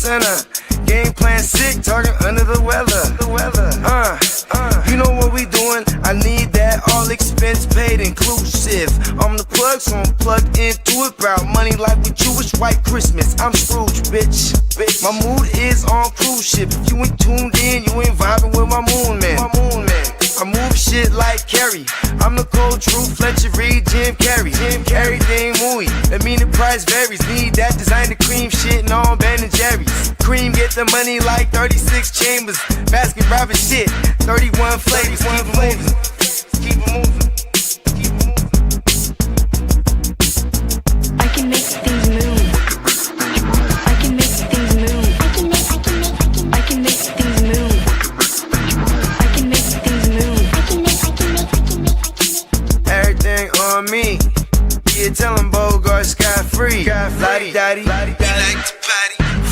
center. Game plan sick, talking under the weather. You know what we doing? I need that all expense paid inclusive. I'm the plug, so I'm plugged into it. About money like with Jewish white Christmas. I'm Scrooge, bitch. My mood is on cruise ship. If you ain't tuned in, you ain't vibing with my moon man. I move shit like Kerry. I'm the cold truth, Fletcher Reed, Jim Carrey. Everything mooey, that mean the price varies. Need that designer cream shit and all Ben and Jerry's. Cream get the money like 36 chambers. Basket Robin shit, 31 flavors. Keep it moving. Keep it moving. I can make things move. I can make things move. I can make things move. I can make things move. Everything on me. Yeah, tell him Bogart scot-free. Lottie daddy.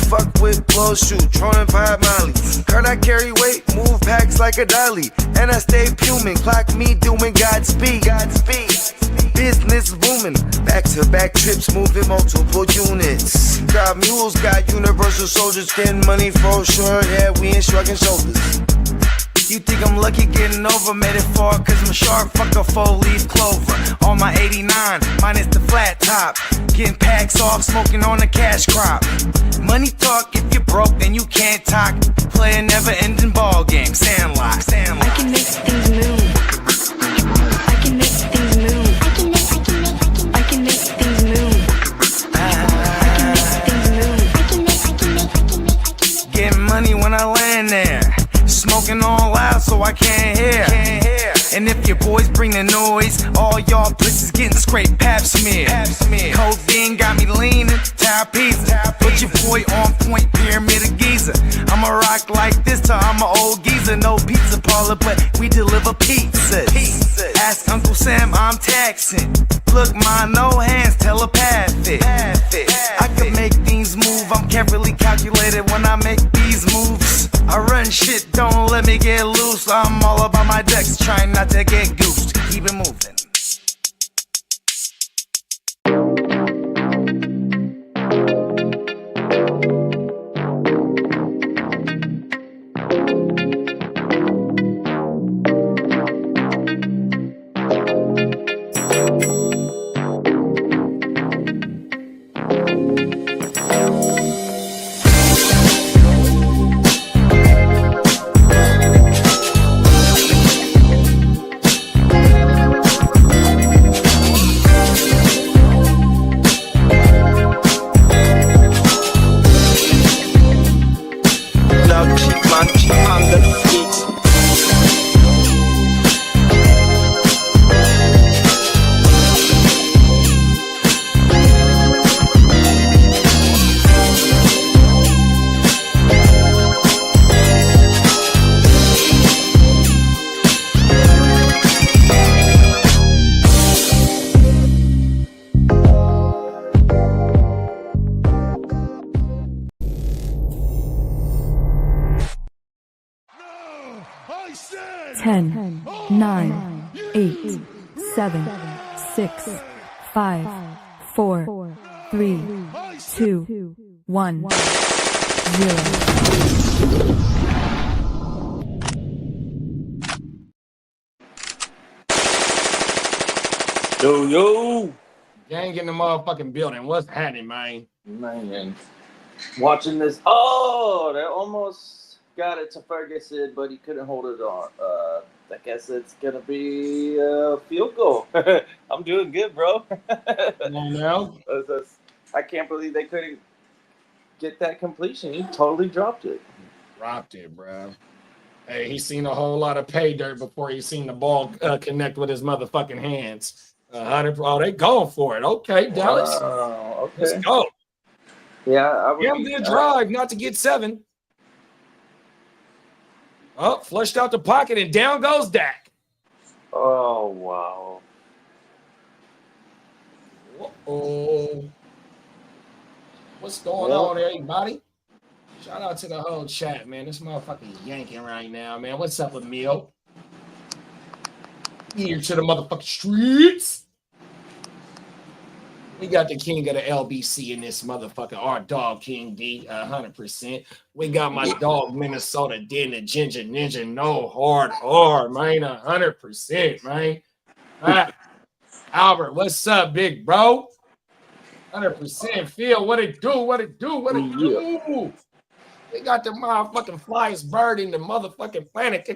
Fuck with blow shoot, trolling 5 Molly. Heard I carry weight, move packs like a dolly. And I stay fuming, clock me doing Godspeed. Business booming, back-to-back trips, moving multiple units. Got mules, got universal soldiers, getting money for sure. Yeah, we ain't shrugging shoulders. You think I'm lucky getting over, made it far, cause I'm sharp, fuck a 4-leaf clover. On my 89, minus the flat top. Getting packs off, smoking on the cash crop. Money talk, if you're broke, then you can't talk. Play a never-ending ball game, Sandlot. I can make things move. I can make things move. I can make things move. Getting money when I land there. Smoking all loud so I can't hear. And if your boys bring the noise, all y'all pussies getting scraped pap smear. Codeine got me leaning, trapeze. Put your boy on point, pyramid of Giza. I'ma rock like this till I'm an old geezer. No pizza parlor, but we deliver pizzas. Ask Uncle Sam, I'm taxing. Look, ma, no hands, telepathic. I can make things move, I'm carefully calculated when I make these moves. I run shit, don't let me get loose. I'm all about my decks, trying not to get goosed. Keep it moving. Ten, 9, 8, 7, 6, 5, 4, 3, 2, 1, 0. Yo. Gang in the motherfucking building. What's happening, man? Man. Watching this. Oh, they almost got it to Ferguson, but he couldn't hold it on. I guess it's going to be a field goal. I'm doing good, bro. No. I can't believe they couldn't get that completion. He totally dropped it. Dropped it, bro. Hey, he's seen a whole lot of pay dirt before he's seen the ball connect with his motherfucking hands. They going for it. Okay, Dallas. Okay. Let's go. Yeah, I would. Give him the drive, not to get 7. Oh, flushed out the pocket, and down goes Dak. Oh, wow. Uh-oh. What's going on, everybody? Shout out to the whole chat, man. This motherfucking yanking right now, man. What's up with Meal? Here to the motherfucking streets. We got the king of the LBC in this motherfucker. Our dog King D, 100%. We got my dog Minnesota Den, the Ginger Ninja, no hard R, man, 100%, man. Albert, what's up, big bro? 100%. Phil, what it do? What it do? What it do? We got the motherfucking flyest bird in the motherfucking planet.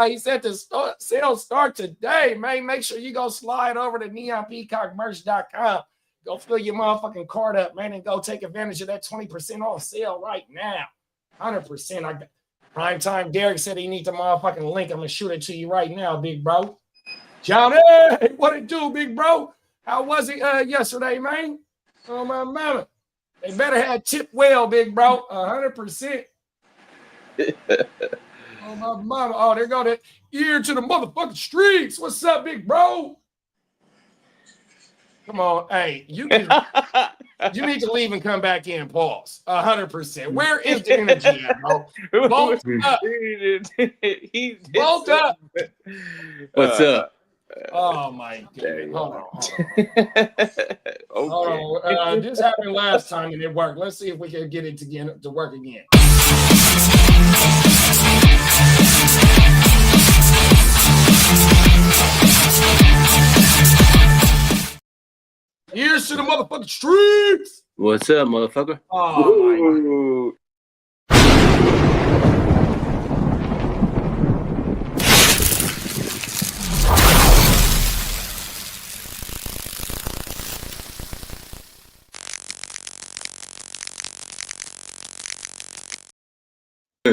He said the sales start today, man. Make sure you go slide over to neonpeacockmerch.com. Go fill your motherfucking card up, man, and go take advantage of that 20% off sale right now. 100%. Prime time Derek said he needs the motherfucking link. I'm going to shoot it to you right now, big bro. Johnny, what it do, big bro? How was it yesterday, man? Oh, my mama. They better have tip well, big bro. 100%. Oh, my mama. Oh, there go that ear to the motherfucking streets. What's up, big bro? Come on. Hey, you need to leave and come back in. Pause. 100%. Where is the energy at, bro? Bolt up. Bolt up. What's up? Oh, my God. Hold on. This happened last time and it worked. Let's see if we can get it to work again. Here's to the motherfucking streets. What's up, motherfucker? Oh, my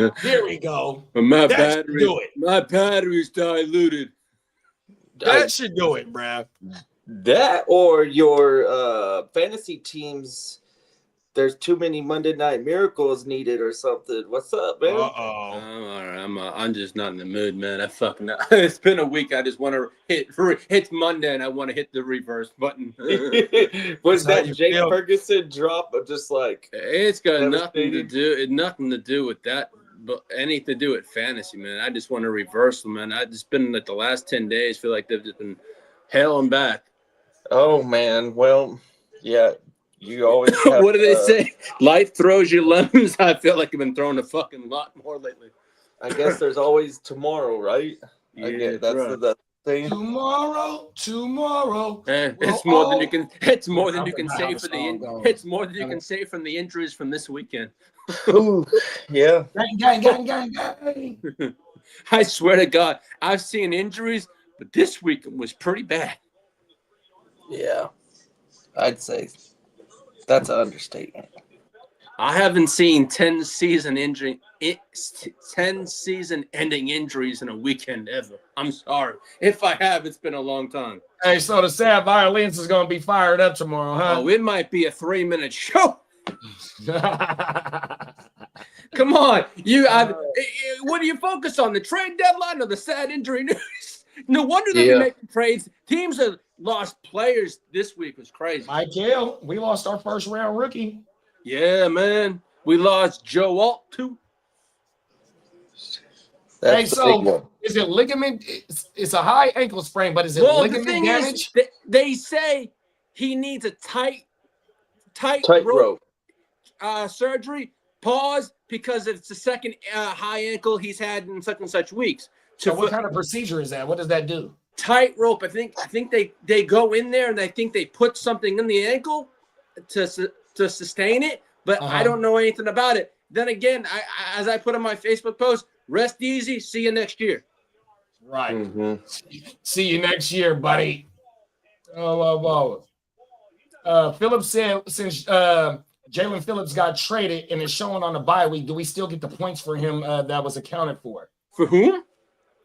God. Here we go. My That should do it. My battery's diluted. That should do it, bruh. That or your fantasy teams, there's too many Monday Night Miracles needed or something. What's up, man? I'm just not in the mood, man. It's been a week. I just want to hit Monday, and I want to hit the reverse button. Was that Jake Ferguson drop of just like it's got nothing to do with that, but anything to do with fantasy, man. I just want to reverse them, man. I just been like the last 10 days feel like they've just been hell and back. Oh man, well, yeah. You always have, what do they say? Life throws you lemons. I feel like I've been throwing a fucking lot more lately. I guess there's always tomorrow, right? Yeah, I guess that's right. the thing. Tomorrow. It's more than you can. It's more than you can say for the. It's more than you can say from the injuries from this weekend. Ooh, yeah. Gang. I swear to God, I've seen injuries, but this weekend was pretty bad. Yeah, I'd say that's an understatement. I haven't seen 10 season-ending injuries in a weekend ever. I'm sorry. If I have, it's been a long time. Hey, so the sad violence is going to be fired up tomorrow, huh? Oh, it might be a 3-minute show. Come on. What do you focus on, the trade deadline or the sad injury news? No wonder they're making trades. Teams have lost players this week. It was crazy. Michael, we lost our first-round rookie. Yeah, man. We lost Joe Alt, too. Hey, so is it ligament? It's a high ankle sprain, but is it ligament damage? They say he needs a tight rope surgery. Pause, because it's the second high ankle he's had in such and such weeks. So what kind of procedure is that? What does that do? Tight rope. I think they go in there and I think they put something in the ankle to sustain it, but I don't know anything about it. Then again, as I put on my Facebook post, rest easy. See you next year. Right. Mm-hmm. See you next year, buddy. Phillips said since Jalen Phillips got traded and is showing on the bye week, do we still get the points for him that was accounted for? For whom?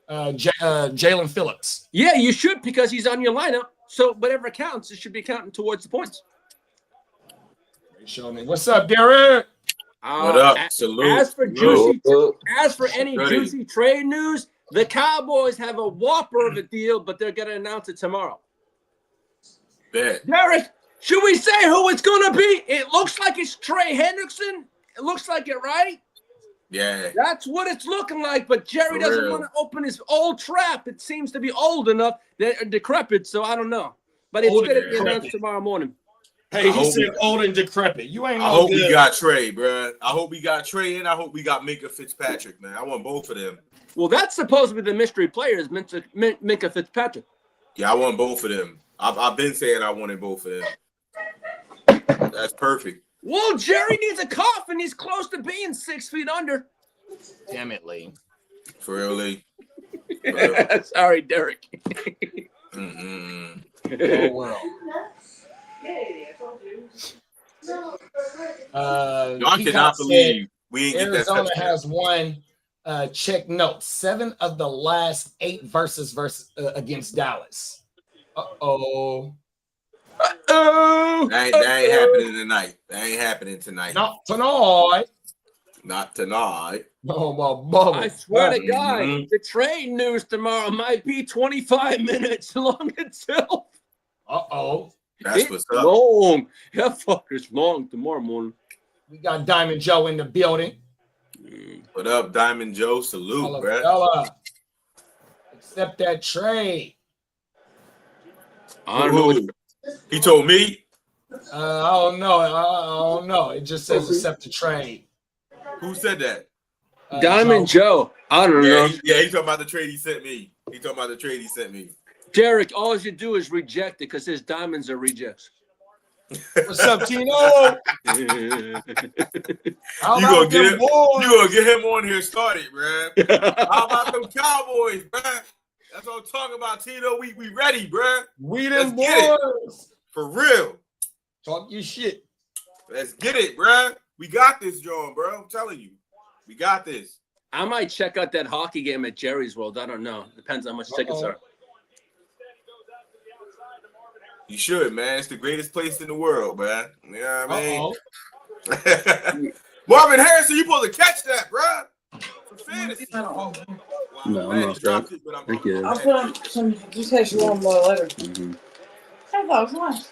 Jalen Phillips. Yeah, you should, because he's on your lineup. So whatever counts, it should be counting towards the points. Show me. What's up, Derek? What up? Salute. As for any juicy trade news, the Cowboys have a whopper of a deal, but they're going to announce it tomorrow. Bet. Derek, should we say who it's going to be? It looks like it's Trey Hendrickson. It looks like it, right? Yeah. That's what it's looking like, but Jerry doesn't want to open his old trap. It seems to be old enough, decrepit, so I don't know. But it's going to be announced tomorrow morning. Hey, he said old and decrepit. You ain't. I hope we got Trey, bro. I hope we got Trey, and I hope we got Minka Fitzpatrick, man. I want both of them. Well, that's supposed to be the mystery player, is Minka Fitzpatrick. Yeah, I want both of them. I've been saying I wanted both of them. That's perfect. Well, Jerry needs a coffin. He's close to being 6 feet under. Damn it, Lee. For real, Lee. Sorry, Derek. Oh, well. I cannot believe we ain't get that. Arizona has won. Check note: 7 of the last 8 versus against Dallas. Uh-oh. That ain't happening tonight. That ain't happening tonight. Not tonight. Not tonight. Oh, my bubble. I swear to God, the trade news tomorrow might be 25 minutes long itself. Uh-oh. That's what's up. Long. That fucker's long tomorrow morning. We got Diamond Joe in the building. What up, Diamond Joe? Salute, bro. Fella. Accept that trade. I don't know. He told me. I don't know. I don't know. It just says accept the trade. Who said that? Diamond Joe. I don't know. He talking about the trade he sent me. Derek, all you do is reject it because his diamonds are rejects. What's up, Tino? You gonna get him on here started, man. How about them Cowboys, man? That's what I'm talking about, Tino. We ready, bro. We them boys. For real. Talk your shit. Let's get it, bro. We got this, John, bro. I'm telling you. We got this. I might check out that hockey game at Jerry's World. I don't know. Depends how much tickets are. You should, man. It's the greatest place in the world, man. You know what I mean? Marvin Harrison, you supposed to catch that, bro. For fantasy. No, I'm not sure. Thank you. I'll put some just take you one more later. I thought it was nice.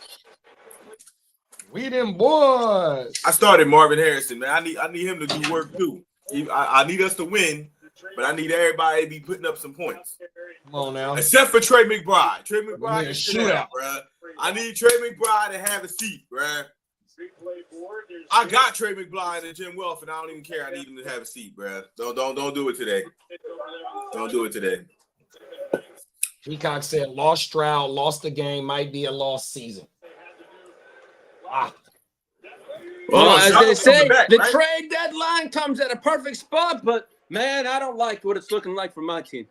We them boys. I started Marvin Harrison, man. I need him to do work too. I need us to win, but I need everybody to be putting up some points. Come on now. Except for Trey McBride. Trey McBride can shoot out, bro. I need Trey McBride to have a seat, bro. I got Trey McBride and Jim Welf, and I don't even care. I need him to have a seat, bro. Don't do it today. Don't do it today. Peacock said lost Stroud, lost the game, might be a lost season. Wow. Well, as they say, the trade deadline comes at a perfect spot, but man, I don't like what it's looking like for my team.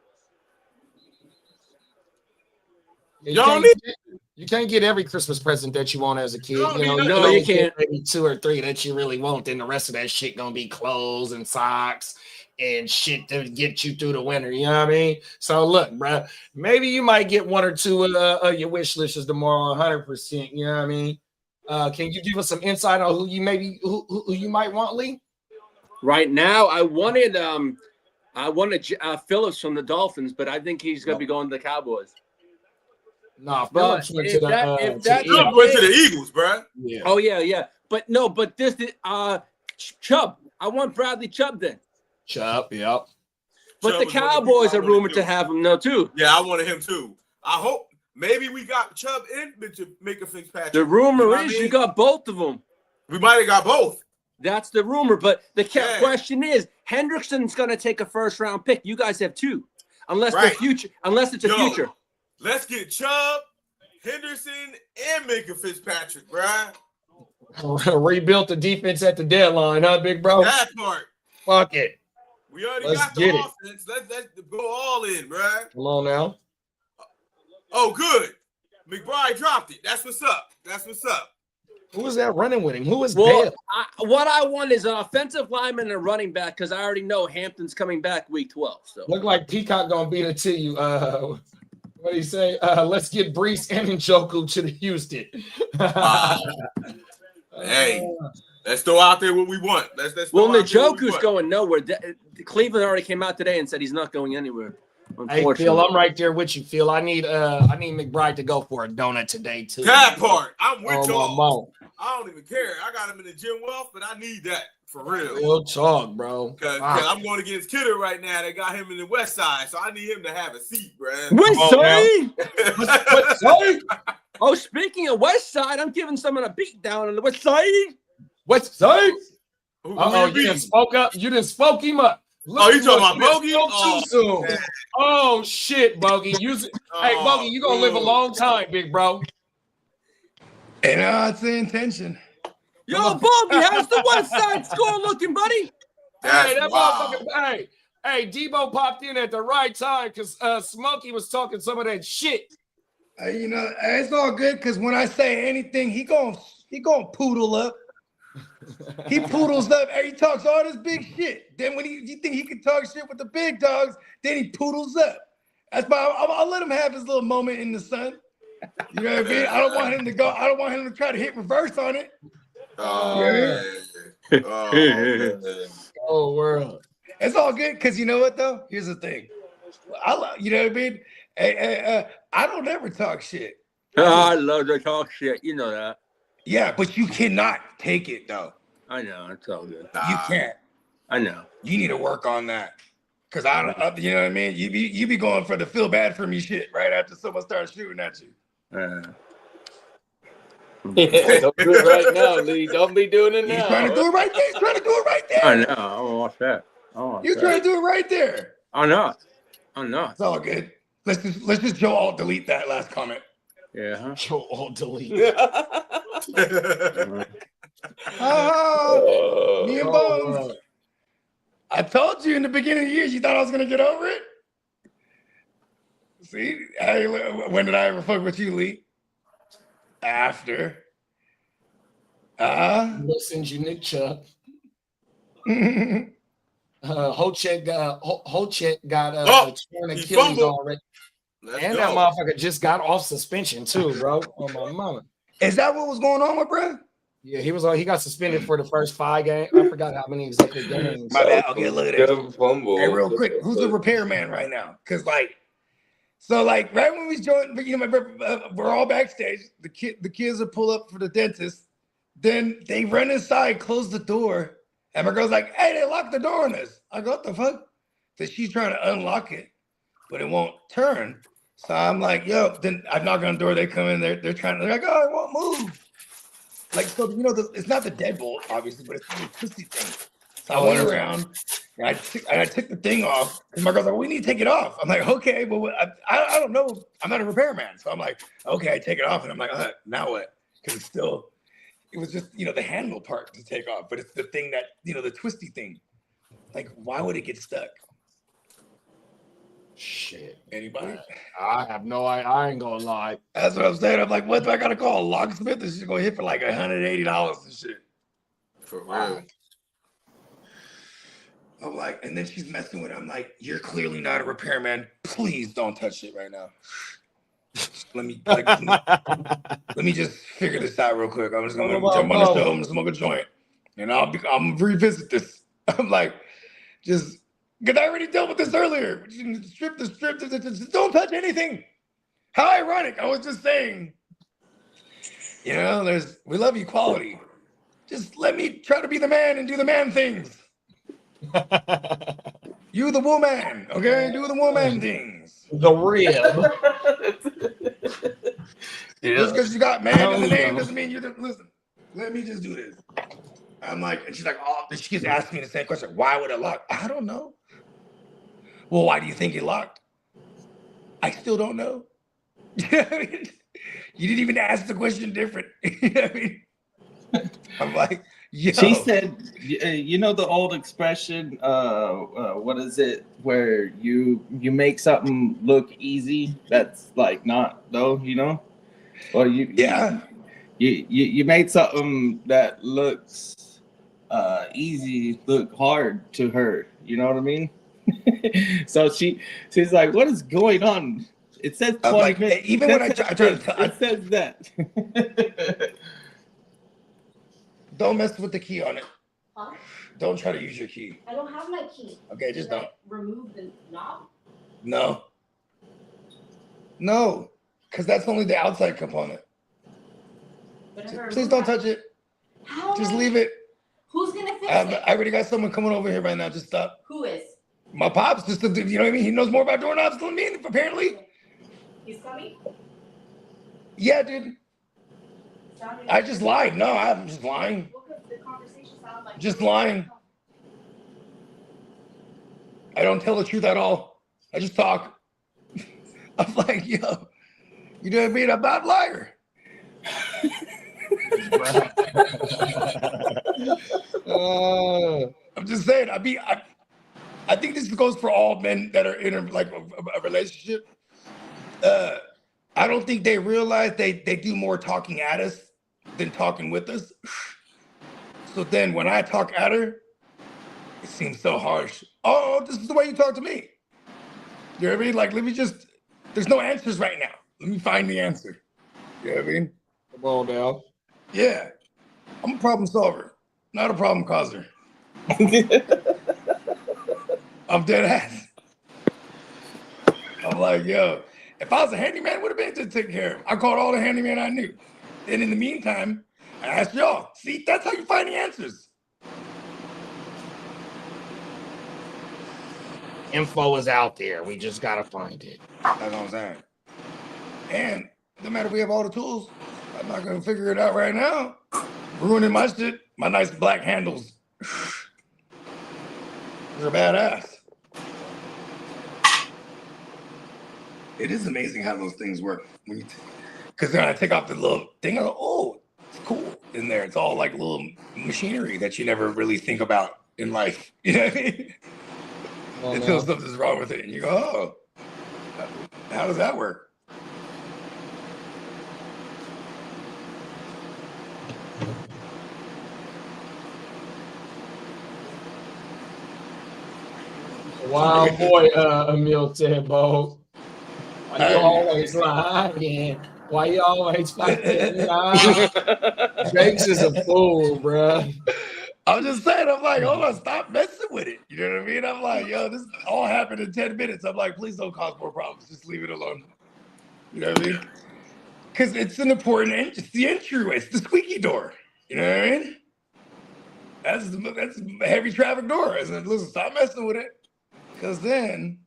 You can't get every Christmas present that you want as a kid. No, you can't. Maybe 2 or 3 that you really want. Then the rest of that shit gonna be clothes and socks and shit to get you through the winter. You know what I mean? So look, bro, maybe you might get 1 or 2 of your wish lists tomorrow, 100%. You know what I mean? Can you give us some insight on who you might want, Lee? Right now, I wanted Phillips from the Dolphins, but I think he's going to be going to the Cowboys. No, Phillips went to the Eagles, bro. Yeah. Oh yeah. But this Chubb. I want Bradley Chubb then. Chubb, yep. But Chubb the Cowboys are rumored to have him now too. Yeah, I wanted him too. I hope maybe we got Chubb in to make a Fitzpatrick. The rumor is you got both of them. We might have got both. That's the rumor. But the question is, Hendrickson's going to take a first-round pick. You guys have 2, unless it's a future. Let's get Chubb, Henderson, and Minka Fitzpatrick, bro. Rebuilt the defense at the deadline, huh, big bro? That part. Fuck it. We already got the offense. Let's go all in, bro. Come on now. Oh, good. McBride dropped it. That's what's up. Who is that running with him? Who is Bale? What I want is an offensive lineman and a running back because I already know Hampton's coming back week 12. So look like Peacock gonna beat it to you. What do you say? Let's get Brees and Njoku to the Houston. Hey, let's throw out there what we want. Let's Njoku's going nowhere. Cleveland already came out today and said he's not going anywhere. Hey, Phil, I'm right there with you, Phil. I need McBride to go for a donut today, too. That part. I'm with y'all. I don't even care. I got him in the Jim Welf, but I need that for real. Real talk, bro. Because I'm going against Kidder right now. They got him in the West Side, so I need him to have a seat, bro. West Side? Oh, speaking of West Side, I'm giving someone a beat down on the West Side. What's say? Who Uh-oh, you you done beat? spoke up. You done spoke him up. Oh, you talking about Bogey? You spoke Oh, too soon. man. Oh, shit, Bogey. Hey, Bogey, you going to live a long time, big bro. And it's the intention. Yo, Bogey, how's the West Side score looking, buddy? That's Hey, that wild. motherfucker. Hey, Debo popped in at the right time because Smokey was talking some of that shit. You know, it's all good because when I say anything, he gon' poodle up. He poodles up. He talks all this big shit. Then when you think he can talk shit with the big dogs, then he poodles up. That's why I'll let him have his little moment in the sun. You know what I mean? I don't want him to go. I don't want him to try to hit reverse on it. Oh, Yeah. man. Oh, man. Oh, world. It's all good because you know what though? Here's the thing. You know what I mean? I don't ever talk shit. I love to talk shit. You know that. Yeah, but you cannot take it though. I know. It's all good. You can't. I know. You need to work on that. Cause I don't, you know what I mean? You be going for the feel bad for me shit right after someone starts shooting at you. Don't do it right now, Lee. Don't be doing it now. He's trying to do it right there. He's trying to do it right there. I know. I want to watch that. You're trying to do it right there. I'm not. I'm not. It's all good. Let's just Joe alt delete that last comment. Yeah. Huh? Joe alt delete. Me and Bones. I told you in the beginning of the year, you thought I was gonna get over it. See, when did I ever fuck with you, Lee? After. Listen, you Nick Chuck. Hochet got torn Achilles fumbled. already. Let's And go. that motherfucker just got off suspension too, bro. On my mama. Is that what was going on with bro? Yeah, he got suspended for the first 5 games. I forgot how many exactly games. My bad. Okay, look at this. Fumble. Hey, real quick, who's the repairman right now? Because right when we joined, you know, we're all backstage. The kids will pull up for the dentist. Then they run inside, close the door, and my girl's like, "Hey, they locked the door on us." I go, "What the fuck?" So she's trying to unlock it, but it won't turn. So I'm like, "Yo," then I knock on the door. They come in. They're like, "Oh, it won't move." Like, so you know, it's not the deadbolt, obviously, but it's the twisty thing. So I went around and I took the thing off. And my girl's like, "We need to take it off." I'm like, "Okay, but I don't know. I'm not a repairman." So I'm like, "Okay, I take it off." And I'm like, "Now what?" Because it was just, you know, the handle part to take off, but it's the thing that, you know, the twisty thing. Like, why would it get stuck? Shit. Anybody? I have no idea. I ain't gonna lie. That's what I'm saying. I'm like, what do I gotta call a locksmith? This is gonna hit for like $180 and shit. For real. I'm like, and then she's messing with it. I'm like, "You're clearly not a repairman. Please don't touch it right now. Let me just figure this out real quick. I'm just gonna jump on the stove and smoke a joint, and I'm revisit this." I'm like, just because I already dealt with this earlier. Strip. Just don't touch anything. How ironic! I was just saying, you know, we love equality. Just let me try to be the man and do the man things. You the woman, okay? Do the woman things. The rib. Just because you got man in the name doesn't mean you're the. Listen, let me just do this. I'm like, and she's like, "Oh," she keeps asking me the same question. "Why would it lock?" I don't know. Well, why do you think it locked? I still don't know. You know what I mean? You didn't even ask the question different. You know what I mean? I'm like, yo. She said, you know the old expression, what is it, where you make something look easy that's like not though, you know? Or you made something that looks easy look hard to her, you know what I mean? So she's like, "What is going on?" It says 20 like, minutes. even when I try to tell, it says that. Don't mess with the key on it. Huh? Don't try to use your key. I don't have my key. Okay, just Should I don't. remove the knob? No, because that's only the outside component. But if I Please remove don't that- touch it. How Just am I- leave it. Who's gonna fix I it? already got someone coming over here right now. Just stop. Who is? My pops, just to, you know what I mean? He knows more about doorknobs than me, apparently. He's coming? Yeah, dude. I just lied. No, I'm just lying. The conversation sounded like Just lying. I don't tell the truth at all. I just talk. I'm like, yo, you know what I mean? I'm not a liar. I'm just saying. I think this goes for all men that are in a relationship. I don't think they realize they do more talking at us than talking with us. So then when I talk at her, it seems so harsh. Oh, this is the way you talk to me. You know what I mean? Like, there's no answers right now. Let me find the answer. You know what I mean? Come on now. Yeah. I'm a problem solver, not a problem causer. I'm dead ass. I'm like, yo, if I was a handyman, would have been to take care of him. I called all the handyman I knew. And in the meantime, I asked y'all. See, that's how you find the answers. Info is out there. We just gotta find it. That's what I'm saying. And no matter we have all the tools, I'm not gonna figure it out right now. Ruining my shit, my nice black handles. They're badass. It is amazing how those things work when you, because when I take off the little thing, I go, oh, it's cool in there. It's all like little machinery that you never really think about in life. You know what I mean? Until something's wrong with it, and you go, oh, how does that work? Wild boy, Emil Tembo. Why you always lying? Why you always fucking lying? Jakes is a fool, bro. I'm just saying, I'm like, hold on, stop messing with it. You know what I mean? I'm like, yo, this all happened in 10 minutes. I'm like, please don't cause more problems. Just leave it alone. You know what I mean? Because it's an important, it's the entryway. It's the squeaky door. You know what I mean? That's a heavy traffic door. I said, listen, stop messing with it. Because then,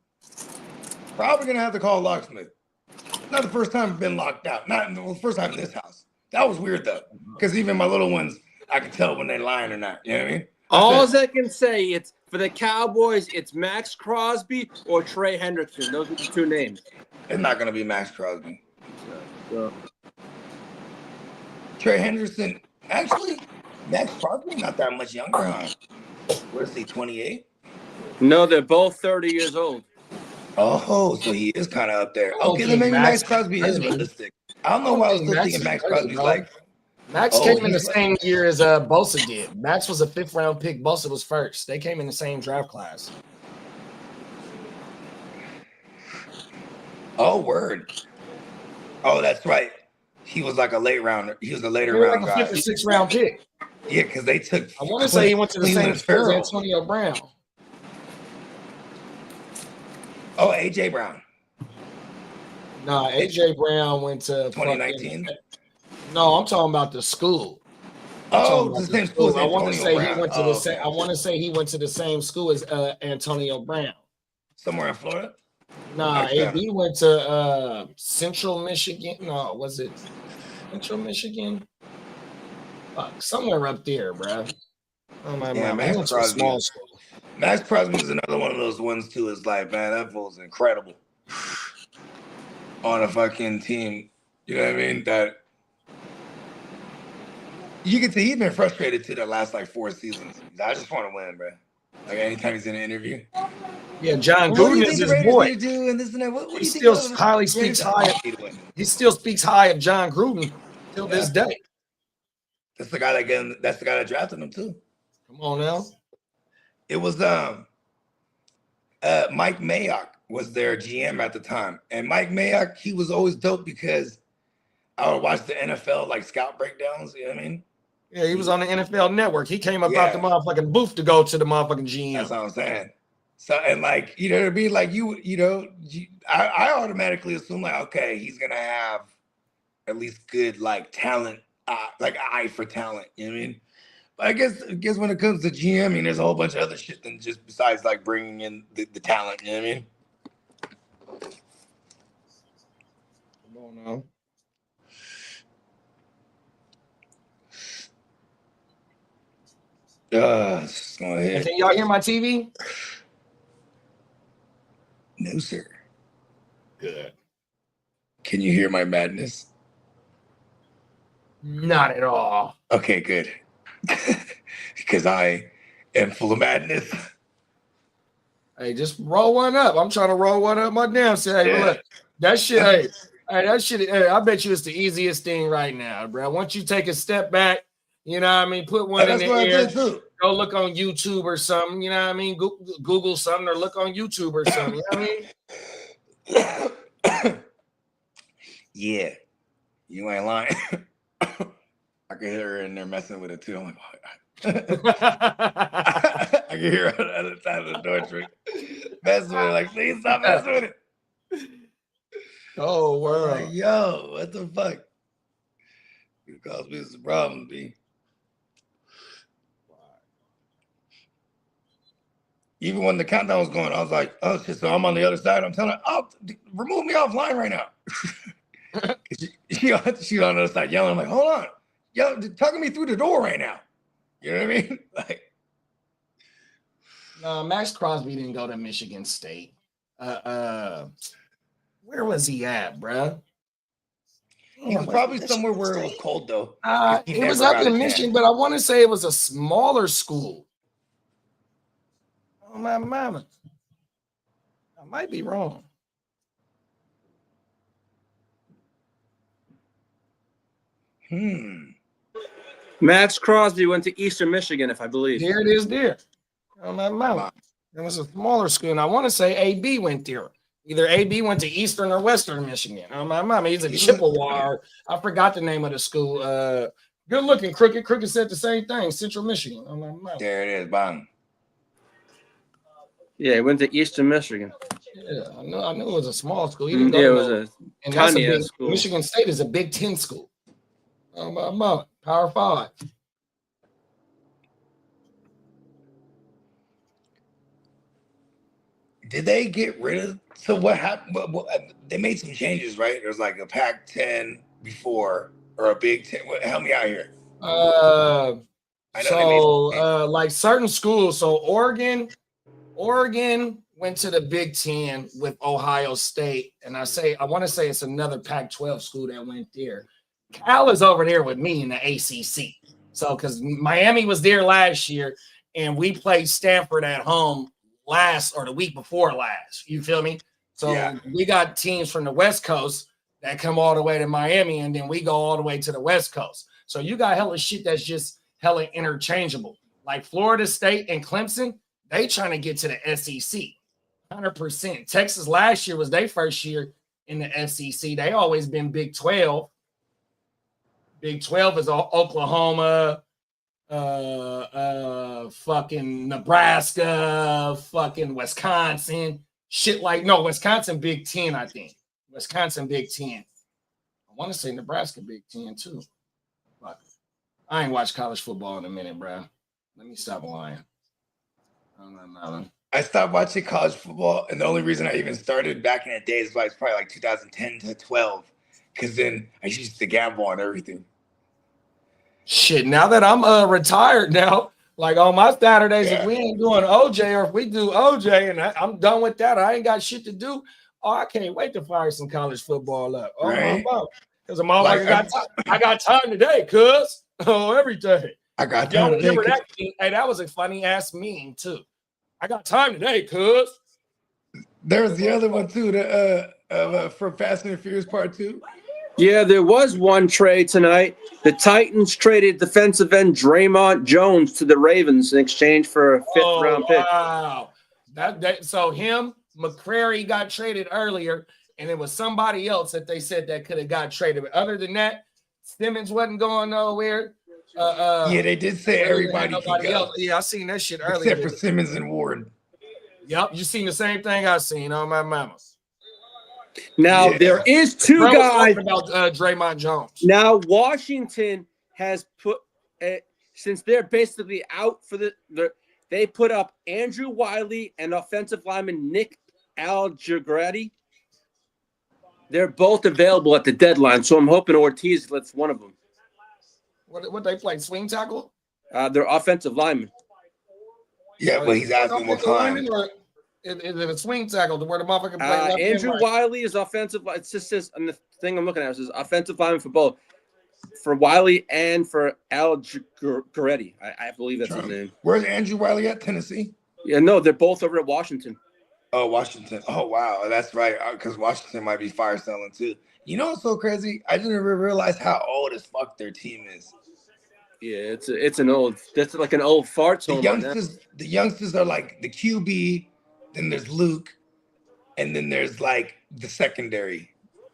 probably going to have to call a locksmith. Not the first time I've been locked out. Not the first time in this house. That was weird, though. Because even my little ones, I can tell when they're lying or not. You know what I mean? All I can say, it's for the Cowboys, it's Max Crosby or Trey Hendrickson. Those are the two names. It's not going to be Max Crosby. So. Trey Henderson, actually, Max Crosby not that much younger, huh? What is he, 28? No, they're both 30 years old. Oh, so he is kind of up there. Okay, then maybe Max Crosby is realistic. I don't know why I was still thinking Max Crosby's like. Max came in the same year as Bosa did. Max was a 5th round pick. Bosa was first. They came in the same draft class. Oh, word. Oh, that's right. He was like a late rounder. He was a later round like guy. a 5th or 6th round pick. Yeah, because they took. I want to say he went to the same school as Antonio Brown. Oh, AJ Brown. Nah, AJ Brown went to 2019. No, I'm talking about the school. Oh, the same school. I want to say he went to the same. I want to say he went to the same school as Antonio Brown. Somewhere in Florida. Nah, AB went to Central Michigan. No, was it Central Michigan? Somewhere up there, bro. Oh my yeah, Max Crosby. Small school. Max Crosby is another one of those ones too. It's like, man, that fool's incredible on a fucking team. You know what I mean? That you can see he's been frustrated to the last like 4 seasons. I just want to win, bro. Like anytime he's in an interview. Yeah, John Gruden is his boy. Do and this and that. What he still highly speaks high. He still speaks high of John Gruden till this day. That's the guy that gave him, that's the guy that drafted him too. Come on now. It was Mike Mayock was their GM at the time. And Mike Mayock, he was always dope because I would watch the NFL like scout breakdowns, you know what I mean? Yeah, he was on the NFL Network. He came up out the motherfucking booth to go to the motherfucking GM. That's what I'm saying. So, and like, you know what I mean? Like I automatically assume like, okay, he's going to have at least good like talent, like eye for talent, you know what I mean? But I guess when it comes to GM, I mean, there's a whole bunch of other shit than just besides like bringing in the talent, you know what I mean? Come on now. Just go Hey, ahead. can y'all hear my TV? No, sir. Good. Can you hear my madness? Not at all. Okay, good. Because I am full of madness. Hey, just roll one up. I'm trying to roll one up my damn self. Hey, Yeah. look, that shit, that shit, hey, I bet you it's the easiest thing right now, bro. Once you take a step back, you know what I mean, put one in That's the what I air, did too. go look on YouTube or something, you know what I mean? Google something or look on YouTube or something, you know what I mean? Yeah, you ain't lying. I can hear her in there messing with it too. I'm like, I can hear her on the other side of the door trick. Messing with it, like, please stop messing with it. Oh, I'm world. like, yo, what the fuck? It caused me some problems, B. Even when the countdown was going, I was like, oh shit, so I'm on the other side. I'm telling her, oh, remove me offline right now. she on the other side yelling. I'm like, hold on. Yo, tugging me through the door right now. You know what I mean? Like, No, Max Crosby didn't go to Michigan State. Where was he at, bro? he was probably somewhere where it was cold though. It was up in Michigan, but I want to say it was a smaller school. Oh my mama. I might be wrong. Max Crosby went to Eastern Michigan, if I believe. There it is there. Oh my mama. It was a smaller school, and I want to say AB went there. Either AB went to Eastern or Western Michigan. Oh my mama, he's a Chippewa. I forgot the name of the school. Good looking, Crooked. Crooked said the same thing. Central Michigan. Oh my mama. There it is, bang. Yeah, he went to Eastern Michigan. Yeah, I knew it was a small school. He didn't go Yeah, to it was no- a and that's a tiny big school. Michigan State is a Big Ten school. Oh my mama, Power 5. Did they get rid of? So what happened? They made some changes, right? There was like a Pac-10 before or a Big Ten. Help me out here. I know they made some changes. Like certain schools. So Oregon went to the Big Ten with Ohio State, and I want to say it's another Pac-12 school that went there. Cal is over there with me in the ACC. So because Miami was there last year, and we played Stanford at home last or the week before last. You feel me? So Yeah. we got teams from the West Coast that come all the way to Miami, and then we go all the way to the West Coast. So you got hella shit that's just hella interchangeable. Like Florida State and Clemson, they trying to get to the SEC. 100%. Texas last year was their first year in the SEC. They always been Big 12. Big 12 is Oklahoma, fucking Nebraska, fucking Wisconsin, shit like Wisconsin Big 10, I think. Wisconsin Big 10. I want to say Nebraska Big 10 too. But I ain't watched college football in a minute, bro. Let me stop lying. I stopped watching college football, and the only reason I even started back in the days was probably like 2010 to 12, because then I used to gamble on everything. Shit, now that I'm retired now, like on my Saturdays, if we ain't doing OJ or if we do OJ and I'm done with that, I ain't got shit to do. Oh, I can't wait to fire some college football up. Oh, Right. my mom. Because I'm all like, I got time today, cuz. Oh, every day. I got Y'all time today. remember that? Hey, that was a funny ass meme, too. I got time today, cuz. There was the other one too, for Fast and the Furious Part 2. Yeah, there was one trade tonight. The Titans traded defensive end Draymond Jones to the Ravens in exchange for a fifth-round pick. Wow. So him, McCrary got traded earlier, and it was somebody else that they said that could have got traded. But other than that, Simmons wasn't going nowhere. Yeah, they did say everybody can go. else. Yeah, I seen that shit earlier. Except for Simmons and Ward. Yep, you seen the same thing I seen on my mama. Now, there is two Bro was guys. talking about Draymond Jones. Now, Washington has put, since they're basically out for they put up Andrew Wiley and offensive lineman Nick Algegrati. They're both available at the deadline, so I'm hoping Ortiz lets one of them. What they play? Swing tackle? They're offensive linemen. Yeah, but he's asking what kind. Or is it a swing tackle to where the motherfucker play left Andrew and right? Wiley is offensive. It just says on the thing I'm looking at, it says offensive lineman for both. For Wiley and for Al Goretti. I believe that's his name. Where's Andrew Wiley at? Tennessee? Yeah, no, they're both over at Washington. Oh, Washington. Oh, wow. That's right. Because Washington might be fire selling too. You know what's so crazy? I didn't even realize how old as fuck their team is. Yeah, it's an old. That's like an old fart The home. youngsters are like the QB. Then there's Luke, and then there's like the secondary.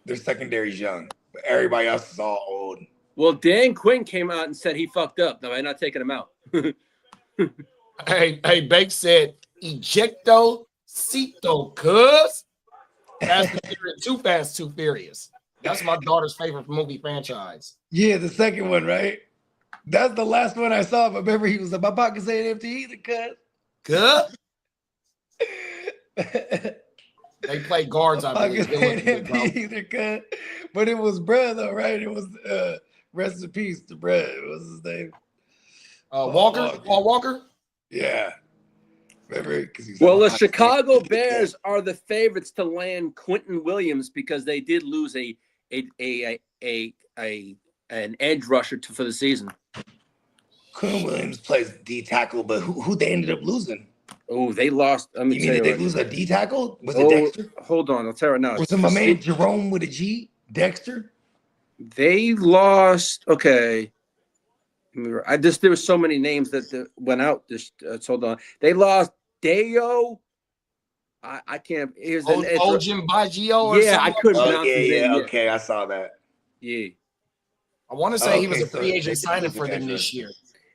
Their secondary's young, but everybody else is all old. Well, Dan Quinn came out and said he fucked up. No, I'm not taking him out. Hey, Bake said ejecto cito, cuz. Too Fast, Too Furious. That's my daughter's favorite movie franchise. Yeah, the second one, right? That's the last one I saw. But remember, he was like, my pockets ain't empty either, cuz. They play guards, I believe. Either, cuz. But it was bruh, though, right? It was rest in peace to bruh. What was his name? Walker? Paul Walker? Yeah. Remember? Well, the Chicago Bears are the favorites to land Quentin Williams because they did lose an edge rusher for the season. Quentin Williams plays D tackle, but who they ended up losing? Oh, they lost. You mean did they lose a D tackle? Was it Dexter? Hold on, I'll tell you now. Was it my man Jerome with a G? Dexter? They lost. Okay. There were so many names that went out. Hold on. They lost Deo. I can't. Ojin Baggio. Yeah, I couldn't pronounce his name. Yeah, okay, I saw that. Yeah. I want to say he was a free agent signing for them this year.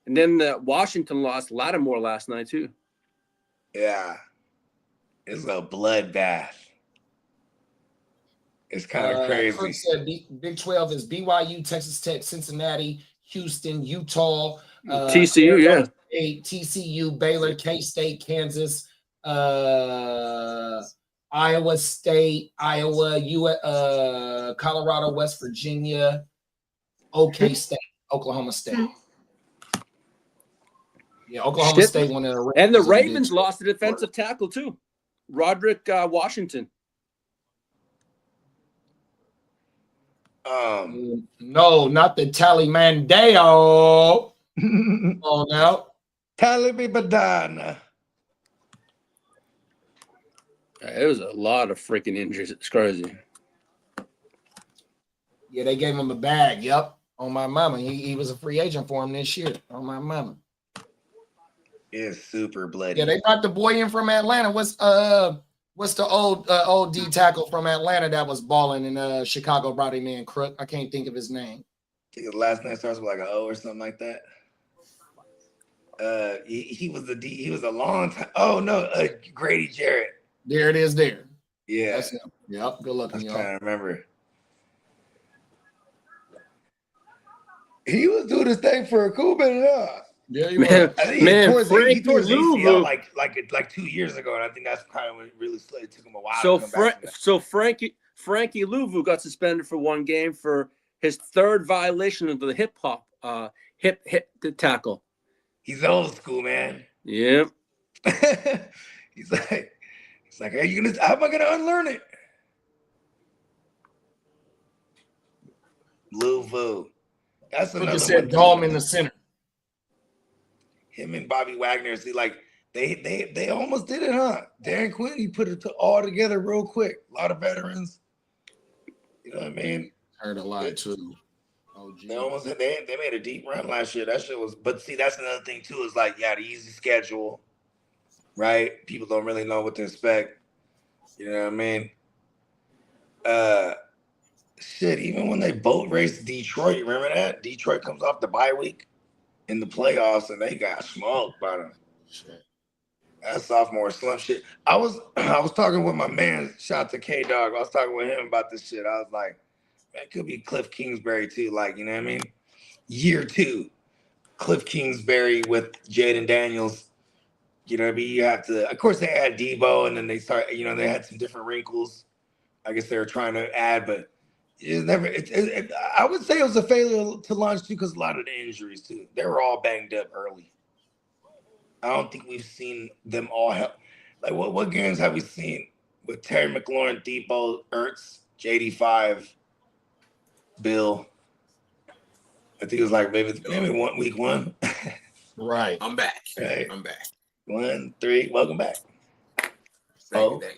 And then Washington lost Lattimore last night too. Yeah. It's a bloodbath. It's kind of crazy. Kirk said Big 12 is BYU, Texas Tech, Cincinnati, Houston, Utah, TCU, yeah. State, TCU, Baylor, K-State, Kansas, Iowa State, Iowa, Colorado, West Virginia, OK State, Oklahoma State. Yeah, Oklahoma State won it. And the Ravens lost a defensive tackle too, Roderick Washington. No, not the Talimandeo. Oh no, Talibadana. It was a lot of freaking injuries. It's crazy. Yeah, they gave him a bag. Yep, on my mama. He was a free agent for him this year. On my mama. It's super bloody. Yeah, they brought the boy in from Atlanta. What's the old D tackle from Atlanta that was balling in Chicago? Brought him in, Crook. I can't think of his name. I think his last name starts with like an O or something like that. He was a D. He was a long time. Oh no, Grady Jarrett. There it is. There. Yeah. That's him. Yep. Good looking, y'all. I'm trying to remember. He was doing his thing for a cool bit of time. Yeah, he was. He tore his ACL like 2 years ago, and I think that's kind of what really slowed. It took him a while. So Frankie Louvu got suspended for one game for his third violation of the hip tackle. He's old school, man. Yep. He's like, how am I gonna unlearn it? Louvu. That's another one. Just said Dom in the center. Him and Bobby Wagner, see, like they almost did it, huh? Darren Quinn, he put it all together real quick. A lot of veterans. You know what I mean? Heard a lot too. Oh, they made a deep run last year. That shit was, but see, that's another thing too. Is like, yeah, the easy schedule, right? People don't really know what to expect. You know what I mean? Shit, even when they boat raced Detroit, remember that? Detroit comes off the bye week in the playoffs, and they got smoked by them. Shit. That sophomore slump shit. I was talking with my man, shout to K-Dog. I was talking with him about this shit. I was like, man, it could be Cliff Kingsbury too. Like, you know what I mean? Year 2, Cliff Kingsbury with Jaden Daniels. You know what I mean? You have to, of course, they had Debo, and then they had some different wrinkles. I guess they were trying to add, but it's never. I would say it was a failure to launch too because a lot of the injuries too. They were all banged up early. I don't think we've seen them all help. Like what games have we seen with Terry McLaurin, Depot, Ertz, JD5, Bill? I think it was like maybe week one. Right. I'm back. Right. I'm back. 1, 3. Welcome back. Thank you.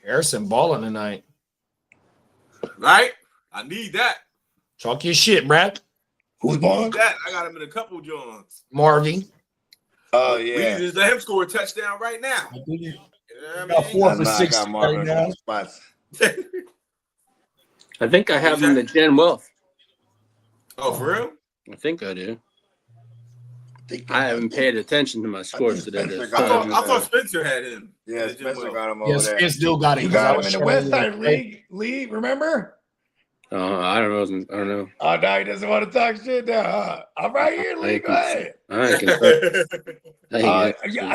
Harrison balling tonight. Right? I need that. Talk your shit, Brad. Who's balling? That I got him in a couple joints. Marvy. Oh We yeah. can just let him score a touchdown right now. You know what I got mean? 4 for I 6 got Marvin right in a now. couple spots. I think I have him the Jen Wealth. Oh, for real? I think I do. I haven't paid attention to my scores today. Spencer I thought Spencer had him. Yeah, Spencer got him over Yes, there. Spence still got it. You 'cause I got him was in the showing West you Side the- League, remember? I don't know. I don't know. Oh, now he doesn't want to talk shit now, huh? I'm right here, Lee. Go ahead. I can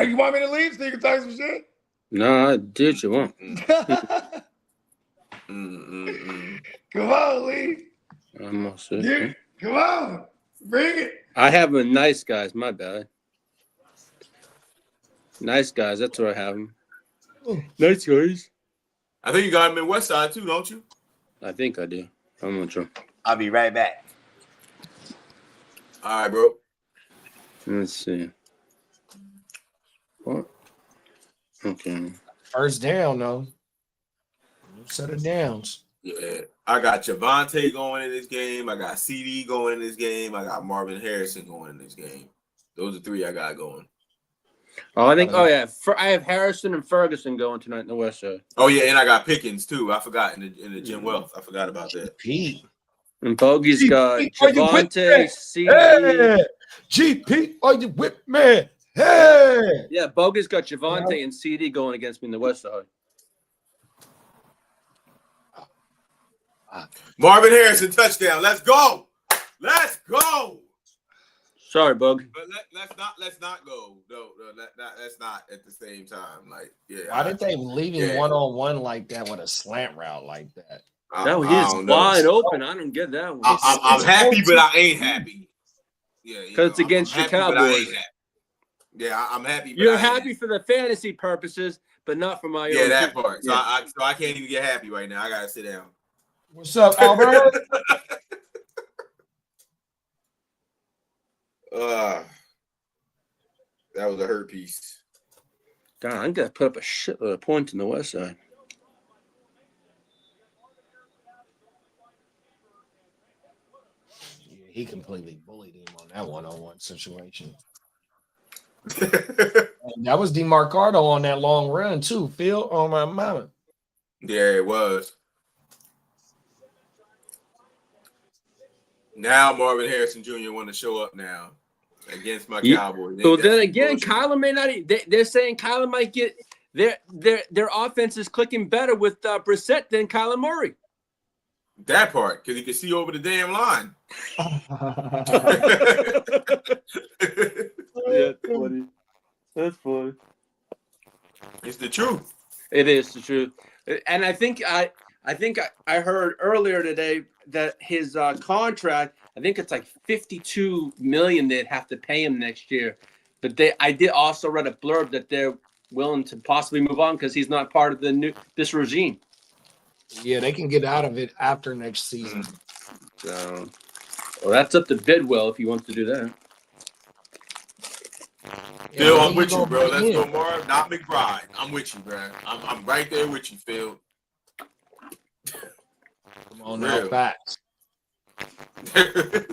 You want me to leave so you can talk some shit? No, I do what you want. Come on, Lee. I'm all set. Come on. Bring it. I have a nice guys. My bad. Nice guys. That's where I have them. Nice guys. I think you got him in West Side too, don't you? I think I do. I'm not sure. I'll be right back. All right, bro. Let's see. What? Okay. First down, though. New set of downs. Yeah. I got Javonte going in this game. I got CD going in this game. I got Marvin Harrison going in this game. Those are 3 I got going. Oh, I think. Oh yeah. I have Harrison and Ferguson going tonight in the West Side. Oh yeah, and I got Pickens too. I forgot in the Jim Wealth. I forgot about that. Pete. And Bogey's got Javonte, CD. Hey, GP, are you with me? Hey. Yeah, Bogey's got Javonte and CD going against me in the West Side. Marvin Harrison touchdown. Let's go. Let's go. Sorry, Bogey. But let's not go. No, that's not at the same time. Like, yeah. Why did they leave him one-on-one like that with a slant route like that? No, he's wide open. I don't get that one. I'm happy, but I ain't happy. Yeah, because it's against your Cowboys. Yeah, I'm happy. You're happy for the fantasy purposes, but not for my own. Yeah, that part. So yeah. I can't even get happy right now. I gotta sit down. What's up, Albert? That was a hurt piece. God, I'm gonna put up a shitload of points in the West Side. Yeah, he completely bullied him on that one-on-one situation. That was DeMarcado on that long run too, Phil. On my mama. Yeah, it was. Now Marvin Harrison Jr. want to show up now against my Cowboys. So then again, Kyler may not. They're saying Kyler might get their offense is clicking better with Brissett than Kyler Murray. That part, because he can see over the damn line. Yeah, that's funny. That's funny. It's the truth. It is the truth, and I think I heard earlier today that his contract, I think it's like $52 million they'd have to pay him next year. But I did also read a blurb that they're willing to possibly move on because he's not part of this regime. Yeah, they can get out of it after next season. So, well, that's up to Bidwell if he wants to do that. Phil, I'm with you, bro. Let's go, Marv. Not McBride. I'm with you, bro. I'm right there with you, Phil. Come on now, facts. They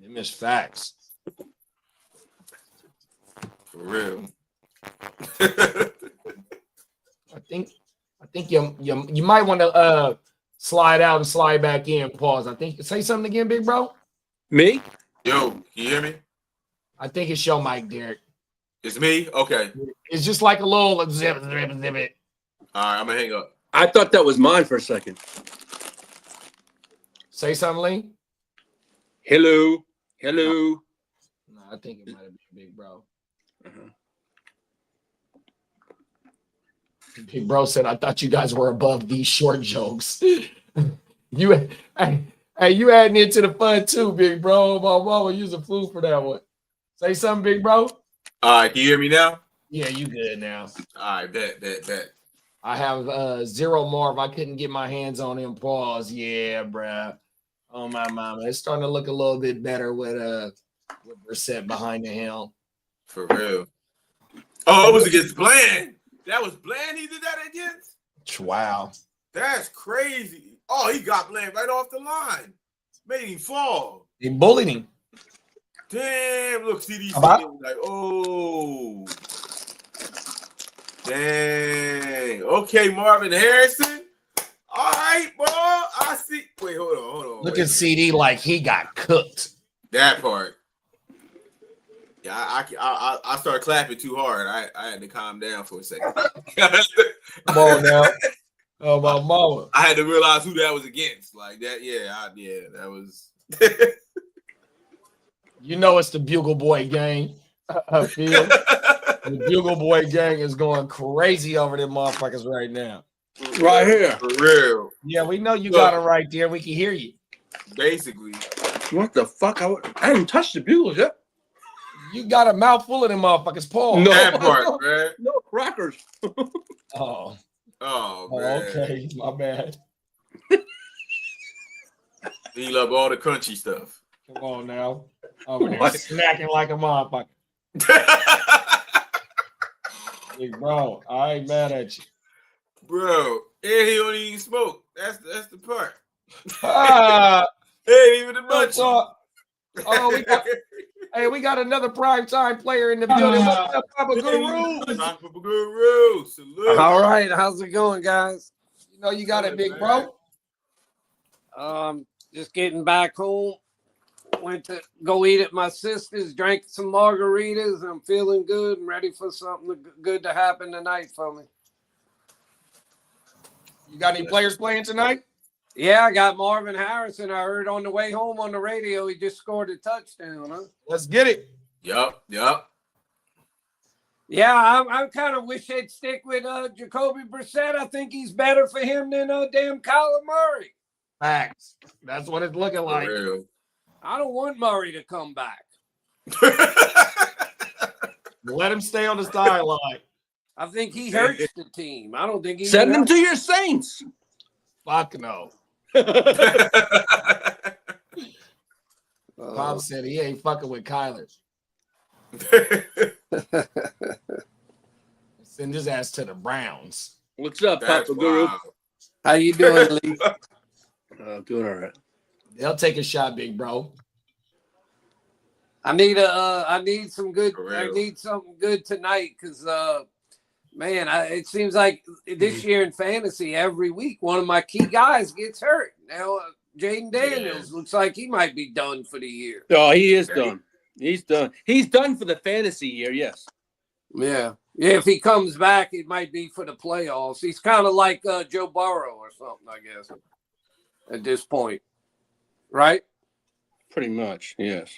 miss facts. For real. I think you might want to slide out and slide back in. Pause. I think say something again, big bro. Me? Yo, can you hear me? I think it's your mic, Derek. It's me? Okay. It's just like a little zip. All right, I'm going to hang up. I thought that was mine for a second. Say something, Lee. Hello. No, I think it might have been big bro. Big bro said, I thought you guys were above these short jokes. Hey, you adding into the fun too, big bro. My mama use a food for that one. Say something, big bro. All right, can you hear me now? Yeah, you good now. All right, bet. I have zero Marv. I couldn't get my hands on him. Pause. Yeah, bruh. Oh my mama. It's starting to look a little bit better with Brissett behind the helm. For real. Oh, it was against Bland. That was Bland he did that against? Wow. That's crazy. Oh, he got Bland right off the line. Made him fall. He bullied him. Damn, look, CDC was like, oh. Dang. Okay, Marvin Harrison. All right, bro. I see. Wait, hold on. Look at CD like he got cooked. That part. Yeah, I started clapping too hard. I had to calm down for a second. Come on now. Oh, my mama. I had to realize who that was against. Like that, that was. You know it's the Bugle Boy gang. I feel the Bugle Boy gang is going crazy over them motherfuckers right now. Right here. For real. Yeah, we know you got it right there. We can hear you. Basically. What the fuck? I didn't touch the bugles yet. You got a mouthful of them motherfuckers, Paul. No. That part, man. No crackers. Oh, man. okay. My bad. He love all the crunchy stuff. Come on now. Over there snacking like a motherfucker. Hey, bro, I ain't mad at you. Bro, and he don't even smoke. That's the part. He ain't even a bunch. We got another primetime player in the building. What's up, Papa Guru? Papa Guru. Salute. All right, how's it going, guys? You know you got it, big bro. Just getting back home. Went to go eat at my sister's, drank some margaritas, and I'm feeling good and ready for something good to happen tonight for me. You got any players playing tonight? Yeah, I got Marvin Harrison. I heard on the way home on the radio he just scored a touchdown, huh? Let's get it. Yup. Yeah, I kind of wish they'd stick with Jacoby Brissett. I think he's better for him than damn Kyler Murray. Facts. That's what it's looking like. For real. I don't want Murray to come back. Let him stay on the sideline. I think he hurts the team. I don't think he Send him to your Saints. Fuck no. Bob said he ain't fucking with Kyler. Send his ass to the Browns. What's up, That's Papa Guru? wild. How you doing, Lee? Doing all right. They'll take a shot, big bro. I need some good. For real. I need something good tonight because, man, it seems like this year in fantasy, every week one of my key guys gets hurt. Now, Jaden Daniels looks like he might be done for the year. Oh, he is done. He's done. He's done for the fantasy year. Yes. Yeah. If he comes back, it might be for the playoffs. He's kind of like Joe Burrow or something, I guess, at this point. Right? Pretty much. Yes.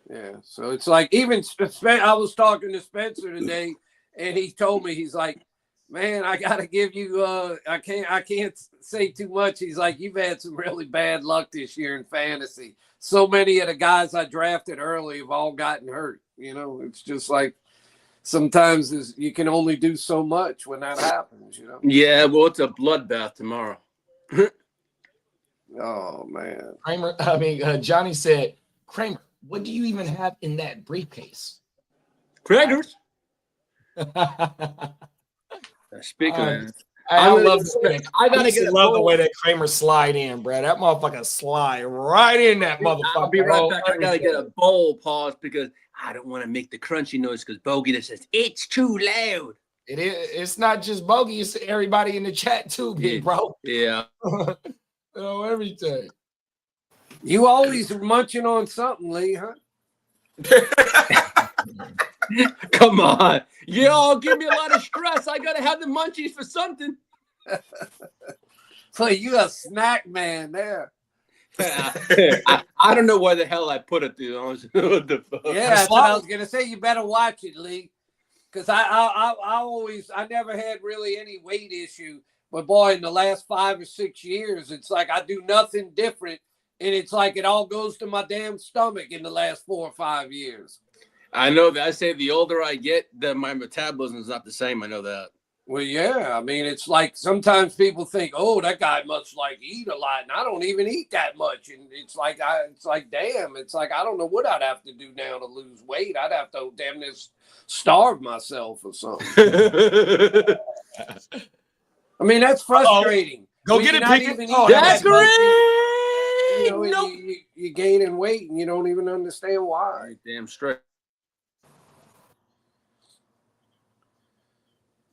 Yeah. So it's like even I was talking to Spencer today, and he told me, he's like, man, I got to give you I can't say too much. He's like, you've had some really bad luck this year in fantasy. So many of the guys I drafted early have all gotten hurt. You know, it's just like sometimes you can only do so much when that happens, you know? Yeah, well, it's a bloodbath tomorrow. Oh, man. Johnny said, Kramer, what do you even have in that briefcase? Crackers. Speaking of, I love the way that Kramer slide in, bro. That motherfucker slide right in that motherfucker. I'll be right back. I gotta get a bowl pause because I don't want to make the crunchy noise because Bogey just says it's too loud. It is. It's not just Bogey. It's everybody in the chat too, big bro. Yeah. Everything. You always munching on something, Lee, huh? Come on. Y'all give me a lot of stress. I got to have the munchies for something. So you a snack man there. I don't know where the hell I put it, dude. Yeah, that's what I was going to say. You better watch it, Lee. Because I never had really any weight issue. But, boy, in the last 5 or 6 years, it's like I do nothing different and it's like it all goes to my damn stomach in the last 4 or 5 years. I know that. I say the older I get, my metabolism is not the same. I know that. Well, yeah. I mean, it's like sometimes people think, "Oh, that guy must like eat a lot," and I don't even eat that much. And it's like, damn. It's like I don't know what I'd have to do now to lose weight. I'd have to damn near starve myself or something. I mean, that's frustrating. Go get it, Pickett. That's correct. You're gaining weight and you don't even understand why. Damn straight.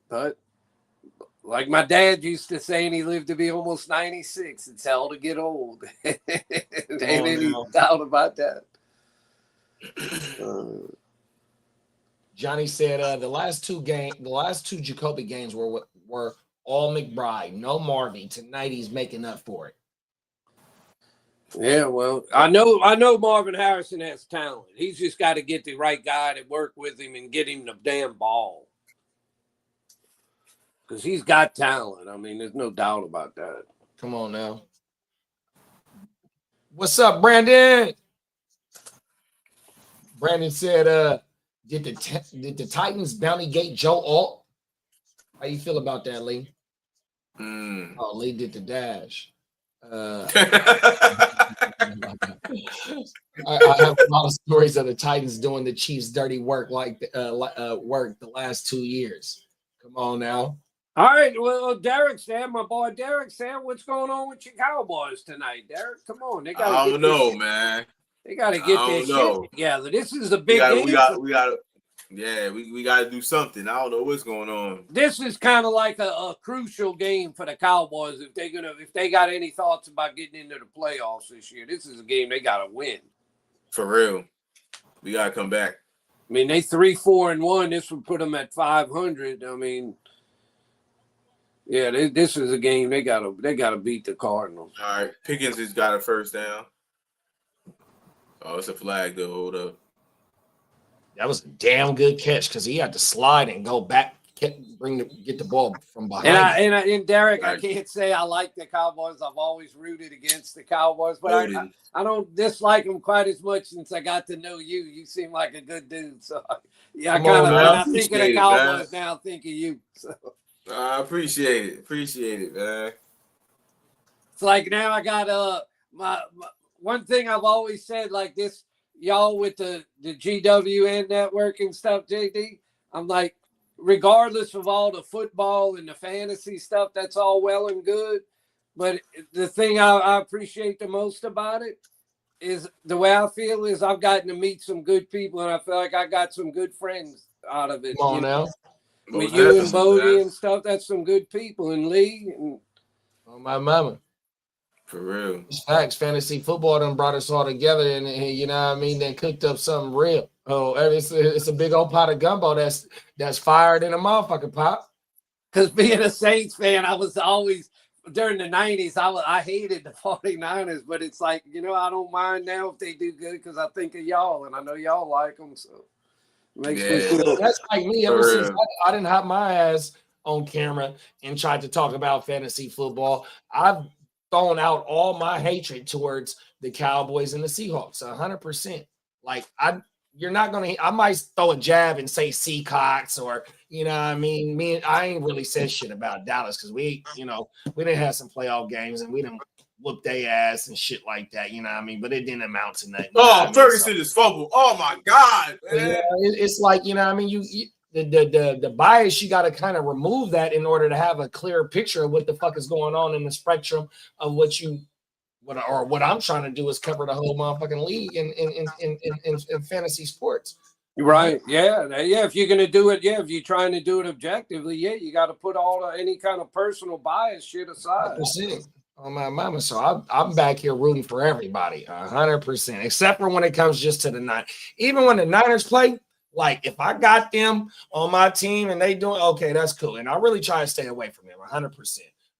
But like my dad used to say, and he lived to be almost 96, it's hell to get old. Ain't any doubt about that. Johnny said the last two Jacoby games were all McBride, no Marvy. Tonight he's making up for it. Yeah, well, I know Marvin Harrison has talent. He's just got to get the right guy to work with him and get him the damn ball. Because he's got talent. I mean, there's no doubt about that. Come on now. What's up, Brandon? Brandon said, did the Titans bounty gate Joe Alt? How you feel about that, Lee? Oh, Lee did the dash. I have a lot of stories of the Titans doing the Chiefs' dirty work work the last 2 years. Come on now. All right, well, Derek said, my boy Derek said, what's going on with your Cowboys tonight, Derek? Come on, they got. I don't know, man. They got to get their shit together. This is a big game. We got to do something. I don't know what's going on. This is kind of like a crucial game for the Cowboys if they got any thoughts about getting into the playoffs this year. This is a game they got to win. For real, we got to come back. I mean, they 3-4-1. This would put them at 500. I mean. Yeah, this is a game they gotta beat the Cardinals. All right, Pickens has got a first down. Oh, it's a flag though. Hold up. That was a damn good catch because he had to slide and go back, get the ball from behind. And Derek, I can't say I like the Cowboys. I've always rooted against the Cowboys, but I don't dislike them quite as much since I got to know you. You seem like a good dude, so yeah, I kind of when I think of the Cowboys now, I think of you. So. I appreciate it, man. It's like now I got my one thing I've always said like this, y'all with the GWN network and stuff, JD. I'm like, regardless of all the football and the fantasy stuff, that's all well and good. But the thing I appreciate the most about it is the way I feel is I've gotten to meet some good people, and I feel like I got some good friends out of it. Come on now. With you and Bodie and stuff, that's some good people. And Lee. And oh, my mama. For real. It's facts. Fantasy football done brought us all together and you know what I mean? Then cooked up something real. Oh, it's a big old pot of gumbo that's fired in a motherfucking pot. Because being a Saints fan, I was always, during the 90s, I hated the 49ers. But it's like, you know, I don't mind now if they do good because I think of y'all. And I know y'all like them, so. Makes me feel. That's like me ever since I didn't have my ass on camera and tried to talk about fantasy football. I've thrown out all my hatred towards the Cowboys and the Seahawks 100%. Like you're not gonna. I might throw a jab and say Seahawks or you know what I mean. I ain't really said shit about Dallas because we didn't have some playoff games and we didn't whoop their ass and shit like that, you know what I mean? But it didn't amount to nothing. Oh, Ferguson is fumble. Oh my God, man. Yeah, it's like, you know what I mean? The bias, you got to kind of remove that in order to have a clearer picture of what the fuck is going on in the spectrum of what I'm trying to do is cover the whole motherfucking league in fantasy sports. Right. Yeah. If you're going to do it, if you're trying to do it objectively, you got to put any kind of personal bias shit aside. 100%. On my mama, so I'm back here rooting for everybody 100%, except for when it comes just to the Niners. Even when the Niners play, like if I got them on my team and they doing okay, that's cool. And I really try to stay away from them 100%.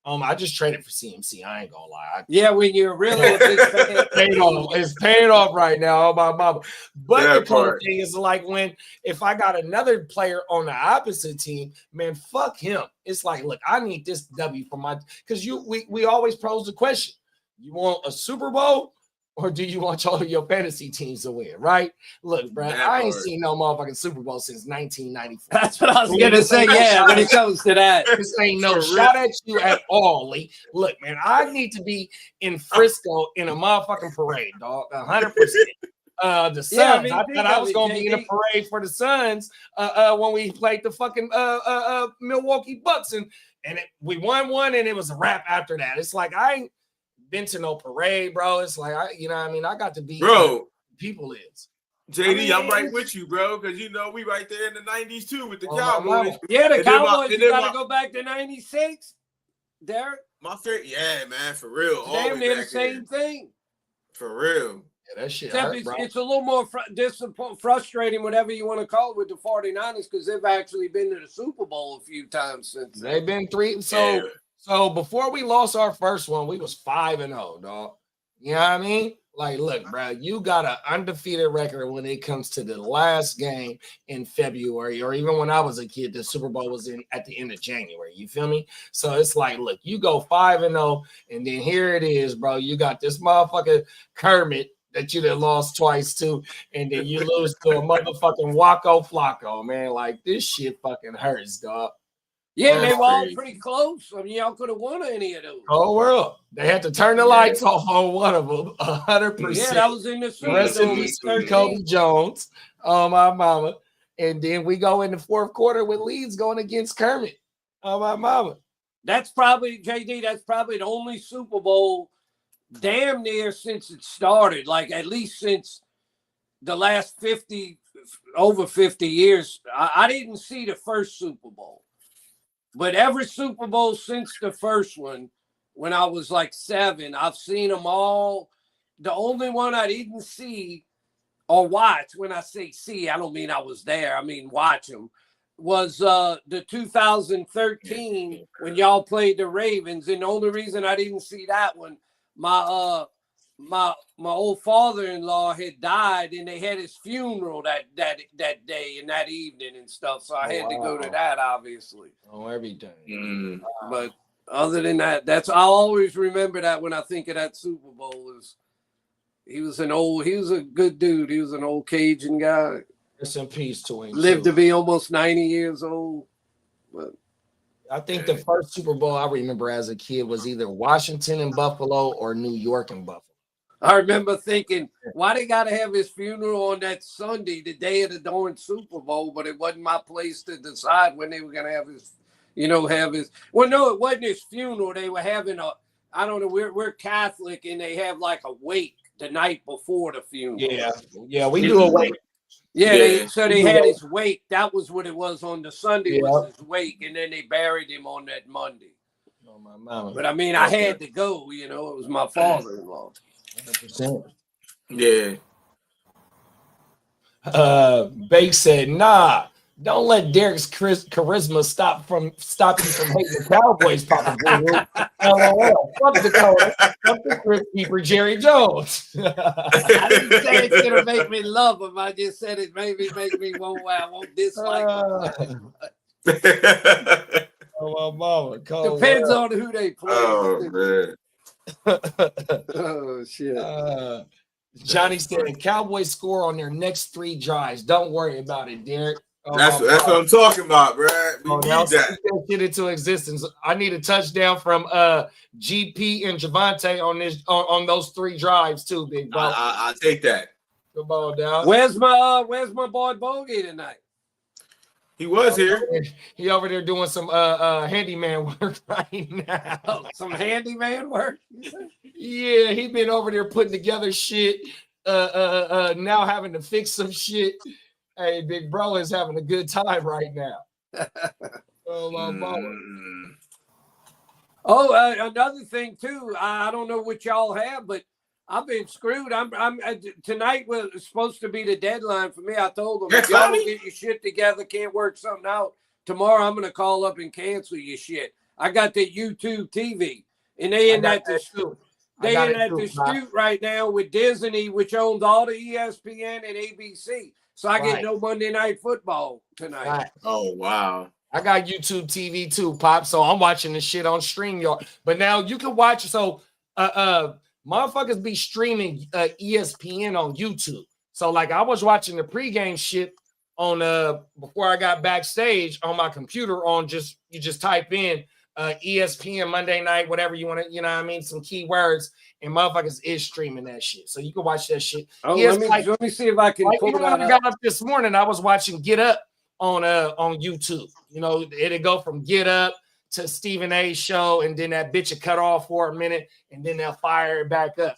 I just traded for CMC. I ain't gonna lie. When you're really a big fan, it's paying off right now. Oh my mama. But the cool thing is like if I got another player on the opposite team, man, fuck him. It's like, look, I need this W for my because we always pose the question. You want a Super Bowl or do you want all of your fantasy teams to win? Right? Look, bro, I ain't seen no motherfucking Super Bowl since 1994. That's what I was gonna say. Yeah, when it comes to that, this ain't no shot at you at all, Lee. Look, man, I need to be in Frisco in a motherfucking parade, dog. 100%. The Suns. Yeah, I mean, I think thought I of was it, gonna be in a JD. parade for the Suns when we played the fucking Milwaukee Bucks, and we won one, and it was a wrap after that. It's like I ain't been to no parade, bro. It's like you know what I mean, I got to be Bro. People is. JD, I'm right with you, bro, because you know we right there in the 90s too with the Cowboys. Yeah, the And then Cowboys. and You then got to go back to '96, Derek. My favorite, yeah, man, for real. all Damn way near the back same there. thing. For real. Yeah, that shit Except hurt, bro. it's a little more frustrating, whatever you want to call it, with the 49ers, because they've actually been to the Super Bowl a few times since. They've been 3. So before we lost our first one, we was 5-0, dog. You know what I mean? Like, look, bro, you got an undefeated record when it comes to the last game in February, or even when I was a kid, the Super Bowl was at the end of January. You feel me? So it's like, look, you go 5-0, and then here it is, bro. You got this motherfucking Kermit that you done lost twice to, and then you lose to a motherfucking Waco Flacco, man. Like, this shit fucking hurts, dog. Yeah, they were all pretty close. I mean, y'all could have won any of those. Whole world. They had to turn the lights off on one of them, 100%. Yeah, that was in the Super Rest in Bowl. peace, Kobe Jones, my mama. And then we go in the fourth quarter with Leeds going against Kermit, my mama. That's probably, JD, that's probably the only Super Bowl damn near since it started, like at least since the last over 50 years. I didn't see the first Super Bowl. But every Super Bowl since the first one, when I was like 7, I've seen them all. The only one I didn't see or watch, when I say see, I don't mean I was there, I mean watch them, was the 2013 when y'all played the Ravens. And the only reason I didn't see that one, my old father-in-law had died, and they had his funeral that day and that evening and stuff. So I had to go to that, obviously. Oh, everything. But other than that, I'll always remember that when I think of that Super Bowl. He was a good dude. He was an old Cajun guy. Rest in peace to him. Lived to be almost 90 years old. But I think the first Super Bowl I remember as a kid was either Washington and Buffalo or New York and Buffalo. I remember thinking, why they got to have his funeral on that Sunday, the day of the darn Super Bowl? But it wasn't my place to decide when they were going to have his, well, no, it wasn't his funeral. They were having I don't know, we're Catholic, and they have like a wake the night before the funeral. Yeah, we do a wake. Yeah, they had his wake. That was what it was on the Sunday, was his wake, and then they buried him on that Monday. Oh, my mama. But I mean, I had to go, it was my father-in-law. 100%. Yeah. Bake said, nah, don't let Derek's charisma stop you from hating the Cowboys, Papa Guru. LOL. Fuck Dakota. Fuck the Chris Keeper, Jerry Jones. I didn't say it's gonna make me love him. I just said it maybe make me won't dislike him. Oh, my mama. Depends on who they play. Oh, man. Oh shit. Johnny said Cowboys score on their next 3 drives. Don't worry about it, Derek. That's what I'm talking about, bro. We need that. Speak that shit into existence. I need a touchdown from GP and Javante on those 3 drives too, big bro. I'll take that. Come on down. Where's my boy Bogey tonight? He was here. He over there doing some handyman work right now. Oh, some handyman work? Yeah, he been over there putting together shit. Now having to fix some shit. Hey, big bro is having a good time right now. Oh, my mama. Oh, another thing too. I don't know what y'all have, but I've been screwed. I'm tonight was supposed to be the deadline for me. I told them, if y'all don't get your shit together, can't work something out, tomorrow I'm gonna call up and cancel your shit. I got the YouTube TV, and they in that dispute. They in that dispute right now with Disney, which owns all the ESPN and ABC. So I get no Monday Night Football tonight. Right. Oh, wow. I got YouTube TV too, Pop. So I'm watching the shit on StreamYard. But now you can watch. So motherfuckers be streaming ESPN on YouTube. So like I was watching the pregame shit on before I got backstage on my computer on you just type in ESPN Monday night, whatever you want to, you know what I mean, some keywords, and motherfuckers is streaming that shit. So you can watch that shit. Oh, let me see if I can pull even that when I up. got up this morning, I was watching Get Up on YouTube. You know, it'd go from Get Up to Stephen A's show, and then that bitch would cut off for a minute, and then they'll fire it back up.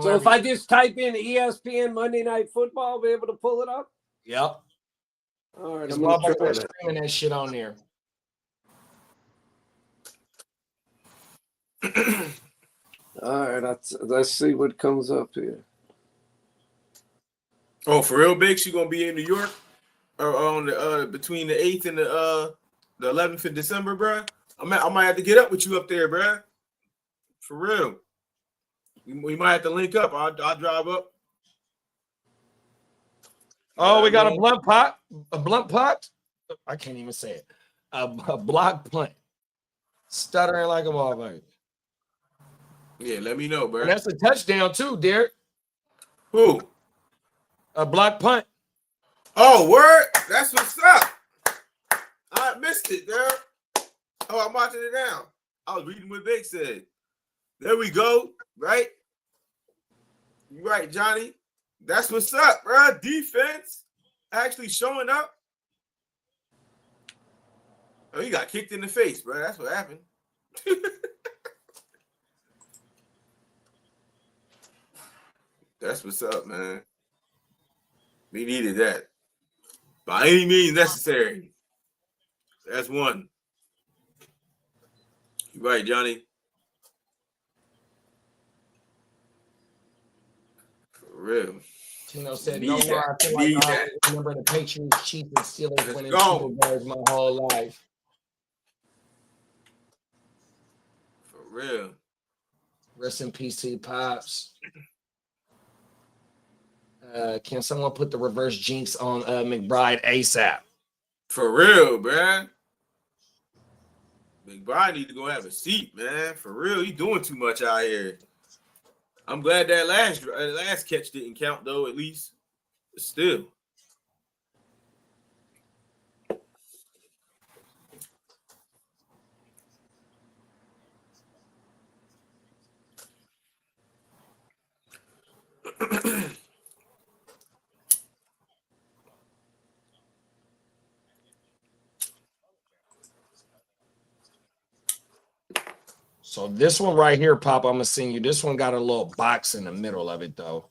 So if I just type in ESPN Monday Night Football, I'll be able to pull it up? Yep. All right, I'm I'm gonna try motherfuckers that. streaming that shit on there. All right, let's see what comes up here. Oh, for real, Big? She gonna be in New York or on the between the 8th and the 11th of December, bro? I might have to get up with you up there, bro. For real. We might have to link up. I'll drive up. Oh, we got a blunt pot. A blunt pot? I can't even say it. A block punt. Stuttering like a motherfucker. Yeah, let me know, bro. And that's a touchdown too, Derek. Who? A block punt. Oh, word? That's what's up. I missed it, girl. Oh, I'm watching it now. I was reading what Big said. There we go. Right? You right, Johnny. That's what's up, bro. Defense actually showing up. Oh, he got kicked in the face, bro. That's what happened. That's what's up, man. We needed that. By any means necessary. That's one. You right, Johnny. For real. Tino said, no more. I feel like I remember the Patriots, Chiefs, and Steelers winning Super Bowls my whole life. For real. Rest in peace to Pops. Can someone put the reverse jinx on McBride ASAP? For real, bruh. McBride need to go have a seat, man. For real, he doing too much out here. I'm glad that last catch didn't count, though, at least. But still. So this one right here, Pop, I'm gonna send you. This one got a little box in the middle of it, though.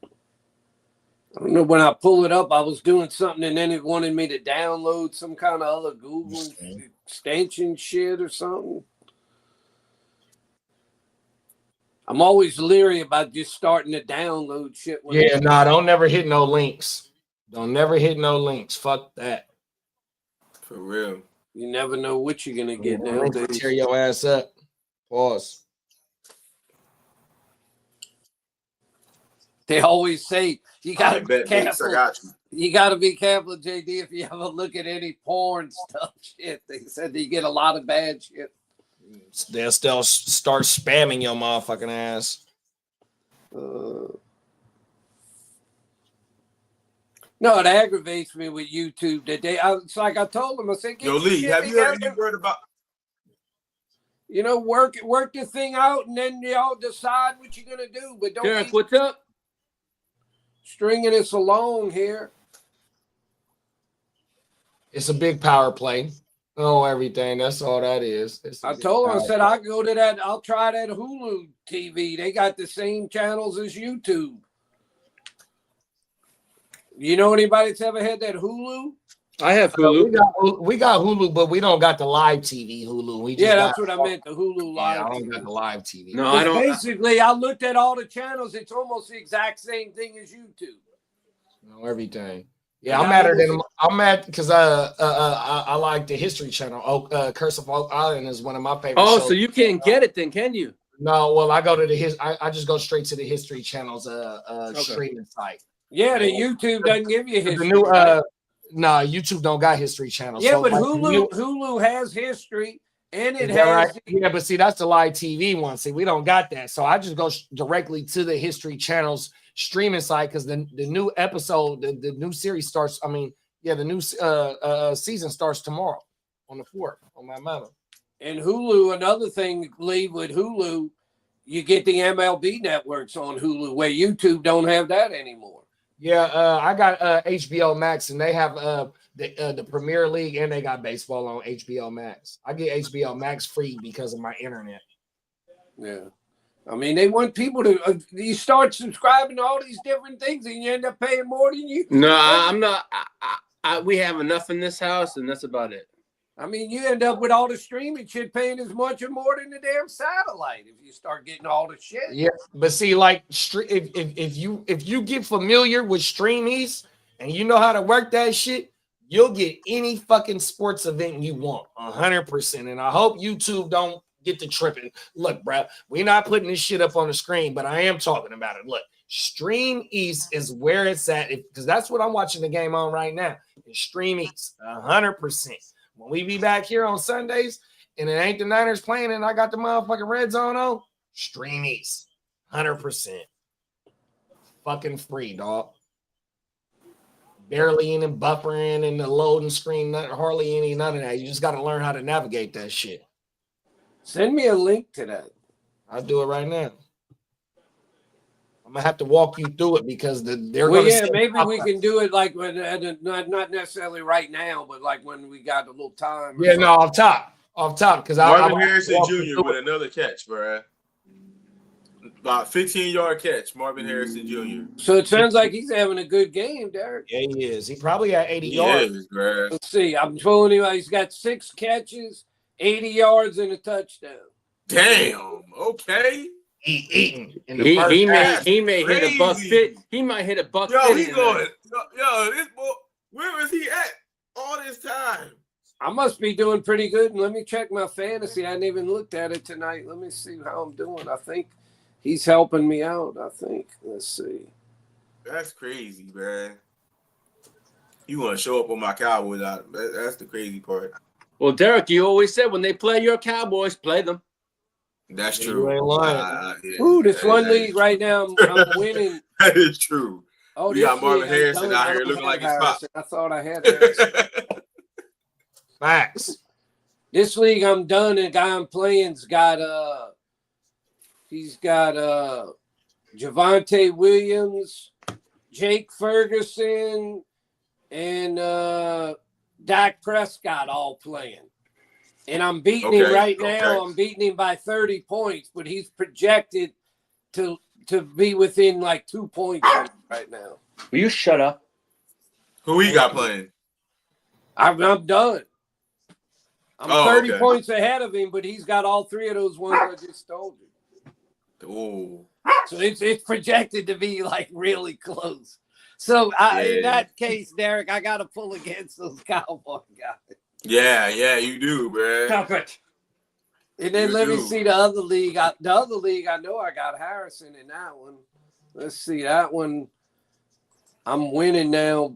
I don't know, when I pull it up, I was doing something and then it wanted me to download some kind of other Google extension shit or something. I'm always leery about just starting to download shit. Yeah, nah, don't never hit no links. Don't never hit no links. Fuck that. For real. You never know what you're gonna get nowadays. Tear your ass up. Pause. They always say you gotta be careful. I got you. You gotta be careful, JD, if you ever look at any porn stuff. Shit, they said you get a lot of bad shit. They'll still start spamming your motherfucking ass. No, it aggravates me with YouTube that it's like I told them, I said, Yo, Lee, have you heard any word about? You know, work the thing out, and then y'all decide what you're gonna do. But don't Derek, what's up? Stringing us along here. It's a big power play. Oh, everything. That's all that is. I told him, I said, I'll go to that. I'll try that Hulu TV. They got the same channels as YouTube. You know anybody that's ever had that Hulu? I have Hulu. We got Hulu, but we don't got the live TV Hulu. We just that's what I meant, the Hulu live. I don't TV. got the live TV. No, I don't. Basically, I looked at all the channels. It's almost the exact same thing as YouTube. No, everything. Yeah, I'm mad at I'm mad because I like the History Channel. Curse of Oak Island is one of my favorite shows. So you can't get it then, can you? No, well, I go to I just go straight to the History Channel's streaming site. Yeah, the YouTube doesn't give you history. The new YouTube don't got History Channel. Yeah, so but like Hulu has history, And it Is that has right? Yeah, but see, that's the live TV one. See, we don't got that. So I just go directly to the History Channel's streaming site because the new episode, the new series starts. I mean, yeah, the new season starts tomorrow on the 4th on my mama. and Hulu. Another thing, Lee, with Hulu, you get the MLB networks on Hulu, where YouTube don't have that anymore. Yeah, I got HBO Max, and they have the Premier League, and they got baseball on HBO Max. I get HBO Max free because of my internet. Yeah. I mean, they want people to you start subscribing to all these different things, and you end up paying more than you. No, I'm not. We have enough in this house, and that's about it. I mean, you end up with all the streaming shit paying as much or more than the damn satellite if you start getting all the shit. Yeah, but see, like, if you get familiar with Streamies and you know how to work that shit, you'll get any fucking sports event you want, 100%. And I hope YouTube don't get to tripping. Look, bro, we're not putting this shit up on the screen, but I am talking about it. Look, Stream East is where it's at because that's what I'm watching the game on right now. It's Stream East, 100%. When we be back here on Sundays and it ain't the Niners playing and I got the motherfucking red zone on, Stream East, 100%. Fucking free, dog. Barely any buffering and the loading screen, hardly any, none of that. You just got to learn how to navigate that shit. Send me a link to that. I'll do it right now. I'm gonna have to walk you through it because they're Well, gonna. yeah, maybe we can do it like when not necessarily right now, but like when we got a little time. Yeah, no, off top, because Marvin Harrison Jr. with another catch, bro. About 15-yard catch, Marvin Harrison Jr. So it sounds like he's having a good game, Derek. Yeah, he is. He probably had 80 He yards. is, bro. Let's see. I'm telling you, he's got 6 catches, 80 yards, and a touchdown. Damn. Okay. He eating. He may hit a buck fit. He might hit a buck. Yo, he going. Yo, this boy. Where was he at all this time? I must be doing pretty good. And let me check my fantasy. I hadn't even looked at it tonight. Let me see how I'm doing. I think he's helping me out. I think. Let's see. That's crazy, man. You want to show up on my Cowboys? That's the crazy part. Well, Derek, you always said when they play your Cowboys, play them. That's true. You ain't lying. Yeah. Ooh, this one league right now, I'm winning. That is true. Oh, We got Marvin league, Harrison out here looking like he's pop. I thought I had Harrison. Facts. This league I'm done, and the guy I'm playing's got he's got Javonte Williams, Jake Ferguson, and Dak Prescott all playing. And I'm beating him right now. I'm beating him by 30 points, but he's projected to be within like 2 points right now. Will you shut up? Who he got playing? I'm done. I'm 30 okay. points ahead of him, but he's got all 3 of those ones I just told you. Ooh. So it's projected to be like really close. So in that case, Derek, I got to pull against those Cowboy guys. Yeah, you do, bro. Stop it. And then let me see the other league. I know I got Harrison in that one. Let's see that one. I'm winning now,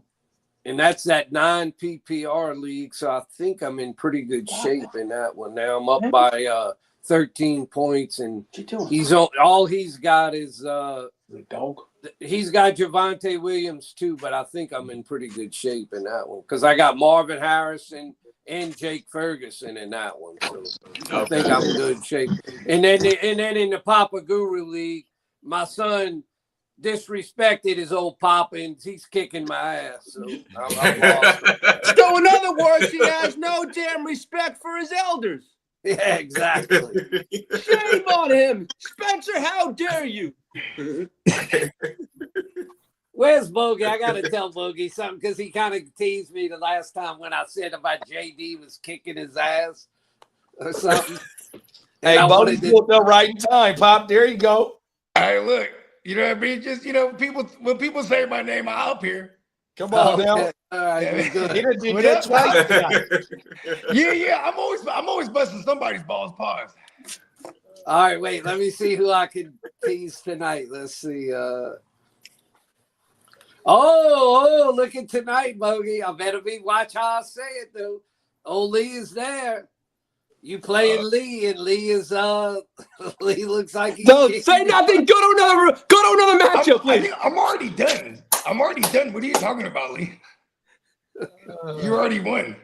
and that's that 9 PPR league. So I think I'm in pretty good shape in that one. Now I'm up by 13 points, and he's on. All he's got is dog. He's got Javonte Williams too, but I think I'm in pretty good shape in that one because I got Marvin Harrison and Jake Ferguson in that one. So I think I'm in good shape. And then in the Papa Guru League, my son disrespected his old Papa, and he's kicking my ass. So I'm lost. So in other words, he has no damn respect for his elders. Yeah, exactly. Shame on him. Spencer, how dare you? Where's Bogey? I got to tell Bogey something because he kind of teased me the last time when I said about JD was kicking his ass or something. Hey, Bogey pulled up right in time, Pop. There you go. All right, look. You know what I mean? Just, when people say my name, I'll up here. Come on now. All right, good. He done did that twice now. Yeah. I'm always busting somebody's balls. Pause. All right, wait. Let me see who I can tease tonight. Let's see. Oh, look at tonight, Bogey. I better watch how I say it, though. Old Lee is there. You playing Lee, and Lee is Lee looks like he's Don't kicking say you. nothing. Go to another matchup, please. I'm already done. I'm already done. What are you talking about, Lee? You already won.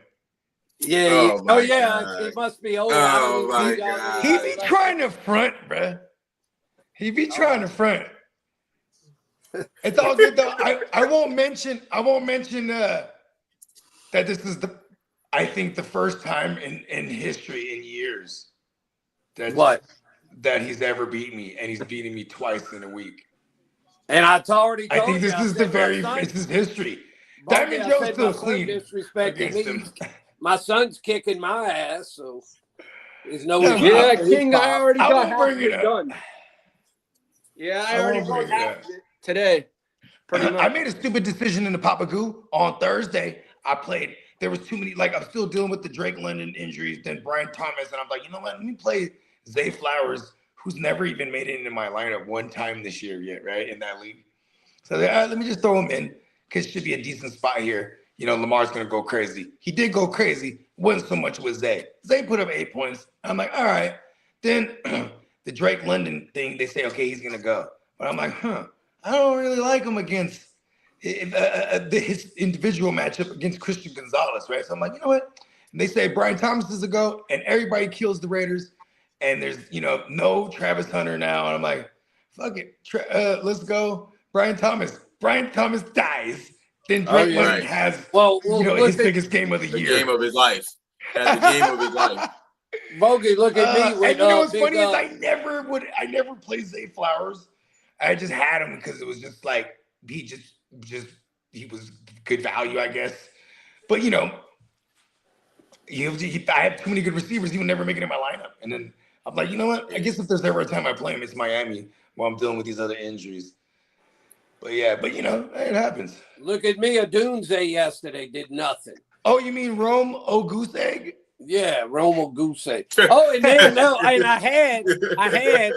Yeah. Oh, my Yeah. God. It must be over. Oh, I my don't even God. He be trying to front, bruh. He be trying to front. It's all good though. I won't mention that this is I think the first time in history in years that he's ever beat me, and he's beating me twice in a week. And I already told I think this you, is this is history. Diamond Joe's still clean disrespecting against me. him. My son's kicking my ass, so there's no Yeah, Yeah, excuse. King, I already I got won't half bring of it it up. done. Yeah, I I already won't wrote bring it half up. of it today. Pretty much. I made a stupid decision in the Papa Goo on Thursday. I played. There was too many. Like I'm still dealing with the Drake London injuries. Then Brian Thomas, and I'm like, you know what? Let me play Zay Flowers, who's never even made it into my lineup one time this year yet, right? In that league. So let me just throw him in because it should be a decent spot here. You know, Lamar's gonna go crazy. He did go crazy. Wasn't so much with Zay. Zay put up 8 points. I'm like, all right. Then the Drake London thing, they say, okay, he's gonna go. But I'm like, I don't really like him against his individual matchup against Christian Gonzalez, right? So I'm like, you know what? And they say Brian Thomas is a go, and everybody kills the Raiders, and there's no Travis Hunter now, and I'm like, fuck it, let's go, Brian Thomas. Brian Thomas dies, then Drake London has his biggest game of the year, game of his life. Had the game of his life. Bogey, look at me. And you know what's funny is I never play Zay Flowers. I just had him because it was just like he was good value, I guess. But I have too many good receivers. He would never make it in my lineup. And then I'm like, you know what? I guess if there's ever a time I play him, it's Miami while I'm dealing with these other injuries. But it happens. Look at me. A Doomsday yesterday did nothing. Oh, you mean Rome Goose Egg? Yeah, Rome Goose Egg. Oh, and then I had.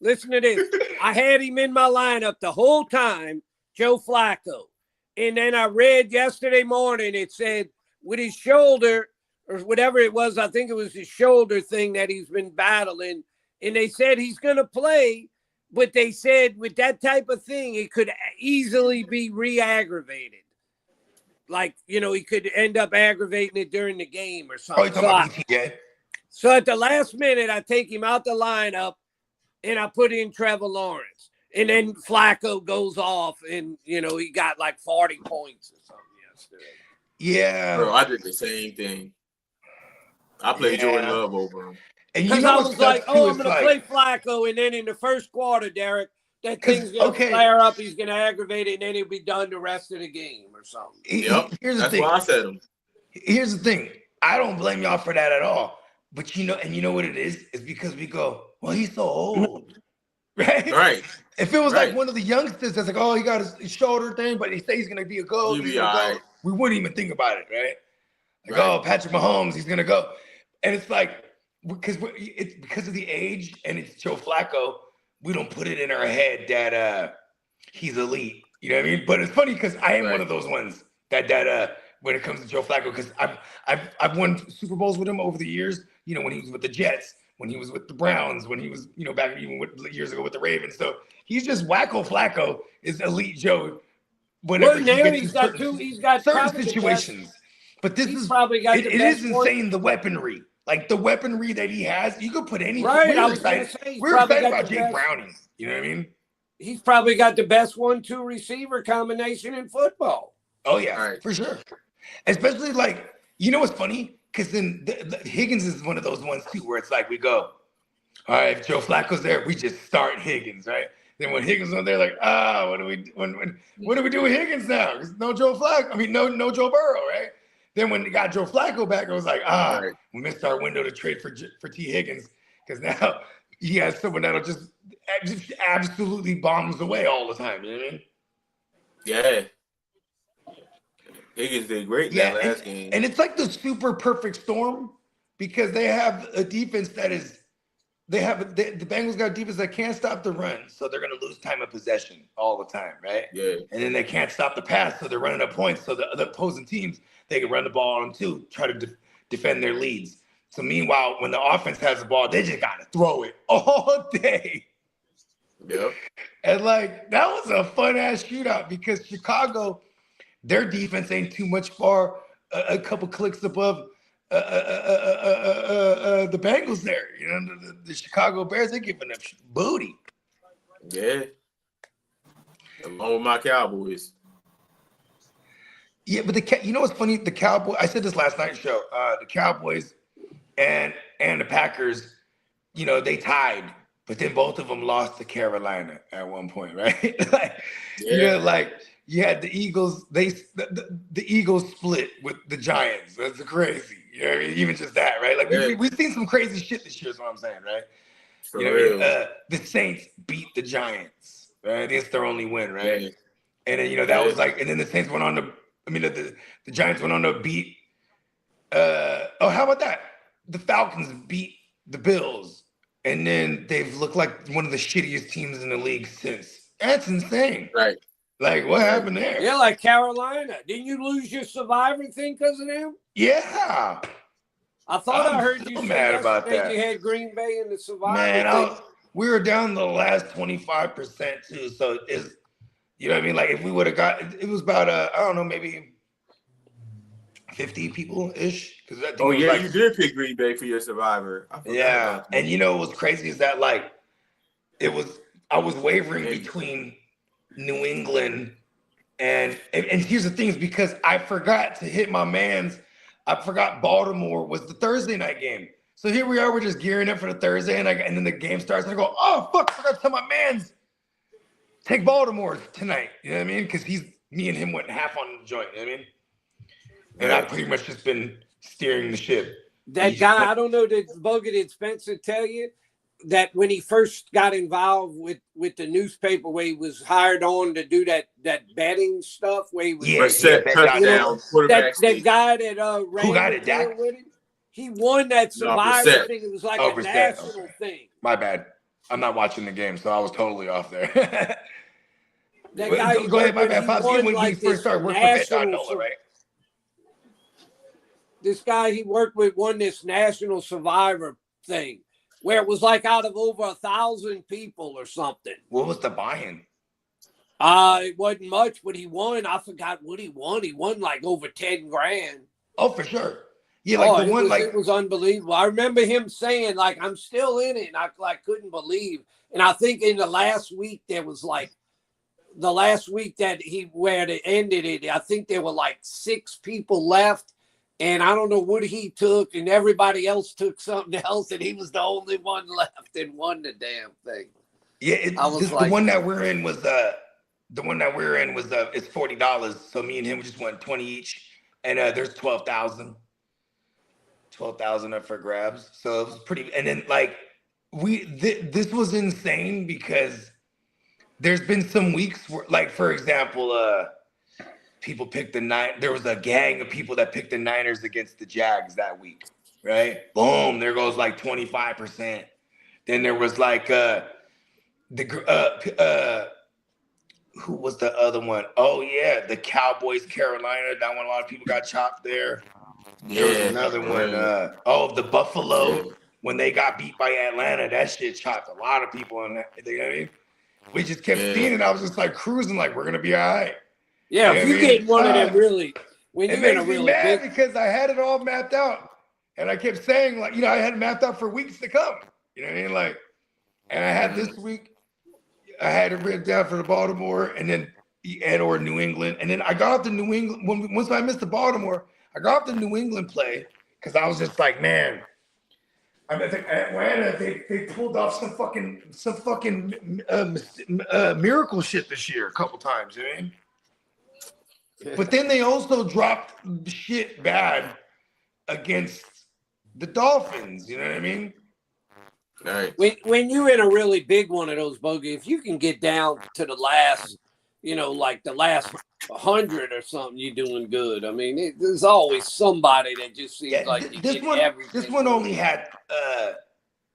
Listen to this. I had him in my lineup the whole time, Joe Flacco. And then I read yesterday morning, it said with his shoulder or whatever it was, I think it was his shoulder thing that he's been battling. And they said he's going to play, but they said with that type of thing, it could easily be re-aggravated. Like, he could end up aggravating it during the game or something. So at the last minute, I take him out the lineup, and I put in Trevor Lawrence. And then Flacco goes off, and, he got like 40 points or something yesterday. Yeah. Bro, I did the same thing. I played Jordan Love over him. Because I was like, I'm going to play Flacco, and then in the first quarter, Derek, that thing's going to flare up. He's going to aggravate it, and then he'll be done the rest of the game or something. That's why I said him. Here's the thing. I don't blame y'all for that at all. But you know what it is? It's because we go, well, he's so old. Right? If it was like one of the youngsters that's like, oh, he got his shoulder thing, but he says he's going to be a go. We wouldn't even think about it, right? Like, oh, Patrick Mahomes, he's going to go. And it's like, because of the age and it's Joe Flacco, we don't put it in our head that he's elite. You know what I mean? But it's funny because I am one of those ones that when it comes to Joe Flacco, because I've won Super Bowls with him over the years. When he was with the Jets, when he was with the Browns, when he was back even years ago with the Ravens. So he's just Wacko Flacco is elite Joe. Whenever he's got certain situations. But this is probably got it is insane the weaponry. Like the weaponry that he has, you could put any. Right, We're excited about Jake Browning. You know what I mean? He's probably got the best 1-2 receiver combination in football. Oh yeah, for sure. Especially what's funny? Because then Higgins is one of those ones too, where it's like we go, all right, if Joe Flacco's there, we just start Higgins, right? Then when Higgins was there, like, what do we do with Higgins now? There's no Joe Flacco. I mean, no Joe Burrow, right? Then when they got Joe Flacco back, it was like, we missed our window to trade for T. Higgins because now he has someone that'll just absolutely bombs away all the time. You know what I mean? Yeah. Higgins did great in that last game. And it's like the super perfect storm because they have a defense that is the Bengals got a defense that can't stop the run, so they're going to lose time of possession all the time, right? Yeah. And then they can't stop the pass, so they're running up points. So the opposing teams, they can run the ball on them too, try to defend their leads. So meanwhile, when the offense has the ball, they just gotta throw it all day. Yep. And like that was a fun ass shootout because Chicago, their defense ain't too much far, a couple clicks above the Bengals there. You know, the Chicago Bears, they're giving up booty. Yeah. Along with my Cowboys. Yeah, but you know what's funny? The Cowboys, I said this last night's show, the Cowboys and the Packers, you know, they tied, but then both of them lost to Carolina at one point, right? Like, Yeah. you know, like you had the Eagles, the Eagles split with the Giants. That's crazy. You know what I mean? Even just that, right? Like we've seen some crazy shit this year, is what I'm saying, right? For you know real. what I mean? The Saints beat the Giants, right? It's their only win, right? Yeah. And then, you know, that was like, and then the Saints went on to, the Giants went on to beat, how about that? The Falcons beat the Bills, and then they've looked like one of the shittiest teams in the league since. That's insane. Right. Like, what happened there? Yeah, like Carolina. Didn't you lose your Survivor thing because of them? Yeah. I thought I I'm heard so you say mad about yesterday that. you had Green Bay in the Survivor Man, thing. we were down to the last 25% too. So it's, you know what I mean? Like if we would have got, it was about, I don't know, maybe 50 people-ish. Oh, yeah, like, you did pick Green Bay for your Survivor. Yeah. And you know what's crazy is that, like, I was wavering between New England and here's the thing is because I forgot to hit my man's, I forgot Baltimore was the Thursday night game. So here we are, we're just gearing up for the Thursday, and then the game starts, and I go, oh, fuck, I forgot to tell my man's take Baltimore tonight. You know what I mean? Because me and him went half on the joint, you know what I mean? And I've pretty much just been steering the ship. That guy, I don't know, did Spencer tell you that when he first got involved with the newspaper where he was hired on to do that betting stuff where he was that guy that ran who got it, Dak? with him, he won that Survivor thing. It was like a national thing. My bad. I'm not watching the game, so I was totally off there. That guy, go ahead, my bad. When he first started working with Nola, right? This guy he worked with won this national Survivor thing where it was like out of over 1,000 people or something. What was the buy-in? It wasn't much, but he won. I forgot what he won. He won like over 10 grand. Oh, for sure. Yeah, like it was unbelievable. I remember him saying, like, I'm still in it, and I couldn't believe. And I think in the last week there was like the last week that where they ended it, I think there were like 6 people left. And I don't know what he took, and everybody else took something else, and he was the only one left and won the damn thing. Yeah, the one that we're in was it's $40. So me and him just won 20 each, and there's 12,000 up for grabs. So it was pretty. And then like this was insane because there's been some weeks where, like for example, people picked there was a gang of people that picked the Niners against the Jags that week, right? Boom, there goes like 25%. Then there was like who was the other one? Oh yeah, the Cowboys, Carolina. That one, a lot of people got chopped there. There was another one. The Buffalo, when they got beat by Atlanta, that shit chopped a lot of people in that. You know what I mean? We just kept seeing it. I was just like cruising, like we're gonna be all right. Yeah, if you get one of them really, when you're in a really mad because I had it all mapped out, and I kept saying like, I had it mapped out for weeks to come. You know what I mean? Like, and I had this week, I had it written down for the Baltimore, and then or New England, and then I got off the New England. Once I missed the Baltimore, I got off the New England play because I was just like, man. I think Atlanta, they pulled off some fucking miracle shit this year a couple times. You know what I mean? But then they also dropped shit bad against the Dolphins. You know what I mean? Right. When you're in a really big one of those, Bogey, if you can get down to the last, like the last 100 or something, you're doing good. I mean, there's always somebody that just seems like you get everything. This one only had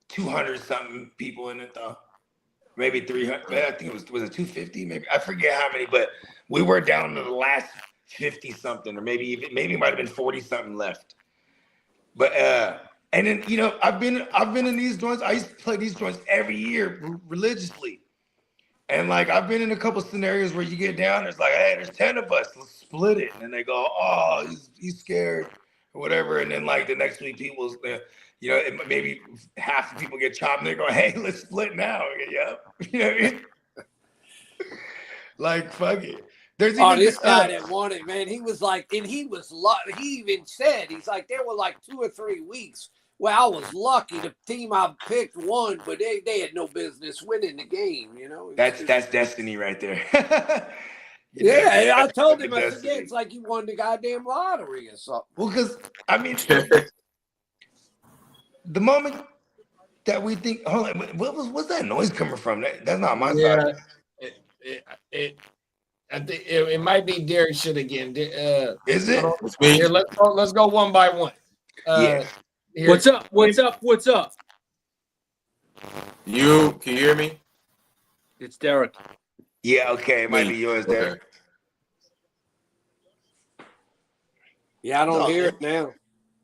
200 something people in it though. Maybe 300. I think was it 250? Maybe I forget how many, but we were down to the last 50 something, or maybe it might have been 40 something left. But And then, you know, I've been in these joints. I used to play these joints every year religiously. And like I've been in a couple scenarios where you get down, it's like, hey, there's 10 of us, let's split it. And then they go, oh, he's scared or whatever. And then like the next week, people, you know, maybe half the people get chopped and they go, hey, let's split now. Yep. You know what I mean? Like, fuck it. There's even this guy that won it, man, he was like, and he even said, he's like, there were like 2 or 3 weeks where I was lucky. The team I picked won, but they had no business winning the game, you know? That's destiny right there. Yeah, I told him, I said, yeah, it's like you won the goddamn lottery or something. Well, because, I mean, the moment that we think, hold on, what's that noise coming from? That's not my side. I think it might be Derek shit again. Is it? Here, let's go one by one. Yeah. Here. What's up? What's up? What's up? Can you hear me? It's Derek. Yeah, okay. It might be yours, Derek. Yeah, I don't hear it now.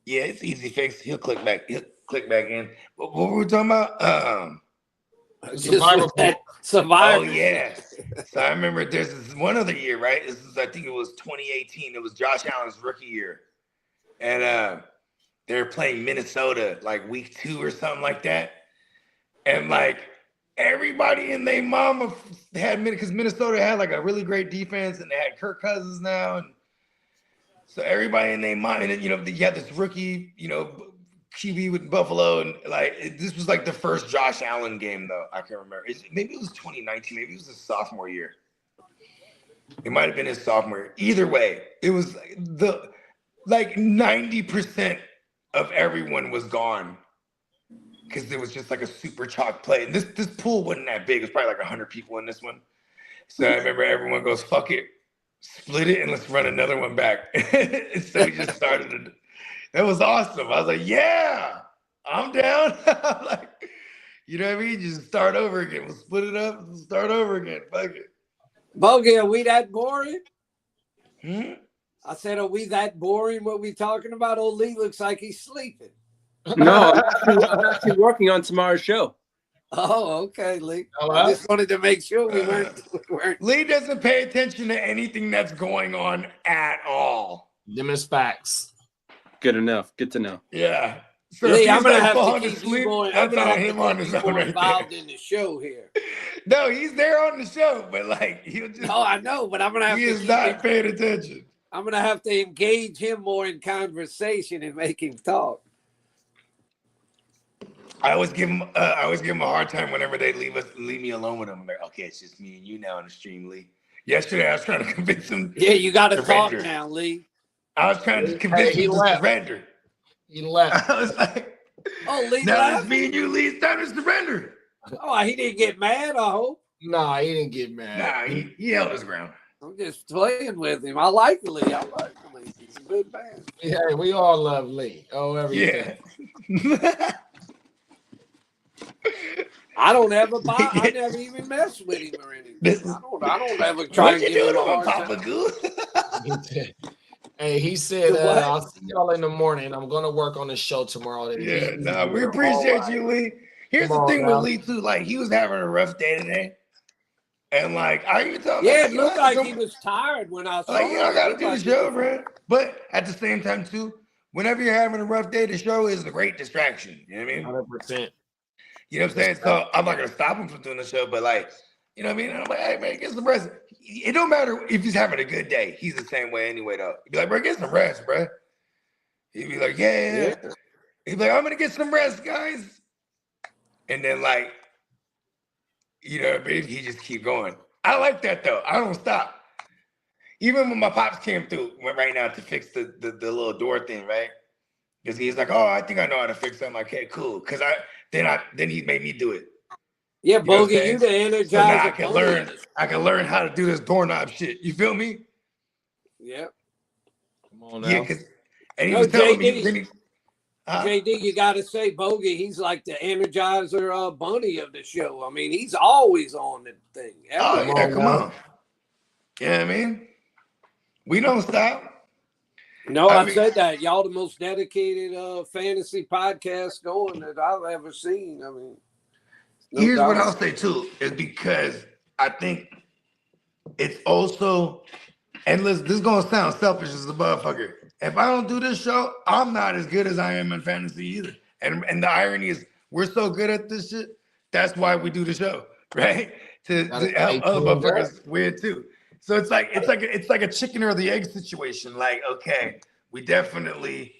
Yeah, it's easy fix. He'll click back in. What were we talking about? Survivor. Oh yeah. So I remember there's this one other year, right? I think it was 2018. It was Josh Allen's rookie year. And they were playing Minnesota like week 2 or something like that. And like everybody and their mama had because Minnesota had like a really great defense and they had Kirk Cousins now. And so everybody in their mom, and then, you know, you had this rookie, you know, QB with Buffalo, and like this was like the first Josh Allen game though. I can't remember. Maybe it was 2019. Maybe it was his sophomore year. It might have been his sophomore year. Either way, it was like 90% of everyone was gone because there was just like a super chalk play. And this pool wasn't that big. It was probably like 100 people in this one. So I remember everyone goes, "Fuck it, split it, and let's run another one back." And so we just started it. That was awesome. I was like, yeah, I'm down. Like, you know what I mean? Just start over again. We'll split it up and start over again. Fuck it. Bogey, are we that boring? I said, are we that boring? What we talking about? Old Lee looks like he's sleeping. No, I'm actually working on tomorrow's show. Oh, okay, Lee. I just wanted to make sure we weren't. Lee doesn't pay attention to anything that's going on at all. Them is facts. Good enough. Good to know. Yeah. So Lee, I'm gonna like have to keep you more. I'm gonna have him to on keep his you own more right involved there. in the show here. No, he's there on the show, but like he'll just. Oh, I know, but I'm gonna have he to. He is not paying attention. I'm gonna have to engage him more in conversation and make him talk. I always give him a hard time whenever they leave me alone with him. I'm like, okay, it's just me and you now on the stream, Lee. Yesterday I was trying to convince him. Yeah, you got to talk surrender. now, Lee. I was trying to convince him to surrender. He left. I was like, oh, Lee now left? it's me and you, Lee. It's time to surrender. Oh, he didn't get mad, I hope. Nah, he didn't get mad. Nah, he held his ground. I'm just playing with him. I like Lee. He's a good man. Yeah, we all love Lee. Oh, everything. Yeah. I don't ever buy. I never even mess with him or anything. I don't ever try to give him a hard Papa time. Goose? Hey, he said, "I'll see y'all in the morning. I'm gonna work on the show tomorrow." Yeah, no, we appreciate you, Lee. Here's the thing with Lee too. Like he was having a rough day today, and like I even told him, Yeah, it looked like he was tired when I saw him. I gotta do the show, bro. But at the same time too, whenever you're having a rough day, the show is a great distraction. You know what I mean? 100%. You know what I'm saying? So I'm not gonna stop him from doing the show, but like, you know what I mean? I'm like, hey man, get some rest. It don't matter if he's having a good day. He's the same way anyway, though. He'd be like, bro, get some rest, bro. He'd be like, yeah. He'd be like, I'm gonna get some rest, guys. And then like, you know what I mean? He just keep going. I like that though. I don't stop. Even when my pops came through right now to fix the little door thing, right? Because he's like, oh, I think I know how to fix it. I'm like, okay, cool. Because then he made me do it. Yeah, Bogey, you the energizer. So now I can learn how to do this doorknob shit. You feel me? Yeah. Come on now. Yeah, and he was telling me. JD, you got to say, Bogey, he's like the energizer bunny of the show. I mean, he's always on the thing. Oh, yeah, come on. You know what I mean? We don't stop. No, I I mean, said that. Y'all the most dedicated fantasy podcast going that I've ever seen. I mean, no here's what doubt. I'll say too, is because I think it's also, and listen, this is gonna sound selfish as a motherfucker. If I don't do this show, I'm not as good as I am in fantasy either. And the irony is, we're so good at this shit. That's why we do the show, right? To Gotta help stay other tuned up. motherfuckers win too. So it's like a chicken or the egg situation. Like, okay, we definitely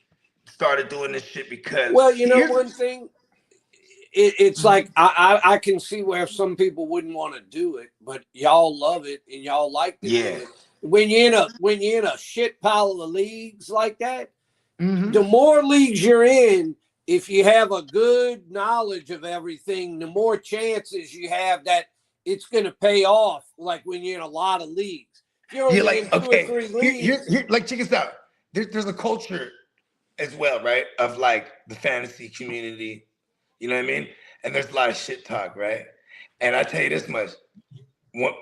started doing this shit because Well, you know, here's one thing, it's like I can see where some people wouldn't want to do it, but y'all love it and y'all like to do yeah. it. When you're in a shit pile of leagues like that, Mhm. the more leagues you're in, if you have a good knowledge of everything, the more chances you have that it's going to pay off. Like when you're in a lot of leagues, if you're Yeah, only in like, 2 or okay, 3 here, leagues, like, check this out. There's a culture as well, right? Of like the fantasy community, you know what I mean? And there's a lot of shit talk, right? And I tell you this much: what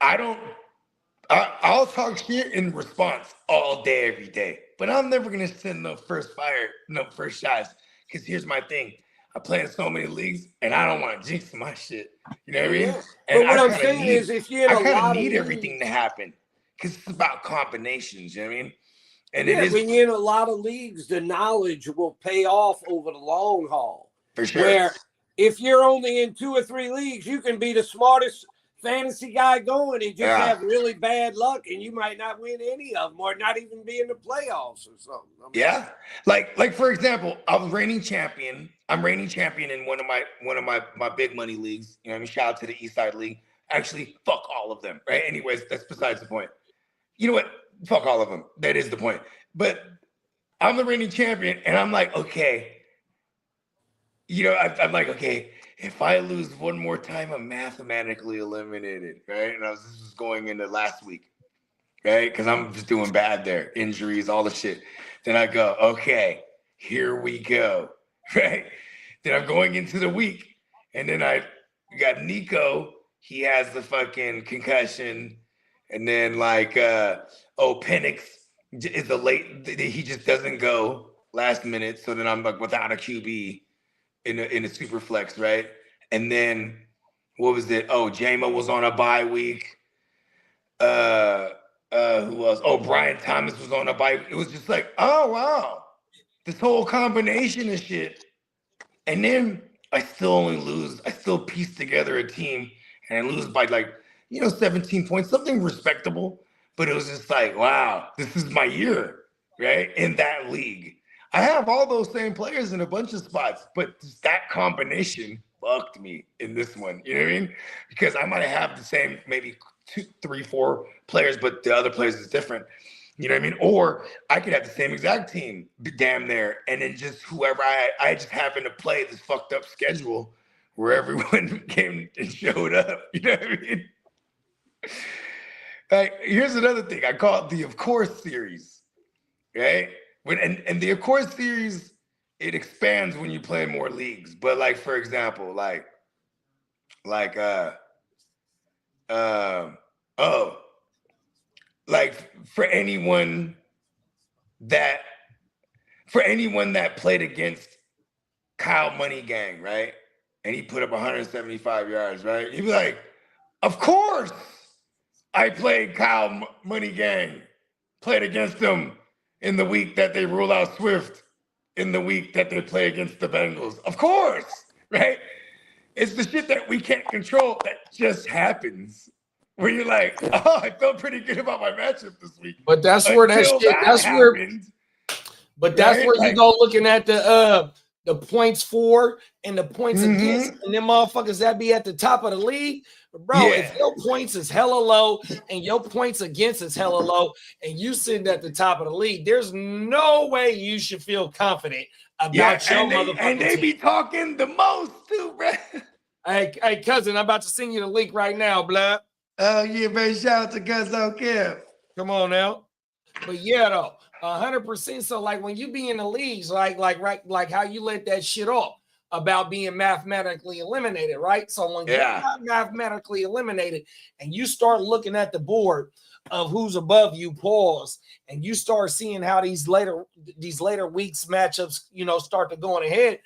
I'll talk shit in response all day, every day, but I'm never gonna send no first shots. Because here's my thing: I play in so many leagues, and I don't want to jinx my shit. You know what I mean? yeah. And But what I'm saying is, if you're in I a kind of lot of need everything leagues, to happen because it's about combinations. You know what I mean? And it yeah, is when you're in a lot of leagues, the knowledge will pay off over the long haul. for sure. Where if you're only in 2 or 3 leagues, you can be the smartest fantasy guy going and just Yeah. have really bad luck, and you might not win any of them or not even be in the playoffs or something. I mean, Yeah. Like for example, I was reigning champion. I'm reigning champion in one of my big money leagues. You know what I mean? Shout out to the East Side League. Actually, fuck all of them. Right. Anyways, that's besides the point. You know what? Fuck all of them. That is the point. But I'm the reigning champion, and I'm like, okay. You know, I'm like, okay, if I lose one more time, I'm mathematically eliminated, right? And this was going into last week, right? Because I'm just doing bad there, injuries, all the shit. Then I go, okay, here we go, right? Then I'm going into the week, and then I got Nico. He has the fucking concussion, and then like, Penix is a late. He just doesn't go last minute, so then I'm like without a QB in a super flex, right? And then what was it? Oh, JMO was on a bye week. Who else? Oh, Brian Thomas was on a bye. It was just like, oh wow, this whole combination of shit. And then I still only lose. I still piece together a team and I lose by 17 points, something respectable. But it was just like, wow, this is my year, right? In that league. I have all those same players in a bunch of spots, but just that combination fucked me in this one. You know what I mean? Because I might have the same maybe 2, 3, 4 players, but the other players is different. You know what I mean? Or I could have the same exact team, damn near, and then just whoever I just happen to play this fucked up schedule where everyone came and showed up. You know what I mean? Like, here's another thing. I call it the Of Course series, right? And the Of Course series, it expands when you play more leagues. But like, for example, like for anyone that played against Kyle Money Gang, right? And he put up 175 yards, right? You'd be like, of course I played Kyle Money Gang, played against them in the week that they rule out Swift, in the week that they play against the Bengals. Of course, right? It's the shit that we can't control that just happens. Where you're like, oh, I felt pretty good about my matchup this week. But that's where that Until shit. That's where. happened, But that's right? where Like, you go looking at the points for and the points against, and them motherfuckers that be at the top of the league. Bro, Yeah. if your points is hella low and your points against is hella low, and you sitting at the top of the league, there's no way you should feel confident about your motherfucking and they team. be talking the most too, bro. Hey, cousin, I'm about to send you the link right now, blood. Oh yeah, man! Shout out to Gunzo Kev. Come on now. But yeah, though, 100%. So like when you be in the leagues, like how you let that shit off. about being mathematically eliminated, right? So when you're not mathematically eliminated and you start looking at the board of who's above you, pause, and you start seeing how these later weeks matchups, start to go on ahead,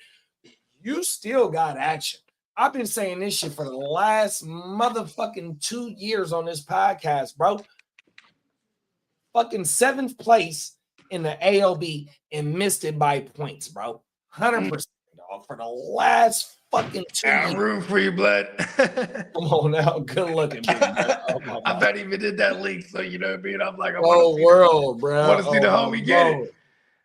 you still got action. I've been saying this shit for the last motherfucking 2 years on this podcast, bro. Fucking 7th place in the ALB and missed it by points, bro. 100%, dog, for the last fucking 2 years. I'm rooting for you, blood. Come on now, good looking, big bro. Oh, I bet even did that leak, so you know what I mean. I'm like, I want to see the homie get it.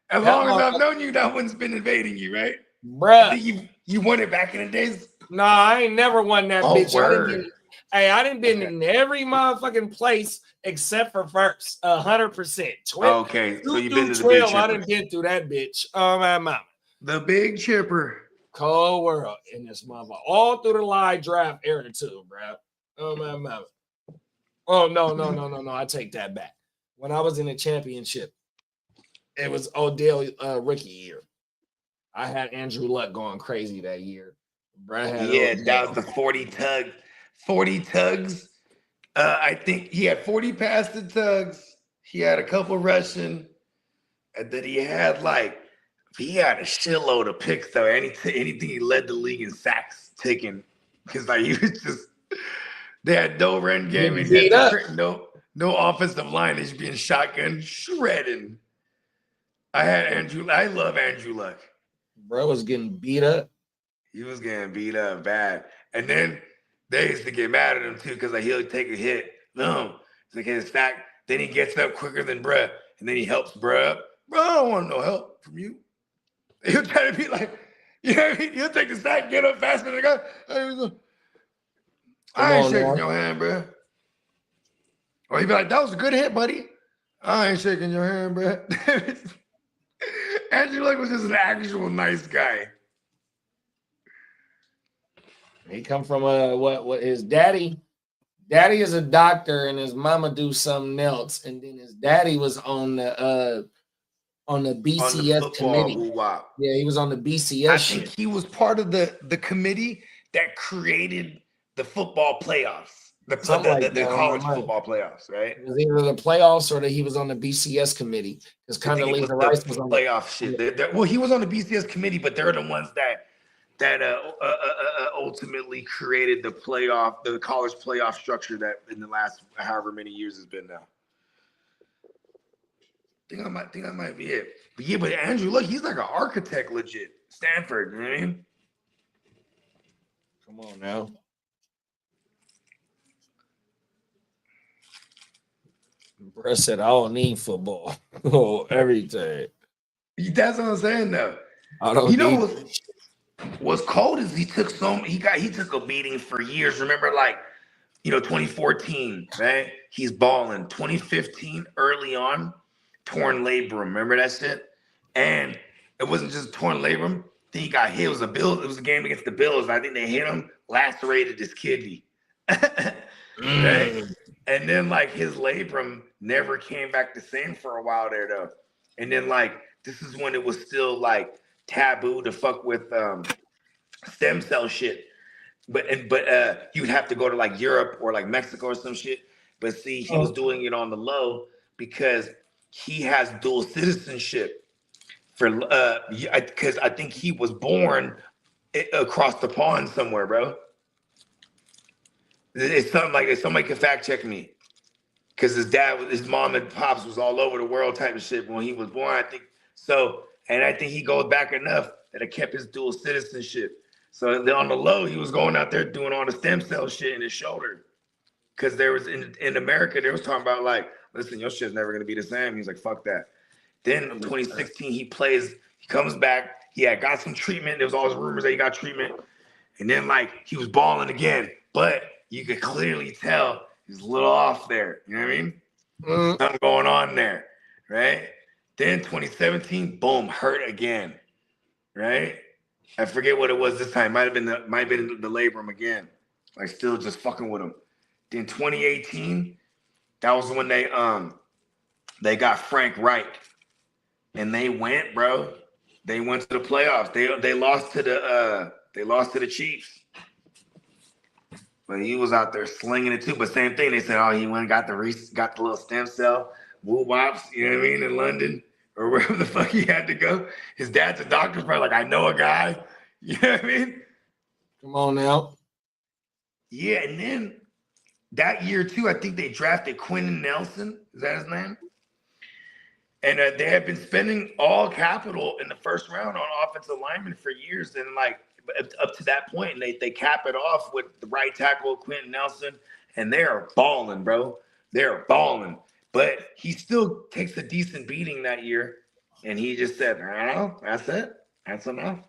As long as I've known you, that one's been invading you, right? Bruh. I think you won it back in the days. Nah, I ain't never won that bitch. Word. I done been in every motherfucking place except for first. 100%. Okay, so you've been to the 12, big chipper. I done been through that bitch. Oh my mama. The big chipper. Cold world in this motherfucker. All through the live draft era too, bro. Oh my mama. Oh no. I take that back. When I was in the championship, it was Odell rookie year. I had Andrew Luck going crazy that year. That was the 40 tug. 40 tugs. I think he had 40 passing tugs. He had a couple rushing. And then he had a shitload of picks though. Anything he led the league in sacks taken. Because he was just they had no run game and no offensive line. He's being shotgun shredding. I love Andrew Luck. Bro was getting beat up. He was getting beat up bad. And then they used to get mad at him too, because he'll take a hit. No. He's like his stack. Then he gets up quicker than bruh. And then he helps bruh up. Bro, I don't want no help from you. He'll try to be like, he'll take the stack, get up faster than the guy. I ain't shaking your hand, bro. Or he'd be like, that was a good hit, buddy. I ain't shaking your hand, bro. Andrew Luck was just an actual nice guy. He come from what his daddy is a doctor and his mama do something else, and then his daddy was on the BCS committee. Yeah, he was on the BCS. I think he was part of the committee that created the football playoffs. The college football playoffs, right? It was either the playoffs or that he was on the BCS committee. Because Condoleezza Rice was on the playoff shit. Well, he was on the BCS committee, but they're the ones that ultimately created the college playoff structure that in the last however many years has been now. I think that might be it. But yeah, but Andrew, look, he's like an architect, legit. Stanford, you know what I mean? Come on now. Bro said, I don't need football. Oh, everything. That's what I'm saying, though. I don't need what's cold is he took a beating for years. Remember, 2014, right? He's balling. 2015, early on, torn labrum. Remember that shit? And it wasn't just torn labrum. Then he got hit. It was a game against the Bills. I think they hit him, lacerated his kidney. Right? And then his labrum never came back the same for a while there though. And then this is when it was still taboo to fuck with stem cell shit. But you'd have to go to Europe or Mexico or some shit. But see, he was doing it on the low because he has dual citizenship because I think he was born across the pond somewhere, bro. It's something if somebody can fact check me, because his mom and pops was all over the world type of shit when he was born. I think so, and I think he goes back enough that it kept his dual citizenship. So on the low, he was going out there doing all the stem cell shit in his shoulder, because there was in America they was talking about listen, your shit's never gonna be the same. He's like, fuck that. Then in 2016 he comes back. He had got some treatment. There was all these rumors that he got treatment, and then he was balling again, but you could clearly tell he's a little off there. You know what I mean? Something going on there, right? Then 2017, boom, hurt again, right? I forget what it was this time. Might have been the labrum again. Still just fucking with him. Then 2018, that was when they got Frank Reich, and they went, bro. They went to the playoffs. They lost to the Chiefs. But he was out there slinging it too. But same thing. They said, oh, he went and got the little stem cell woo wops, you know what I mean, in London or wherever the fuck he had to go. His dad's a doctor, probably like, I know a guy. You know what I mean? Come on now. Yeah, and then that year too, I think they drafted Quentin Nelson. Is that his name? And they had been spending all capital in the first round on offensive linemen for years. And like up to that point, and they cap it off with the right tackle, Quentin Nelson. And they're balling, bro. They're balling. But he still takes a decent beating that year. And he just said, "Oh, that's it. That's enough.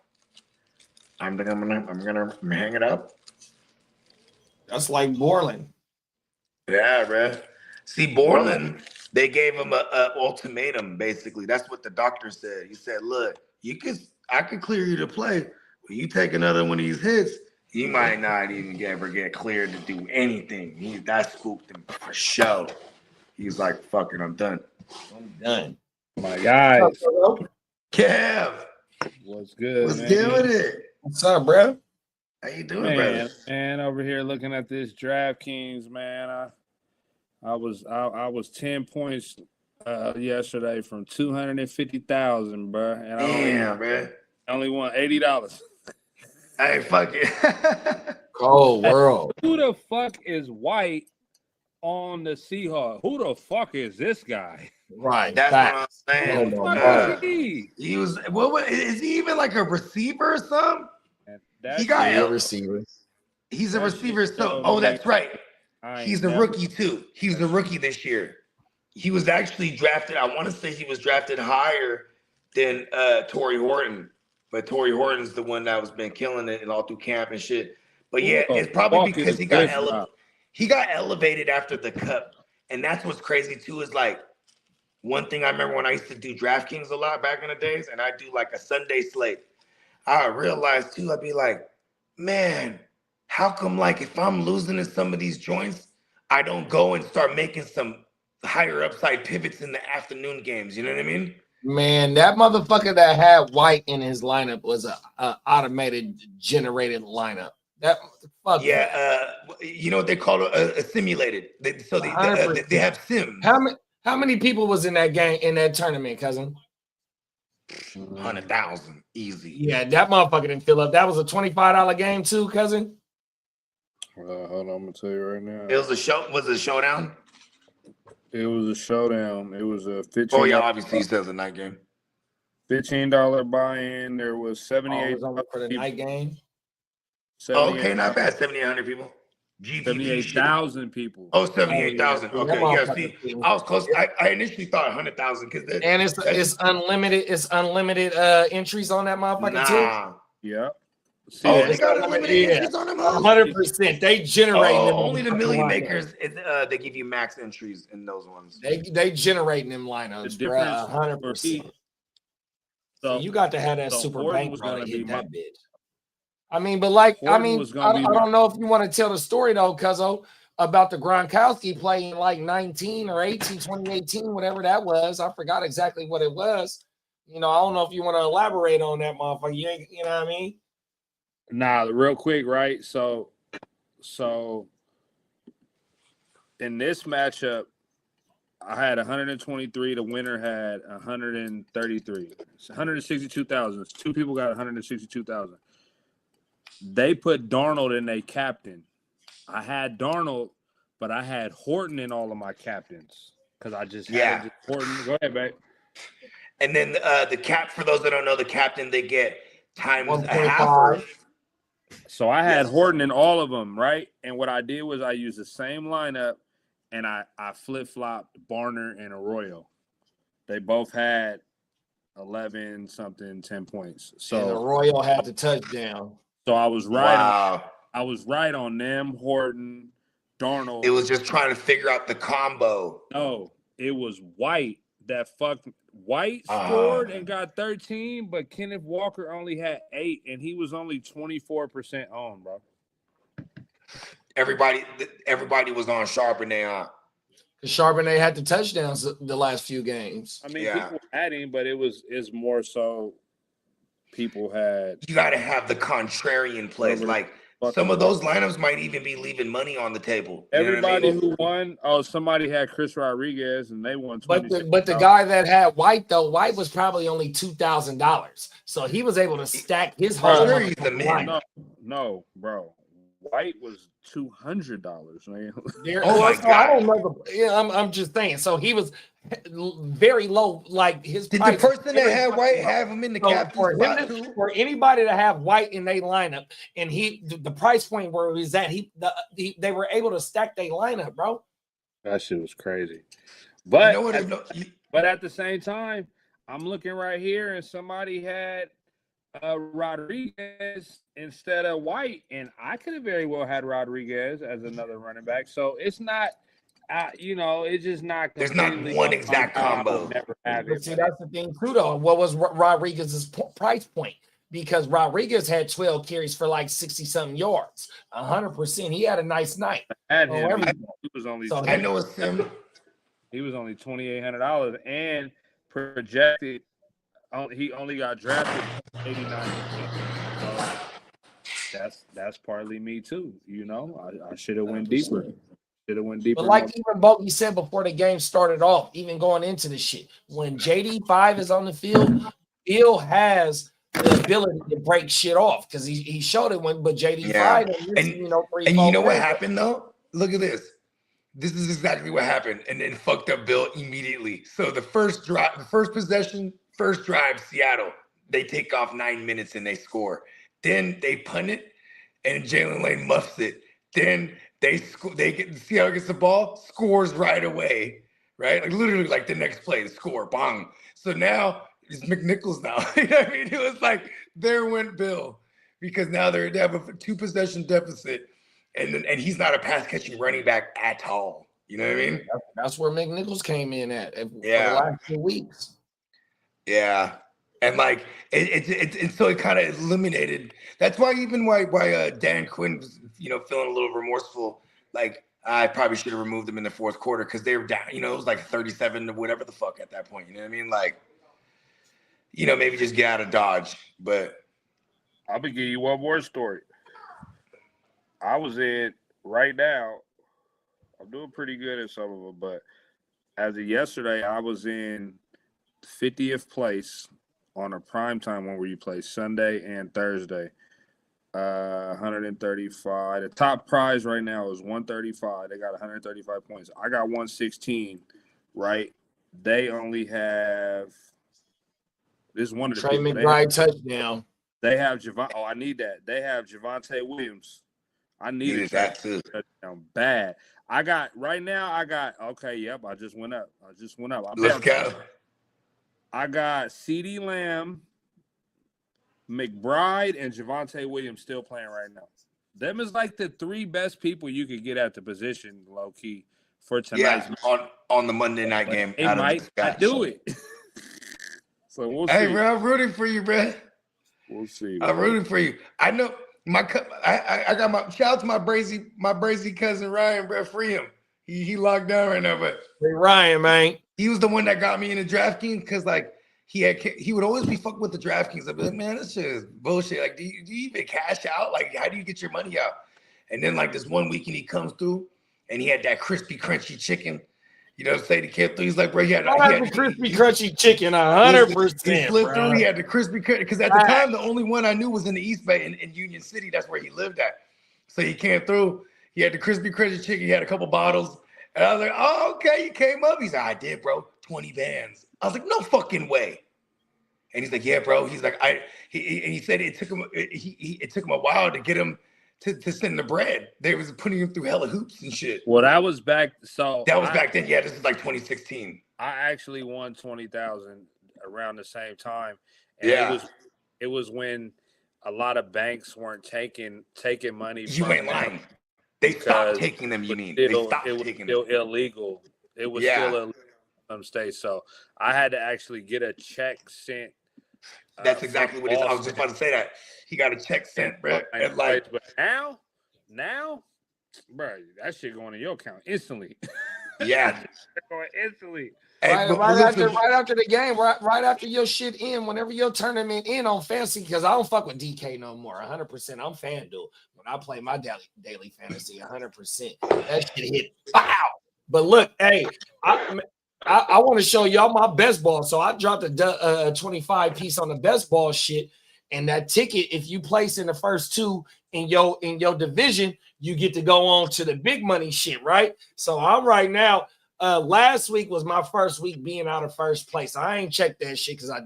I'm gonna hang it up." That's like Borland. Yeah, bro. See, Borland, they gave him a ultimatum. Basically, that's what the doctor said. He said, "Look, I could clear you to play, but you take another one of these hits, you might not even ever get cleared to do anything." That spooked him for sure. He's like, "Fuck it, I'm done. I'm done." My guys, Kev, what's good? what's man? good with it? What's up, bro? How you doing, brother? Man, over here looking at this DraftKings, man. I was 10 points yesterday from 250,000, bro. And I only won $80. Hey, fuck it. Cold world. Who the fuck is White on the Seahawks? Who the fuck is this guy? Right. That's what I'm saying. He He was. What is he even like a receiver or something? He got a receiver. He's a receiver. So, that's right. He's a rookie too. He's a rookie this year. He was actually drafted. I want to say he was drafted higher than Torrey Horton, but Torrey Horton's the one that was been killing it and all through camp and shit. But yeah, it's probably because he got elevated after the Cup, and that's what's crazy too. Is like one thing I remember when I used to do DraftKings a lot back in the days, and I do like a Sunday slate. I realized too, I'd be like, man, how come like if I'm losing in some of these joints, I don't go and start making some higher upside pivots in the afternoon games? You know what I mean? Man, that motherfucker that had White in his lineup was a automated generated lineup. That fuck. Yeah, you know what they call it? A simulated. They have sims. How many people was in that game in that tournament, cousin? 100,000 easy. Yeah, that motherfucker didn't fill up. That was a $25 game too, cousin. Hold on, I'm gonna tell you right now. It was a show. Was it a showdown? It was a showdown. It was a $15. Oh yeah, obviously he says a night game. $15 buy-in. There was 78 for the night game. Okay, not bad. 7,800 people. 78,000 people. Oh, 78,000. Okay, yeah. See, I was close. I initially thought 100,000 because it's unlimited. It's unlimited entries on that motherfucker too. Yeah. See, they got unlimited entries on them. 100%. They generate them. Only the million makers. They give you max entries in those ones. They generate them lineups, bro. 100%. So you got to have that super bank to hit that bitch. I mean, but like, I don't know if you want to tell the story though, Cuzzo, about the Gronkowski play in like 19 or 18, 2018, whatever that was. I forgot exactly what it was. You know, I don't know if you want to elaborate on that motherfucker. You know what I mean? Nah, real quick, right? So in this matchup, I had 123. The winner had 133. It's 162,000. Two people got 162,000. They put Darnold in a captain. I had Darnold, but I had Horton in all of my captains because I just had Horton. Go ahead, babe. And then the cap, for those that don't know, the captain they get times a half. So I had Horton in all of them, right? And what I did was I used the same lineup, and I flip-flopped Barner and Arroyo. They both had 11 something, 10 points. So and Arroyo had the touchdown. So I was right. Wow. I was right on them, Horton, Darnold. It was just trying to figure out the combo. No, it was White that fucked. White scored and got 13, but Kenneth Walker only had 8, and he was only 24% on, bro. Everybody was on Charbonnet. Charbonnet had the touchdowns the last few games. I mean, people had him, but it's more so people had. You got to have the contrarian plays. Like some of those lineups might even be leaving money on the table. You Everybody know what I who won, somebody had Chris Rodriguez and they won But $26,000. but the guy that had White though, White was probably only $2,000, so he was able to stack his whole. No, bro. White was $200, man. I don't know. I'm just saying. So he was very low. Like his. Did the person that had White have him in the captain spot too? For anybody to have White in their lineup, and the price point where he was at, they were able to stack their lineup, bro. That shit was crazy. But but at the same time, I'm looking right here, and somebody had Rodriguez instead of White, and I could have very well had Rodriguez as another running back. So it's not, it's just not. There's not one exact combo. See, that's the thing too, though. What was Rodriguez's price point? Because Rodriguez had 12 carries for like 60-something yards, 100%. He had a nice night. He was only. So I know it's him. He was only $2,800 and projected. He only got drafted 89%. So that's partly me too. I should have went deeper. But like even Bogey said before the game started off, even going into the shit, when JD5 is on the field, Bill has the ability to break shit off because he showed it but JD5 and you know what happened though? Look at this. This is exactly what happened, and then fucked up Bill immediately. So the first drive, Seattle, they take off 9 minutes and they score. Then they punt it, and Jalen Lane muffs it. Then Seattle gets the ball, scores right away, right? Like literally, like the next play, the score, bang. So now it's McNichols now. You know what I mean? It was like there went Bill because now they have a 2-possession deficit, and he's not a pass catching running back at all. You know what I mean? That's where McNichols came in at for the last 2 weeks. Yeah, and like it so it kind of eliminated. That's why Dan Quinn was feeling a little remorseful. Like I probably should have removed them in the fourth quarter because they were down. It was like 37 to whatever the fuck at that point. You know what I mean? Like maybe just get out of Dodge. But I'll be giving you one more story. I was in right now. I'm doing pretty good at some of them, but as of yesterday, I was in 50th place on a primetime one where you play Sunday and Thursday. 135. The top prize right now is 135. They got 135 points. I got 116, right? They only have this one of the Trey McBride touchdown. They have Javon. Oh, I need that. They have Javonte Williams. I needed that touchdown bad. I got okay, yep, I just went up. Let's go. I got CeeDee Lamb, McBride, and Javonte Williams still playing right now. Them is like the 3 best people you could get at the position, low key, for tonight. Yeah, on the Monday night game. They might not do it. So we'll see. Hey, bro, I'm rooting for you, bro. We'll see. I'm rooting for you. I know I got my shout out to my brazy cousin Ryan, bro. Free him. He locked down right now, but hey, Ryan, man, he was the one that got me into DraftKings because like he would always be fucking with the DraftKings. I'd be like, man, this shit is bullshit. Like, do you even cash out? Like, how do you get your money out? And then like this one weekend he comes through and he had that crispy, crunchy chicken. Say the kid through. He's like, bro, he had the crispy, crunchy chicken, 100%. He flipped through. He had the crispy, because at the time the only one I knew was in the East Bay in Union City. That's where he lived at. So he came through. He had the crispy, crunchy chicken. He had a couple bottles, and I was like, oh, okay, you came up. He's like, I did, bro. 20 bands. I was like, no fucking way. And he's like, yeah, bro. He's like, he said it took him. It took him a while to get him to send the bread. They was putting him through hella hoops and shit. Well, that was back. So that was back then. Yeah, this is like 2016. I actually won 20,000 around the same time. And it was when a lot of banks weren't taking money. You ain't lying. They stopped taking them. You mean they stopped taking them? It was still illegal. It was still illegal in some states. So I had to actually get a check sent. That's exactly what it is. I was just about to say that. He got a check sent, bro. And like, but now, bro, that shit going in your account instantly. Yeah. Going instantly. Hey, but Right listen, after the game, right after your shit in, whenever your tournament in on fantasy, because I don't fuck with DK no more. 100%. I'm FanDuel when I play my daily fantasy. 100%. That shit hit. Pow. But look, hey, I want to show y'all my best ball. So I dropped a 25 piece on the best ball shit, and that ticket, if you place in the first two in your division, you get to go on to the big money shit, right? So I'm right now. Last week was my first week being out of first place. I ain't checked that shit because I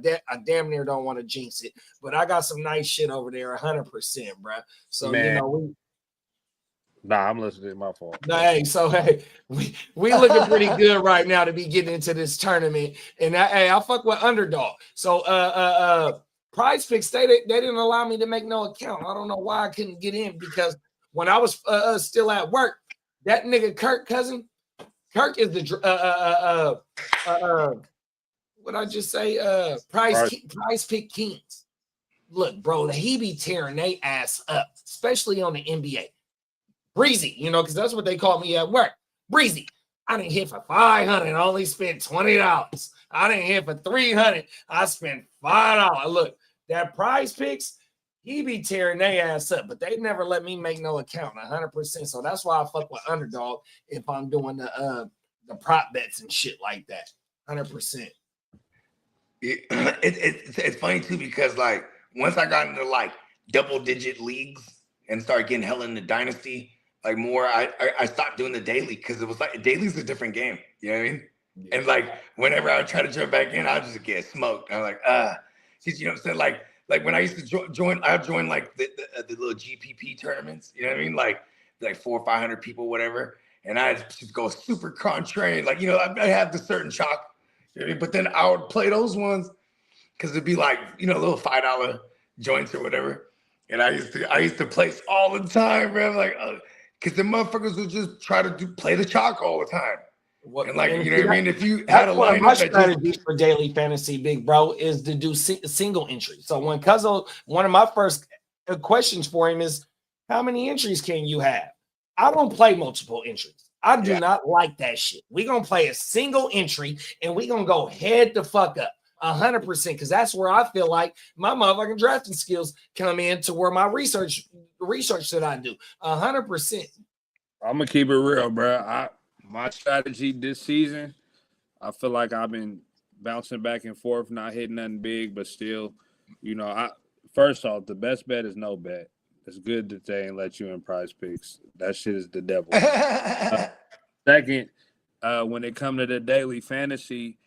damn near don't want to jinx it. But I got some nice shit over there, 100%, bro. So Man. you know Nah, I'm listening. My fault. hey, we looking pretty good right now to be getting into this tournament. And I fuck with underdog. So Prize Picks, they didn't allow me to make no account. I don't know why I couldn't get in because when I was still at work, that nigga Kirk is the what I just say? Prize Pick Kings. Look, bro, he be tearing they ass up, especially on the NBA. Breezy, because that's what they call me at work. Breezy. I didn't hit for $500, only spent $20. I didn't hit for $300, I spent $5. Look, that Prize Picks, he be tearing their ass up, but they never let me make no account 100%. So that's why I fuck with underdog if I'm doing the prop bets and shit like that. 100%. It's funny too because like once I got into like double digit leagues and started getting hella into dynasty, like more, I stopped doing the daily because it was like daily's a different game. You know what I mean? Yeah. And like whenever I would try to jump back in, I just get smoked. I'm like, you know what I'm saying? Like when I used to join like the little GPP tournaments. You know what I mean? Like 400 or 500 people, whatever. And I just go super contrarian. Like, I have the certain chalk. You know what I mean? But then I would play those ones because it'd be like, little $5 joints or whatever. And I used to place all the time, bro. Like, because the motherfuckers would just try to play the chalk all the time. And like, you know what I mean? If you had a one of lineup my that strategies for daily fantasy, big bro, is to do single entry. So when Cuzzo, one of my first questions for him is, how many entries can you have? I don't play multiple entries. I do not like that shit. We're going to play a single entry and we're going to go head the fuck up 100% because that's where I feel like my motherfucking drafting skills come in to where my research that I do 100%. I'm going to keep it real, bro. My strategy this season, I feel like I've been bouncing back and forth, not hitting nothing big, but still, first off, the best bet is no bet. It's good that they ain't let you in Prize Picks. That shit is the devil. Second, when it comes to the daily fantasy,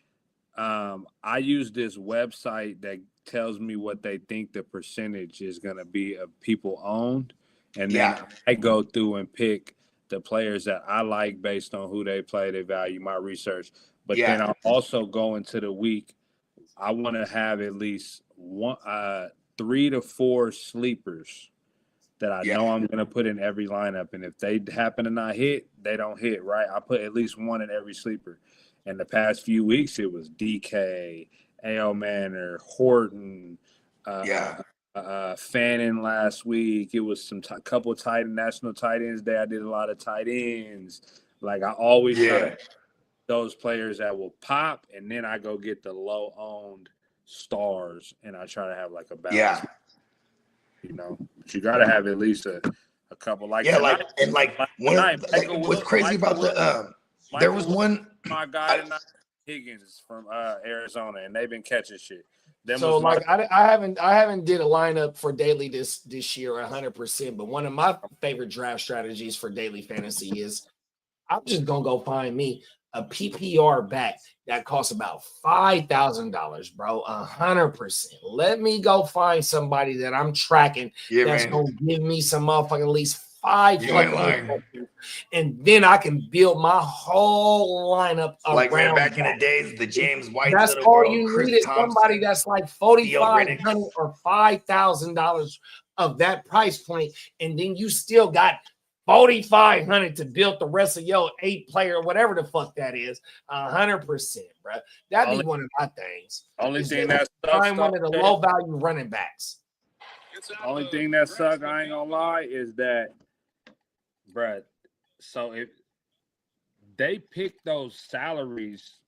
I use this website that tells me what they think the percentage is going to be of people owned. And then I go through and pick the players that I like based on who they play, they value my research. But then I'll also go into the week. I want to have at least 3 to 4 sleepers that I know I'm going to put in every lineup. And if they happen to not hit, they don't hit, right? I put at least one in every sleeper. And the past few weeks, it was DK, A.O. Manor, Horton, Fannin last week. It was couple of national tight ends day. I did a lot of tight ends. Like I always try to those players that will pop, and then I go get the low-owned stars, and I try to have like a balance. But you got to have at least a couple. Like tonight, what's crazy about there was one. My guy tonight, Higgins from Arizona, and they've been catching shit. I haven't did a lineup for daily this year 100%. But one of my favorite draft strategies for daily fantasy is I'm just gonna go find me a PPR back that costs about $5,000, bro. 100%. Let me go find somebody that I'm tracking that's gonna give me some motherfucking at least 5 and then I can build my whole lineup like around back in the days, the James White. That's all you need is somebody that's like $4,500 or $5,000 of that price point, and then you still got $4,500 to build the rest of your 8-player, whatever the fuck that is. 100%, bro. That'd be one of my things. Only thing that find one of the low value running backs. Only thing that sucks, I ain't gonna lie, is that, bruh. So if they pick those salaries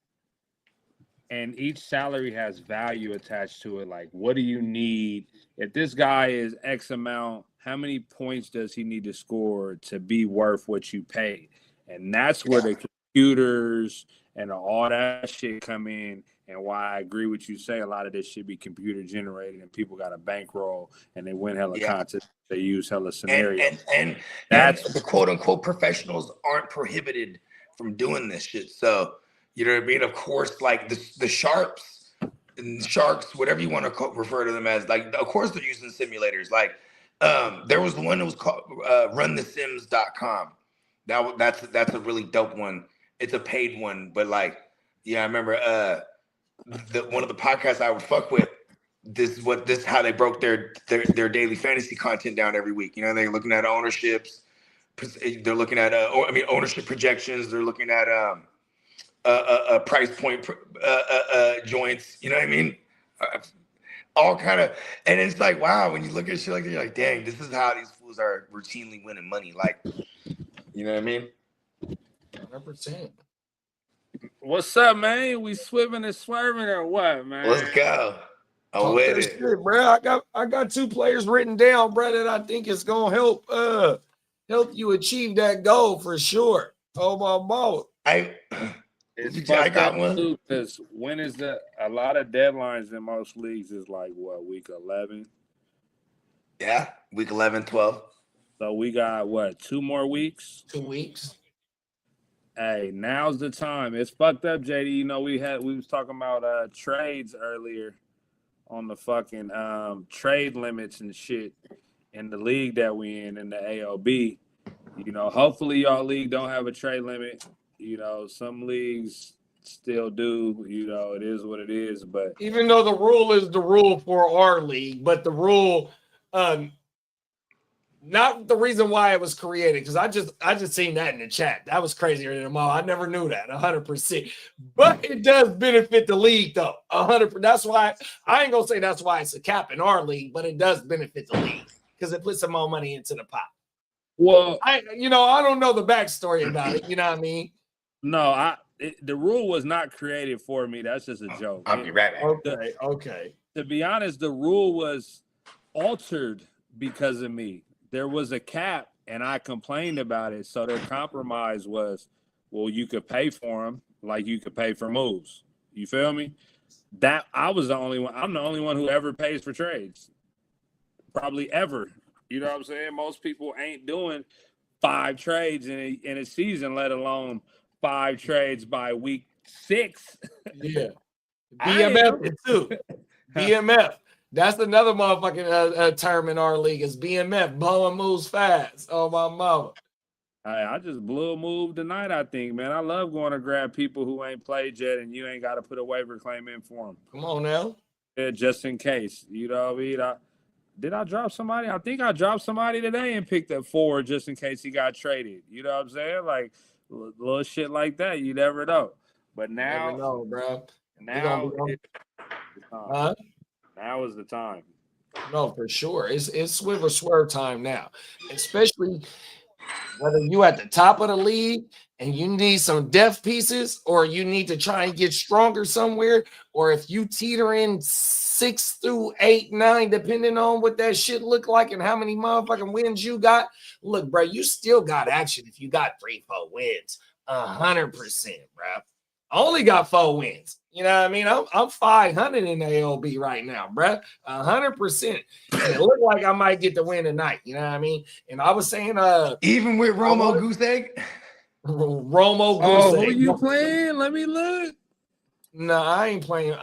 and each salary has value attached to it. Like, what do you need? If this guy is X amount, how many points does he need to score to be worth what you pay? And that's where the computers and all that shit come in. And why I agree with you say a lot of this should be computer generated and people got a bankroll and they win hella contests. They use hella scenarios. And that's the quote unquote professionals aren't prohibited from doing this shit. So, you know what I mean? Of course, like the sharps and sharks, whatever you want to refer to them as, like, of course they're using simulators. Like, there was one that was called runthesims.com. That's a really dope one. It's a paid one, but like, yeah, I remember one of the podcasts I would fuck with. This is how they broke their daily fantasy content down every week. You know, they're looking at ownerships. They're looking at ownership projections. They're looking at price point joints. You know what I mean? All kind of, and it's like, wow, when you look at shit like that, you're like, dang, this is how these fools are routinely winning money. Like, you know what I mean? 100%. What's up, man? We swimming and swerving or what, man? Let's go. I'm with it, shit, bro. I got 2 players written down, bro, that I think is gonna help you achieve that goal for sure. Oh my mama. I got one because when is a lot of deadlines in most leagues is like what, week 11? Yeah, week 11, 12. So we got what, 2 more weeks? 2 weeks. Hey, now's the time. It's fucked up, JD. You know, we was talking about trades earlier on the fucking trade limits and shit in the league that we in the AOB. You know, hopefully y'all league don't have a trade limit. You know, some leagues still do. You know, it is what it is. But even though the rule is the rule for our league, but the rule, not the reason why it was created, because I just seen that in the chat. That was crazier than all. I never knew that 100%. But it does benefit the league though 100%. That's why I ain't gonna say that's why it's a cap in our league, but it does benefit the league because it puts some more money into the pot. Well, I don't know the backstory about it. You know what I mean? No, the rule was not created for me. That's just a joke. I'll be right back. Okay. To be honest, the rule was altered because of me. There was a cap, and I complained about it. So their compromise was, well, you could pay for them like you could pay for moves. You feel me? That I was the only one. I'm the only one who ever pays for trades. Probably ever. You know what I'm saying? Most people ain't doing 5 trades in a season, let alone 5 trades by week 6. Yeah. BMF too. BMF. That's another motherfucking term in our league is BMF, blowing moves fast. Oh, my mama. I just blew a move tonight, I think, man. I love going to grab people who ain't played yet, and you ain't got to put a waiver claim in for them. Come on now. Yeah, just in case. You know what I mean? Did I drop somebody? I think I dropped somebody today and picked up 4 just in case he got traded. You know what I'm saying? Like, little shit like that. You never know. But now. Never know, bro. Now now is the time. No, for sure. It's swivel swerve time now. Especially whether you at the top of the league and you need some depth pieces or you need to try and get stronger somewhere, or if you teeter in 6 through 8, 9, depending on what that shit look like and how many motherfucking wins you got. Look, bro, you still got action if you got 3, 4 wins. 100%, bro. I only got 4 wins. You know what I mean? I'm 500 in the AOB right now, bro. 100%. And it looked like I might get the win tonight. You know what I mean? And I was saying, even with Romo Goose Egg, Romo Goose Egg. Egg. Who you playing? Let me look. No, I ain't playing.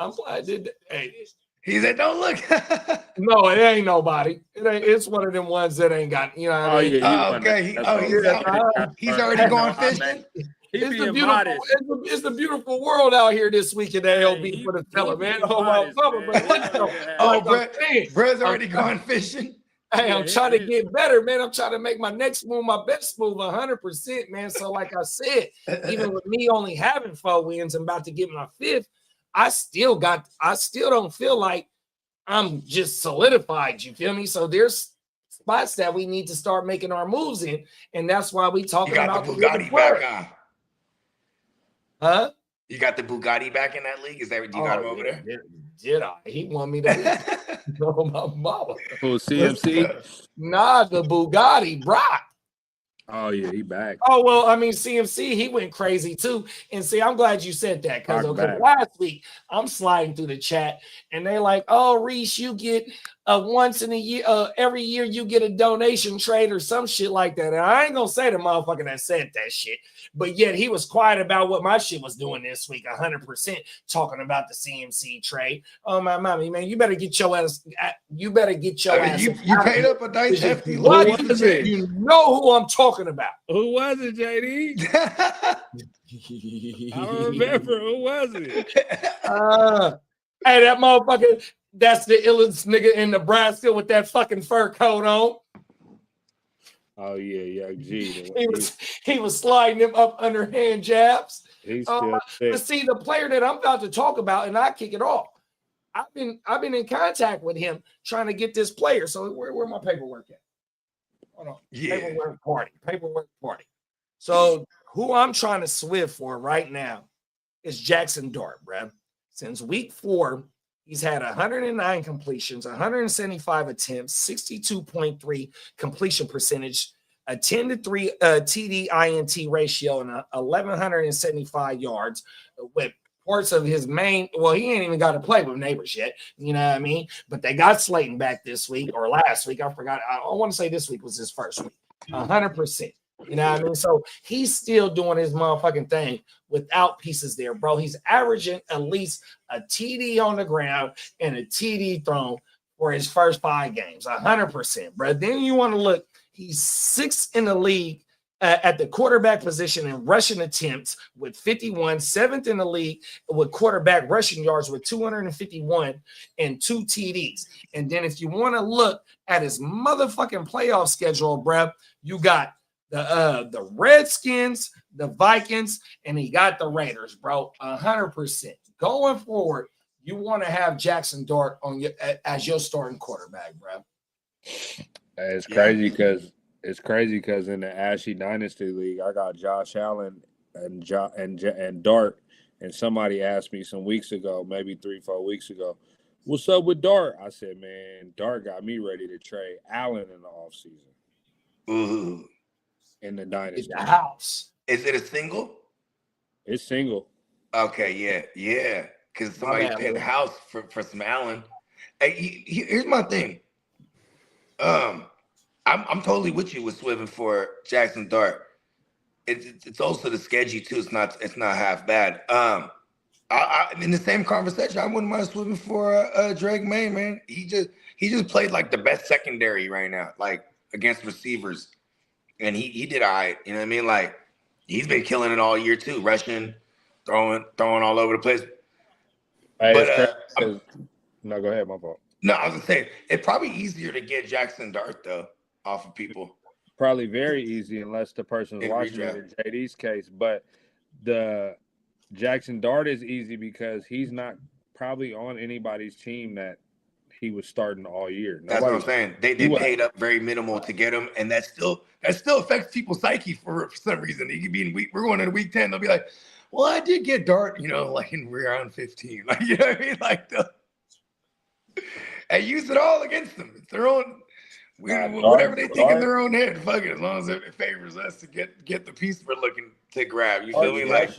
Hey. He said, "Don't look." No, it ain't nobody. It's one of them ones that ain't got. You know what I mean? Yeah, okay. He's already going fishing. It's the beautiful world out here this week in the LB for the fella, man. Oh, my mama, Brett's already gone fishing. Hey, I'm trying to get better, man. I'm trying to make my next move my best move 100%, man. So, like I said, even with me only having 4 wins, I'm about to get my 5th. I still don't feel like I'm just solidified. You feel me? So there's spots that we need to start making our moves in, and that's why we talking about the Bugatti back on. Huh? You got the Bugatti back in that league? Is that what you got him over there? Did I? He want me to know my mama. Who, CMC? Nah, the Bugatti, Brock. Oh yeah, he back. Oh well, I mean CMC, he went crazy too. And see, I'm glad you said that because last week I'm sliding through the chat and they like, oh Reese, you get once in a year, every year you get a donation trade or some shit like that. And I ain't gonna say the motherfucker that said that shit, but yet he was quiet about what my shit was doing this week, 100% talking about the CMC trade. Oh my mommy, man, you better get your ass. You better get your ass. You paid up a nice hefty what? loan for change. You know who I'm talking about. Who was it, JD? I don't remember. Who was it? Hey, that motherfucker, that's the illest nigga in Nebraska with that fucking fur coat on. Oh, yeah, G. He was sliding him up underhand jabs. He's still but see, the player that I'm about to talk about, and I kick it off, I've been in contact with him trying to get this player. So where my paperwork at? Hold on. Yeah. Paperwork party. So who I'm trying to swift for right now is Jackson Dart, bruh. Since week 4, he's had 109 completions, 175 attempts, 62.3 completion percentage, a 10-3 TD INT ratio, and 1,175 yards with parts of his main. Well, he ain't even got to play with neighbors yet. You know what I mean? But they got Slayton back this week or last week. I forgot. I want to say this week was his first week. 100%. You know what I mean? So he's still doing his motherfucking thing without pieces there, bro. He's averaging at least a TD on the ground and a TD thrown for his first 5 games. 100%, bro. Then you want to look. He's 6th in the league at the quarterback position in rushing attempts with 51, 7th in the league with quarterback rushing yards with 251 and 2 TDs. And then if you want to look at his motherfucking playoff schedule, bro, you got the Redskins, the Vikings, and he got the Raiders, bro. 100%. Going forward, you want to have Jackson Dart on as your starting quarterback, bro. It's crazy because in the Ashley Dynasty League, I got Josh Allen and Dart, and somebody asked me some weeks ago, maybe 3-4 weeks ago, what's up with Dart? I said, man, Dart got me ready to trade Allen in the offseason. Ooh. In the Dynasty. In the house. Is it a single? It's single. Okay, yeah. Because somebody paid the house for some Allen. Hey, here's my thing. I'm totally with you with swimming for Jackson Dart. It's also the schedule too. It's not half bad. In the same conversation, I wouldn't mind swimming for Drake May, man. He just played like the best secondary right now, like against receivers. And he did all right. You know what I mean? Like, he's been killing it all year too, rushing, throwing all over the place. Hey, no, go ahead, my fault. No, I was gonna say it's probably easier to get Jackson Dart though off of people. Probably very easy unless the person is watching it in JD's case. But the Jackson Dart is easy because he's not probably on anybody's team that he was starting all year. That's what I'm saying. They paid up very minimal to get him, and that still affects people's psyche for some reason. He could be in we're going into week 10. They'll be like, "Well, I did get Dart, like in round 15." Like, you know what I mean? Like and use it all against them. It's their own. Whatever they think in their own head, fuck it. As long as it favors us to get the piece we're looking to grab. You feel me? Like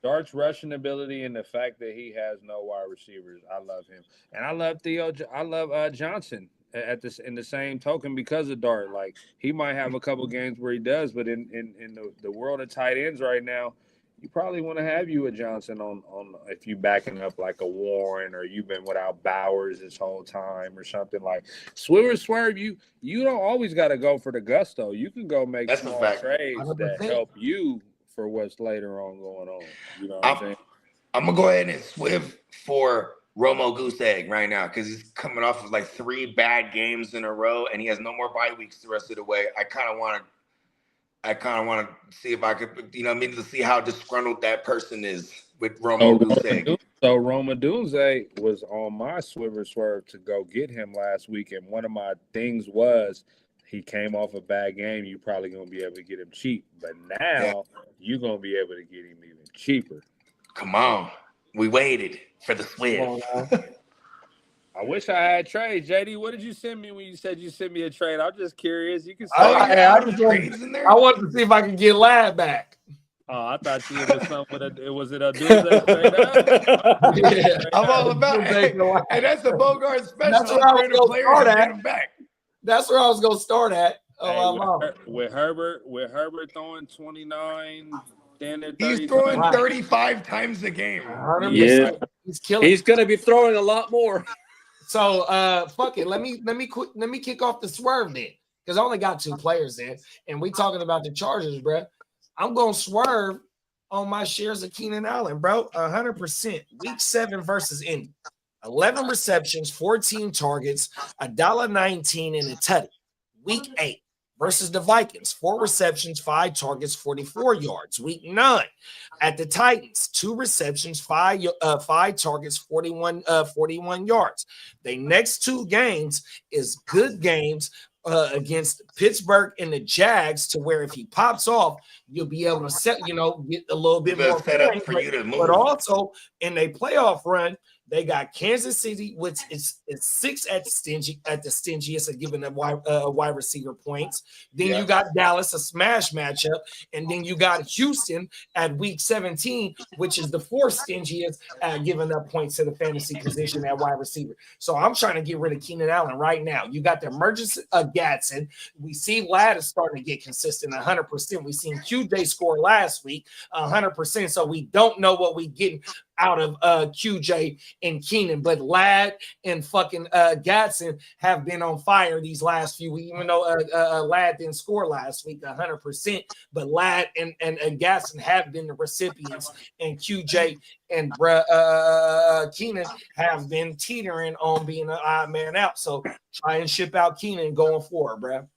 Dart's rushing ability and the fact that he has no wide receivers, I love him, and I love Theo. I love Johnson in the same token because of Dart. Like, he might have a couple games where he does, but in the world of tight ends right now, you probably want to have you a Johnson on if you backing up like a Warren, or you've been without Bowers this whole time or something. Like Swerve, you don't always got to go for the gusto. You can go make small trades that help you for what's later on going on. You know what I'm saying? I'm gonna go ahead and swift for Romo Goose Egg right now because he's coming off of like 3 bad games in a row and he has no more bye weeks the rest of the way. I kind of want to see if I could, to see how disgruntled that person is with Romo Goose Egg. So Roma Dunze was on my swerve to go get him last week, and one of my things was he came off a bad game. You're probably going to be able to get him cheap, but now you're going to be able to get him even cheaper. Come on. We waited for the Swift. I wish I had trade. JD, what did you send me when you said you sent me a trade? I'm just curious. You can say I wanted to see if I could get Lad back. Oh, I thought you was something with was it a Doomsday straight up? Yeah. I'm all about it. And that's the Bogart special. That's where I was Trading gonna players start and at. get them back. That's where I was gonna start at. With Herbert throwing 29, then he's throwing 35 times a game. Yeah, he's killing. He's going to be throwing a lot more. So fuck it. Let me kick off the swerve then, because I only got 2 players in, and we talking about the Chargers, bro. I'm gonna swerve on my shares of Keenan Allen, bro. 100%. Week 7 versus Indy. 11 receptions, 14 targets, $1.19 and a tutty. Week 8 versus the Vikings, 4 receptions, 5 targets, 44 yards. Week 9 at the Titans, 2 receptions, 5 targets, 41 yards. The next 2 games is good games against Pittsburgh and the Jags, to where if he pops off, you'll be able to get a little bit more set up for you to move. But also in a playoff run, they got Kansas City, which is 6 at the stingiest of giving a wide receiver points. Then you got Dallas, a smash matchup, and then you got Houston at week 17, which is the 4th stingiest at giving up points to the fantasy position at wide receiver. So I'm trying to get rid of Keenan Allen right now. You got the emergence of Gatson. We see Ladd is starting to get consistent 100%. We seen QJ score last week 100%. So we don't know what we getting out of QJ and Keenan, but Ladd and fucking Gatson have been on fire these last few weeks, even though Ladd didn't score last week 100%, but Ladd and Gatson have been the recipients, and QJ and Keenan have been teetering on being an odd man out. So try and ship out Keenan going forward, bro.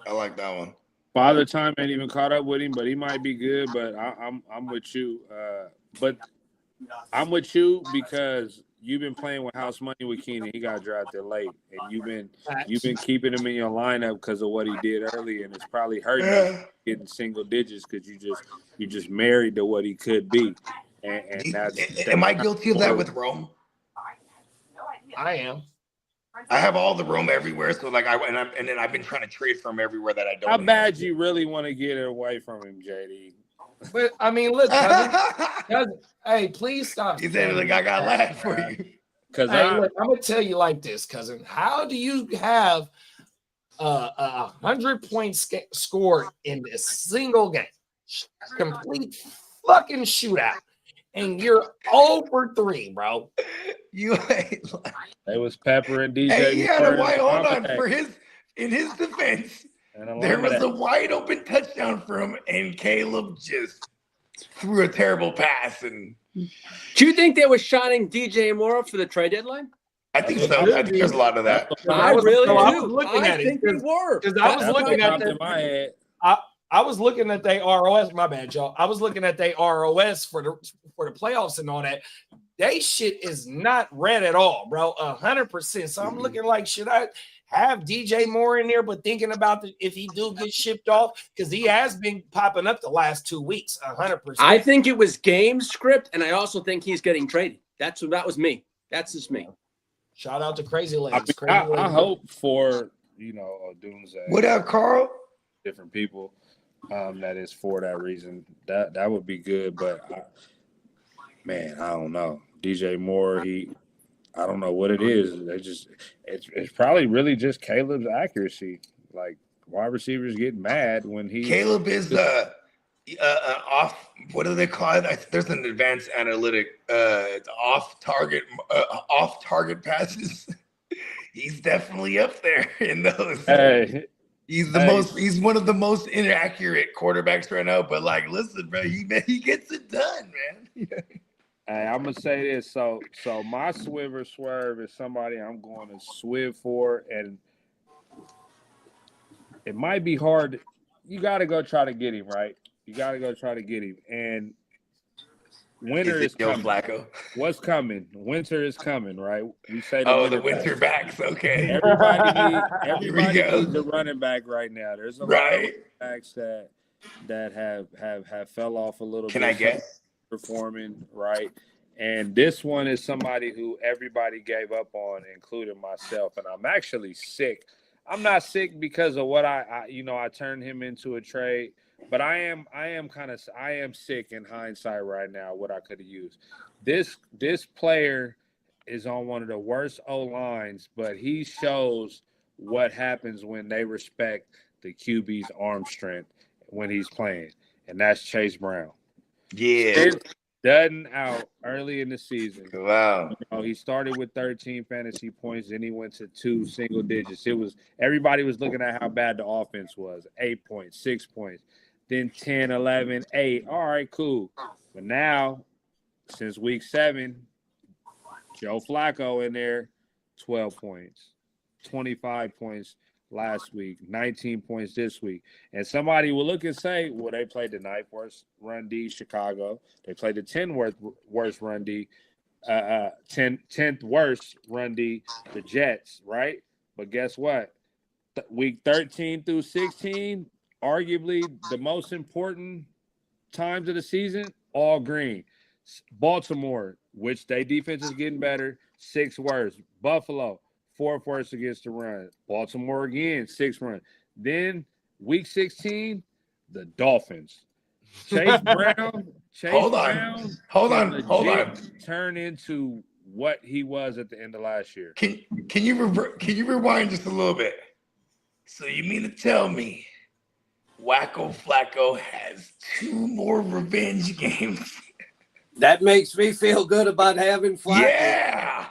I like that one. Father Time ain't even caught up with him, but he might be good. But I'm with you. But I'm with you because you've been playing with house money with Keenan. He got drafted late, and you've been keeping him in your lineup because of what he did early, and it's probably hurting you getting single digits because you just married to what he could be. And that's am I guilty of that with Rome? I am. I have all the room everywhere, so like and then I've been trying to trade from everywhere that I don't. How bad you really want to get away from him, JD? But I mean, look, cousin, hey, please stop. He said, "Like I got laugh for you." Because look, I'm gonna tell you like this, cousin. How do you have 100 points scored in a single game, complete fucking shootout, and you're 0 for 3, bro? You ain't like. It was Pepper and DJ. Hey, he had a wide hold on in his defense. There was a wide open touchdown for him, and Caleb just threw a terrible pass. And do you think they were shining DJ Moore for the trade deadline? I think so. I think there's a lot of that. I really do. I think they were. Because I was looking at in my head. I was looking at their ROS. My bad, y'all. I was looking at their ROS for the playoffs and all that. They shit is not red at all, bro. 100%. So I'm looking like, should I have DJ Moore in there? But thinking about if he do get shipped off, because he has been popping up the last 2 weeks. 100%. I think it was game script, and I also think he's getting traded. That was me. That's just me. Shout out to Crazy Legs. I hope for Doomsday. What up, Carl? Different people. That is for that reason. That would be good, but I don't know. DJ Moore, I don't know what it is. It's probably really just Caleb's accuracy. Like wide receivers get mad when Caleb is off. What do they call it? There's an advanced analytic. It's off target passes. He's definitely up there in those. Hey. He's one of the most inaccurate quarterbacks right now. But like, listen, bro, he gets it done, man. Hey, I'm gonna say this. So my swerve is somebody I'm going to swiv for, and it might be hard. You got to go try to get him, right? You got to go try to get him. And winter is coming. Flacco? What's coming? Winter is coming, right? We say the winter backs. Okay. Everybody needs a running back right now. There's a lot of running backs that have fell off a little bit. Can I guess? performing, right? And this one is somebody who everybody gave up on, including myself. And I'm actually sick. I'm not sick because of what I turned him into a trade, but I am sick in hindsight right now. What I could have used. This player is on one of the worst O lines, but he shows what happens when they respect the QB's arm strength when he's playing, and that's Chase Brown. Yeah. Dutton out early in the season. Wow. He started with 13 fantasy points, then he went to 2 single digits. Everybody was looking at how bad the offense was. 8 points, 6 points, then 10, 11, 8. All right, cool. But now, since week 7, Joe Flacco in there, 12 points, 25 points last week, 19 points this week. And somebody will look and say, well, they played the 9th worst run D, Chicago. They played the 10th worst run D, 10th worst run D, the Jets, right? But guess what? Week 13 through 16, arguably the most important times of the season, all green. Baltimore, which their defense is getting better, 6th worst. Buffalo, 4th worst against the run. Baltimore again, 6th run. Then week 16, the Dolphins. Chase Brown. Hold on. Turn into what he was at the end of last year. Can you rewind just a little bit? So you mean to tell me Wacko Flacco has 2 more revenge games? That makes me feel good about having Flacco. Yeah.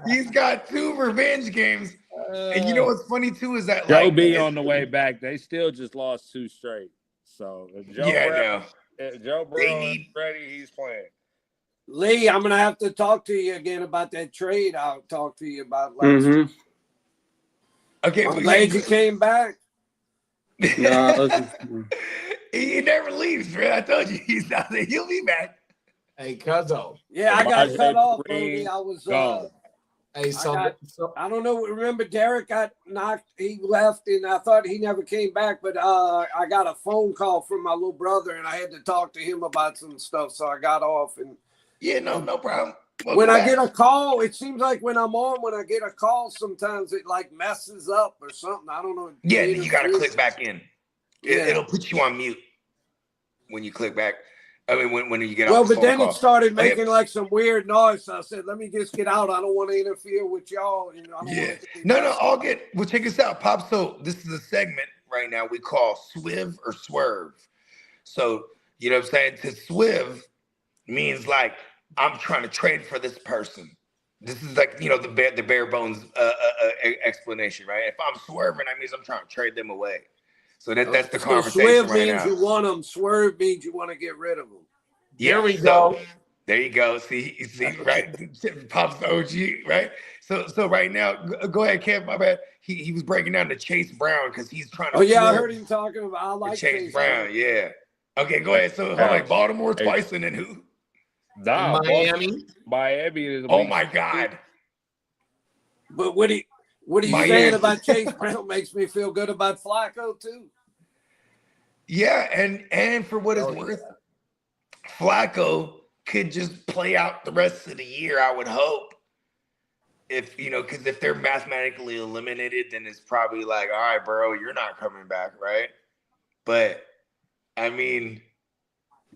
He's got 2 revenge games. And you know what's funny too is that Joe B on the way back. They still just lost 2 straight. So if Joe Burrow is ready, he's playing. Lee, I'm gonna have to talk to you again about that trade I'll talk to you about last week. Okay, I'm glad you came back. No, he never leaves, man. I told you he'll be back. Hey, Cuzzo. Yeah, I got cut off, Brody. I was Hey, I don't know. Remember, Derek got knocked. He left, and I thought he never came back. But I got a phone call from my little brother, and I had to talk to him about some stuff. So I got off. And yeah, no problem. When I get a call, it seems like when I'm on, when I get a call, sometimes it like messes up or something. I don't know. Yeah, you got to click back in. It'll put you on mute when you click back. I mean, when you get off the phone then call. It started making like some weird noise. So I said, let me just get out. I don't want to interfere with y'all. You know, No, all good. Well, check this out, Pop. So this is a segment right now we call Swiv or Swerve. So, you know what I'm saying? To Swiv means like, I'm trying to trade for this person. This is like, you know, the bare bones explanation, right? If I'm swerving, that means I'm trying to trade them away. So that's the conversation Swerve right means now. you want them. Swerve means you want to get rid of them. Yeah, there we go. There you go. See, right? Pop's the OG, right? So right now, go ahead, Kev. My bad. He was breaking down to Chase Brown because he's trying to. Oh yeah, I heard him talking about. I like Chase Brown. Yeah. Okay, go ahead. So like Baltimore twice, and then who? Nah, Miami. Miami is. Oh my God. But what are you saying about Chase Brown makes me feel good about Flacco too. Yeah, and for what it's worth, Flacco could just play out the rest of the year, I would hope. If because if they're mathematically eliminated, then it's probably like, all right, bro, you're not coming back, right? But I mean,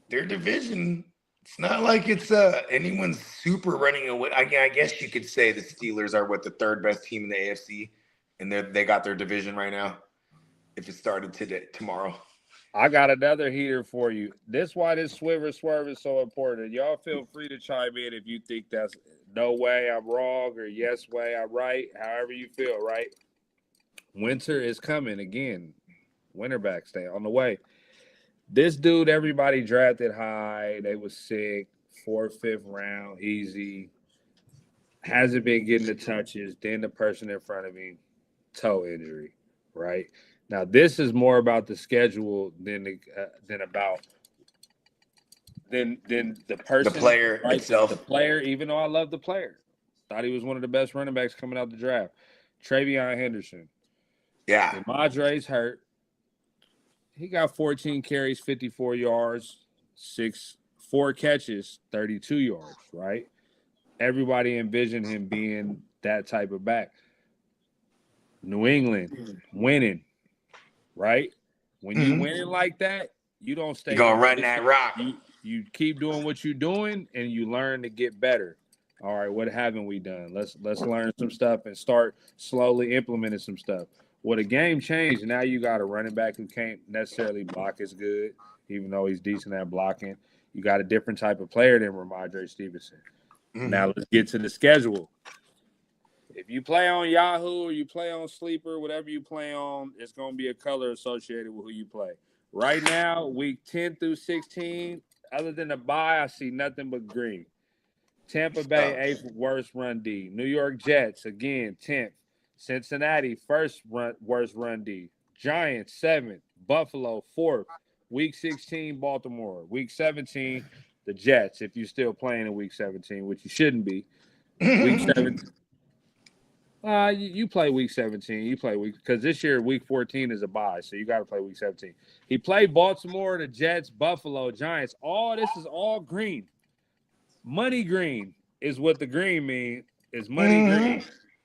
their division, it's not like it's anyone's super running away. I guess you could say the Steelers are the 3rd best team in the AFC, and they got their division right now. If it started tomorrow. I got another heater for you. This why this Swerve is so important. Y'all feel free to chime in if you think that's no way I'm wrong or yes way I'm right. However you feel, right? Winter is coming again. Winter back stay on the way. This dude, everybody drafted high. They was sick. 4th, 5th round, easy. Hasn't been getting the touches. Then the person in front of him, toe injury, right? Now this is more about the schedule than the person, the player itself. The player, even though I love the player, thought he was one of the best running backs coming out the draft. Travion Henderson. Yeah. Madre's hurt. He got 14 carries, 54 yards, 4 catches, 32 yards, right? Everybody envisioned him being that type of back. New England winning, right? When you winning like that, you don't stay. You're gonna run that rock. You keep doing what you're doing, and you learn to get better. All right, what haven't we done? Let's learn some stuff and start slowly implementing some stuff. Well, the game changed. Now you got a running back who can't necessarily block as good, even though he's decent at blocking. You got a different type of player than Ramondre Stevenson. Now let's get to the schedule. If you play on Yahoo or you play on Sleeper, whatever you play on, it's going to be a color associated with who you play. Right now, week 10 through 16, other than the bye, I see nothing but green. Tampa Bay, 8th worst run D. New York Jets, again, 10th. Cincinnati, worst run D. Giants, 7th. Buffalo, 4th. Week 16, Baltimore. Week 17, the Jets, if you're still playing in week 17, which you shouldn't be. Week 17. You play week 17. You play because this year week 14 is a bye, so you got to play week 17. He played Baltimore, the Jets, Buffalo, Giants. All this is all green. Money green is what the green means. Is money green.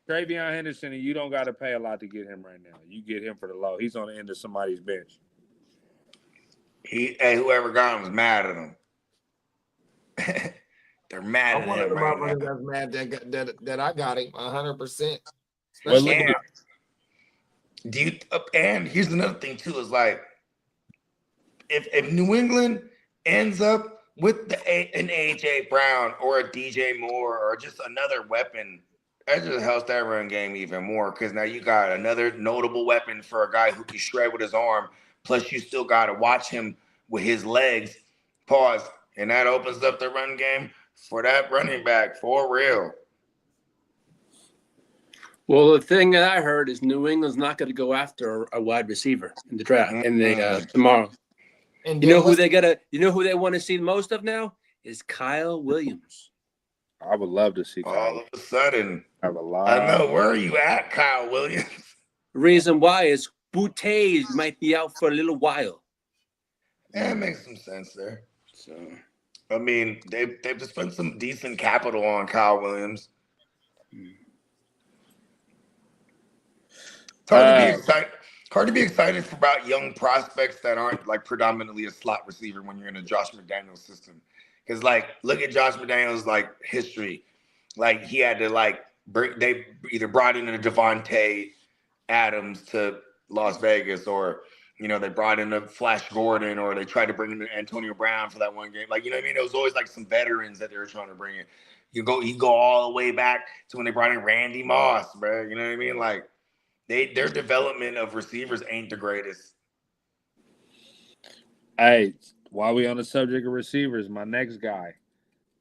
Travion Henderson, and you don't got to pay a lot to get him right now. You get him for the low. He's on the end of somebody's bench. Whoever got him was mad at him. They're mad at him right now. That's mad that I got him 100%. And here's another thing too: is like if New England ends up with an AJ Brown or a DJ Moore or just another weapon, that just helps that run game even more because now you got another notable weapon for a guy who can shred with his arm. Plus, you still got to watch him with his legs. Pause, and that opens up the run game for that running back for real. Well, the thing that I heard is New England's not going to go after a wide receiver in the draft tomorrow. And you know who they want to see the most of now is Kyle Williams. I would love to see Kyle. All of a sudden, I know where are you at, Kyle Williams. The reason why is Boutte might be out for a little while. Yeah, it makes some sense there. So, I mean, they've spent some decent capital on Kyle Williams. It's hard to be excited about young prospects that aren't like predominantly a slot receiver when you're in a Josh McDaniels system. Because like, look at Josh McDaniels' like history. Like he had to they either brought in a Devontae Adams to Las Vegas, or they brought in a Flash Gordon, or they tried to bring in Antonio Brown for that one game. Like, you know what I mean? It was always like some veterans that they were trying to bring in. You go all the way back to when they brought in Randy Moss, bro. You know what I mean? Like their development of receivers ain't the greatest. Hey, while we on the subject of receivers, my next guy,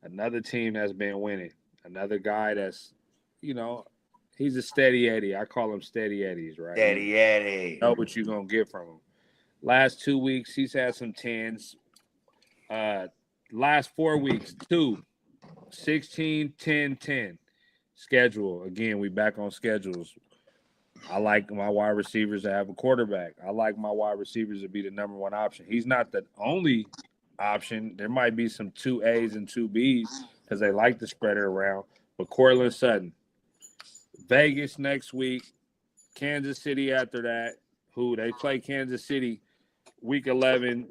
another team that's been winning, another guy that's, he's a steady Eddie. I call him steady Eddies, right? Steady Eddie. Know what you're going to get from him. Last 2 weeks, he's had some 10s. Last 4 weeks, 2, 16, 10, 10. Schedule. Again, we back on schedules. I like my wide receivers to have a quarterback. I like my wide receivers to be the number one option. He's not the only option. There might be some 2As and 2Bs because they like to spread it around. But Cortland Sutton, Vegas next week, Kansas City after that, who they play Kansas City week 11,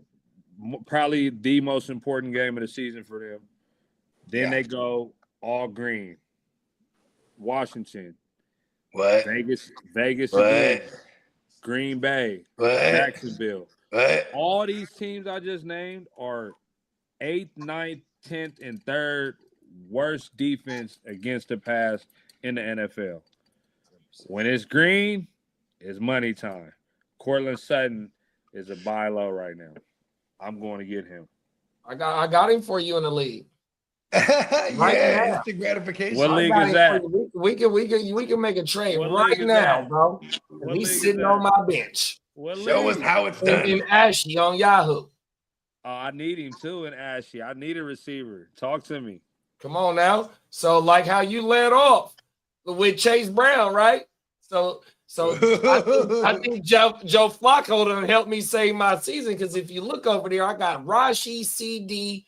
probably the most important game of the season for them. Then they go all green. Washington. What? Vegas what? Again. Green Bay. What? Jacksonville. What? All these teams I just named are 8th, 9th, 10th, and 3rd worst defense against the pass in the NFL. When it's green, it's money time. Cortland Sutton is a buy low right now. I'm going to get him. I got him for you in the league. Instant gratification. What league is that? We can make a trade What right now, bro. He's sitting on my bench. Show us how it's done. In Ashy on Yahoo. Oh, I need him too in Ashy. I need a receiver. Talk to me. Come on now. So like how you led off with Chase Brown, right? So So I think Joe Flacco done helped me save my season because if you look over there, I got Rashi, CD,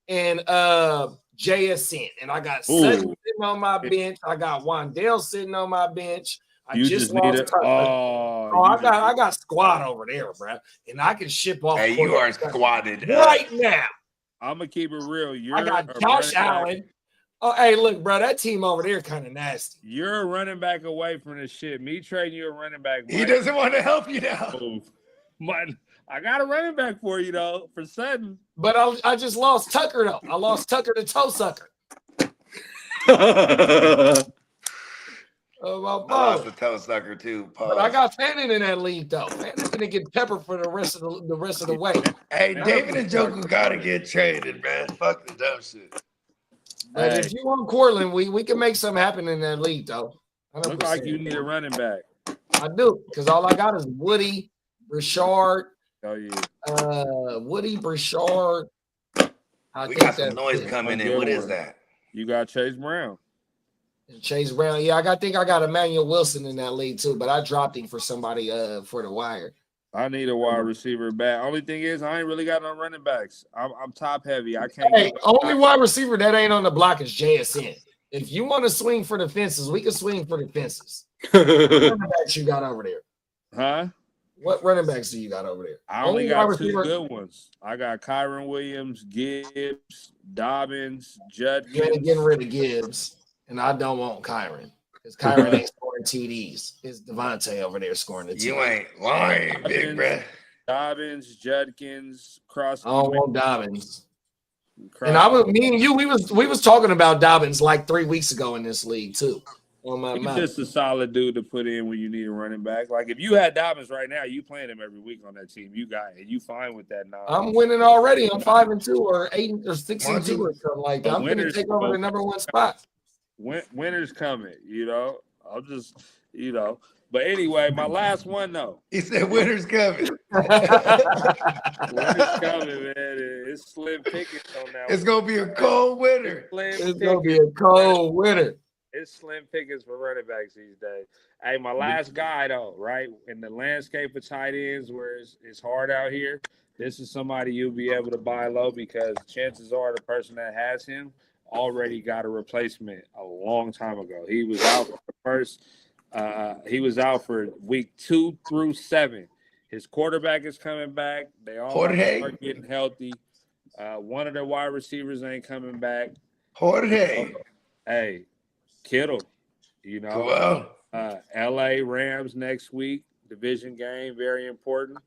and JSN, and I got Sutton sitting on my bench. I got Wandale sitting on my bench. I just lost. I got squad over there, bro, and I can ship off. Hey, you are squatted right now. I'm gonna keep it real. I got Josh Allen. Oh, hey, look, bro, that team over there kind of nasty. You're a running back away from this shit. Me trading you a running back. He doesn't want to help you now. I got a running back for you though, for Sutton. But I just lost Tucker though. I lost Tucker to toe sucker. I lost the toe sucker too. But I got Fannin in that league though. Fannin's gonna get pepper for the rest of the way. Hey, David and Njoku gotta get traded, man. Fuck the dumb shit. But if you want Cortland, we can make something happen in that league though. 100%. Look like you need a running back. I do, because all I got is Woody, Richard. Oh yeah. Woody, Richard. We got some noise coming in. What is that? You got Chase Brown. Chase Brown. Yeah, I think I got Emmanuel Wilson in that league too, but I dropped him for somebody for the wire. I need a wide receiver back. Only thing is, I ain't really got no running backs. I'm top heavy. I can't. Hey, only wide receiver that ain't on the block is JSN. If you want to swing for the fences, we can swing for the fences. What running backs you got over there? Huh? What running backs do you got over there? I only got two good ones. I got Kyron Williams, Gibbs, Dobbins, Judkins. You ain't getting rid of Gibbs, and I don't want Kyron. Because Kyron ain't scoring TDs. It's Devontae over there scoring the TDs. You ain't lying, big bruh. Dobbins, Judkins, Cross. I don't want Dobbins. And me and you, we was talking about Dobbins like 3 weeks ago in this league too. He's just a solid dude to put in when you need a running back. Like if you had Dobbins right now, you playing him every week on that team. You got it. You fine with that now. I'm winning already. I'm 5-2 or 8 or 6-2 or something like that. I'm gonna take over the number one spot. Winter's coming, I'll just, But anyway, my last one though. He said winter's coming. Winter's coming, man. It's slim pickings on that. It's gonna be a cold winter. It's gonna be a cold winter. It's slim pickings for running backs these days. Hey, my last guy though, right? In the landscape of tight ends where it's hard out here, this is somebody you'll be able to buy low because chances are the person that has him already got a replacement a long time ago. He was out for the first. He was out for week 2 through 7. His quarterback is coming back. They all are getting healthy. One of their wide receivers ain't coming back. Hey, Kittle. LA Rams next week, division game, very important.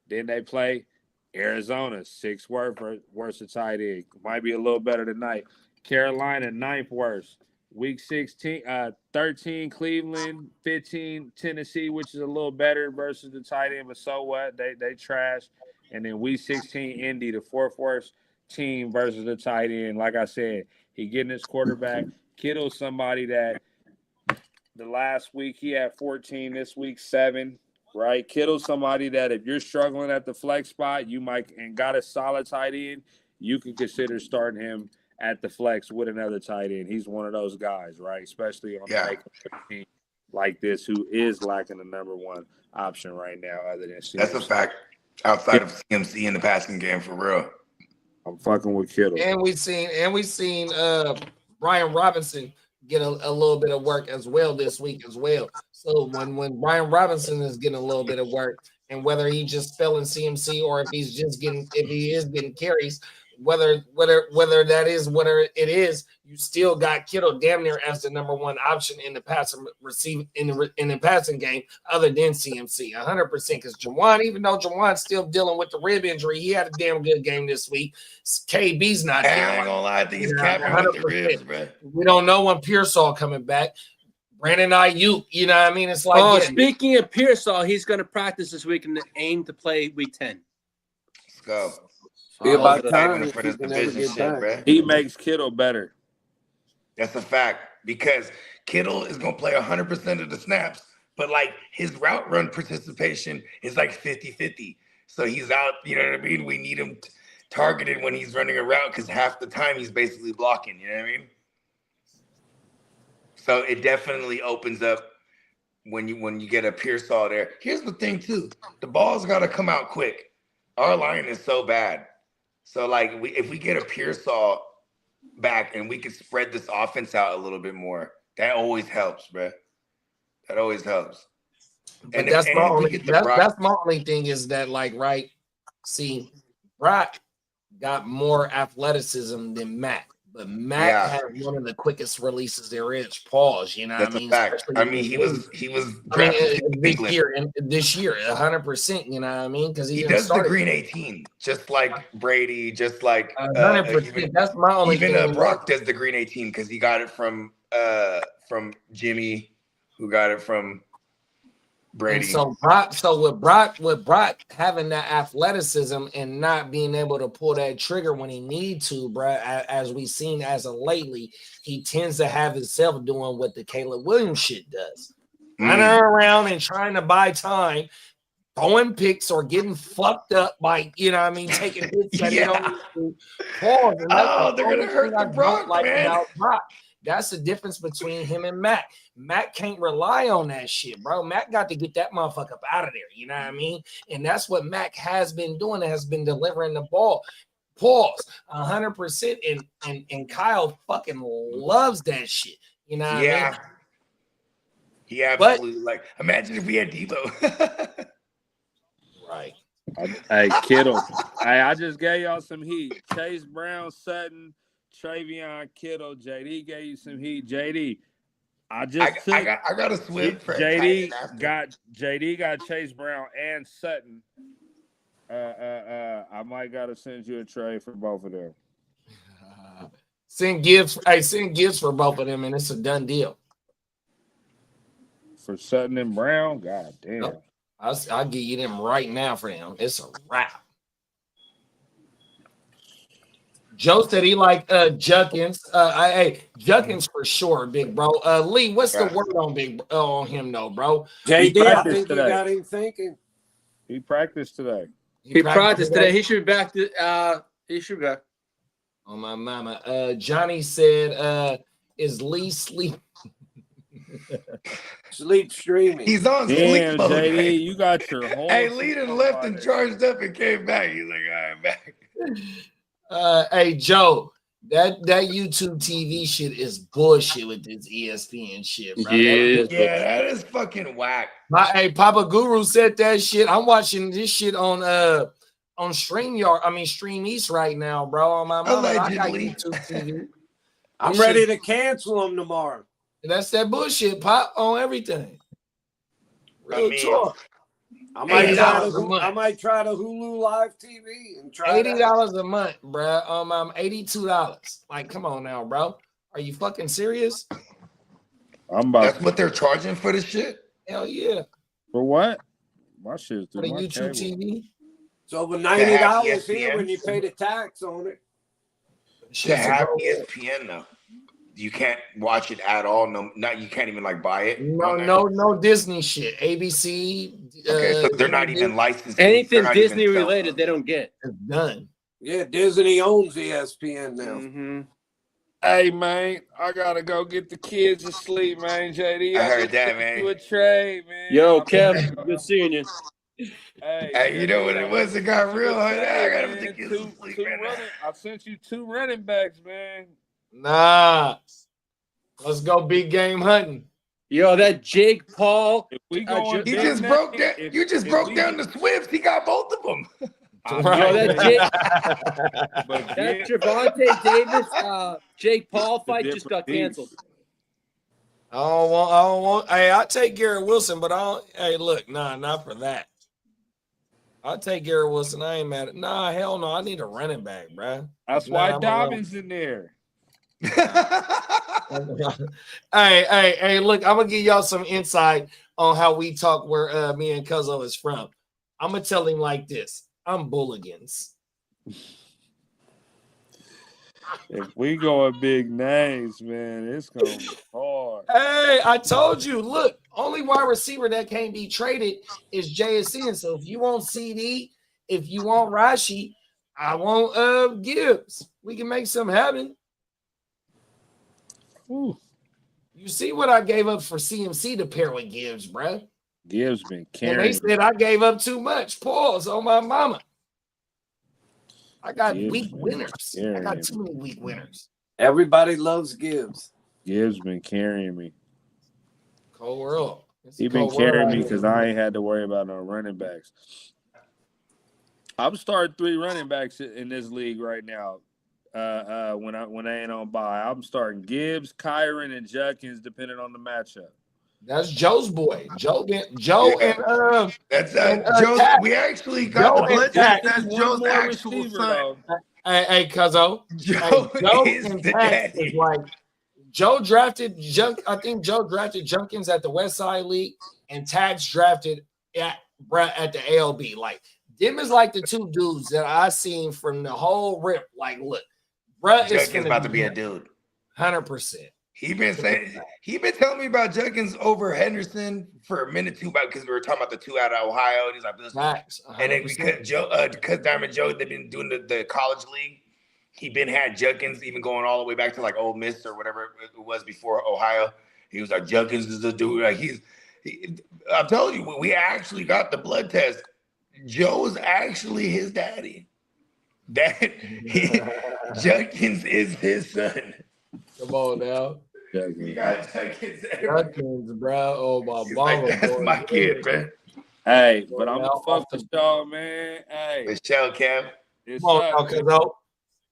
Then they play Arizona, 6th worst of tight end. Might be a little better tonight. Carolina, 9th worst. Week 13, Cleveland, 15, Tennessee, which is a little better versus the tight end, but so what? They trash. And then week 16, Indy, the 4th worst team versus the tight end. Like I said, he getting his quarterback. Kittle's somebody that the last week he had 14, this week 7, right? Kittle's somebody that if you're struggling at the flex spot, you might and got a solid tight end, you can consider starting him at the flex with another tight end. He's one of those guys, right? Especially on a team like this who is lacking the number one option right now other than CMC. That's a fact. Outside of CMC in the passing game, for real. I'm fucking with Kittle. And we've seen Brian Robinson get a little bit of work as well this week as well. So when Brian Robinson is getting a little bit of work, and whether he just fell in CMC or if he is getting carries, whether that is whatever it is, you still got Kittle damn near as the number one option in the passing in the passing game, other than CMC, 100%. Because Jawan, even though Jawan's still dealing with the rib injury, he had a damn good game this week. KB's not there. I ain't gonna lie, I think he's capping with the ribs, bro. We don't know when Pearsall coming back. Brandon Ayuk, you know what I mean? It's like speaking of Pearsall, he's going to practice this week and aim to play week 10. Let's go. Be about time for this division shit, bro. He makes Kittle better. That's a fact because Kittle is going to play 100% of the snaps, but like his route run participation is like 50-50. So he's out, you know what I mean? We need him targeted when he's running a route because half the time he's basically blocking, you know what I mean? So it definitely opens up when you get a Pearsall there. Here's the thing too: the ball's got to come out quick. Our line is so bad. So like, if we get a Pearsall back and we can spread this offense out a little bit more, that always helps, bro. That always helps. But And that's my only Brock, that's my only thing is that, like, right? See, Brock got more athleticism than Mac, but Mac had one of the quickest releases there is. Pause. You know what I mean? Fact. I mean, he was drafted this year, 100%. You know what I mean? Because he does the green 18, just like Brady, just like 100%. That's my only even thing. Brock does the green 18 because he got it from Jimmy, who got it from Brady. And so with Brock having that athleticism and not being able to pull that trigger when he need to, bro, as we've seen as of lately, he tends to have himself doing what the Caleb Williams shit does. Running around and trying to buy time, throwing picks or getting fucked up by, you know what I mean, taking hits that they don't need to. Pause. And they're gonna hurt the Brock, man. About Brock. That's the difference between him and Mac. Mac can't rely on that shit, bro. Mac got to get that motherfucker up out of there. You know what I mean? And that's what Mac has been doing. Has been delivering the ball. Pause. 100%. And Kyle fucking loves that shit. You know what I mean? He absolutely imagine if we had Debo. Right. Hey, Kittle. Hey, I just gave y'all some heat. Chase Brown, Sutton, Travion, Kittle, JD gave you some heat. JD, I got a Swift. JD got Chase Brown and Sutton. I might gotta send you a trade for both of them. Send gifts. Hey, send gifts for both of them, and it's a done deal. For Sutton and Brown, god damn. Nope. I'll give you them right now for them. It's a wrap. Joe said he like Juckins. Hey, Juckins for sure, big bro. Lee, what's the word on him though, bro? JD, I think you got him thinking. He practiced today. He practiced today. He should be back to he should be back. Oh my mama. Johnny said is Lee sleep? Sleep streaming. He's on sleep mode. JD, right? you got your whole. Hey, Lee done left and charged up and came back. He's like, all right, back. Hey Joe, that YouTube TV shit is bullshit with this ESPN shit, bro. That is fucking whack. Hey, Papa Guru said that shit. I'm watching this shit on StreamYard. I mean Stream East right now, bro. On my mama, I got YouTube TV. I'm ready to cancel them tomorrow. That's that bullshit, Pop, on everything. Real talk. I might try to Hulu Live TV and try $80 a month, bro. $82. Like, come on now, bro. Are you fucking serious? That's what they're charging for this shit? Hell yeah. For what? My shit's for the YouTube TV. It's over $90 here when you pay the tax on it. To have ESPN though. You can't watch it at all. You can't even like buy it. No Disney shit. ABC. Okay, so they're not even licensed. Anything Disney related, they don't get. It's done. Yeah, Disney owns ESPN now. Mm-hmm. Hey man, I gotta go get the kids to sleep, man. JD, I heard that, man. Do a trade, man. Yo, Kev, good seeing you. Hey, you know what it was? It got real. I gotta take you to sleep, man. I sent you 2 running backs, man. Nah. Let's go big game hunting. Yo, that Jake Paul. You just broke down the Swifts. He got both of them. That Javonte Davis, Jake Paul fight just got canceled. I don't want. Hey, I'll take Garrett Wilson, but I don't. Hey, look, not for that. I'll take Garrett Wilson. I ain't mad at. Nah, hell no. I need a running back, bro. That's why Dobbins in there. Hey, look, I'm gonna give y'all some insight on how we talk where me and Cuzzo is from. I'm gonna tell him like this. I'm Bulligans. If we going big names, man, it's gonna be hard. Hey, I told you, look, only wide receiver that can't be traded is JSN. So if you want CD, if you want Rashi, I want Gibbs. We can make something happen. Ooh. You see what I gave up for CMC to pair with Gibbs, bruh. Gibbs been And carrying. they said I gave up too much. Pause on my mama. I got Gibbs weak been winners. I got carrying too many weak winners. Everybody loves Gibbs. Gibbs been carrying me. Cold world. He been carrying me because I ain't had to worry about no running backs. I'm starting 3 running backs in this league right now. When I ain't on bye, I'm starting Gibbs, Kyron, and Judkins depending on the matchup. That's Joe's boy. Joe Yeah. and That's Joe's. Tack. We actually got Joe the blood and Tack. test. That's One Joe's more actual receiver, son. though. Hey, Cuzzo. Joe is and the Tack daddy. is like Joe drafted I think Joe drafted Junkins at the West Side League, and Tax drafted at the ALB. Like them is like the two dudes that I seen from the whole rip. Like, look, bruh is Junkins about to be a dude. 100%. He been telling me about Junkins over Henderson for a minute too, because we were talking about the 2 out of Ohio. And he's like, this, Facts, and then because Diamond Joe, they've been doing the college league. He been had Junkins even going all the way back to like Ole Miss or whatever it was before Ohio. He was like, Junkins is the dude. Like I'm telling you, we actually got the blood test. Joe is actually his daddy. Junkins is his son. Come on now. You got Junkins, bro. Oh my He's mama. like, that's my kid, man. Hey, but I'm gonna fuck the show, man. Hey, Michelle, Cam. it's Come on up, now, Cuzzo.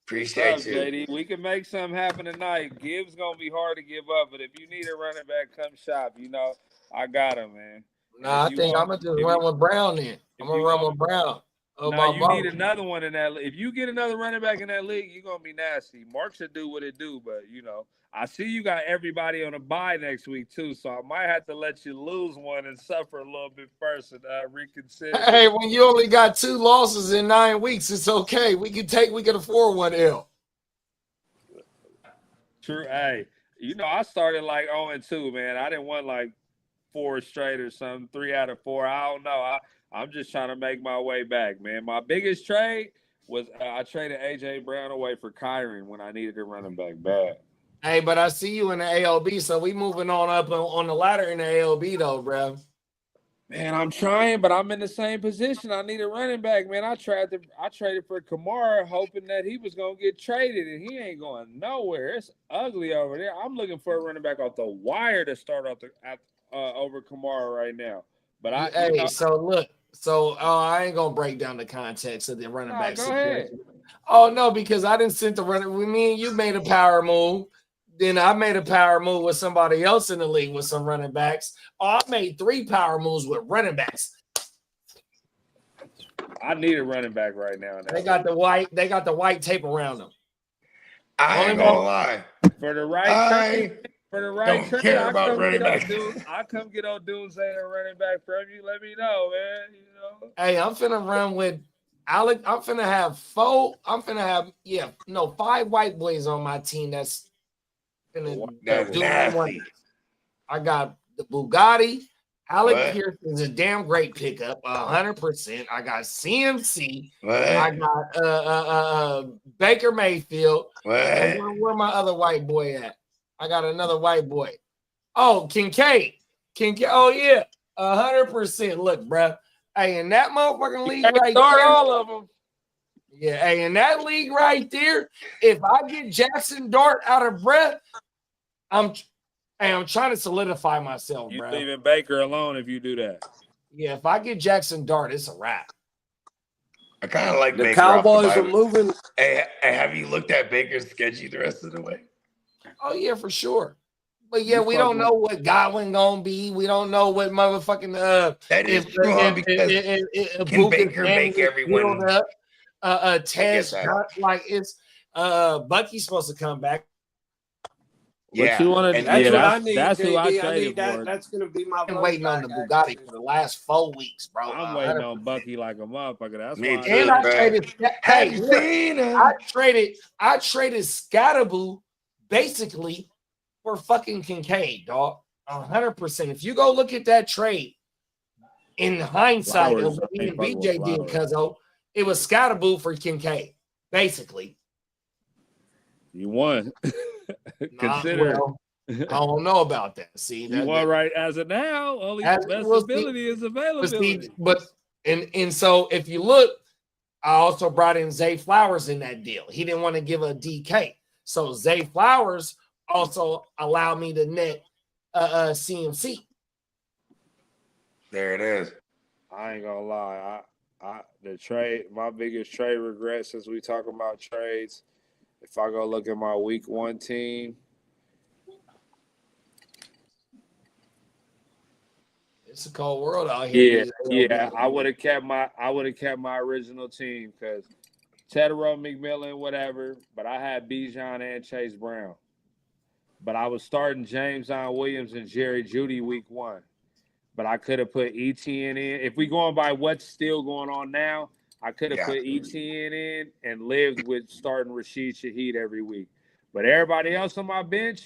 Appreciate What's up, you. JD? We can make something happen tonight. Gibbs gonna be hard to give up, but if you need a running back, come shop. You know, I got him, man. Nah, I think I'm gonna just run with Brown then. I'm gonna run with Brown. Oh, No, my you mama. need another one in that. If you get another running back in that league, you're gonna be nasty. Mark should do what it do, but you know, I see you got everybody on a bye next week too, so I might have to let you lose one and suffer a little bit first and reconsider. Hey, when you only got 2 losses in 9 weeks, it's okay. We can afford 1 L. True. Hey, you know, I started like 0-2, man. I didn't want like 4 straight or something, 3 out of 4. I don't know. I'm just trying to make my way back, man. My biggest trade was I traded AJ Brown away for Kyron when I needed a running back bad. Hey, but I see you in the ALB, so we moving on up on the ladder in the ALB though, bro. Man, I'm trying, but I'm in the same position. I need a running back, man. I traded for Kamara, hoping that he was gonna get traded, and he ain't going nowhere. It's ugly over there. I'm looking for a running back off the wire to start off over Kamara right now. But So look, I ain't gonna break down the context of the running back go situation. ahead. Oh no, because I didn't send the running with me and you made a power move. Then I made a power move with somebody else in the league with some running backs. Oh, I made 3 power moves with running backs. I need a running back right now. They got the white tape around them. I ain't gonna lie. For the right don't care about running backs. I come get old dudes saying a running back from you. Let me know, man. You know. Hey, I'm finna run with Alec. I'm finna have 5 white boys on my team. That's nasty. I got the Bugatti. Alec Pierce is a damn great pickup, 100%. I got CMC. I got Baker Mayfield. Where my other white boy at? I got another white boy. Oh, Kincaid. Oh yeah, 100%. Look, bro. Hey, in that motherfucking league right there, all of them. Yeah, hey, in that league right there, if I get Jackson Dart out of breath, I'm trying to solidify myself, bro. You leaving Baker alone if you do that. Yeah, if I get Jackson Dart, it's a wrap. I kind of like the Baker Cowboys are moving. Hey, have you looked at Baker's schedule the rest of the way? Oh yeah, for sure. But yeah, we don't know what Godwin gonna be. We don't know what motherfucking that is true because can Baker make everyone test like it's Bucky's supposed to come back. Yeah, what you want to? That's what I need. That's JD. who I I traded need that. for. That's gonna be my. I'm waiting on the Bugatti for the last 4 weeks, bro. I'm waiting on Bucky like a motherfucker. That's Me why. too, And I bro. traded. Have you seen him? I traded Scatterboo basically for fucking Kincaid, dog. 100%. If you go look at that trade, in hindsight of what me and BJ did, cuzzo, it was Scatterboo for Kincaid, basically. You won. Consider. Well, I don't know about that. See, You want right as of now, only the best ability is availability. And so if you look, I also brought in Zay Flowers in that deal. He didn't want to give a DK. So Zay Flowers also allowed me to net CMC. There it is. I ain't gonna lie. The trade, my biggest trade regret since we talk about trades, if I go look at my week 1 team, it's a cold world out here. Yeah. I would have kept my original team because Tedero, McMillan, whatever. But I had Bijan and Chase Brown. But I was starting Jameson Williams and Jerry Jeudy week 1. But I could have put ETN in. If we going by what's still going on now, I could have put ETN in and lived with starting Rashid Shaheed every week. But everybody else on my bench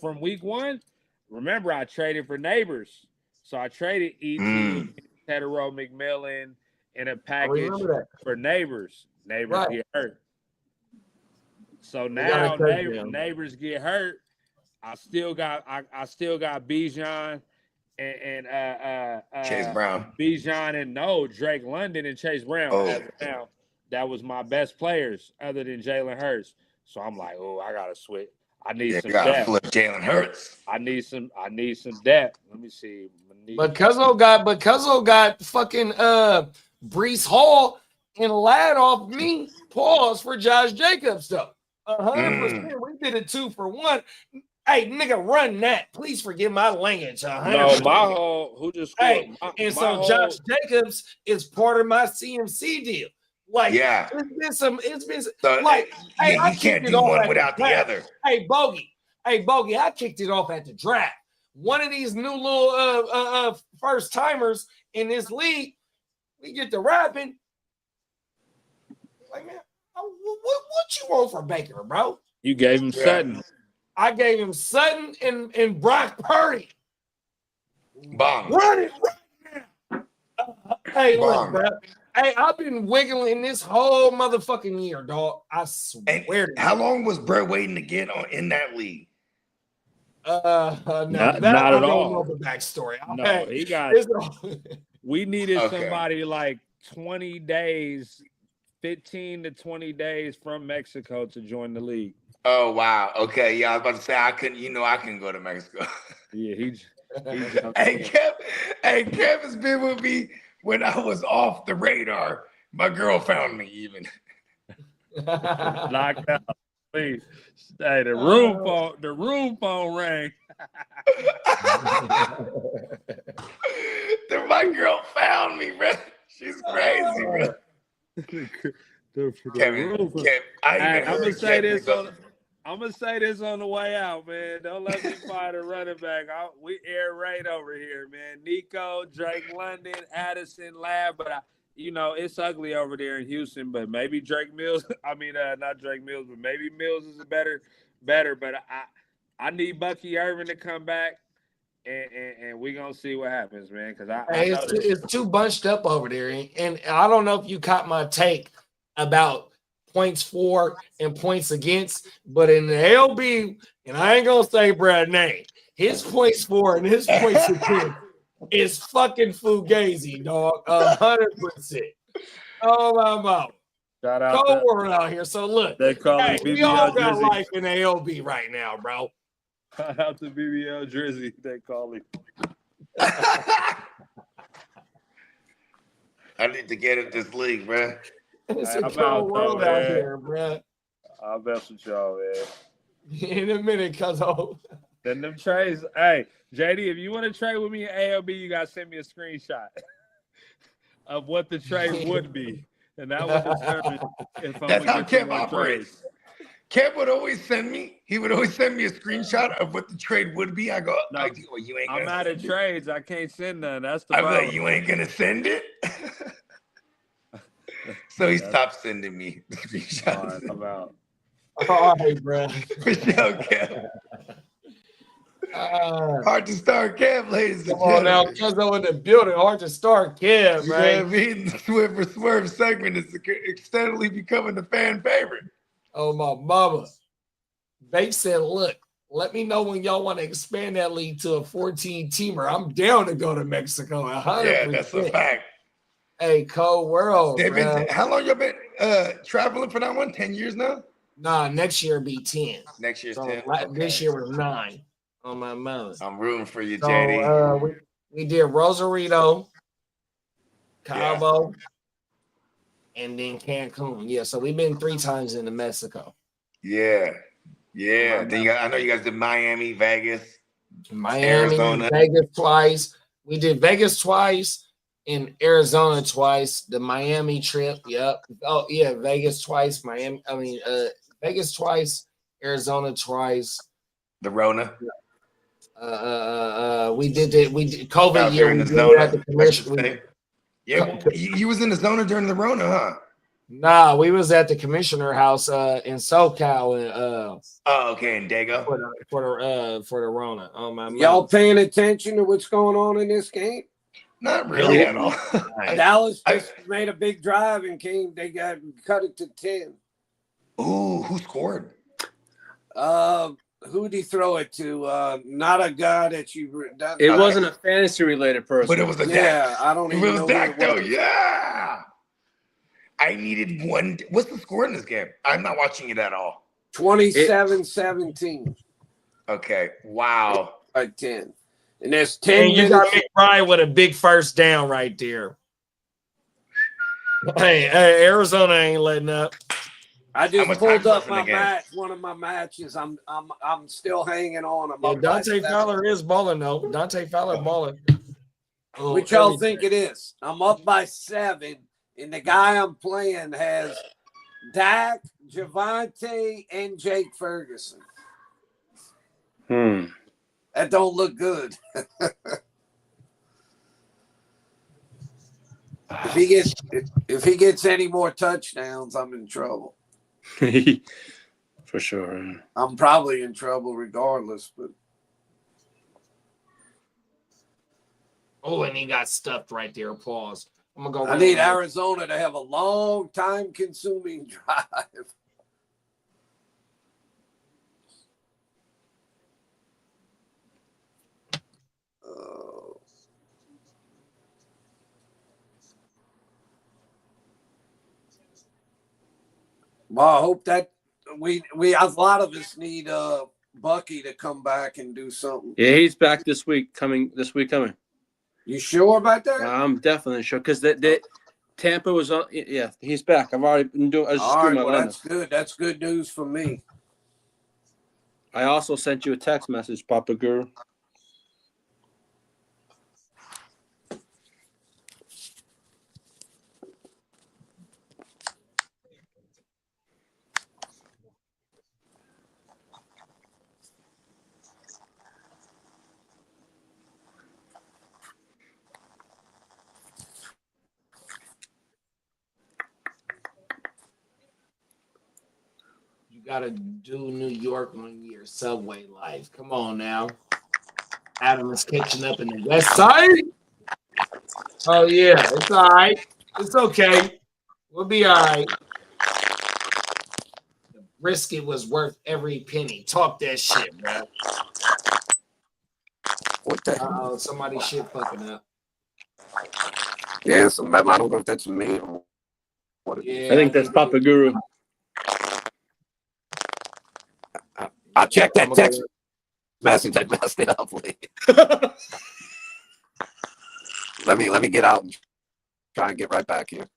from week 1, remember I traded for Neighbors. So I traded ETN, Tedero, McMillan in a package for Neighbors. Neighbors get hurt. So now Neighbors get hurt. I still got Bijan and Chase Brown. Bijan and Drake London and Chase Brown. As of now, that was my best players other than Jalen Hurts. So I'm like, I gotta switch. I need some depth. Flip Jalen Hurts. I need some depth. Let me see. But Cuzzo got fucking Brees Hall and lad off me. Pause for Josh Jacobs though. 100%. We did a 2-for-1. Hey, nigga, run that. Please forgive my language. 100%. No, my whole who just scored. Hey, Josh Jacobs is part of my CMC deal. Like, it's been so, like, you can't do one without the other. Hey, Bogey, I kicked it off at the draft. One of these new little first timers in this league, we get to rapping. Like, man, what you want for Baker, bro? You gave him Sutton. I gave him Sutton and Brock Purdy. Bomb. Run it right now. Hey, look, bro. Hey, I've been wiggling this whole motherfucking year, dog. I swear. How long was Brett waiting to get in that league? No, not I at don't all. know the backstory. No, he got. We needed somebody like 20 days, 15 to 20 days from Mexico to join the league. Oh wow. Okay. Yeah, I was about to say I couldn't go to Mexico. Yeah, he Kev has been with me when I was off the radar. My girl found me even. Knocked out. Please. Hey, the room phone rang. My girl found me, bro. She's crazy, bro. Kevin, I'm gonna say this on the way out, man. Don't let me find a running back. We air raid over here, man. Nico, Drake London, Addison, Lab, but it's ugly over there in Houston. But maybe Drake Mills. Not Drake Mills, but maybe Mills is better. But I need Bucky Irvin to come back, and we gonna see what happens, man. Because it's too bunched up over there, and I don't know if you caught my take about points for and points against, but in the LB, and I ain't gonna say Brad name, his points for and his points against is fucking fugazi, dog. 100%. Oh my mouth. Shout out cold world out here. So look, they call it we all got life in ALB right now, bro. Shout out to BBL Drizzy, they call him. I need to get in this league, bro. It's a cold world out here, bro. I'll mess with y'all, man. In a minute, cuzzo. Then them trades. Hey, JD, if you want to trade with me in ALB, you gotta send me a screenshot of what the trade would be, and that would determine if I'm. That's how Kev operates. Kev would always send me. He would always send me a screenshot of what the trade would be. I go, no, well, you ain't. I'm out of trades. I can't send none. That's the problem. I'm like, you ain't gonna send it. So he stopped sending me the screenshots. All right, I'm out. All right, bro. For sure, Kev. Hard to start, Kev, ladies and gentlemen. Come on now, Cuzzo in the building. Hard to start, Kev, man. The Swift for Swerve segment is steadily becoming the fan favorite. Oh, my mama. Babe said, look, Let me know when y'all want to expand that league to a 14-teamer. I'm down to go to Mexico. 100%. Yeah, that's a fact. Hey, cold world. How long y'all been traveling for that one? 10 years now? Nah, next year be 10. Next year's So 10. this year was 9 on my mother. I'm rooting for you, So JD. we did Rosarito, Cabo, and then Cancun. Yeah, so we've been 3 times into Mexico. Yeah. Then I know you guys did Miami, Vegas, Arizona, Vegas twice. We did Vegas twice and Arizona twice. The Miami trip, yep. Oh yeah, Vegas twice. Vegas twice, Arizona twice. The Rona. We did it. We did COVID Out year. there in We the did zona. it at the commission. Yeah, you was in the zona during the Rona, huh? Nah, we was at the commissioner house in SoCal and okay, in Dago for the Rona. Oh my! Y'all paying attention to what's going on in this game? Not really at all. Dallas just made a big drive and came. They got cut it to 10. Ooh, who scored? Who'd he throw it to? Not a guy that you. It wasn't a fantasy related person, but it was a Dak. I don't even know. Dak though. Yeah. I needed one. What's the score in this game? I'm not watching it at all. 27-17. Okay. Wow. By 10. And there's 10 and you got McBride with a big first down right there. Hey, Arizona ain't letting up. I just pulled up my match. One of my matches. I'm still hanging on. Dante Fowler is balling though. Dante Fowler balling. Which y'all think it is? I'm up by 7. And the guy I'm playing has Dak, Javante, and Jake Ferguson. That don't look good. If he gets any more touchdowns, I'm in trouble. For sure. I'm probably in trouble regardless, but and he got stuffed right there. Pause. I'm gonna go. I need Arizona to have a long time consuming drive. Well, I hope that we a lot of us need Bucky to come back and do something. Yeah, he's back this week. Coming. You sure about that? I'm definitely sure because Tampa was on. Yeah, he's back. I've already been doing. All right, well, that's good. That's good news for me. I also sent you a text message, Papa Guru. Gotta do New York 1 year subway life. Come on now. Adam is catching up in the West Side. Oh yeah, it's all right. It's okay. We'll be all right. The brisket was worth every penny. Talk that shit, bro. What the hell? Somebody shit fucking up. Yeah, I don't know if that's me. Yeah, I think that's Papa Guru. I'll check that text message. I messed it up. Let me get out and try and get right back here.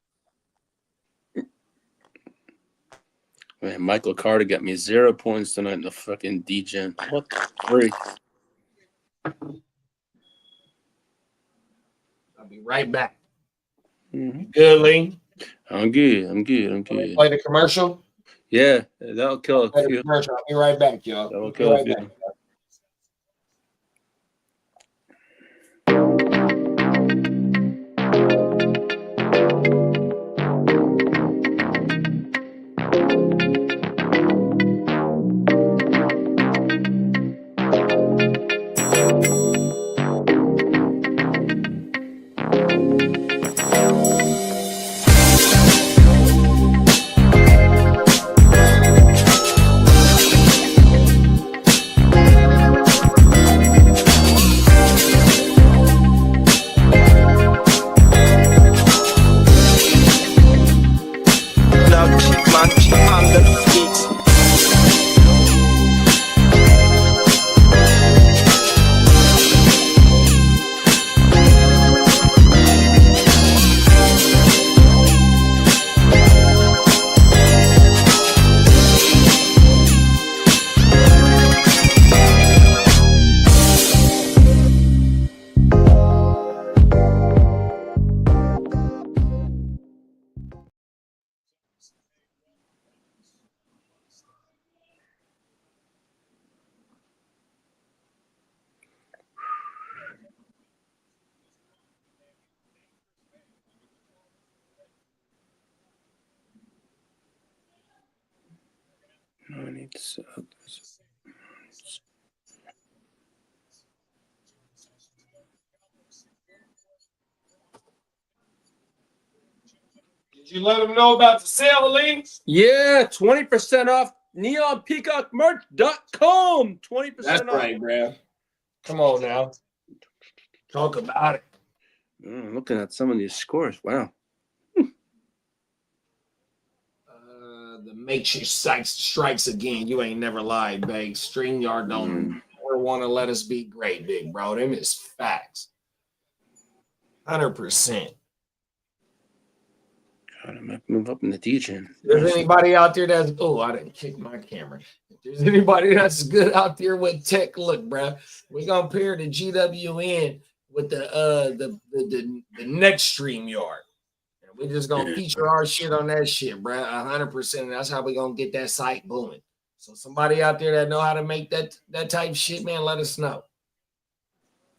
Man, Michael Carter got me 0 points tonight in the fucking D-Gen. What the freak? I'll be right back. Mm-hmm. Good, Lee? I'm good. Play the commercial? Yeah, that'll kill a few. I'll be right back, y'all. That'll kill a few. Munch on the beat. No, I need to. Did you let them know about the sale, Lee? Yeah, 20% off neonpeacockmerch.com. 20% That's off. right, bro. Come on now. Talk about it. I'm looking at some of these scores. Wow. The Matrix strikes again. You ain't never lied, babe. StreamYard don't ever want to let us be great, big bro. Them is facts. 100%. Gotta move up in the DJ. There's anybody out there that's I didn't kick my camera. If there's anybody that's good out there with tech, look, bro, we're gonna pair the GWN with the next StreamYard. And we're just gonna feature our shit on that shit, bro. 100%. That's how we gonna get that site booming. So somebody out there that know how to make that type of shit, man, let us know.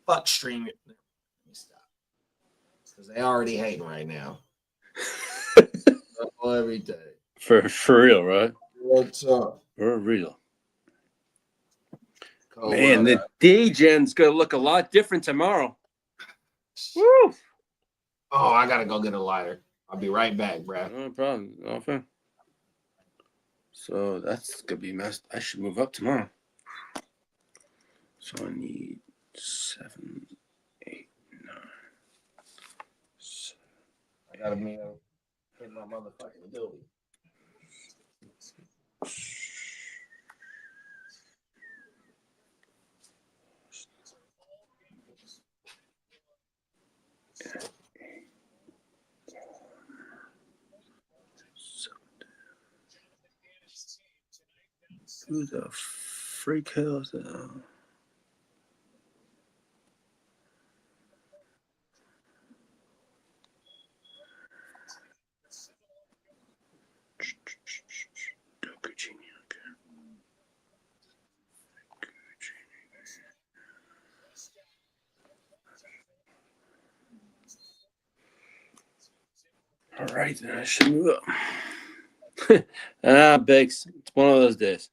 Fuck stream it. Let me stop. Because they already hating right now. Everything. For real, right? What's up? For real. Cold Man, weather. the DGen's gonna look a lot different tomorrow. Woo! Oh, I gotta go get a lighter. I'll be right back, bro. No problem. Okay. So that's gonna be messed. I should move up tomorrow. So I need 7, 8, 9. I gotta be in my motherfucking building. Who the freak hell is that? All right, then I should move up. Biggs, it's one of those days.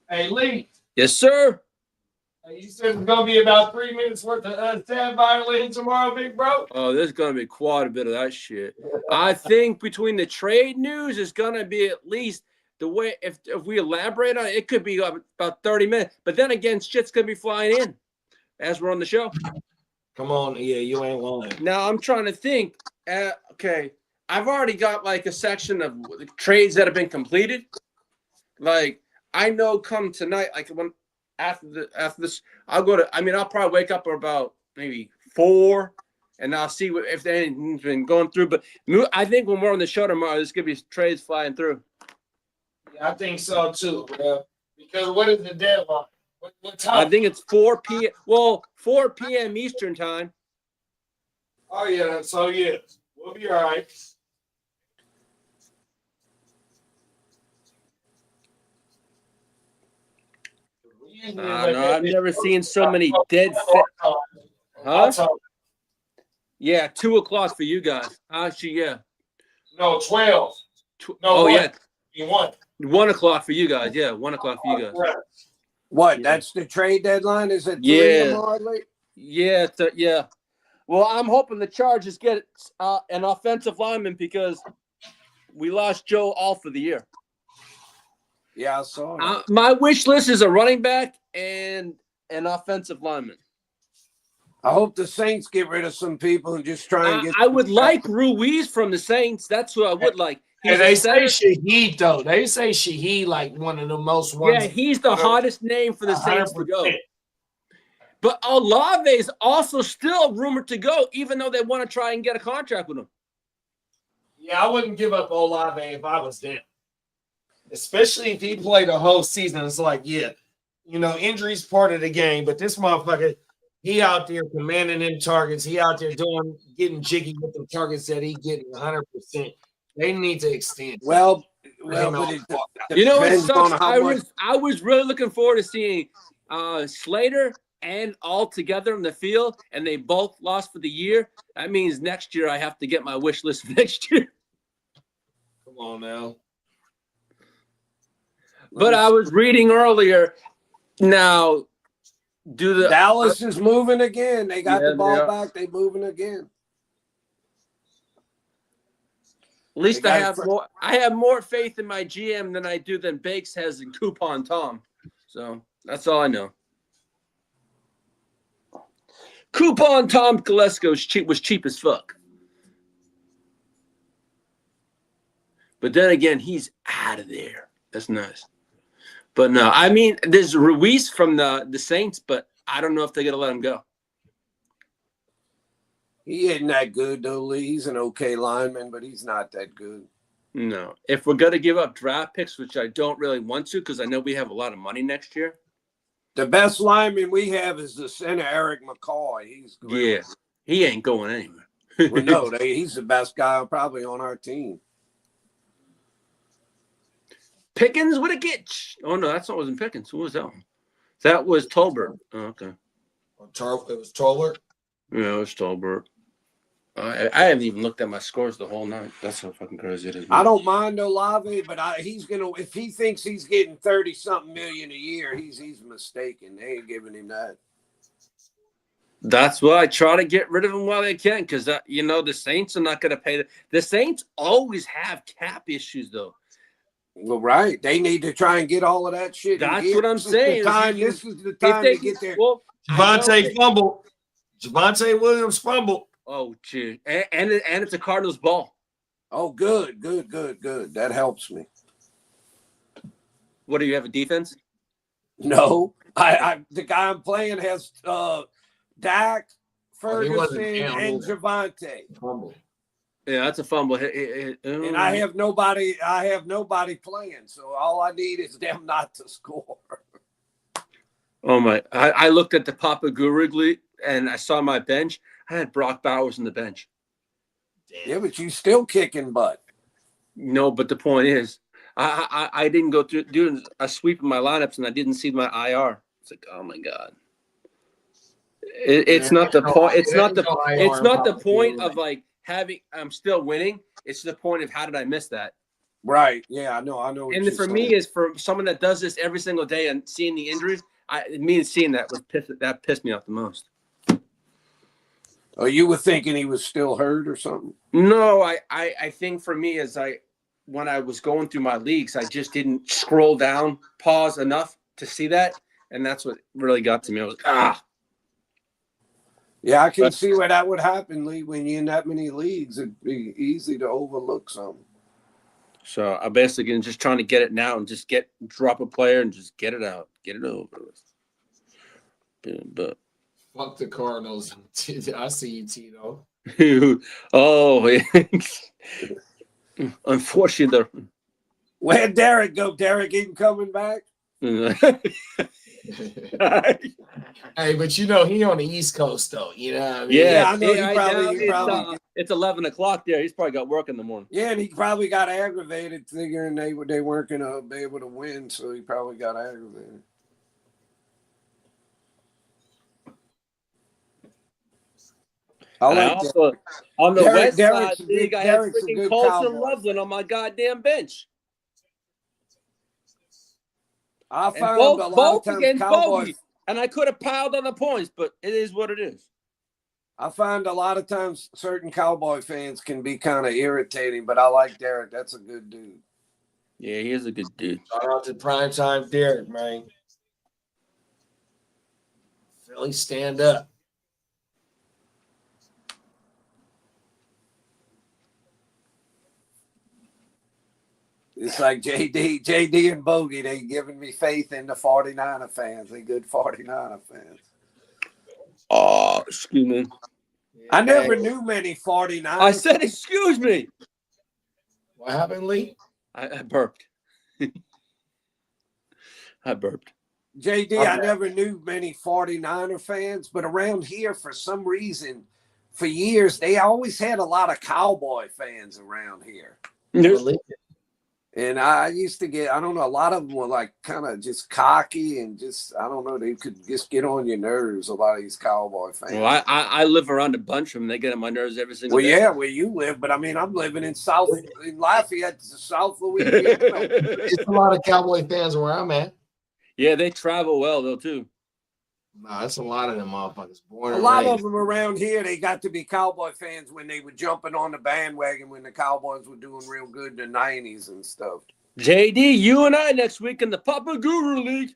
Hey, Lee. Yes, sir. Hey, you said it's gonna be about 3 minutes worth of tab violin tomorrow, big bro. Oh, there's gonna be quite a bit of that shit. I think between the trade news, is gonna be at least the way if we elaborate on it, it could be about 30 minutes. But then again, shit's gonna be flying in as we're on the show. Come on, yeah, you ain't lying. Now I'm trying to think. Okay, I've already got like a section of trades that have been completed. Like I know come tonight, like when after this, I'll go to. I mean, I'll probably wake up about maybe 4, and I'll see if anything's been going through. But I think when we're on the show tomorrow, there's gonna be trades flying through. Yeah, I think so too, bro. Because what is the deadline? What time? I think it's 4 p.m. Well, 4 p.m. Eastern time. Oh yeah, so yeah, we'll be all right. No, I've never seen so many dead. Huh? Yeah, 2 o'clock for you guys. Actually, yeah. No, 12. No, oh, yeah. 1. 1 o'clock for you guys. Yeah, 1 o'clock for you guys. What? That's the trade deadline? Is it 3 Yeah. tomorrow, Lee? Yeah, yeah. Well, I'm hoping the Chargers get an offensive lineman because we lost Joe all for the year. Yeah, I saw that. My wish list is a running back and an offensive lineman. I hope the Saints get rid of some people and just try and get. I would like Ruiz from the Saints. That's who I would like. And they say Shaheed, though. They say Shaheed like one of the most ones. Yeah, he's the hottest name for the Saints to go. But Olave is also still rumored to go, even though they want to try and get a contract with him. Yeah, I wouldn't give up Olave if I was them. Especially if he played the whole season. It's like, yeah, injuries part of the game, but this motherfucker, he out there commanding them targets. He out there getting jiggy with the targets that he getting 100%. They need to extend. Well, you know what sucks? I was really looking forward to seeing Slater and all together in the field, and they both lost for the year. That means next year I have to get my wish list for next year. Come on now. But I was reading earlier. Now, Dallas is moving again. They got the ball back. They moving again. At least I have more faith in my GM than I do than Bakes has in Coupon Tom. So that's all I know. Coupon Tom Kolesko was cheap as fuck. But then again, he's out of there. That's nice. But no, I mean, there's Ruiz from the Saints, but I don't know if they're going to let him go. He isn't that good, though, Lee. He's an okay lineman, but he's not that good. No. If we're going to give up draft picks, which I don't really want to because I know we have a lot of money next year. The best lineman we have is the center, Eric McCoy. He's great. Yeah, he ain't going anywhere. Well, no, he's the best guy probably on our team. Pickens would it get? Oh no, that wasn't Pickens. Who was that one? That was Tolbert. Oh, okay. It was Tolbert. Yeah, it was Tolbert. I haven't even looked at my scores the whole night. That's how fucking crazy it is. I don't mind Olave, but he's gonna. If he thinks he's getting 30-something million a year, he's mistaken. They ain't giving him that. That's why I try to get rid of him while they can, because the Saints are not going to pay. The Saints always have cap issues, though. Well, right. They need to try and get all of that shit. That's what I'm saying. This is the time to get there. Well, Javonte Williams fumbled. Oh, gee. And it's a Cardinals ball. Oh, good. That helps me. What, do you have a defense? No. The guy I'm playing has Dak, Ferguson, and Javonte. Fumble. Yeah, that's a fumble. And I have nobody playing, so all I need is them not to score. Oh my! I looked at the Papa Gurugly and I saw my bench. I had Brock Bowers in the bench. Yeah, but you still kicking butt. No, but the point is, I didn't go through doing a sweep of my lineups and I didn't see my IR. It's like, oh my god! It's not the point. It's not the point of like having. I'm still winning. It's the point of how did I miss that? Right. Yeah, I know. And for me, is for someone that does this every single day and seeing the injuries. Seeing that pissed me off the most. Oh, you were thinking he was still hurt or something? No, I think for me when I was going through my leagues, I just didn't scroll down, pause enough to see that, and that's what really got to me. I was like, Yeah, I can see where that would happen, Lee. When you're in that many leagues, it'd be easy to overlook something. So I'm basically just trying to get it now and just drop a player and just get it out, get it over with. But fuck the Cardinals. I see you, Tito. Oh, unfortunately. Where'd Derek go? Derek ain't coming back? Hey, but he on the East Coast though. You know what I mean? Yeah, I know. He probably it's 11 o'clock there. He's probably got work in the morning. Yeah, and he probably got aggravated figuring they weren't gonna be able to win, so he probably got aggravated. On the West Side League, I have freaking Colson Loveland on my goddamn bench. I found a lot of times Cowboys, and I could have piled on the points, but it is what it is. I find a lot of times certain Cowboy fans can be kind of irritating, but I like Derek. That's a good dude. Yeah, he is a good dude. Shout out to primetime Derek, man. Philly, stand up. It's like JD and Bogey. They giving me faith in the 49er fans. They good 49er fans. Oh, excuse me. I never knew many 49ers. I said, excuse me. What happened, Lee? I burped. I burped. JD, I never knew many 49er fans, but around here, for some reason, for years, they always had a lot of Cowboy fans around here. And I used to get, I don't know, a lot of them were like kind of just cocky and just, I don't know, they could just get on your nerves, a lot of these Cowboy fans. Well, I live around a bunch of them. They get on my nerves every single day. Well, yeah, where you live, but I mean, I'm living in Lafayette, South Louisiana. It's a lot of Cowboy fans where I'm at. Yeah, they travel well, though, too. Nah, that's a lot of them motherfuckers. A lot of them around here, they got to be Cowboy fans when they were jumping on the bandwagon when the Cowboys were doing real good in the 90s and stuff. JD, you and I next week in the Papa Guru League.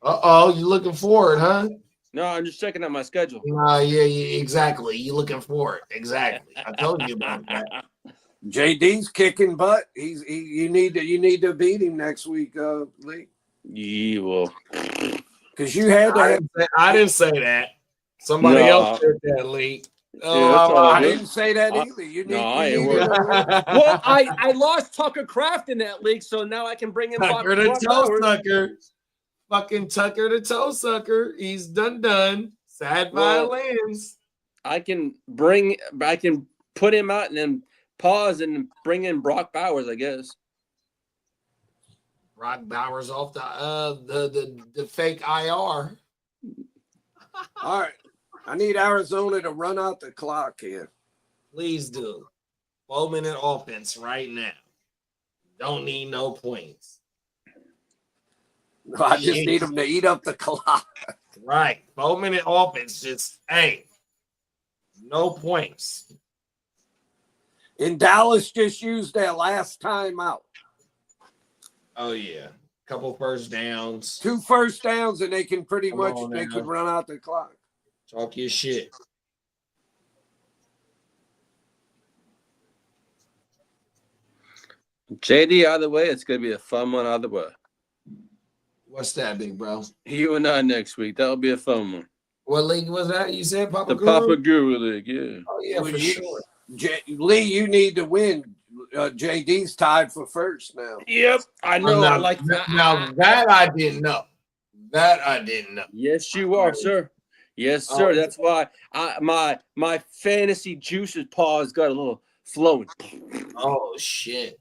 Uh-oh, you looking forward, huh? No, I'm just checking out my schedule. Yeah, exactly. You looking for it. Exactly. I told you about that. JD's kicking butt. You need to beat him next week, Lee. You will. Because you had to I didn't say that. Somebody else said that, Lee. I didn't say that either. You need. Well, I lost Tucker Kraft in that league, so now I can bring in Tucker the toe sucker. Fucking Tucker the toe sucker. He's done. Sad violins. I can put him out and then pause and bring in Brock Bowers, I guess. Brock Bowers off the fake IR. All right. I need Arizona to run out the clock here. Please do. 4-minute offense right now. Don't need no points. No, I just need them to eat up the clock. Right. 4-minute offense. Just, hey, no points. And Dallas just used their last timeout. Oh, yeah. Couple first downs. 2 first downs, and they can pretty much could run out the clock. Talk your shit. JD, either way, it's going to be a fun one either way. What's that, big bro? You and I next week. That'll be a fun one. What league was that? You said Papa The Guru? Papa Guru League, yeah. Oh, yeah, for sure. Lee, you need to win. JD's tied for first now. Yep, I know. Now, I like that. Now, that I didn't know. Yes, you are, sir. Yes, sir. That's why my fantasy juices paws got a little flowing. Oh, shit.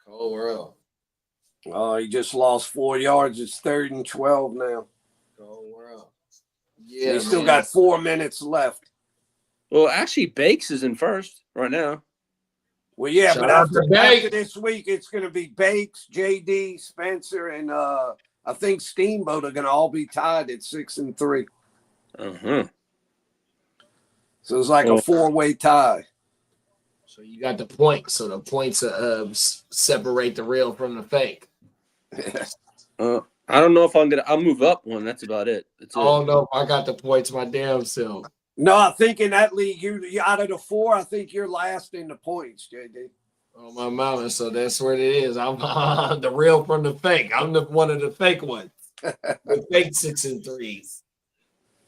Cold world. Oh, he just lost 4 yards. It's 3rd and 12 now. Cold world. Yeah, He's still got 4 minutes left. Well, actually, Bakes is in first right now. Well, yeah, Shout but out after to this week, it's going to be Bakes, JD, Spencer, and I think Steamboat are going to all be tied at 6 and 3. Uh-huh. So it's like a 4-way tie. So you got the points. So the points separate the real from the fake. I don't know if I'll move up one. That's about it. Oh, no, I got the points my damn self. No, I think in that league, you out of the 4, I think you're last in the points, JD. Oh, my mama. So that's what it is. I'm the real from the fake. I'm one of the fake ones. The fake 6 and 3s.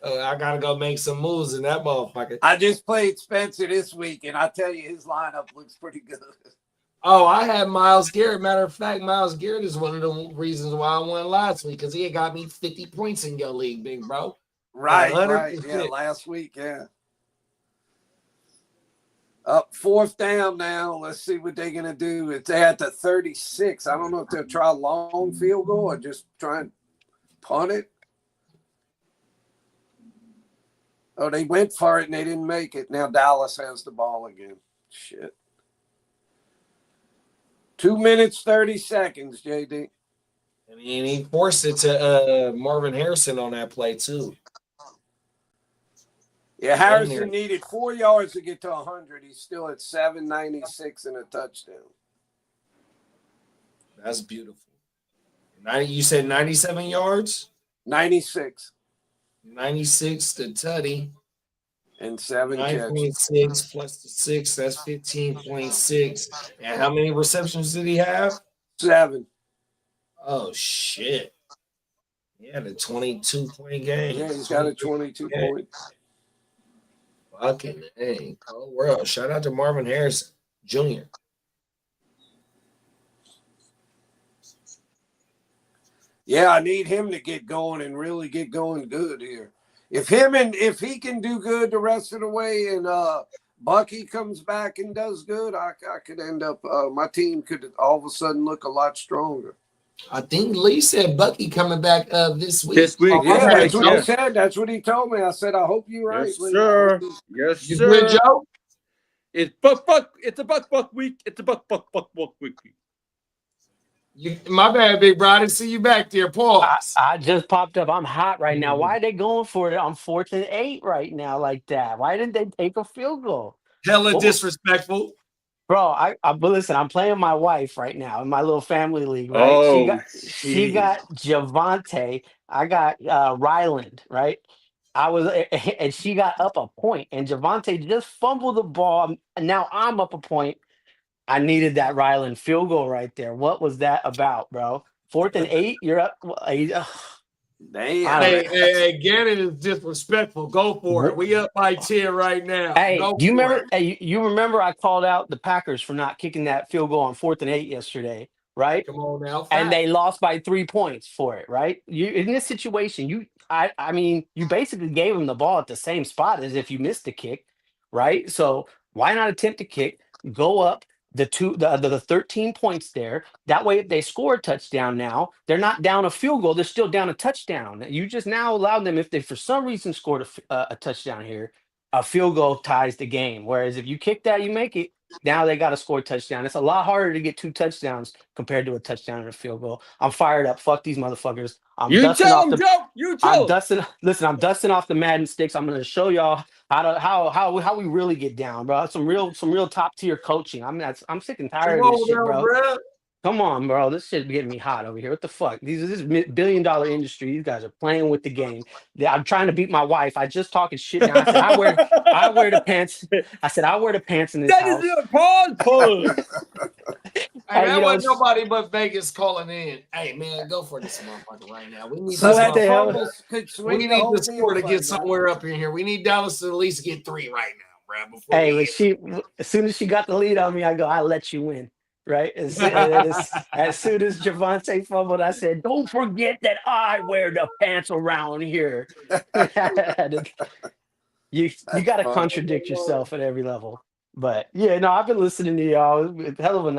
I got to go make some moves in that motherfucker. I just played Spencer this week, and I tell you, his lineup looks pretty good. Oh, I had Myles Garrett. Matter of fact, Myles Garrett is one of the reasons why I won last week because he had got me 50 points in your league, big bro. Right. Yeah, last week, yeah. Up 4th down now. Let's see what they're going to do. It's at the 36. I don't know if they'll try a long field goal or just try and punt it. Oh, they went for it and they didn't make it. Now Dallas has the ball again. Shit. 2 minutes, 30 seconds, JD. And he forced it to Marvin Harrison on that play, too. Yeah, Harrison needed 4 yards to get to 100. He's still at 796 and a touchdown. That's beautiful. You said 97 yards? 96. 96 to Tutty. And 7 catches. 9.6 plus the 6, that's 15.6. And how many receptions did he have? 7. Oh shit! He had a 22-point game. Yeah, he's got a 22-point. Fucking dang, cold world. Shout out to Marvin Harrison Jr. Yeah, I need him to get going and really get going good here. If he can do good the rest of the way, and Bucky comes back and does good, I could end up. My team could all of a sudden look a lot stronger. I think Lee said Bucky coming back this week. This week, Yeah, yeah. that's what he said. That's what he told me. I said, I hope you're right, Yes, Lee. sir. Yes, You sir. good, Joe? It's buck. It's a buck week. It's a buck week. My bad, big bro. I didn't see you back there. Pause. I just popped up. I'm hot right now. Why are they going for it on 4th and 8 right now like that? Why didn't they take a field goal? Hella disrespectful. Bro, but listen, I'm playing my wife right now in my little family league, right? She got Javante. I got Ryland, right? And she got up a point, and Javante just fumbled the ball. And now I'm up a point. I needed that Ryland field goal right there. What was that about, bro? 4th and 8, you're up. Damn. Hey, Gannon is disrespectful. Go for it. We up by 10 right now. Hey, Go do you for remember? it. Hey, you remember I called out the Packers for not kicking that field goal on 4th and 8 yesterday, right? Come on now. And they lost by 3 points for it, right? You in this situation, I mean, you basically gave them the ball at the same spot as if you missed the kick, right? So why not attempt to kick, go up the 13 points there? That way, if they score a touchdown now, they're not down a field goal, they're still down a touchdown. You just now allowed them, if they for some reason scored a touchdown here, a field goal ties the game. Whereas if you kick that, you make it. Now they got to score a touchdown. It's a lot harder to get 2 touchdowns compared to a touchdown and a field goal. I'm fired up. Fuck these motherfuckers. I'm dusting off the Madden sticks. I'm gonna show y'all how we really get down, bro. Some real top tier coaching. I'm sick and tired of this shit, bro. Come on, bro. This shit getting me hot over here. What the fuck? This is $1 billion industry. These guys are playing with the game. I'm trying to beat my wife. I just talking shit now. I said I wear the pants. I said I wear the pants in this house. That is a pause. Hey, that wasn't nobody but Vegas calling in. Hey, man, go for this motherfucker right now. We need the score to get somewhere up in here. We need Dallas to at least get 3 right now, bro. Hey, as soon as she got the lead on me, I go, I'll let you win. Right? As soon as Javante fumbled, I said, don't forget that I wear the pants around here. You got to contradict yourself at every level. But yeah, no, I've been listening to y'all. Hell of a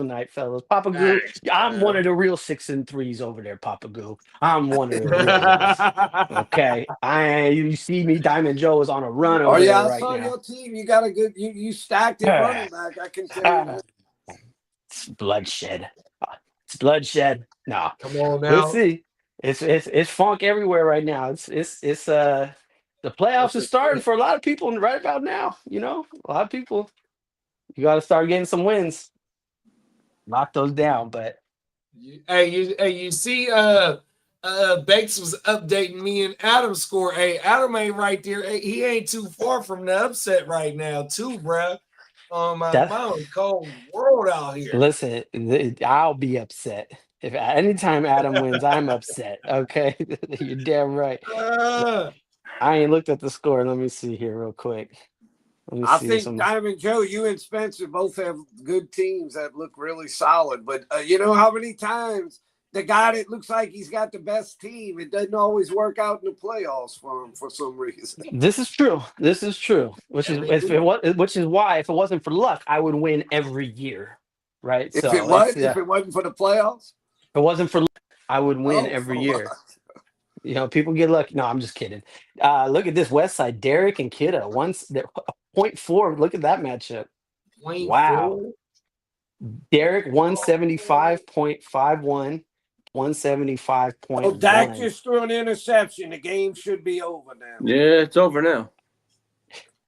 night, fellas. Papa Goo, I'm one of the real 6 and 3s over there, Papa Goo. I'm one of the real ones. Okay. You see me, Diamond Joe is on a run over there right now. I saw your team. You got a good you stacked it running back, I can tell you. It's bloodshed. It's bloodshed. No. Come on now. Let's see. It's funk everywhere right now. It's the playoffs is starting for a lot of people right about now. You know, a lot of people. You got to start getting some wins. Knock those down, but you see Banks was updating me and Adam's score. Hey, Adam ain't right there. Hey, he ain't too far from the upset right now, too, bruh. My cold world out here. Listen, I'll be upset. If anytime Adam wins, I'm upset. Okay. You're damn right. I ain't looked at the score. Let me see here real quick. I think Diamond Joe, you and Spencer both have good teams that look really solid. But you know how many times the guy that looks like he's got the best team, it doesn't always work out in the playoffs for him for some reason. This is true. Which is why if it wasn't for luck, I would win every year. Right? If it wasn't for the playoffs? If it wasn't for luck, I would win every year. You know, people get lucky. No, I'm just kidding. Look at this West Side. Derek and Kidda. 0.4. Look at that matchup. Wow. Derek 175.51. 175.1. Oh, Dak just threw an interception. The game should be over now. Yeah, it's over now.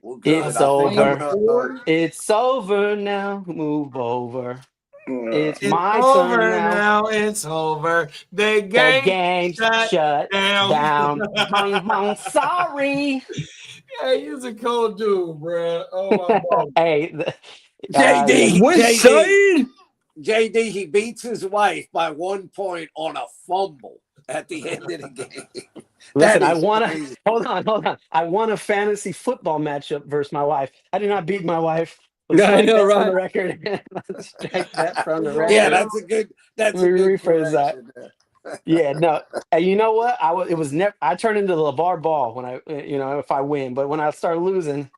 Well, it's over. It's over now. Move over. It's my over turn now. It's over. The game's shut down. Sorry. Hey, he's a cold dude, bro. Oh my God. Hey, JD. JD, he beats his wife by 1 point on a fumble at the end of the game. Listen, That I is want to crazy. hold on. I won a fantasy football matchup versus my wife. I did not beat my wife. Let's Yeah, I strike know, that from the right? record. Let's strike that from the Yeah, record. that's Let a me good rephrase that. correction there. Yeah, no. And you know what? It was never. I turn into the LeVar Ball when if I win. But when I start losing,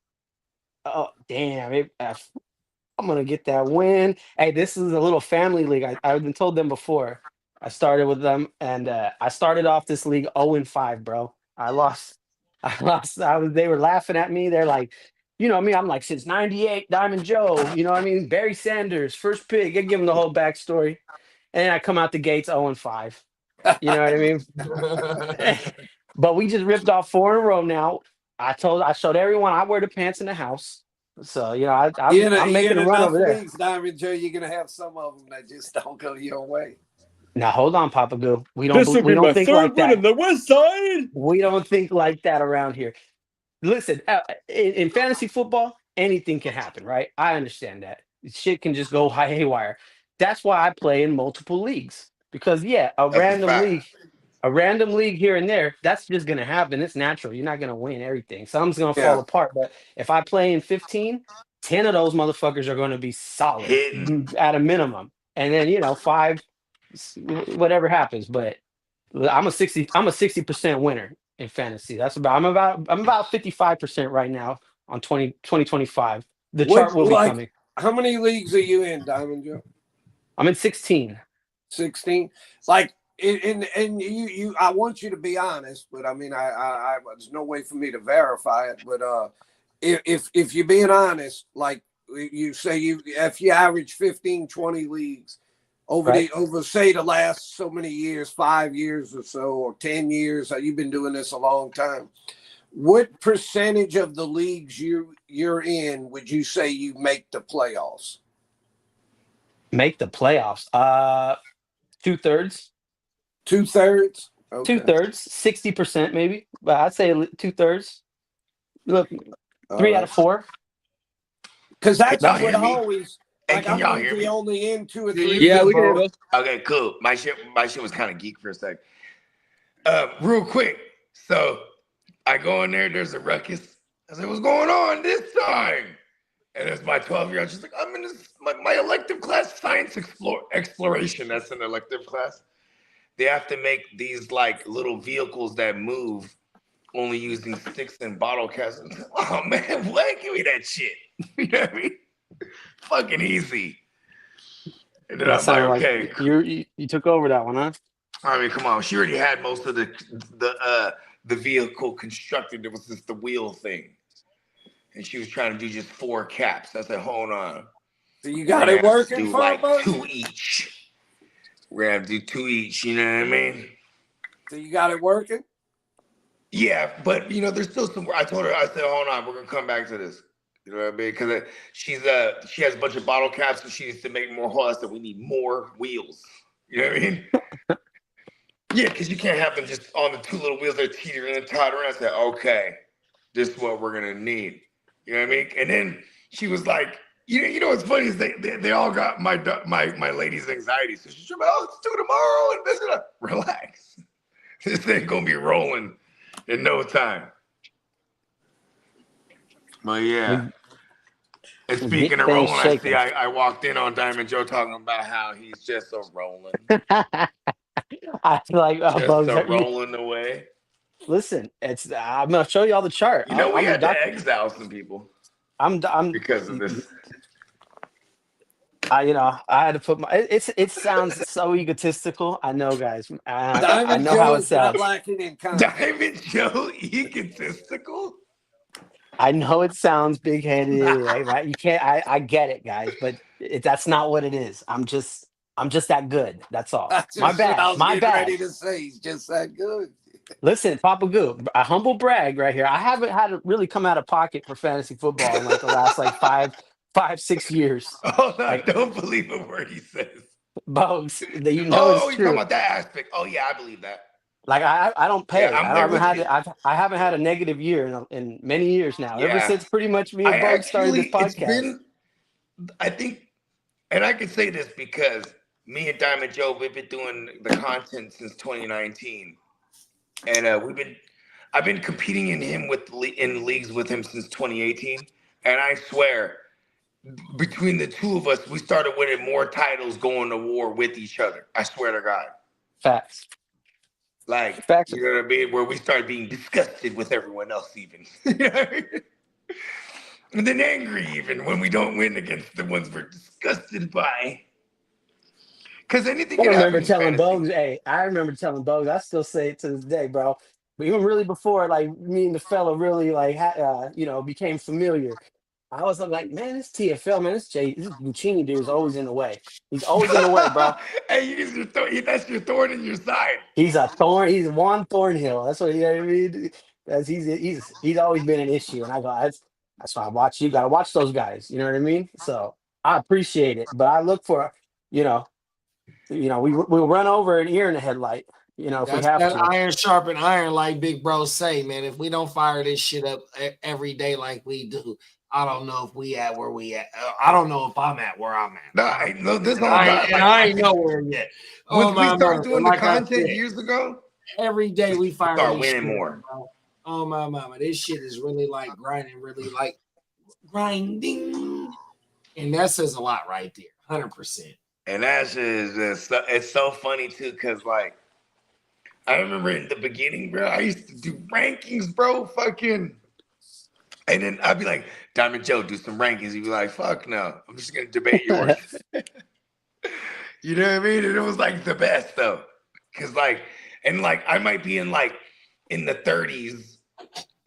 oh damn! I'm gonna get that win. Hey, this is a little family league. I've been told them before. I started with them, and I started off this league 0-5, bro. I lost. I lost. They were laughing at me. They're like, you know me. I'm like since '98, Diamond Joe. You know what I mean? Barry Sanders, first pick. I give them the whole backstory, and I come out the gates 0-5. You know what I mean? But we just ripped off 4 in a row now. I showed everyone I wear the pants in the house. So I'm You making in a run enough over there. leagues, Diamond Joe, you're gonna have some of them that just don't go your way. Now hold on, Papa Goo. This will We be don't my think third like win that. on the West Side. We don't think like that around here. Listen, in fantasy football, anything can happen, right? I understand that. Shit can just go haywire. That's why I play in multiple leagues. Because yeah, That's a fact. a random league here and there, that's just gonna happen. It's natural. You're not gonna win everything. Some's gonna fall Yeah. apart. But if I play in 15, 10 of those motherfuckers are gonna be solid Hitting. at a minimum. And then, 5, whatever happens. But I'm a 60% winner in fantasy. I'm about 55% right now on 2025. The What chart will be like coming. how many leagues are you in, Diamond Joe? I'm in 16. 16. Like and you I want you to be honest, but I mean I there's no way for me to verify it. But if you're being honest, like you say if you average 15, 20 leagues over say the last so many years, 5 years or so, or 10 years, you've been doing this a long time. What percentage of the leagues you're in would you say you make the playoffs? Make the playoffs. 2/3. 2/3. Okay. 2/3. 60% maybe. But I'd say 2/3. Look, All 3 out right. of 4. Because that's Y'all what hear I me? always Hey, like. can I'm y'all hear usually me? only in 2 or Yeah, 3. you Yeah, good, we can hear bro. you. Okay, cool. My shit was kind of geek for a sec. Real quick. So I go in there, there's a ruckus. I said, what's going on this time? And it's my 12-year-old. She's like, I'm in my elective class, science exploration. That's an elective class. They have to make these like little vehicles that move only using sticks and bottle caps. Oh man, what? Give me that shit. You know what I mean? Fucking easy. And then That I'm like, sounded like okay. you took over that one, huh? I mean, come on. She already had most of the vehicle constructed. It was just the wheel thing. And she was trying to do just 4 caps. I said, hold on. So you got it working do for like them? 2 each. We're gonna have to do 2 each, you know what I mean? So you got it working? Yeah, but there's still some. I told her, I said, hold on, we're gonna come back to this. You know what I mean? Because she has a bunch of bottle caps and she needs to make more holes. I said, we need more wheels. You know what I mean? Yeah, because you can't have them just on the 2 little wheels that are teetering and tottering. I said, okay, this is what we're gonna need. You know what I mean? And then she was like, you know what's funny is they all got my lady's anxiety. So she's like, oh, let's do it tomorrow and this and that. Relax. This ain't gonna be rolling in no time. But yeah. And speaking of rolling, I see I walked in on Diamond Joe talking about how he's just a rolling. I feel like just a rolling away. Listen, I'm gonna show you all the chart. We had to exile some people. I'm because of this. I had to put it sounds so egotistical. I know, guys. I know how it sounds. Lacking in confidence. Diamond Joe egotistical. I know it sounds big-headed, right? You can't. I get it, guys, but that's not what it is. I'm just that good. That's all. My bad. I was My bad. ready to say he's just that good. Listen, Papa Goo, a humble brag right here. I haven't had to really come out of pocket for fantasy football in like the last 5-6 years. Oh, no, I don't believe a word he says. Bogus, it's true. You're talking about that aspect. Oh yeah, I believe that. Like I don't pay. Yeah, I haven't had a negative year in many years now. Yeah. Ever since pretty much me and Bug started this podcast. I think and I can say this because me and Diamond Joe, we've been doing the content since 2019, and I've been competing in leagues with him since 2018, and I swear, between the two of us, we started winning more titles going to war with each other. I swear to God. Facts. Like, Facts. you know what I mean? Where we started being disgusted with everyone else even. And then angry even when we don't win against the ones we're disgusted by. Because anything I can happen remember in telling fantasy. Bogues, hey, I remember telling Bogues, I still say it to this day, bro. But even really before, like, me and the fella really, like, became familiar, I was like, man, this TFL, man, this Buccini dude is always in the way. He's always in the way, bro. Hey, that's your thorn in your side. He's a thorn. He's Juan Thornhill. That's what, you know what I mean? He's always been an issue. And I go, that's why I watch you. Got to watch those guys. You know what I mean? So I appreciate it. But I look for, we'll run over an ear in the headlight, if we That's have that to. iron sharpen iron, like Big Bro say, man. If we don't fire this shit up every day like we do, I don't know if we at where we at. I don't know if I'm at where I'm at. No, this And on God. I ain't nowhere yet. Once we started doing the like I content said, years ago, every day we fire start this winning shit more. up, bro. Oh my mama, this shit is really like grinding, really like grinding, and that says a lot right there, 100%. And that shit is it's so funny too, because like I remember in the beginning, bro, I used to do rankings, bro, fucking. And then I'd be like, Diamond Joe, do some rankings. He'd be like, fuck no, I'm just gonna debate yours. You know what I mean? And it was like the best though. Cause like, and like I might be in the 30s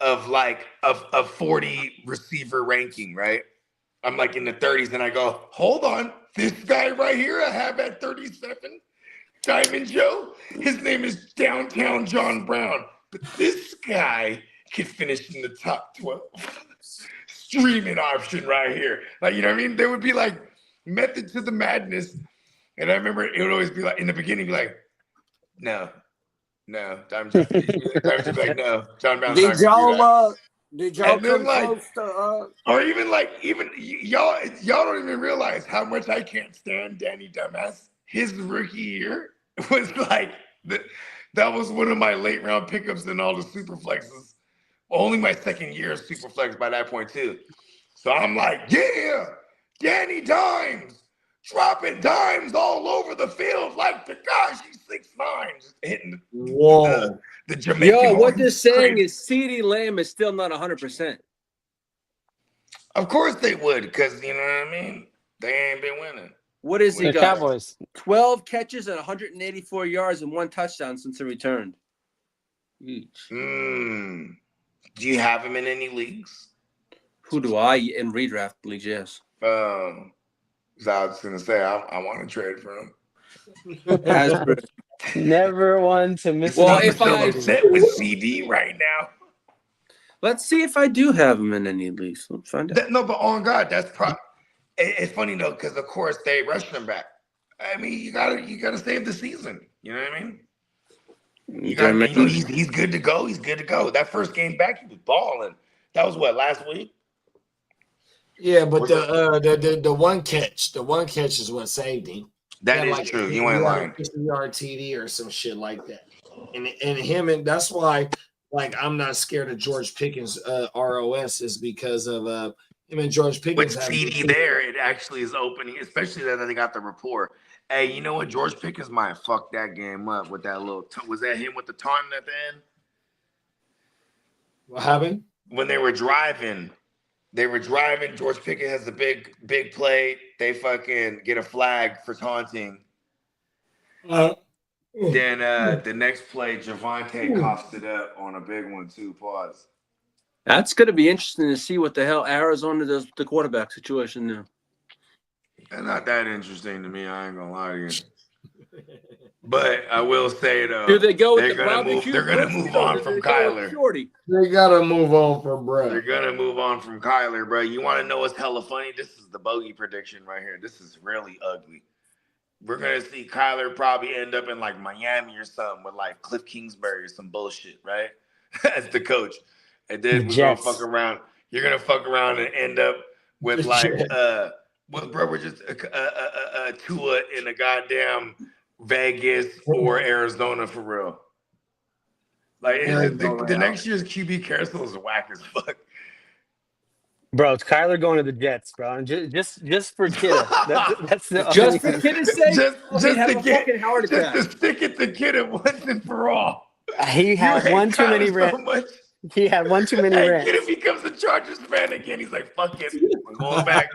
of 40 receiver ranking, right? I'm like in the 30s, and I go, hold on, this guy right here I have at 37, Diamond Joe. His name is Downtown John Brown, but this guy could finish in the top 12. Streaming option right here. Like, you know what I mean? There would be like method to the madness. And I remember it would always be like, in the beginning, be like, no, Diamond Joe. Diamond Joe be like, no, John Brown's not gonna do that. Did y'all come like, close to or even y'all don't even realize how much I can't stand Danny Dumbass. His rookie year was like that was one of my late round pickups in all the super flexes. Only my second year of super flex by that point too. So I'm like, yeah, Danny Dimes, dropping dimes all over the field like the gosh, he's 6'9", just hitting the Jamaican. Yo, what they're saying is CeeDee Lamb is still not 100%. Of course they would, because you know what I mean? They ain't been winning. What is he The got? Cowboys. 12 catches and 184 yards and 1 touchdown since he returned. Each. Do you have him in any leagues? Who do I in redraft leagues? Yes. So I was gonna say I want to trade for him. Never one to miss. Well, if I set with CD right now, let's see if I do have him in any leagues. Let's find out. No, but on God, that's it's funny though, because of course they rushed him back. I mean, you gotta save the season. You know what I mean? He's good to go. He's good to go. That first game back, he was balling. That was what, last week? Yeah, but the one catch is what saved him. That is true. You ain't lying. 50-yard TD or some shit like that. And that's why, like, I'm not scared of George Pickens' ROS is because of him and George Pickens. With TD there, it actually is opening, especially that they got the rapport. Hey, you know what? George Pickens might fuck that game up with that little. Was that him with the taunt at the end? What happened? When they were driving. George Pickens has a big play. They fucking get a flag for taunting. Then the next play, Javonte coughs it up on a big one too. Pause. That's going to be interesting to see what the hell Arizona does with the quarterback situation now. Not that interesting to me. I ain't gonna lie to you. But I will say though, do they go with they're gonna move on from Kyler. They gotta move on from Brett. They're gonna move on from Kyler, bro. You want to know what's hella funny? This is the bogey prediction right here. This is really ugly. We're gonna see Kyler probably end up in like Miami or something with like Cliff Kingsbury or some bullshit, right? As the coach, and then we're gonna fuck around. You're gonna fuck around and end up with like was brother just a Tua in a goddamn Vegas or Arizona for real. Like it's just the next year's QB carousel is whack as fuck. Bro, it's Kyler going to the Jets, bro. And just for Kidda. That's the Just only for Kidda's sake, just have to a get fucking heart attack. just to stick it to Kidda once and for all. He had You one hate too many Kyler so rants. much. He had one too many Hey, rants. Kidda becomes a Chargers fan again. He's like, fuck it. I'm going back.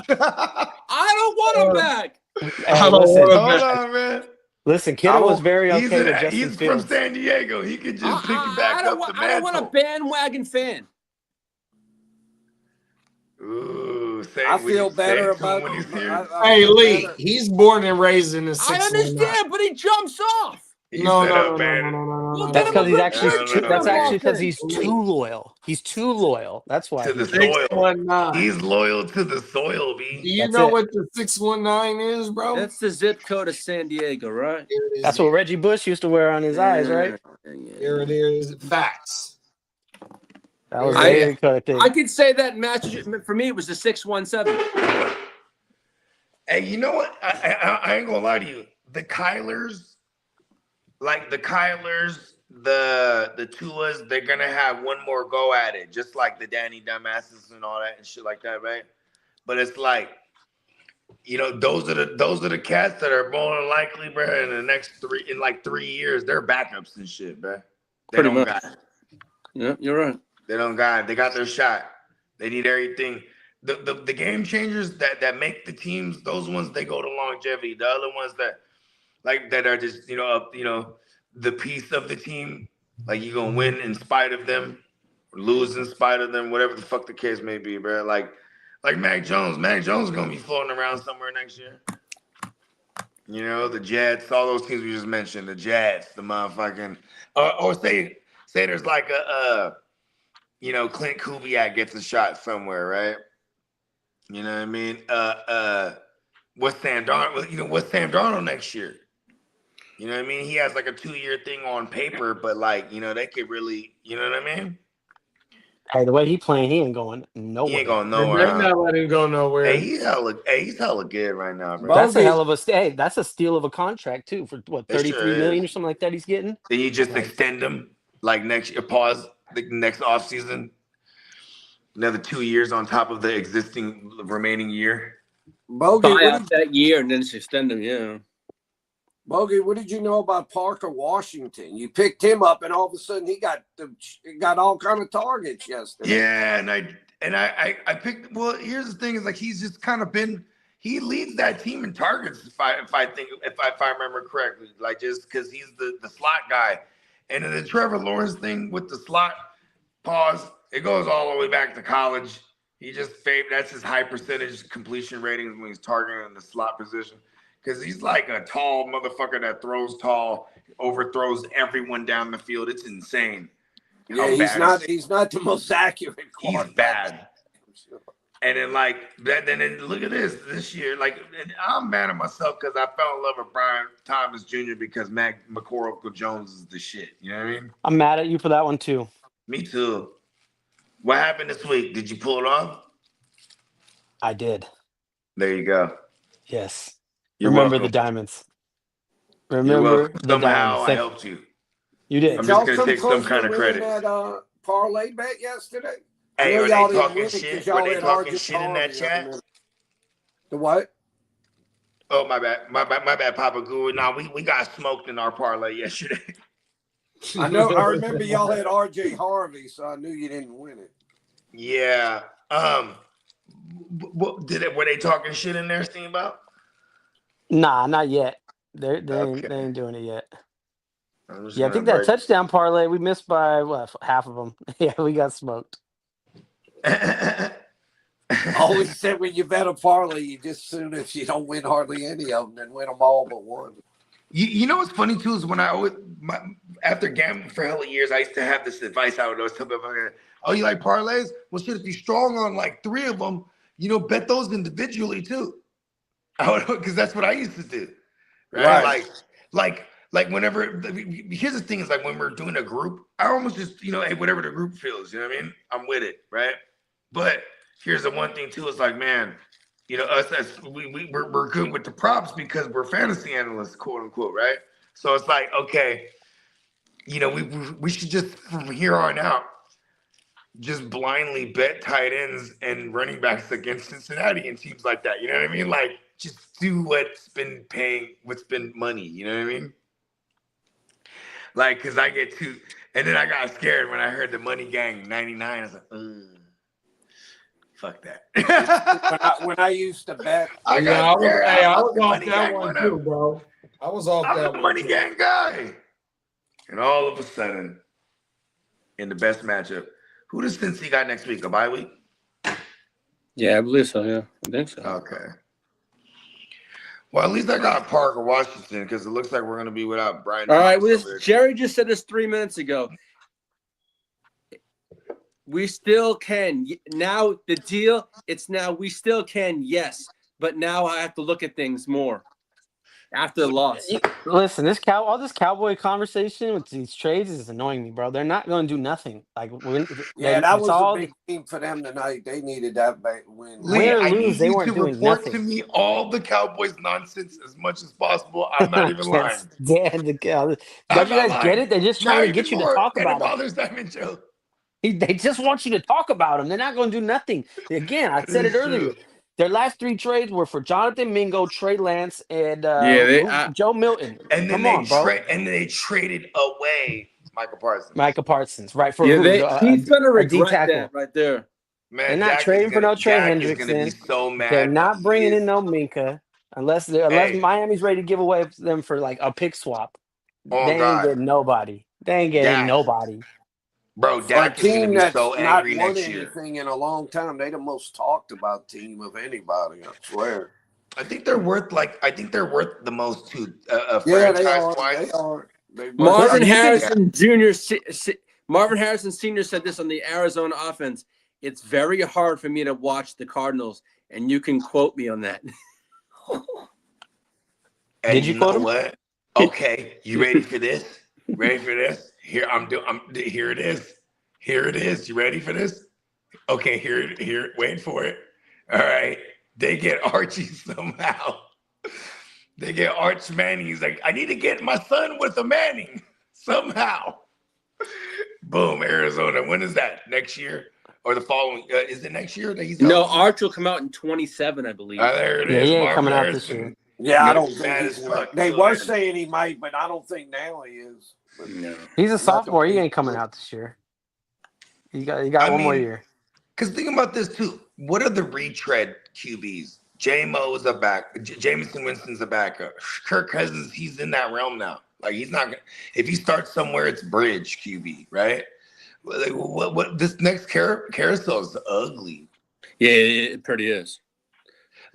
I don't want him back. Hey, listen, Hold on, man. listen. Kidda was very okay with Justin He's Fields. from San Diego. He could just piggyback I don't up the I don't want a mantle. bandwagon fan. Ooh, I feel better about when he's here. Hey, Lee, he's born and raised in the I 619. understand, but he jumps off. No. That's because he's actually. picture That's of actually him. because he's too loyal. He's too loyal. That's why. To the he's- soil. 619. He's loyal to the soil, B. Do you That's know it. what the 619 is, bro? That's the zip code of San Diego, right? That's what Reggie Bush used to wear on his eyes, right? Here it is. Facts. That was I- very good thing. I could say that match for me. It was the 617. Hey, you know what? I ain't gonna lie to you. The Kylers, the Tuas, they're gonna have one more go at it, just like the Danny Dumbasses and all that and shit like that, right? But it's like, those are the cats that are more than likely, bro. In the next 3 years, they're backups and shit, bro. They Pretty don't much. got it. Yeah, you're right. They don't got it. They got their shot. They need everything. The game changers that make the teams, those ones, they go to longevity. The other ones that are just the piece of the team, like you gonna win in spite of them, or lose in spite of them, whatever the fuck the case may be, bro. Like Mac Jones. Mac Jones is gonna be floating around somewhere next year. The Jets, all those teams we just mentioned, the Jets, the motherfucking, or say there's like a Clint Kubiak gets a shot somewhere, right? You know what I mean? What's Sam Darnold? What's Sam Darnold next year? You know what I mean? He has like a 2-year thing on paper, but they could really, you know what I mean? Hey, the way he playing, he ain't going nowhere. He ain't going They're nowhere. not letting him go nowhere. Hey, he's hella good right now, bro. That's a hell of a that's a steal of a contract too for what It sure 33 million is. or something like that he's getting. Then you just extend him next year, pause the next offseason. Another 2 years on top of the existing remaining year. Bogey, Buy out that year and then just extend them. Yeah. Bogey, what did you know about Parker Washington? You picked him up, and all of a sudden he got all kind of targets yesterday. Yeah, and I picked. Well, here's the thing: is he's just kind of been. He leads that team in targets, if I remember correctly. Just because he's the slot guy, and then the Trevor Lawrence thing with the slot pause. It goes all the way back to college. He just that's his high percentage completion ratings when he's targeting in the slot position. Because he's like a tall motherfucker that throws tall, overthrows everyone down the field. It's insane. Yeah, he's not the most accurate. He's bad. And then then look at this year. And I'm mad at myself because I fell in love with Brian Thomas Jr. because McCorkle Jones is the shit. You know what I mean? I'm mad at you for that one too. Me too. What happened this week? Did you pull it off? I did. There you go. Yes. You're Remember welcome. the diamonds. You're Remember welcome. the Somehow diamonds. I helped you. You did. I'm Y'all just gonna come take some close kind to of winning credit. that parlay bet yesterday. Hey, I know are y'all they didn't talking win it shit? 'cause y'all Were they had talking RJ shit in that Harvey chat? up in the what? Oh, my bad, Papa Guru. No, we got smoked in our parlay yesterday. I know. I remember y'all had RJ Harvey, so I knew you didn't win it. Yeah. Were they talking shit in there, Steamboat? Nah, not yet. They ain't doing it yet. Yeah, I think that touchdown parlay we missed by half of them. Yeah, we got smoked. Always said when you bet a parlay, you just soon if you don't win hardly any of them, then win them all but one. You know what's funny too is when after gambling for hella years, I used to have this advice I would always tell people, oh, you like parlays? Well, shit, if you're strong on 3 of them, bet those individually too. Because that's what I used to do, right? Like whenever. Here's the thing: is when we're doing a group, I almost just hey, whatever the group feels, you know what I mean? I'm with it, right? But here's the one thing too: is man, us as we're good with the props because we're fantasy analysts, quote unquote, right? So it's like, okay, we should just from here on out just blindly bet tight ends and running backs against Cincinnati and teams like that. You know what I mean? Like just do what's been money. You know what I mean? Like, cause I get too, and then I got scared when I heard the Money Gang 99. I was like, ugh. Fuck that. when I used to bet, I was off that one too, bro. I was off I'm that the one. Money Gang guy. And all of a sudden, in the best matchup, who does Cincy got next week? A bye week? Yeah, I believe so. Yeah, I think so. Okay. Well, at least I got Parker Washington because it looks like we're going to be without Brian. All right, Jerry just said this 3 minutes ago. We still can. Now the deal, it's now we still can, yes. But now I have to look at things more after the loss. Listen, all this Cowboy conversation with these trades is annoying me, bro. They're not going to do nothing. Like, that was a big team for them tonight. They needed that win. Lee, or I lose, need they you weren't to doing report nothing. to me all the Cowboys nonsense as much as possible. I'm not even lying. Don't you guys get it? They're just trying to get you to talk about it. Bothers Diamond Joe. They just want you to talk about them. They're not going to do nothing. Again, I said it earlier. Their last 3 trades were for Jonathan Mingo, Trey Lance, and Joe Milton. And then Come on, bro. And they traded away Micah Parsons. Right? For he's going to regret D-tackle. that right there. Man, they're not trading for no Trey Hendrickson. Be so mad. They're not bringing in no Minka unless Miami's ready to give away them for like a pick swap. They ain't getting nobody. They ain't getting nobody. Bro, Dak is going to be so angry not next won year. Anything in a long time. They the most talked about team of anybody. I swear. I think they're worth the most too. Yeah, they are. Marvin Harrison Jr. Marvin Harrison Sr. said this on the Arizona offense. It's very hard for me to watch the Cardinals, and you can quote me on that. Did you quote him? What? Okay, you ready for this? Ready for this? Here here it is. Here it is. You ready for this? Okay, here. Wait for it. All right. They get Archie somehow. They get Arch Manning. He's like, I need to get my son with a Manning somehow. Boom, Arizona. When is that? Next year or the following? Is it next year that he's? No, Arch will come out in 27, I believe. There it is. He ain't Marvin coming out Harrison. this year. Yeah, I don't think they were saying he might, but I don't think now he is. No. He's a sophomore. He ain't coming out this year. He got one more year. Because think about this too. What are the retread QBs? J-Mo is a back. Jameson Winston's a backup. Kirk Cousins, he's in that realm now. Like he's not gonna. If he starts somewhere, it's bridge QB, right? Like, what this next carousel is ugly. Yeah, it pretty is.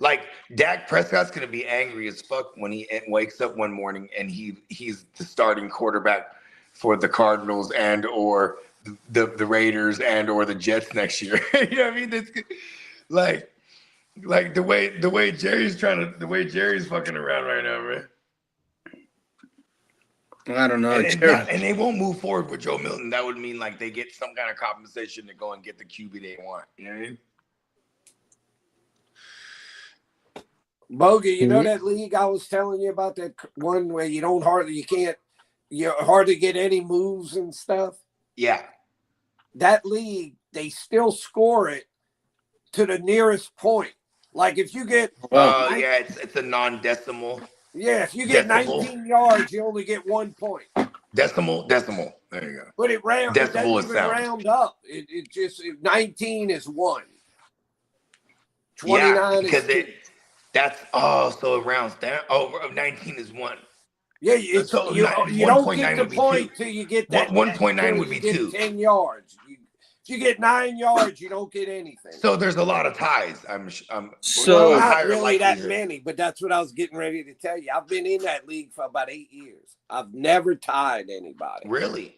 Like Dak Prescott's gonna be angry as fuck when he wakes up one morning and he's the starting quarterback for the Cardinals and or the Raiders and or the Jets next year. You know what I mean? It's like the way Jerry's fucking around right now, man. I don't know. And they won't move forward with Joe Milton. That would mean like they get some kind of compensation to go and get the QB they want. You know what I mean? Bogey, you know that league I was telling you about, that one where you're hard to get any moves and stuff? Yeah. That league, they still score it to the nearest point. Like if you get it's a non-decimal. Yeah, if you get 19 yards, you only get 1 point. Decimal. There you go. But it round. Decimal it doesn't even round up. It just 19 is 1. 29 because is 2. So it rounds down. 19 is 1. Yeah, you don't get the point till you get that. 1.9 would be 2. 10 yards. If you get 9 yards, you don't get anything. So there's a lot of ties. Not really that many, but that's what I was getting ready to tell you. I've been in that league for about 8 years. I've never tied anybody. Really?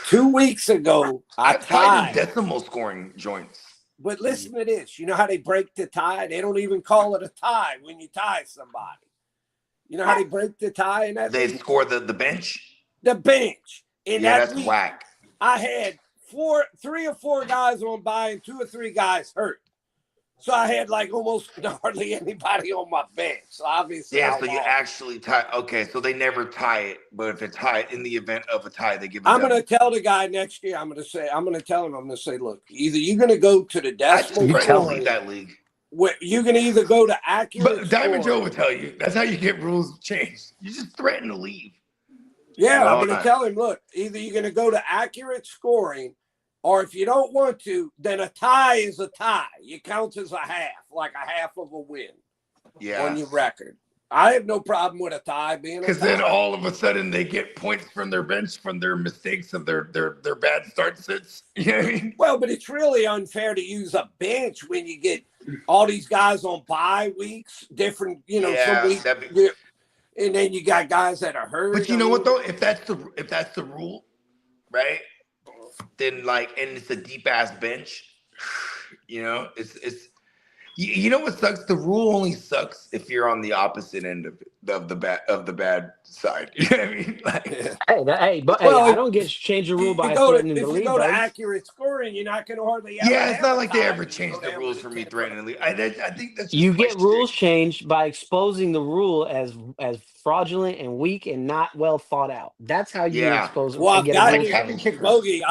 2 weeks ago, I tied decimal scoring joints. But listen to this. You know how they break the tie? They don't even call it a tie when you tie somebody. You know how they break the tie in that They league? score the bench? The bench. That's whack. I had 3 or 4 guys on bye and 2 or 3 guys hurt. So I had like almost hardly anybody on my bench. So obviously, Yeah, I so you lost. actually tie. Okay, so they never tie it, but if it's tied in the event of a tie, they give a I'm W. going to tell the guy next year. I'm going to tell him. I'm going to say, look, either you're going to go to the I just decimal threaten to scoring. leave that league. You can either go to accurate But Diamond Joe scoring. would tell you that's how you get rules changed. You just threaten to leave. Yeah, No, I'm going to not. tell him, look, either you're going to go to accurate scoring, or if you don't want to, then a tie is a tie. It counts as a half, like a half of a win on your record. I have no problem with a tie being a tie. Because then all of a sudden they get points from their bench from their mistakes of their bad start sits. You know what I mean? Well, but it's really unfair to use a bench when you get all these guys on bye weeks, different, some weeks, and then you got guys that are hurt. But you know what though? If that's the rule, right? Then and it's a deep ass bench. It's you know what sucks? The rule only sucks if you're on the opposite end of the bad side. You know what I mean? I don't get change the rule by threatening the league. If you go to accurate scoring, you're not going to hardly ever. Yeah, it's not like they ever changed the rules for me threatening the league. I think that's you get rules changed by exposing the rule as fraudulent and weak and not well thought out. That's how you expose. Well, get Bogey,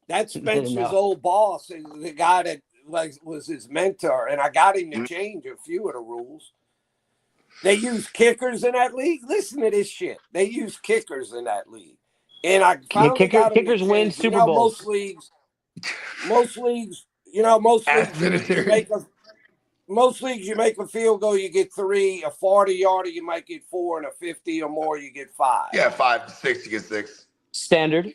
that Spencer's old boss is the guy that was his mentor, and I got him to change a few of the rules. They use kickers in that league. Listen to this shit. They use kickers in that league, and I finally got him kickers to win change. Super Bowls. Most leagues, you make a field goal, you get 3. A 40-yarder, you might get 4, and a 50 or more, you get 5. Yeah, 5 to 6, you get 6. Standard.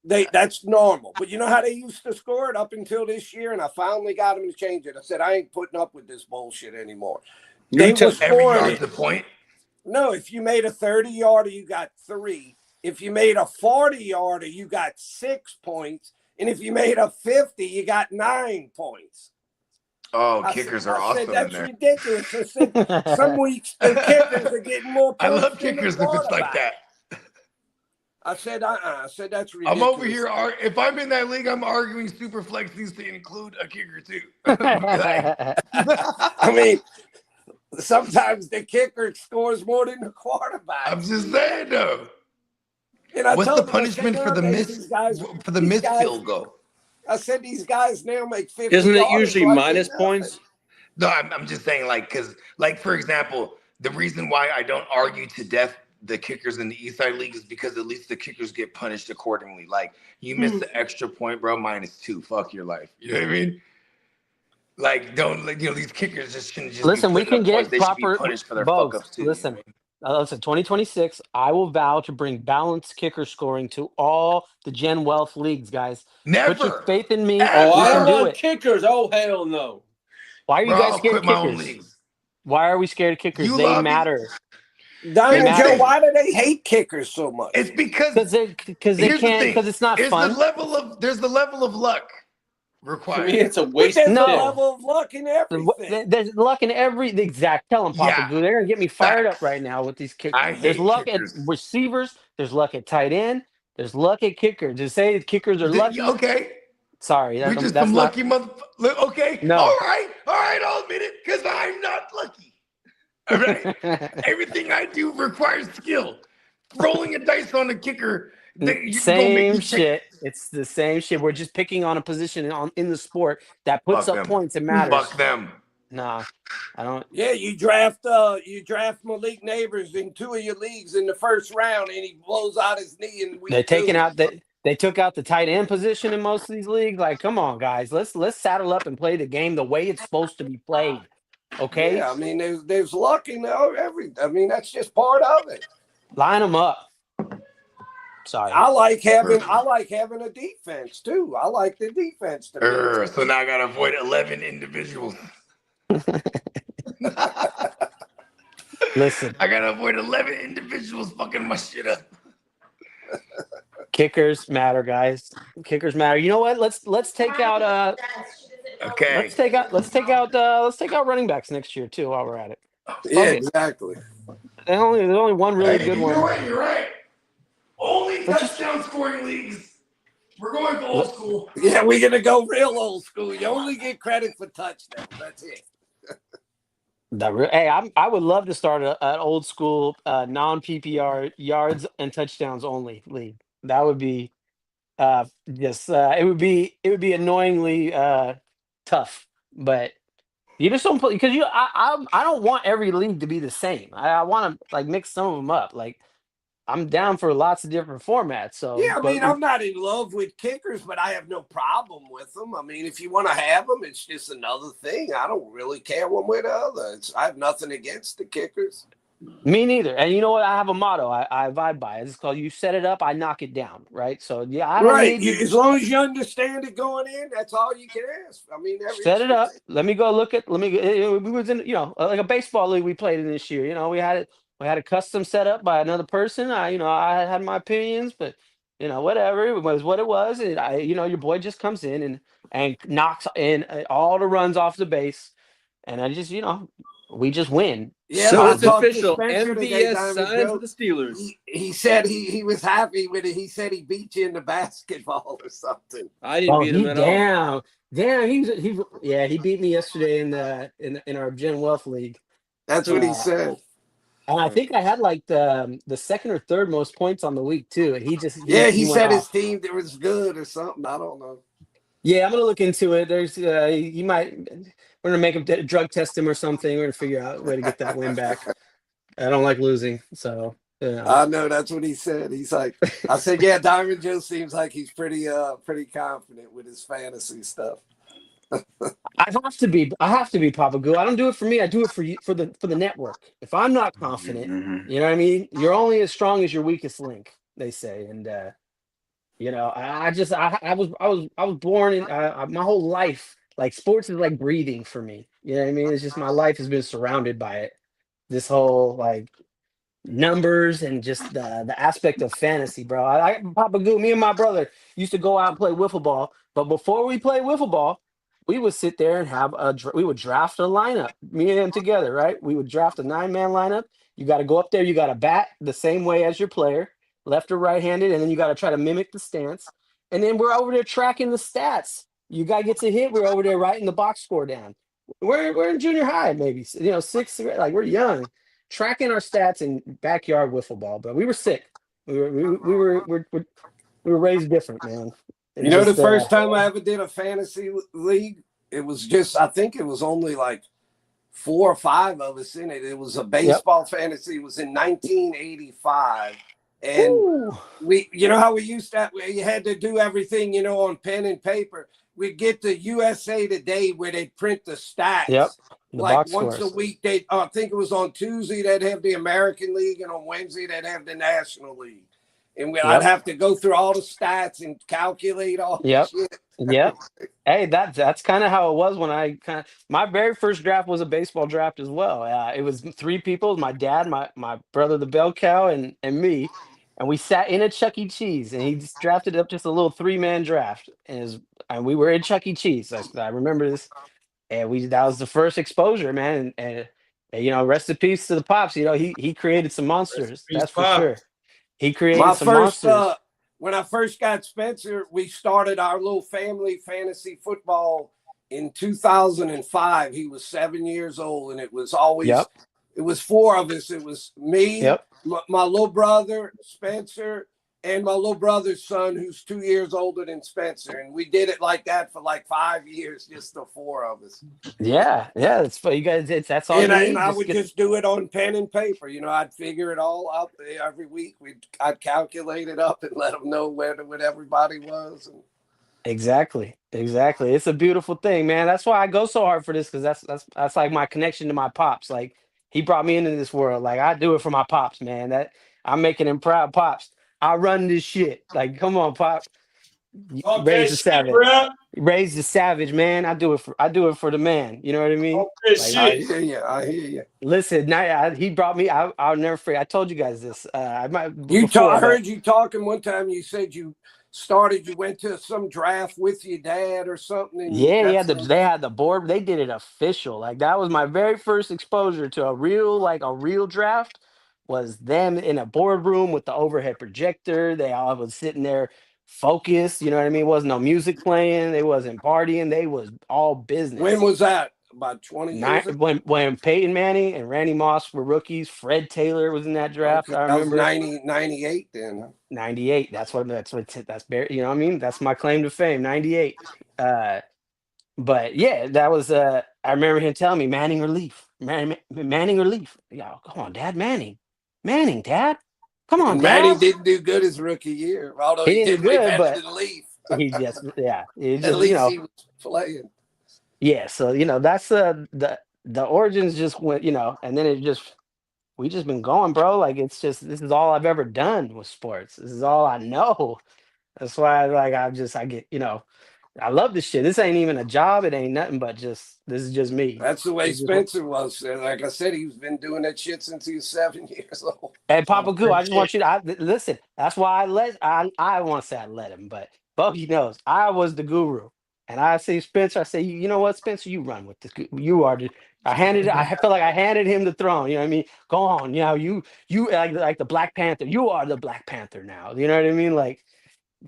That's normal. But you know how they used to score it up until this year, and I finally got them to change it. I said, I ain't putting up with this bullshit anymore. They were scoring the point? No, if you made a 30-yarder, you got 3. If you made a 40-yarder, you got 6 points. And if you made a 50, you got 9 points. Oh, kickers are awesome. That's ridiculous. I said, some weeks the kickers are getting more points. I love kickers if it's like that. I said, that's ridiculous. I'm over here. If I'm in that league, I'm arguing Superflex needs to include a kicker too. I mean, sometimes the kicker scores more than the quarterback. I'm just saying though. And I What's told the them, punishment for the missed field goal? I said these guys now make 50. Isn't it usually minus points? No, I'm just saying because for example, the reason why I don't argue to death the kickers in the Eastside League is because at least the kickers get punished accordingly. Like you miss the extra point, bro, -2. Fuck your life. You know what I mean? These kickers just shouldn't just listen. We can get they proper should be punished for their Bogues, fuck ups too. Listen, 2026. I will vow to bring balanced kicker scoring to all the Gen Wealth leagues, guys. Never. Put your faith in me. I don't want kickers. Oh hell no. Why are you guys scared of kickers? Why are we scared of kickers? They matter. Diamond Joe, why do they hate kickers so much? It's because they can't, because it's not fun. There's the level of luck required. To me, it's a waste. There's a level of luck in everything. There's luck in every exact. Tell them, Papa Goo. They're gonna get me fired up right now with these kickers. There's luck at receivers. There's luck at tight end. There's luck at kickers. To say kickers are lucky. Okay. Sorry, we're just some lucky motherfucker. Okay. No. All right. I'll admit it because I'm not lucky. All right. Everything I do requires skill. Rolling a dice on a kicker. Same shit. It's the same shit. We're just picking on a position in the sport that puts up points and matters. Fuck them. Nah, I don't. Yeah, you draft Malik Neighbors in 2 of your leagues in the first round, and he blows out his knee. And they took out the tight end position in most of these leagues. Like, come on, guys, let's saddle up and play the game the way it's supposed to be played. Okay. Yeah, I mean, there's luck in everything. I mean, that's just part of it. Line them up. Sorry. I like having a defense too. I like the defense. So now I gotta avoid 11 individuals. Listen, I gotta avoid 11 individuals fucking my shit up. Kickers matter, guys. Kickers matter. You know what? Let's take out okay. Let's take out running backs next year too while we're at it. Yeah, exactly. There's only one really good one. You're right. Only touchdown scoring leagues. We're going for old school. Yeah, we're gonna go real old school. You only get credit for touchdowns. That's it. Hey, I would love to start an old school non PPR yards and touchdowns only league. That would be just it would be annoyingly tough, but you just don't play because I don't want every league to be the same. I want to like mix some of them up. Like I'm down for lots of different formats. So, Yeah, I but mean, I'm not in love with kickers, but I have no problem with them. I mean, if you want to have them, it's just another thing. I don't really care one way or the other. I have nothing against the kickers. me neither. And you know what? I have a motto I abide by. It's called you set it up, I knock it down. Right. So yeah, I don't Right. need As long as you understand it going in, that's all you can ask. I mean, set it up. Let me go look at. Let me. We was in like a baseball league we played in this year. We had it. We had a custom set up by another person. I had my opinions, but whatever. It was what it was. And your boy just comes in and knocks in all the runs off the base, and I just we just win. Yeah, So I it's talked to official. Spencer today, MVS Diamond signs Joe. with the Steelers. He said he was happy with it. He said he beat you in the basketball or something. I didn't beat him at all. Damn. He beat me yesterday in our Gen Wealth League. That's what he said. And I think I had like the second or third most points on the week too. And he He went said his off. team was good or something. I don't know. Yeah, I'm gonna look into it. There's he might. We're gonna make him drug test him or something. We're gonna figure out a way to get that win back. I don't like losing, so I know that's what he said. He's like, I said, yeah, Diamond Joe seems like he's pretty confident with his fantasy stuff. I have to be Papa Goo. I don't do it for me. I do it for you, for the network. If I'm not confident, you know what I mean. You're only as strong as your weakest link, they say, and I was born in my whole life. Like sports is like breathing for me. You know what I mean? It's just my life has been surrounded by it. This whole like numbers and just the aspect of fantasy, bro. Papa Goo, me and my brother used to go out and play wiffle ball, but before we play wiffle ball, we would sit there and have we would draft a lineup, me and him together, right? We would draft a 9-man lineup. You got to go up there, you got to bat the same way as your player, left or right-handed, and then you got to try to mimic the stance. And then we're over there tracking the stats. You guy gets a hit, we're over there writing the box score down. We're in junior high, maybe 6th, like we're young, tracking our stats in backyard wiffle ball. But we were sick. We were raised different, man. The first time I ever did a fantasy league, it was just, I think it was only like 4 or 5 of us in it. It was a baseball fantasy. It was in 1985. And we, how we used to, you had to do everything, on pen and paper. We'd get the USA Today where they print the stats. Yep. Like once a week, I think it was on Tuesday, they'd have the American League, and on Wednesday, they'd have the National League. And I'd have to go through all the stats and calculate all the shit. Yep. Hey, that's kind of how it was when my very first draft was a baseball draft as well. It was 3 people: my dad, my brother, the bell cow, and me. And we sat in a Chuck E. Cheese, and he just drafted up just a little 3-man draft, and we were in Chuck E. Cheese. I remember this, and that was the first exposure, man. And rest in peace to the pops. He created some monsters. That's for sure. He created some monsters. When I first got Spencer, we started our little family fantasy football in 2005. He was 7 years old, and it was always it was 4 of us. It was me, my little brother Spencer, and my little brother's son, who's 2 years older than Spencer. And we did it like that for like 5 years, just the 4 of us. Yeah, that's for you guys. That's all. And I would just do it on pen and paper. I'd figure it all out every week. I'd calculate it up and let them know what everybody was. Exactly. It's a beautiful thing, man. That's why I go so hard for this, because that's like my connection to my pops. Like he brought me into this world. Like I do it for my pops, man. That I'm making him proud, pops. I run this shit. Like, come on, pop. Raise the savage. Raise the savage, man. I do it for the man. You know what I mean? I hear you. Listen, he brought me. I'll never forget. I told you guys this. I heard you talking one time. You said you went to some draft with your dad or something. They had the board. They did it official. Like that was my very first exposure to a real draft. Was them in a boardroom with the overhead projector. They all was sitting there focused. You know what I mean? Wasn't no music playing. They wasn't partying. They was all business. When was that? About 20 years ago? When Peyton Manning and Randy Moss were rookies, Fred Taylor was in that draft. Okay, I that was remember 98 then. Huh? 98. That's you know what I mean? That's my claim to fame. 98. But yeah, that was I remember him telling me Manning or Leaf. Manning or Leaf. Yeah, come on, Dad. Manning, Dad. Come on, And Dad. Manning didn't do good his rookie year, although He he didn't did way do good, better but than Leaf. he just At least he was playing. Yeah, so that's the origins just went, and then we just been going, bro. Like this is all I've ever done with sports. This is all I know. That's why I get, I love this shit. This ain't even a job. It ain't nothing but this is just me. That's the way It's just what- Spencer was. Like I said, he's been doing that shit since he was 7 years old. Hey, Papa Goo, I just want you to listen. That's why I want to say I let him, but Bogey knows I was the guru, and I say Spencer. I say, you know what, Spencer, you run with this. You are. I feel like I handed him the throne. You know what I mean? Go on. You like the Black Panther. You are the Black Panther now. You know what I mean? Like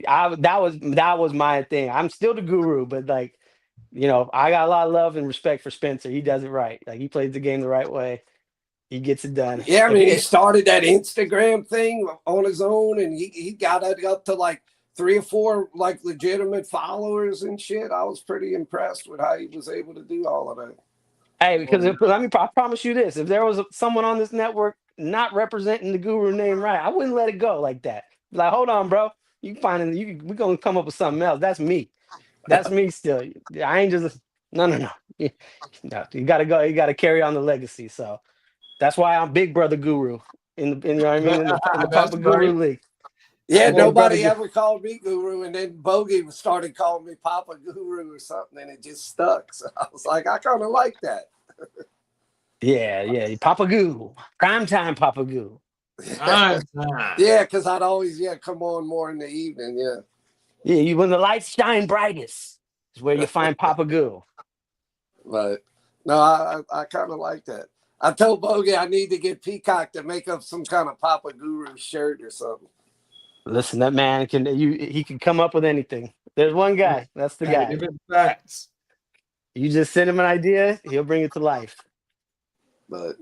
that was my thing. I'm still the guru, but like, I got a lot of love and respect for Spencer. He does it right. Like he plays the game the right way. He gets it done. Yeah, I mean, he started that Instagram thing on his own, and he got it up to like 3 or 4 like legitimate followers and shit. I was pretty impressed with how he was able to do all of that. Hey, because I promise you this: if there was someone on this network not representing the guru name right, I wouldn't let it go like that. Like, hold on, bro. We're gonna come up with something else. That's me. That's me still. I ain't just no. No, you gotta go. You gotta carry on the legacy. So that's why I'm Big Brother Guru you know what I mean, in the Papa Guru League. Yeah, Big nobody brother- ever called me Guru, and then Bogey started calling me Papa Guru or something, and it just stuck. So I was like, I kind of like that. Yeah, Papa Goo, prime time Papa Goo. Yeah, because I'd always come on more in the evening. Yeah, when the lights shine brightest is where you find Papa Goo. But no, I kind of like that. I told Bogey I need to get Peacock to make up some kind of Papa Guru shirt or something. Listen, that man he can come up with anything. There's one guy. That's the guy. Facts. You just send him an idea, he'll bring it to life. But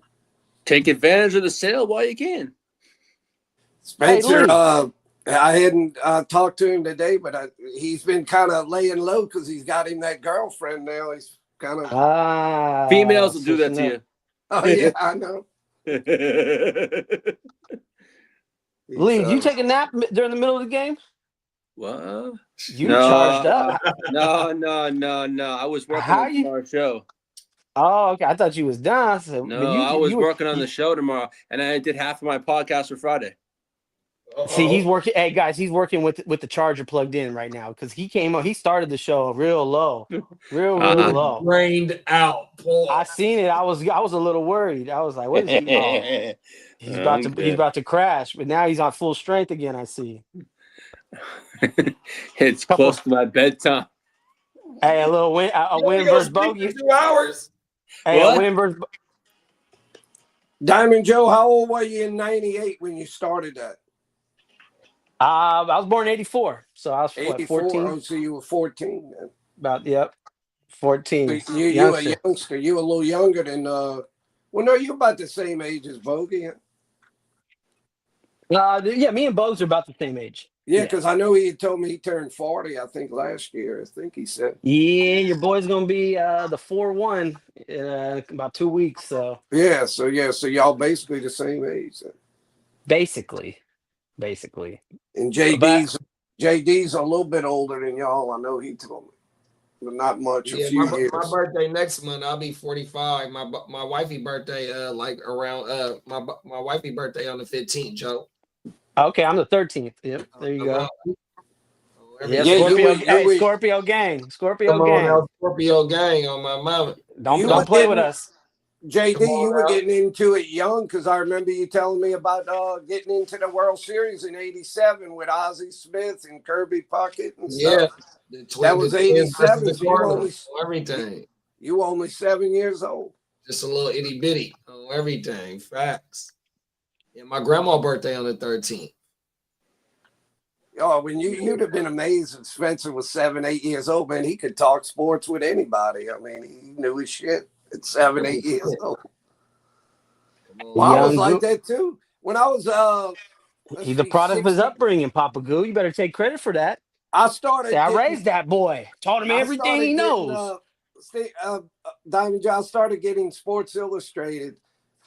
take advantage of the sale while you can. Spencer, I hadn't talked to him today, but he's been kind of laying low because he's got him that girlfriend now. He's kind of females will do that to you. Oh yeah, I know. Lee, did you take a nap during the middle of the game? What? You charged up. No. I was working on our show. Oh, okay. I thought you was done. So, no, I was working on the show tomorrow, and I did half of my podcast for Friday. See, he's working. Hey, guys, he's working with the charger plugged in right now because he came up. He started the show real low, real low, drained out. Paul. I seen it. I was a little worried. I was like, "What is he?" Oh, he's about to crash, but now he's on full strength again. I see. It's close to my bedtime. Hey, a win versus Bogey. 2 hours. Hey, a win versus. Diamond Joe, how old were you in '98 when you started that? I was born in '84, so I was 14. Oh, so you were 14 then. About 14. So you a youngster. You a little younger than well, no, you're about the same age as Bogey. Yeah, me and Bogues are about the same age. Yeah, because I know he told me he turned 40, I think, last year. I think he said. Yeah, your boy's gonna be the 4-1 in about 2 weeks. So so y'all basically the same age. Then. Basically. And JD's a little bit older than y'all. I know he told me, but not much. Yeah, a few my years. birthday next month. I'll be 45. My wifey birthday around my wifey birthday on the 15th, Joe. Okay, I'm the 13th. Yep, there you go. Yeah, Scorpio gang. Scorpio gang on my mama. Don't play with us. JD, you were getting into it young because I remember you telling me about getting into the World Series in '87 with Ozzie Smith and Kirby Puckett and stuff. Yeah, that was '87. So everything. You were only 7 years old. Just a little itty bitty on everything. Facts. Yeah, my grandma's birthday on the 13th. Oh, when you'd have been amazed if Spencer was 7, 8 years old, man. He could talk sports with anybody. I mean, he knew his shit at 7, 8 years old. Well, I was Young like Goo. that too. When I was He's a product of his upbringing, Papa Goo. You better take credit for that. I Say, started I getting raised that boy, taught him everything he knows. Diamond John started getting Sports Illustrated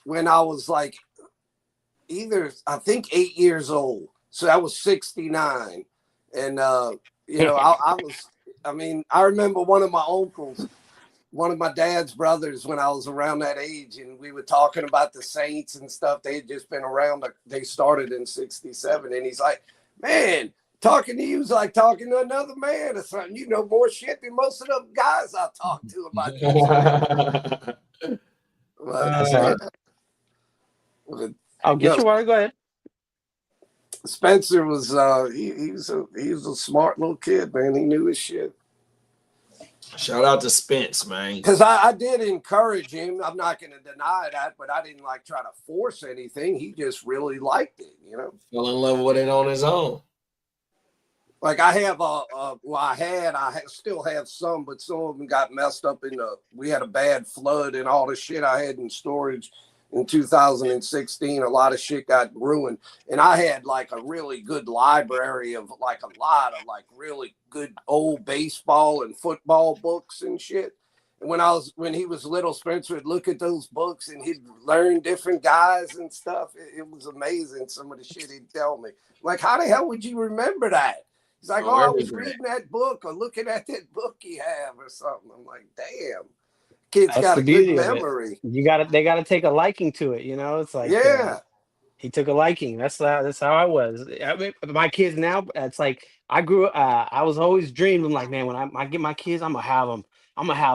when I was like I think 8 years old. So I was 69. And I remember one of my uncles, one of my dad's brothers when I was around that age, and we were talking about the Saints and stuff. They had just been around. They started in 67. And he's like, man, talking to you is like talking to another man or something. You know more shit than most of them guys I talk to about this. I'll get your water. Go ahead. Spencer was he was a smart little kid, man. He knew his shit. Shout out to Spence, man. Because I did encourage him. I'm not going to deny that, but I didn't like try to force anything. He just really liked it, you know. Fell in love with it on his own. Like I have I still have some, but some of them got messed up we had a bad flood and all the shit I had in storage in 2016. A lot of shit got ruined. And I had like a really good library of like a lot of like really good old baseball and football books and shit. And when he was little, Spencer would look at those books and he'd learn different guys and stuff. It was amazing, some of the shit he'd tell me. Like, how the hell would you remember that? He's like, I was reading that book or looking at that book you have or something. I'm like, damn. Kid's got a good memory. They gotta take a liking to it, you know. It's like he took a liking. That's how I was. I mean, my kids now, it's like I was always dreaming like, man, when I get my kids, I'm gonna have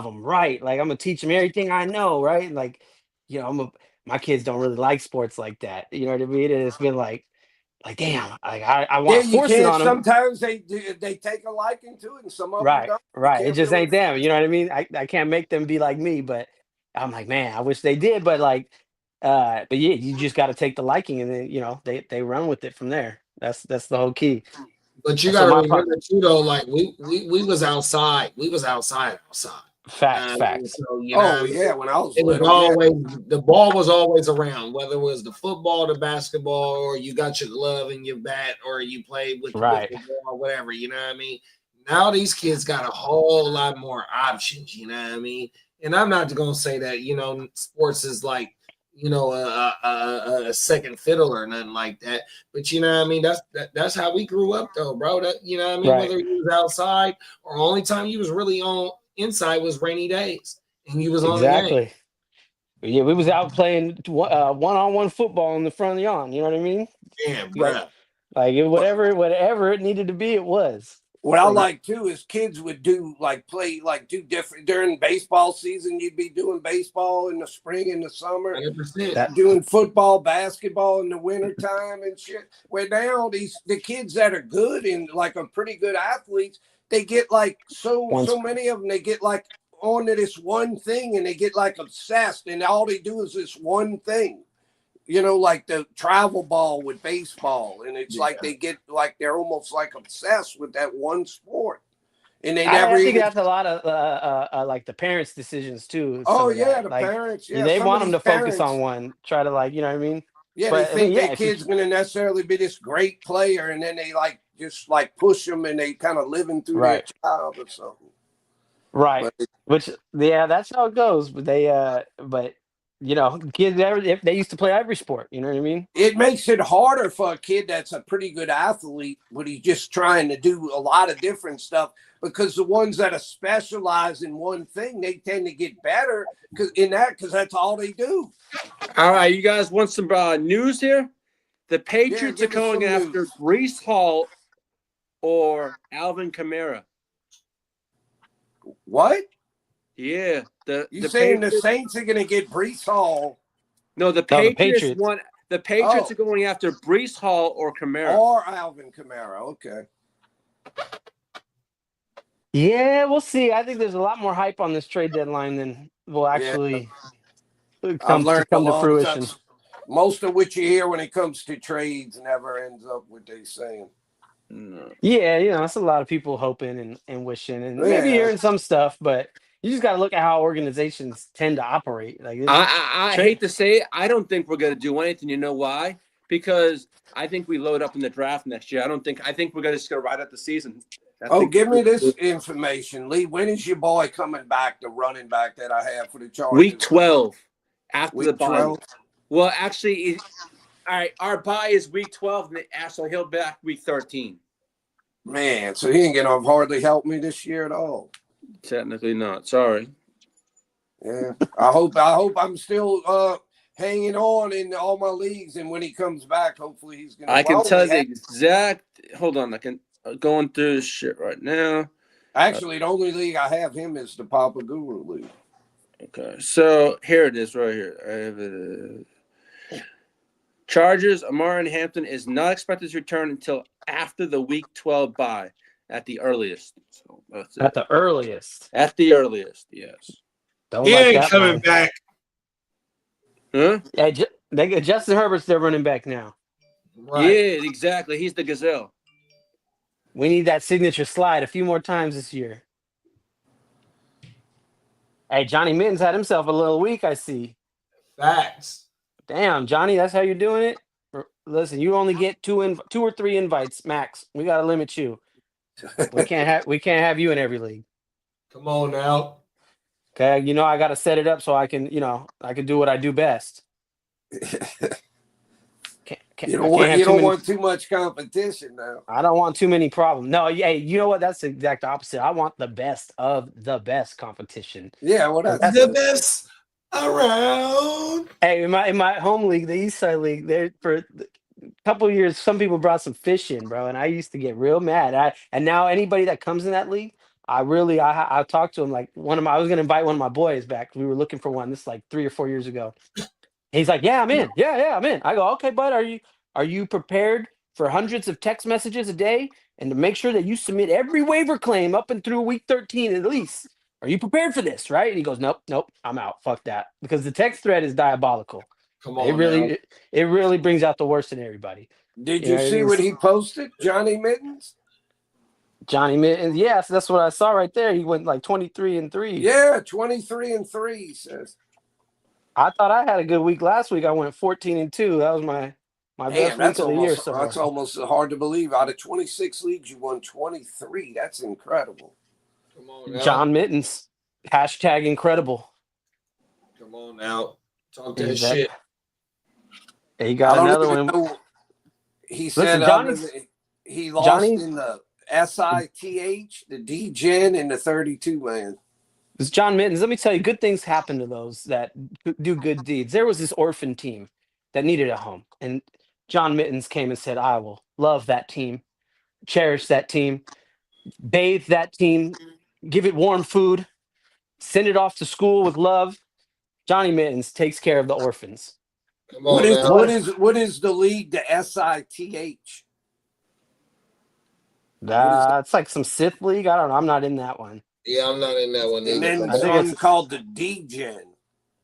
them right. Like I'm gonna teach them everything I know, right? Like, you know, my kids don't really like sports like that. You know what I mean? And it's been like damn, I want to force it on them. Sometimes they take a liking to it, and some of them don't. Right. It just ain't them. You know what I mean? I can't make them be like me, but I'm like, man, I wish they did. But but yeah, you just got to take the liking, and then you know they run with it from there. That's the whole key. But you got to remember too, though. Like we was outside. We was outside. Facts. So, you know, when I was, it was always the ball was always around, whether it was the football, the basketball, or you got your glove and your bat, or you played with the ball, whatever. You know what I mean? Now these kids got a whole lot more options. You know what I mean? And I'm not gonna say that sports is like a second fiddle or nothing like that. But you know what I mean? That's how we grew up, though, bro. That you know what I mean? Whether you was outside or only time you was really on inside was rainy days, and you was on the game. Yeah, we was out playing one-on-one football in the front of the lawn. You know what I mean? Damn, bro. Like whatever it needed to be, it was. What I like too is kids would do different during baseball season. You'd be doing baseball in the spring and the summer, 100%. Doing football, basketball in the wintertime and shit. Where now the kids that are good and like are pretty good athletes, they get like so many of them. They get like onto this one thing and they get like obsessed, and all they do is this one thing. You know, like the travel ball with baseball, and it's like they get like they're almost like obsessed with that one sport, and they never. I think that's a lot of like the parents' decisions too. The parents. Yeah, they want them to focus on one. Try to you know what I mean? Yeah, they think their kid's going to necessarily be this great player, and then they just push them, and they kind of living through their child or something. Right. That's how it goes. But you know, kids if they used to play every sport, you know what I mean? It makes it harder for a kid that's a pretty good athlete, but he's just trying to do a lot of different stuff, because the ones that are specialized in one thing, they tend to get better because that's all they do. All right, you guys want some news here? The Patriots are going after Breece Hall or Alvin Kamara. What? Yeah. You saying the Saints are going to get Breece Hall? No, the Patriots want. The Patriots are going after Breece Hall or Kamara. Or Alvin Kamara. Okay. Yeah, we'll see. I think there's a lot more hype on this trade deadline than will actually come to fruition. Most of what you hear when it comes to trades never ends up what they're saying. No. Yeah, that's a lot of people hoping and wishing and maybe Yeah. hearing some stuff, but you just got to look at how organizations tend to operate. Like it's I hate to say it, I don't think we're going to do anything. You know why? Because I think we load up in the draft next year. I think we're just going to ride out the season. Give me this information, Lee. When is your boy coming back, the running back that I have for the Chargers? Week 12 after Week the bye. 12? Well, actually, all right, our bye is week 12, so he'll be back week 13. Man, so he ain't gonna hardly help me this year at all. Technically not. Sorry. Yeah. I hope I'm still hanging on in all my leagues, and when he comes back, hopefully he's gonna. I can tell the exact. Hold on, I can going through this shit right now. Actually, the only league I have him is the Papa Guru League. Okay, so here it is right here. I have it. Chargers, Amari Hampton is not expected to return until after the Week 12 bye at the earliest. So that's it. at the earliest. At the earliest, yes. Don't He like ain't that coming one. back. Huh? Yeah, they get Justin Herbert's their running back now. Right. Yeah, exactly. He's the gazelle. We need that signature slide a few more times this year. Hey, Johnny Mittens had himself a little week, I see. Facts. Damn, Johnny, that's how you're doing it? Listen, you only get two or three invites max. We got to limit you. We can't have you in every league. Come on now. Okay, I got to set it up so I can do what I do best. You don't want too much competition now. I don't want too many problems. No, hey, you know what? That's the exact opposite. I want the best of the best competition. Yeah, well, that's the best around. Hey, in my home league, the East Side League, there for a couple of years, some people brought some fish in, bro, and I used to get real mad. And now anybody that comes in that league, I talked to him like I was gonna invite one of my boys back. We were looking for one. This is like 3 or 4 years ago. He's like, "Yeah, I'm in. Yeah, I'm in." I go, "Okay, bud, are you prepared for hundreds of text messages a day and to make sure that you submit every waiver claim up and through week 13 at least? Are you prepared for this?" Right? And he goes, "Nope, I'm out. Fuck that." Because the text thread is diabolical. Come on, it really brings out the worst in everybody. Did you see what he posted, Johnny Mittens? Johnny Mittens, yes, that's what I saw right there. He went like 23-3. Yeah, 23-3, he says. I thought I had a good week last week. I went 14-2. That was my best week of the year so far. That's almost hard to believe. Out of 26 leagues, you won 23. That's incredible. Come on now. John Mittens, hashtag incredible. Come on now. Talk that shit. He got another one. Know. He said he lost in the SITH, the D-Gen, and the 32-man. This John Mittens, let me tell you, good things happen to those that do good deeds. There was this orphan team that needed a home, and John Mittens came and said, "I will love that team, cherish that team, bathe that team, give it warm food, send it off to school with love." Johnny Mittens takes care of the orphans. Come on, what is the league, the SITH? It's like some Sith league. I don't know. I'm not in that one. Yeah, I'm not in that one. And then one called the D-Gen.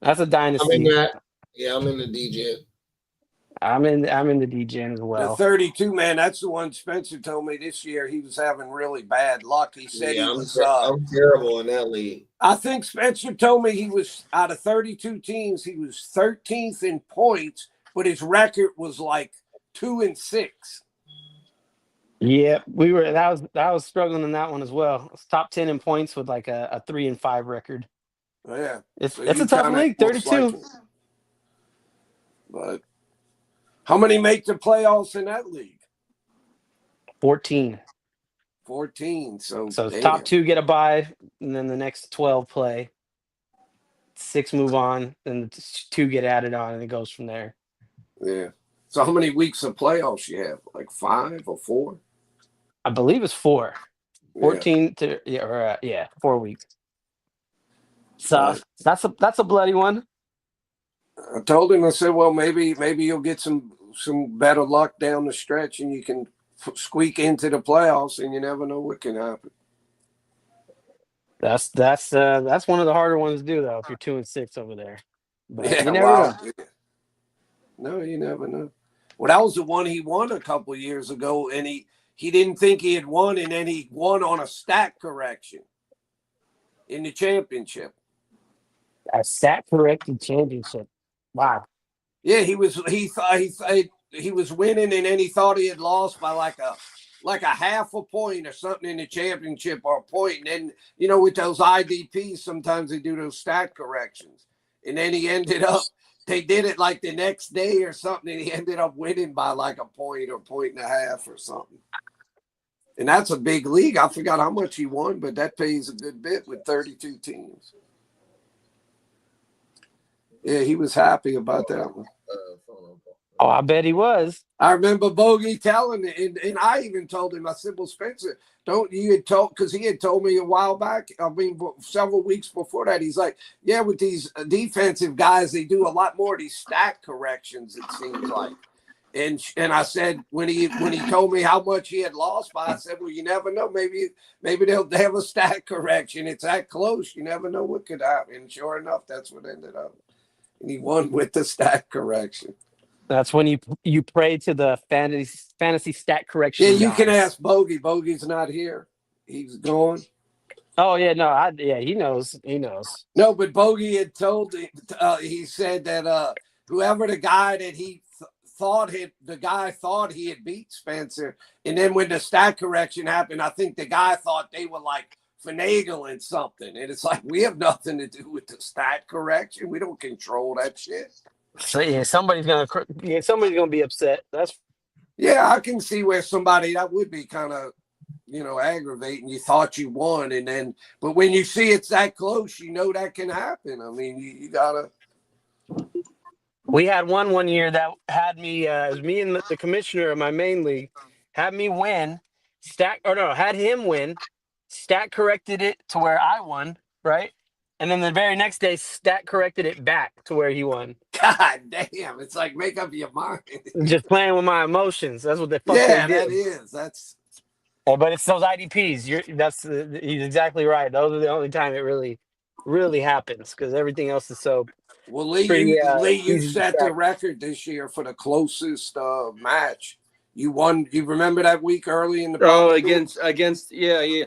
That's a dynasty. I'm in that. Yeah, I'm in the D-Gen. I'm in the D-Gen as well. The 32-man, that's the one Spencer told me this year he was having really bad luck. He said I'm terrible in that league. I think Spencer told me he was, out of 32 teams, he was 13th in points, but his record was like 2-6. Yeah, that was struggling in that one as well. It's top 10 in points with like a 3-5 record. Yeah, it's a tough league. 32. But how many make the playoffs in that league? 14. 14. So top 2 get a bye, and then the next 12 play. 6 move on, and 2 get added on, and it goes from there. Yeah. So how many weeks of playoffs you have? Like 5 or 4? I believe it's 4. 14 to 4 weeks. So that's a bloody one. I told him, I said, well, maybe you'll get some better luck down the stretch, and you can squeak into the playoffs, and you never know what can happen. That's one of the harder ones to do though. If you're 2-6 over there, but you never know. No, you never know. Well, that was the one he won a couple years ago, and he didn't think he had won, and then he won on a stat correction in the championship. A stat corrected championship. Wow. Yeah, he was winning, and then he thought he had lost by like a half a point or something in the championship, or a point. And then, with those IDPs, sometimes they do those stat corrections. And then he ended up, they did it like the next day or something, and he ended up winning by like a point or point and a half or something. And that's a big league. I forgot how much he won, but that pays a good bit with 32 teams. Yeah, he was happy about that one. Oh, I bet he was. I remember Bogey telling me, and I even told him, I said, well, Spencer, because he had told me a while back, several weeks before that, he's like, yeah, with these defensive guys, they do a lot more of these stat corrections, it seems like. And I said, when he told me how much he had lost by, I said, well, you never know. Maybe they'll have a stat correction. It's that close. You never know what could happen. And sure enough, that's what ended up. And he won with the stat correction. That's when you pray to the fantasy stat correction. Yeah, you gods. can ask Bogey. Bogey's not here. He's gone. Oh yeah, no, he knows. He knows. No, but Bogey had told he said that whoever the guy that he thought he had beat Spencer, and then when the stat correction happened, I think the guy thought they were like finagling something, and it's like, we have nothing to do with the stat correction. We don't control that shit. So yeah, somebody's gonna be upset. Yeah, I can see where somebody that would be kind of, aggravating. You thought you won, but when you see it's that close, that can happen. I mean, you gotta. We had one year that had me. It was me and the commissioner of my main league had me win. Had him win. Stat corrected it to where I won, right? And then the very next day, stat corrected it back to where he won. God damn! It's like, make up your mind. Just playing with my emotions. That's what the fuck Yeah, they did. that is. That's. But it's those IDPs. He's exactly right. Those are the only time it really, really happens, because everything else is so. Well, Lee, you set the record this year for the closest match. You won. You remember that week early in the. Oh, against yeah.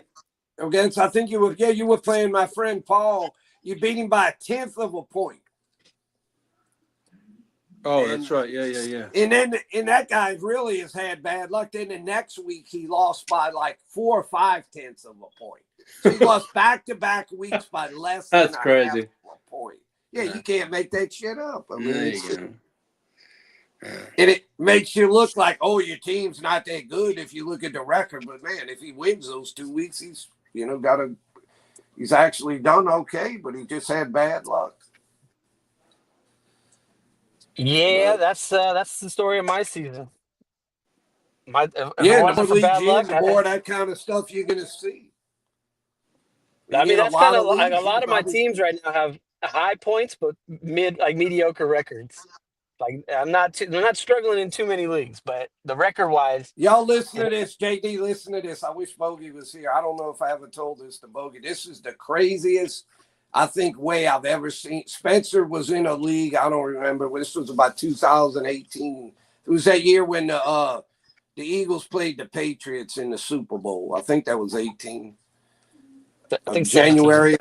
Against, I think you were playing my friend Paul. You beat him by 1/10 of a point. Oh, that's right. Yeah. And that guy really has had bad luck. Then the next week he lost by like 4 or 5/10 of a point. So he lost back-to-back weeks by less than that's crazy. half a point. Yeah, you can't make that shit up. I mean, there you go. And it makes you look like, oh, your team's not that good if you look at the record. But man, if he wins those 2 weeks, he's he's actually done okay, but he just had bad luck. Yeah, that's the story of my season. The more that kind of stuff you're gonna see. I mean, that's kind of like a lot of my teams right now have high points, but mediocre records. Like I'm not struggling in too many leagues, but the record wise, y'all listen to this. JD, listen to this. I wish Bogey was here. I don't know if I ever told this to Bogey. This is the craziest, I think, way I've ever seen. Spencer was in a league. I don't remember. This was about 2018. It was that year when the Eagles played the Patriots in the Super Bowl. I think that was 18. I think January.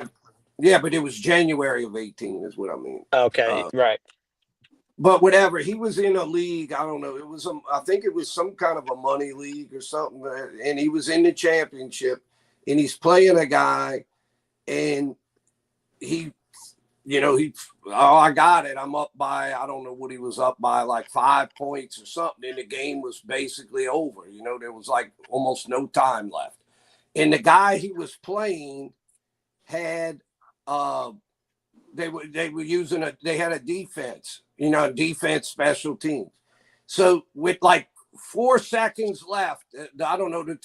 Yeah, but it was January of 18 is what I mean. Okay, right. But whatever, he was in a league. I don't know. I think it was some kind of a money league or something. And he was in the championship, and he's playing a guy, and I got it. I'm up by, I don't know what he was up by, like 5 points or something. And the game was basically over. There was like almost no time left. And the guy he was playing had, they had a defense, defense special teams. So with like 4 seconds left, I don't know, the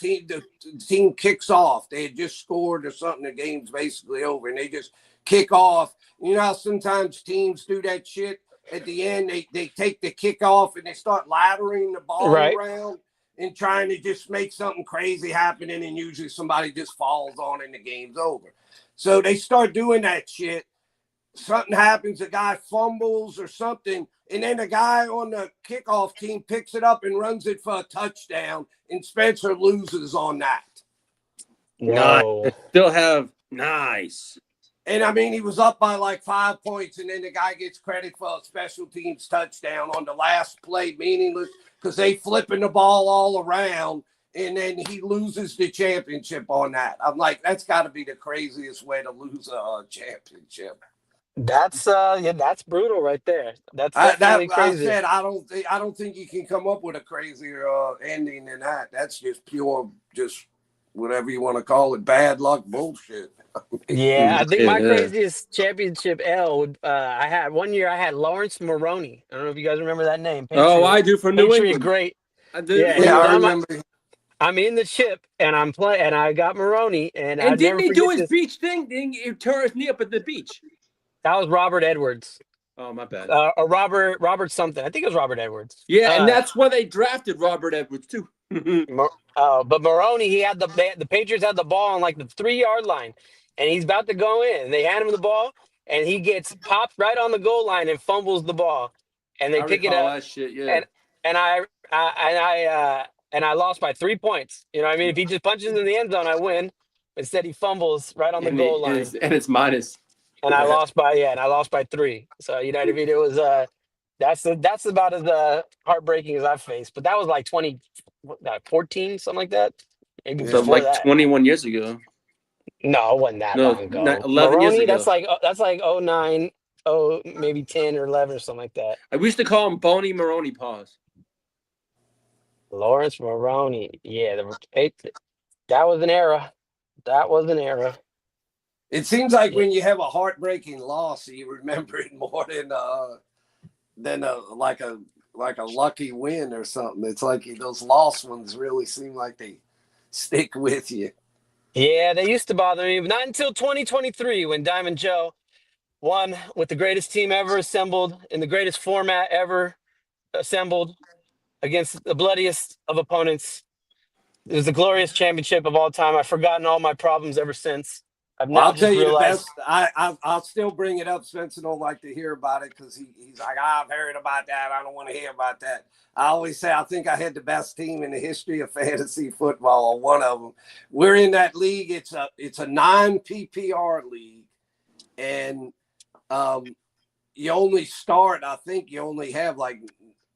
team kicks off. They had just scored or something. The game's basically over, and they just kick off. You know how sometimes teams do that shit at the end? They take the kick off and they start laddering the ball around and trying to just make something crazy happen, and then usually somebody just falls on and the game's over. So they start doing that shit. something happens, a guy fumbles or something, and then the guy on the kickoff team picks it up and runs it for a touchdown, and Spencer loses on that. No. Still have nice. And I mean, he was up by like 5 points, and then the guy gets credit for a special teams touchdown on the last play, meaningless because they flipping the ball all around, and then he loses the championship on that. I'm like, that's got to be the craziest way to lose a championship. That's that's brutal right there. That's definitely I crazy. said I don't think you can come up with a crazier ending than that. That's just pure, just whatever you want to call it, bad luck bullshit. Yeah, I think my Yeah. craziest championship L would I had one year I had Lawrence Maroney. I don't know if you guys remember that name. Oh, I do, from New Patriot England. great. I do. Yeah, Yeah, I I'm, remember. I'm in the chip and I'm playing and I got Maroney and I And never didn't he forget do his this. beach thing? Didn't he tear his knee up at the beach? That was Robert Edwards. Oh, my bad. Or Robert something. I think it was Robert Edwards. Yeah, and that's why they drafted Robert Edwards too. But Maroney, he had the Patriots had the ball on like the 3-yard line, and he's about to go in. And they hand him the ball, and he gets popped right on the goal line and fumbles the ball, and they I pick it recall up. that shit, yeah. And I lost by 3 points. You know what I mean? If he just punches in the end zone, I win. Instead, he fumbles right on the goal line, and it's minus. and I lost by 3. So you know what I mean? It was that's about as heartbreaking as I've faced. But that was like 2014, something like that. Maybe So before like that. 21 years ago. No, it wasn't that No, long ago. 11 years Maroney, ago. that's like 09, maybe 10 or 11 or something like that. I used to call him Boney Maroney Paws. Lawrence Maroney. Yeah, that was an era. That was an era. It seems like when you have a heartbreaking loss, you remember it more than like a lucky win or something. It's like those lost ones really seem like they stick with you. Yeah, they used to bother me, but not until 2023 when Diamond Joe won with the greatest team ever assembled in the greatest format ever assembled against the bloodiest of opponents. It was the glorious championship of all time. I've forgotten all my problems ever since. I've now I'll just tell you realized. the best. I'll still bring it up. Spencer don't like to hear about it because he's like, I've heard about that. I don't want to hear about that. I always say I think I had the best team in the history of fantasy football, or one of them. We're in that league. It's a non-PPR league, and you only start. I think you only have like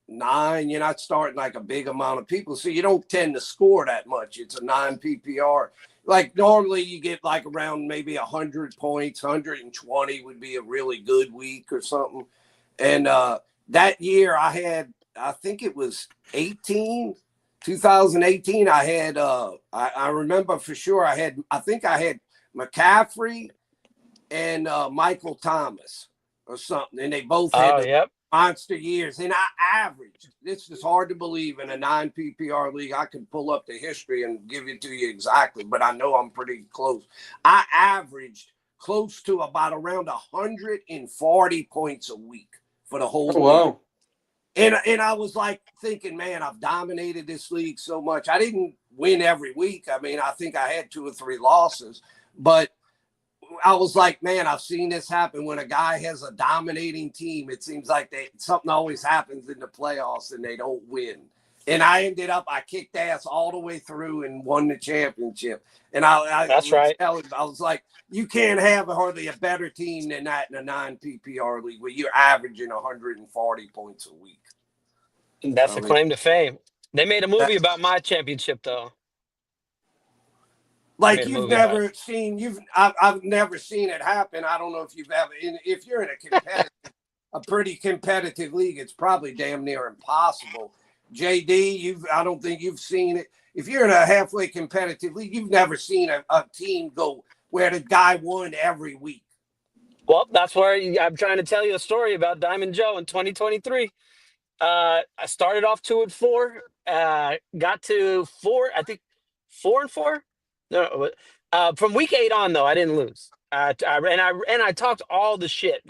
9. You're not starting like a big amount of people, so you don't tend to score that much. It's a non-PPR. Like normally you get like around maybe 100 points, 120 would be a really good week or something. And that year I think it was 2018. I had, I remember for sure I think I had McCaffrey and Michael Thomas or something. And they both had monster years. And I averaged, this is hard to believe in a non-PPR league. I could pull up the history and give it to you exactly, but I know I'm pretty close. I averaged close to about around 140 points a week for the whole league. And I was like thinking, man, I've dominated this league so much. I didn't win every week. I mean, I think I had 2 or 3 losses, but I was like, man, I've seen this happen when a guy has a dominating team. It seems like something always happens in the playoffs and they don't win. And I kicked ass all the way through and won the championship. And that's right. I was like, you can't have hardly a better team than that in a non-PPR league where you're averaging 140 points a week. That's a claim to fame. They made a movie about my championship, though. Like you've never seen, I've never seen it happen. I don't know if you've ever, if you're in a pretty competitive league, it's probably damn near impossible. JD, I don't think you've seen it. If you're in a halfway competitive league, you've never seen a team go where the guy won every week. Well, that's where I'm trying to tell you a story about Diamond Joe in 2023. I started off 2-4, got to 4, I think 4-4. No, from week 8 on though, I didn't lose. I talked all the shit.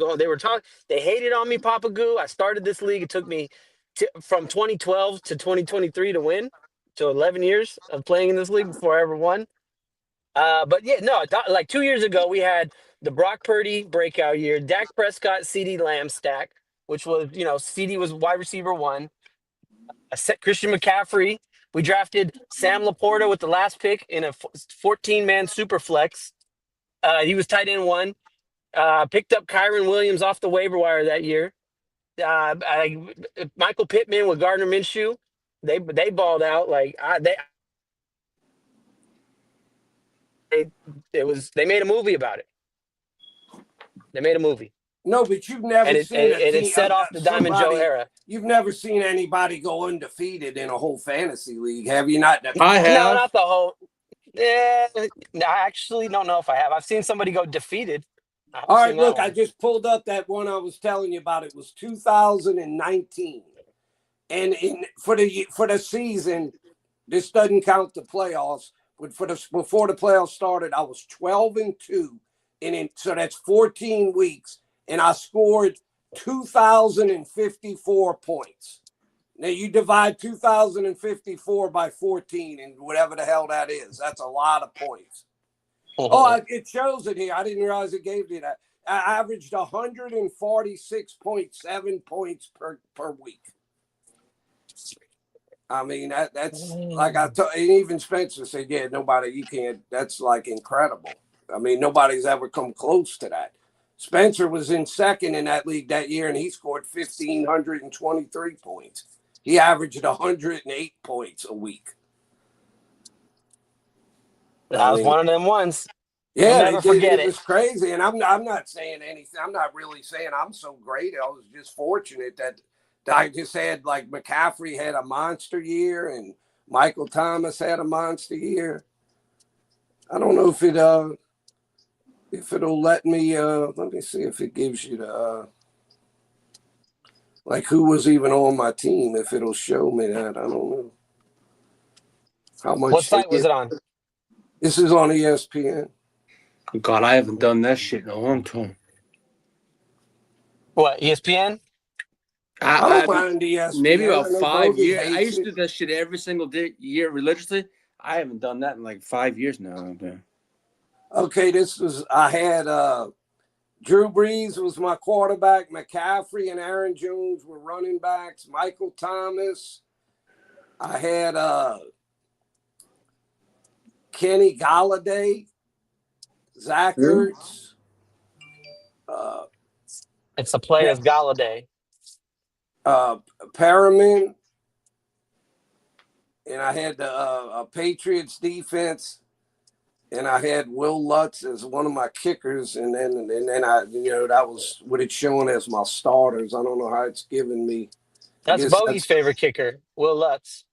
They hated on me, Papa Goo. I started this league. It took me from 2012 to 2023 to win. So 11 years of playing in this league before I ever won. But yeah, no, like 2 years ago, we had the Brock Purdy breakout year, Dak Prescott, CeeDee Lamb stack, which was, CeeDee was wide receiver one. Christian McCaffrey. We drafted Sam Laporta with the last pick in a 14-man super flex. He was tight end one. Picked up Kyron Williams off the waiver wire that year. Michael Pittman with Gardner Minshew. They balled out they made a movie about it. They made a movie. No, but you've never And seen it set off the Diamond Joe era. You've never seen anybody go undefeated in a whole fantasy league, have you not? I have. No, not the whole. Yeah, I actually don't know if I have. I've seen somebody go defeated. All right, look, I just pulled up that one I was telling you about. It was 2019, and for the season, this doesn't count the playoffs. But before the playoffs started, I was 12-2, and so that's 14 weeks, and I scored 2,054 points. Now you divide 2,054 by 14, and whatever the hell that is, that's a lot of points. It shows it here. I didn't realize it gave me that. I averaged 146.7 points per week. I mean, that's like and even Spencer said, yeah, you can't. That's like incredible. I mean, nobody's ever come close to that. Spencer was in second in that league that year, and he scored 1,523 points. He averaged 108 points a week. That was one of them ones. Yeah, never forget it was crazy. And I'm not saying anything. I'm not really saying I'm so great. I was just fortunate that I just had, like, McCaffrey had a monster year and Michael Thomas had a monster year. I don't know if it'll let me let me see if it gives you the like who was even on my team, if it'll show me that. I don't know. How much? What site was it on? This is on ESPN. God, I haven't done that shit in a long time. What, ESPN? I don't mind ESPN. Maybe about 5 years. I used to it. do that shit every single year religiously. I haven't done that in like 5 years now. Okay, I had Drew Brees was my quarterback. McCaffrey and Aaron Jones were running backs. Michael Thomas. I had Kenny Galladay, Zach Ertz. It's a play as Galladay. Perriman. And I had the Patriots defense. And I had Will Lutz as one of my kickers, and then I, that was what it's showing as my starters. I don't know how it's giving me. That's Bogey's favorite kicker, Will Lutz.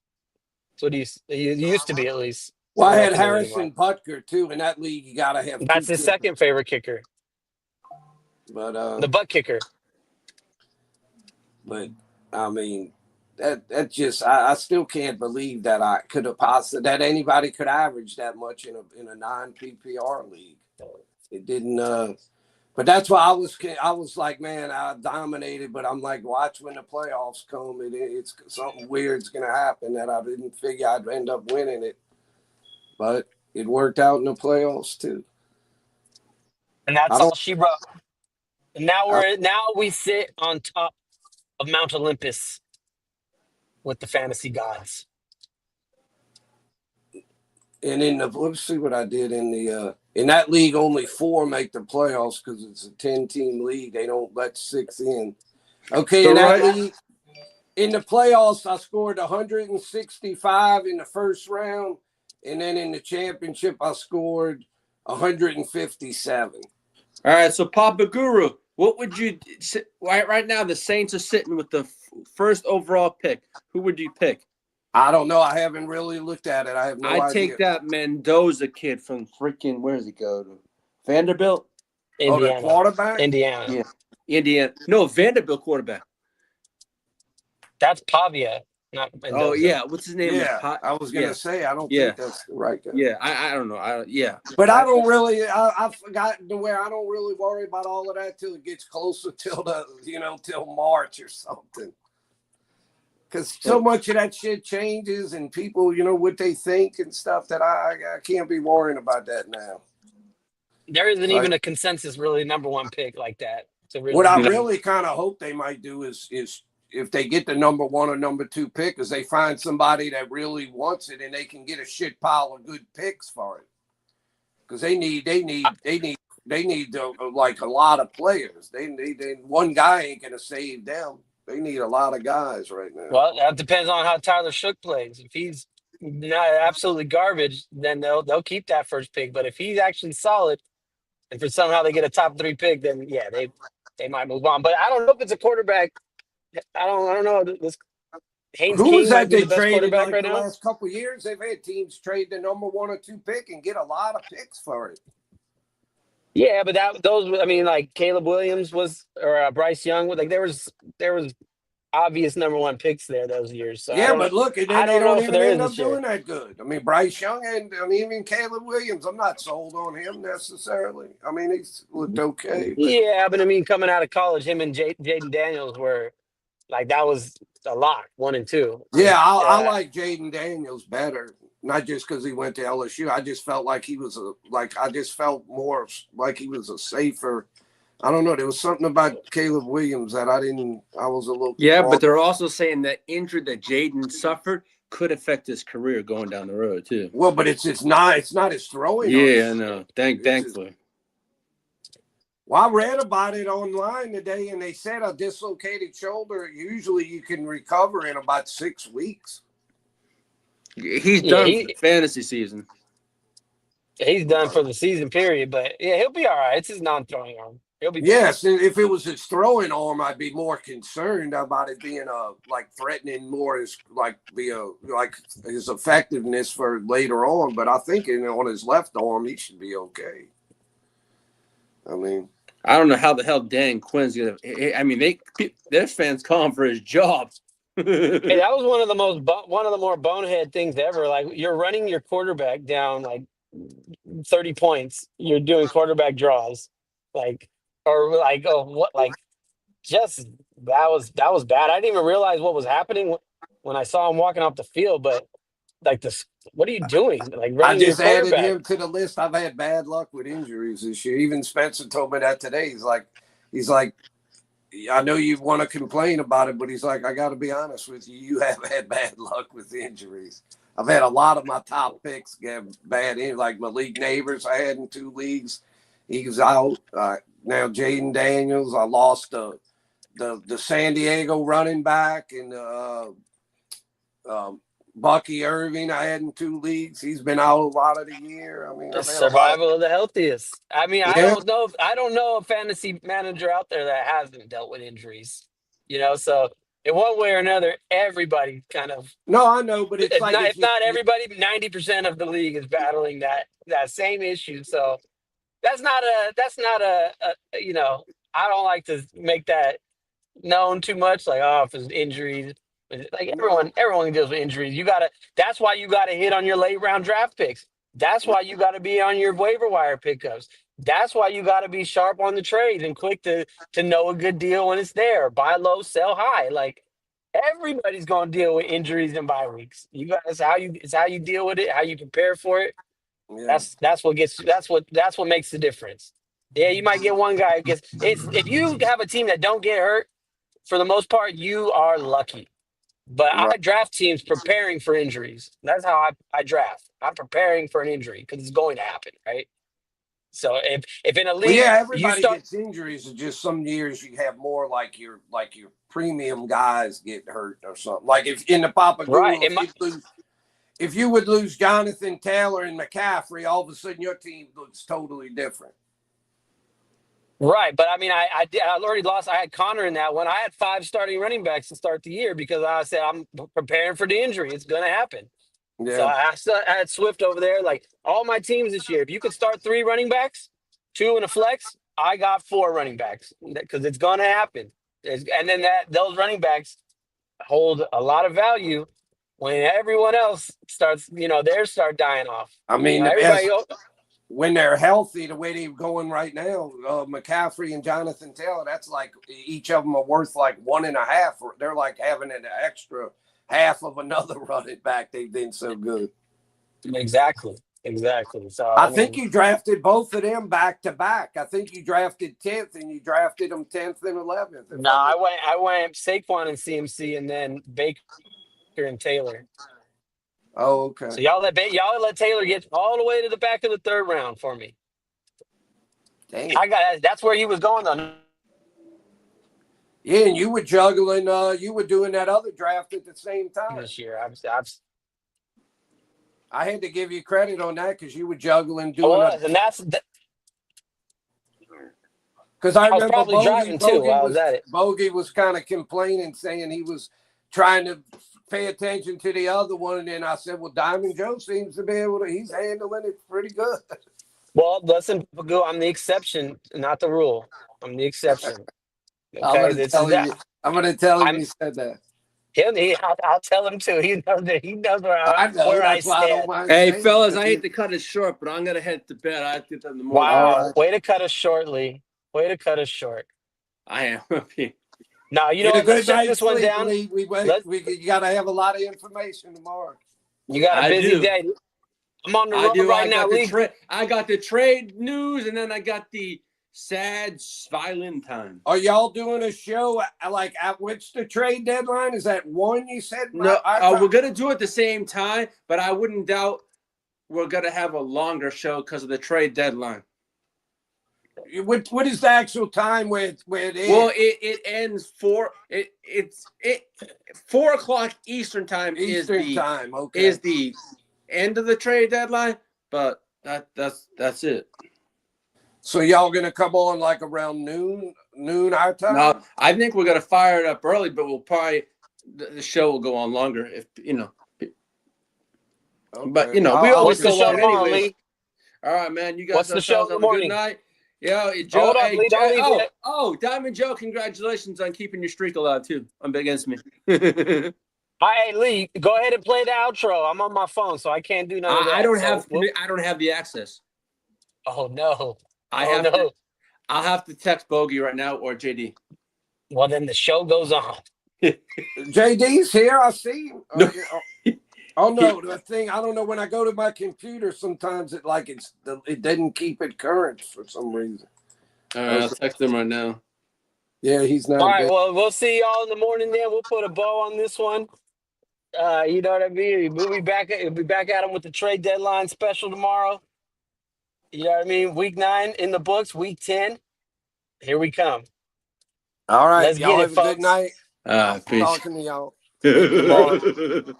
That's what he used to be, at least. Well, I had Harrison Butker too. In that league, you gotta have. That's his second favorite kicker. But the butt kicker. But I mean, that just I still can't believe that I could have that anybody could average that much in a non-PPR league. It didn't. But that's why I was like, man, I dominated. But I'm like, watch when the playoffs come. It's something weird's gonna happen that I didn't figure I'd end up winning it. But it worked out in the playoffs too. And that's all she wrote. And now we sit on top of Mount Olympus with the fantasy gods. And let's see what I did in that league. Only 4 make the playoffs because it's a 10-team league. They don't let 6 in. Okay, so in that league, in the playoffs, I scored 165 in the first round, and then in the championship, I scored 157. All right, so Papa Guru, what would you right now? The Saints are sitting with the first overall pick. Who would you pick? I don't know. I haven't really looked at it. I have no idea. I'd take that Mendoza kid from freaking, where does he go to? Vanderbilt? Indiana. Oh, the quarterback? Indiana. Yeah. Indiana. No, Vanderbilt quarterback. That's Pavia, not Mendoza. Oh, yeah. What's his name? Yeah, I was going to say, I don't think that's the right guy. Yeah, I don't know. But I don't really, I've forgotten to where I don't really worry about all of that till it gets closer till March or something. Because so much of that shit changes and people, what they think and stuff that I can't be worrying about that now. There isn't Like, even a consensus really number one pick like that. To really what I do. really kind of hope they might do is if they get the number 1 or number 2 pick, is they find somebody that really wants it and they can get a shit pile of good picks for it. Because they need like a lot of players. They one guy ain't gonna save them. They need a lot of guys right now. Well, that depends on how Tyler Shook plays. If he's not absolutely garbage, then they'll keep that first pick. But if he's actually solid, and for somehow they get a top 3 pick, then yeah, they might move on. But I don't know if it's a quarterback. I don't know. This Haynes Who was King might that be they the best traded quarterback like right the now. last couple of years? They've had teams trade the number 1 or 2 pick and get a lot of picks for it. Yeah, but those, I mean, like Caleb Williams or Bryce Young, like there was obvious number 1 picks there those years. So Yeah, but look, and I then they don't know don't if even there is end up this year. doing that good. I mean, Bryce Young and even Caleb Williams, I'm not sold on him necessarily. I mean, he's looked okay. But Yeah, but I mean, coming out of college, him and Jaden Daniels were like that was a lock 1 and 2. yeah, I like Jaden Daniels better, not just because he went to LSU. I just felt like he was I just felt more like he was a safer. I don't know. There was something about Caleb Williams that I was a little. Yeah, wrong. but they're also saying that injury that Jaden suffered could affect his career going down the road too. Well, but it's not his throwing. Yeah, I know. Thankfully. Well, I read about it online today, and they said a dislocated shoulder, usually you can recover in about 6 weeks. He's done for the fantasy season. He's done for the season period, but yeah, he'll be all right. It's his non-throwing arm. He'll be Yes, and if it was his throwing arm, I'd be more concerned about it being threatening more his his effectiveness for later on. But I think on his left arm, he should be okay. I mean, I don't know how the hell Dan Quinn's gonna. I mean, their fans call him for his job. Hey, that was one of the more bonehead things ever. Like you're running your quarterback down like 30 points. You're doing quarterback draws, just that was bad. I didn't even realize what was happening when I saw him walking off the field. But like what are you doing? Like I running your just added quarterback. him to the list. I've had bad luck with injuries this year. Even Spencer told me that today. He's like, I know you want to complain about it, but he's like, I got to be honest with you. You have had bad luck with injuries. I've had a lot of my top picks get bad in, like Malik Neighbors. I had in 2 leagues. He was out. Now Jaden Daniels. I lost the San Diego running back and Bucky Irving. I had in 2 leagues. He's been out a lot of the year. I mean, The survival of the healthiest. I mean, Yeah. I don't know a fantasy manager out there that hasn't dealt with injuries. So in one way or another, everybody kind of. No, I know, but it's like if not everybody, 90% of the league is battling that same issue. So that's not a I don't like to make that known too much. Like, if it's injuries. Like everyone deals with injuries. That's why you gotta hit on your late round draft picks. That's why you gotta be on your waiver wire pickups. That's why you gotta be sharp on the trades and quick to know a good deal when it's there. Buy low, sell high. Like everybody's gonna deal with injuries and bye weeks. It's how you deal with it, how you prepare for it. Yeah. That's what makes the difference. Yeah, you might get one guy who gets if you have a team that don't get hurt, for the most part, you are lucky. But I draft teams preparing for injuries. That's how I draft. I'm preparing for an injury because it's going to happen, right? So if in a league, everybody gets injuries. It's just some years you have more like your premium guys get hurt or something. Like if in the Papa right, if you would lose Jonathan Taylor and McCaffrey, all of a sudden your team looks totally different. Right, but I mean, I already lost. I had Connor in that one. I had 5 starting running backs to start the year because I said I'm preparing for the injury. It's going to happen. Yeah. So I had Swift over there. Like all my teams this year, if you could start 3 running backs, 2 in a flex, I got 4 running backs because it's going to happen. And then those running backs hold a lot of value when everyone else starts, theirs start dying off. I mean, everybody. When they're healthy, the way they're going right now, McCaffrey and Jonathan Taylor, that's like each of them are worth like 1.5. They're like having an extra half of another running back. They've been so good. Exactly. Exactly. So I I think mean, you drafted both of them back to back. I think you drafted 10th and you drafted them 10th and 11th. no, I went Saquon and CMC, and then Baker and Taylor. Oh, okay. So y'all let Taylor get all the way to the back of the third round for me. Damn. That's where he was going though. Yeah, and you were juggling. You were doing that other draft at the same time. This year. I had to give you credit on that because you were juggling I doing was, and because I I was remember probably driving too. I was at it. Bogey was kind of complaining, saying he was trying to pay attention to the other one, and then I said, "Well, Diamond Joe seems to be able to. He's handling it pretty good." Well, listen, I'm the exception, not the rule. I'm the exception. I'm Okay, gonna this is tell him. that. I'm gonna tell him I'm. you said that. I'll tell him too. He knows that. He knows I know. where I That's why I don't stand. mind Hey, saying it, fellas, 'cause I he- hate to cut it short, but I'm gonna head to bed. I have to get that in the morning. All Wow, right. way to cut us short, Lee. Way to cut us short. I am. Now you know Get a what? Let's good shut night's this one sleep, down. Lee. Let You gotta have a lot of information tomorrow. You got a I busy do. day. I'm on the I road do. right I now, got the Lee. trade. I got the trade news, and then I got the sad violin time. Are y'all doing a show like at which the trade deadline? Is that one you said? No, we're gonna do it at the same time, but I wouldn't doubt we're gonna have a longer show because of the trade deadline. What is the actual time where it ends? Well, it ends it's 4 o'clock Eastern time Eastern time, okay. is the end of the trade deadline, but that's it. So y'all gonna come on like around noon our time? No, I think we're gonna fire it up early, but we'll probably the show will go on longer if you know. Okay. But we I'll always What's the go show on tomorrow, anyways. Lee? All right, man. You guys What's the show fellas in the have a good morning? night. Yeah, Joe. Hold up, Hey, Lee. Don't leave yet. Diamond Joe, congratulations on keeping your streak alive too. Against me. All right, Lee. Go ahead and play the outro. I'm on my phone, so I can't do none of that. I don't So I don't have the access. Oh no. I'll have to text Bogey right now or JD. Well, then the show goes on. JD's here. I see him. No. Oh no, the thing I don't know. When I go to my computer, sometimes it didn't keep it current for some reason. All right, I'll text him right now. Yeah, he's not. All right, well, we'll see y'all in the morning then. We'll put a bow on this one. You know what I mean? We'll be back at him with the trade deadline special tomorrow. You know what I mean? Week 9 in the books, week 10. Here we come. All right, Let's y'all get it, have a good folks. night. Peace. Talking to y'all tomorrow.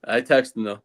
I text him though.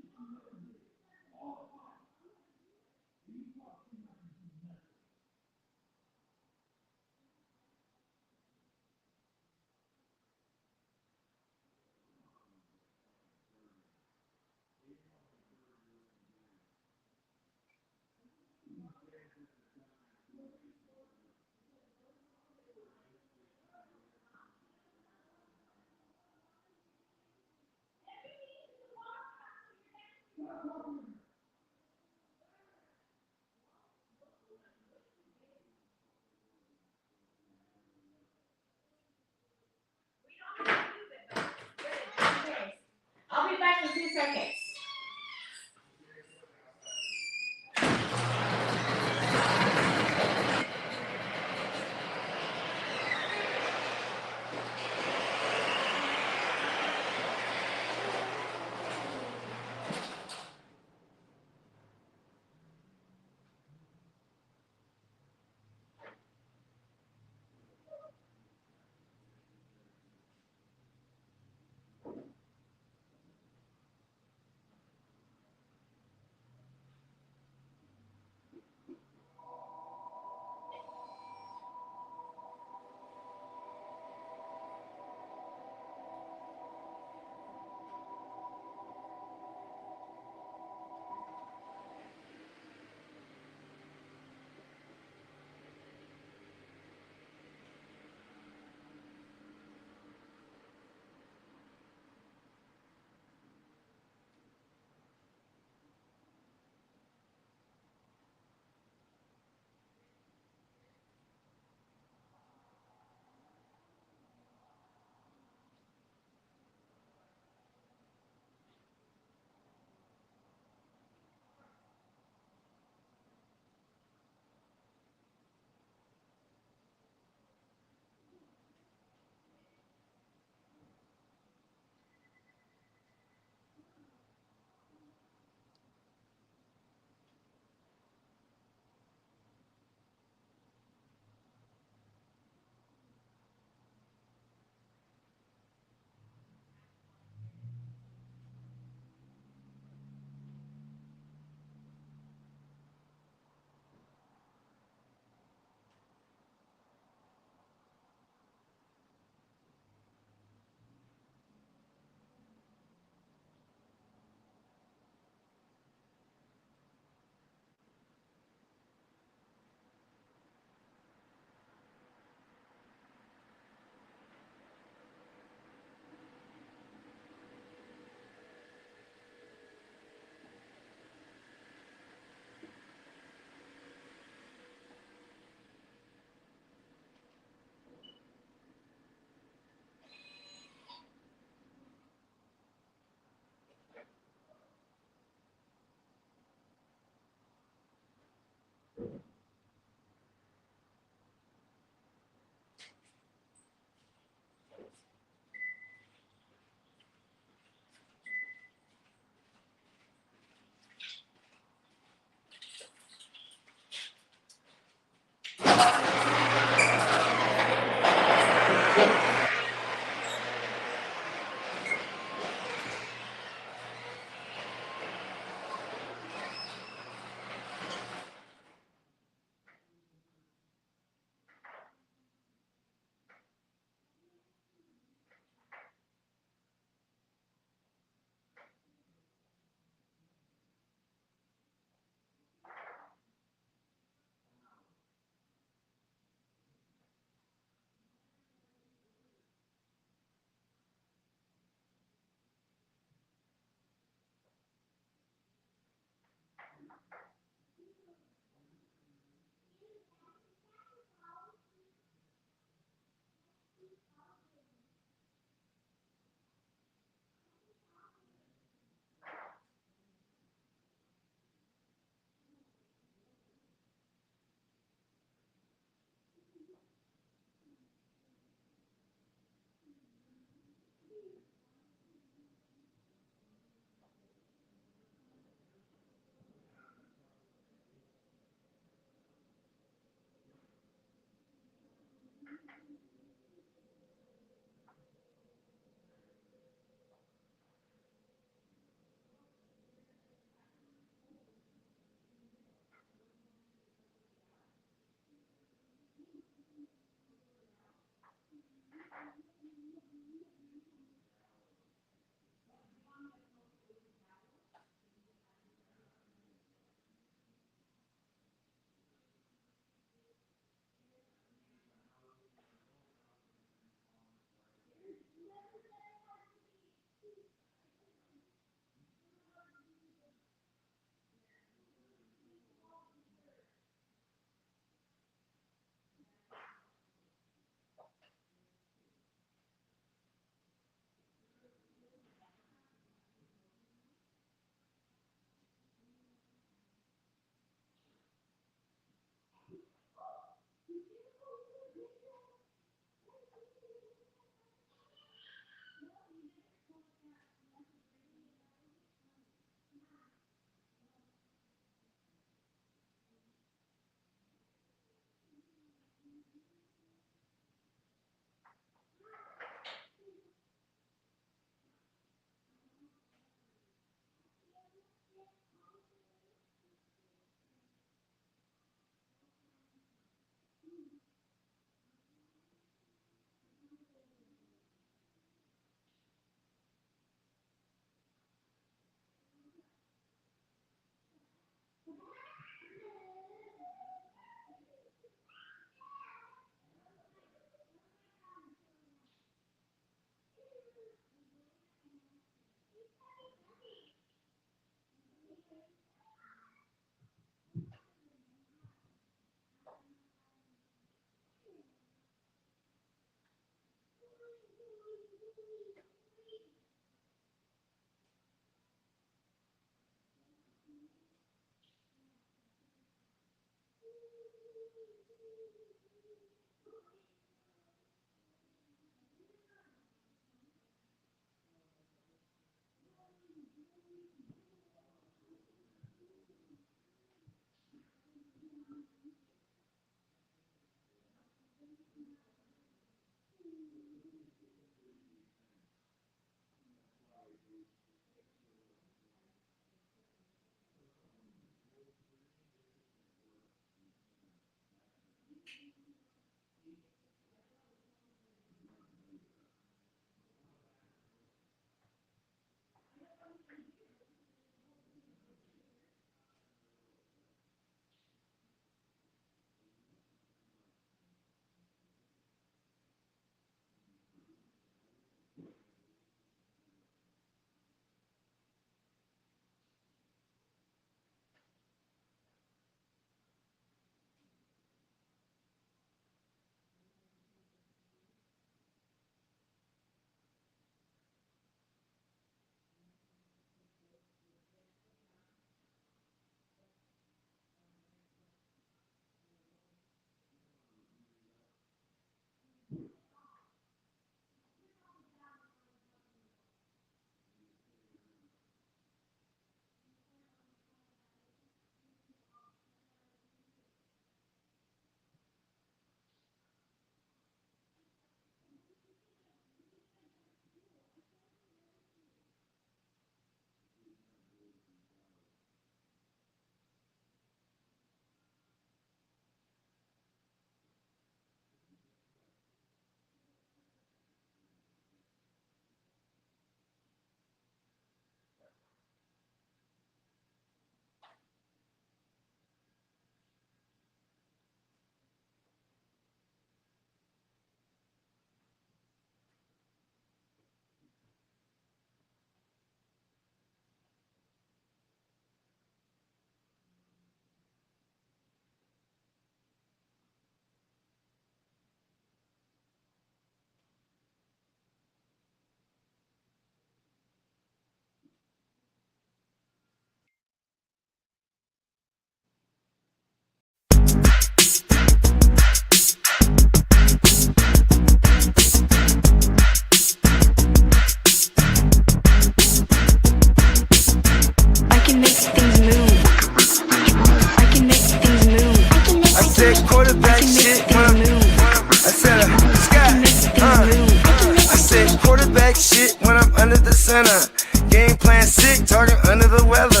center. Game plan sick, target under the weather.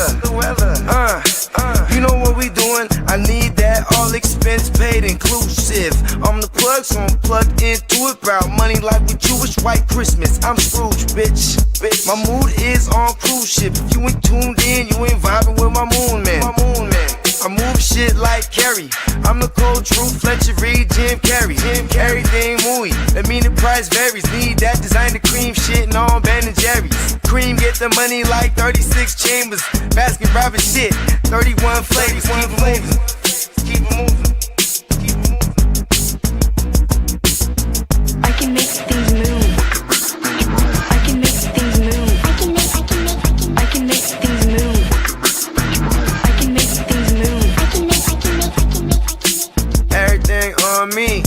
You know what we doing? I need that all expense paid inclusive. I'm the plug, so I'm plugged into it. About money like with Jewish white Christmas. I'm Scrooge, bitch. My mood is on cruise ship. If you ain't tuned in, you ain't vibing with my moon man. I move shit like Kerry. I'm the cold truth, Fletcher Reed, Jim Carrey. Everything mooey, that mean the price varies. Need that designer cream shit and all Ben and Jerry's. Cream get the money like 36 chambers. Baskin Robbins shit, 31 flavors. Keep it moving. I can make things move. I can make things move. I can make things move. I can make things move. Everything on me.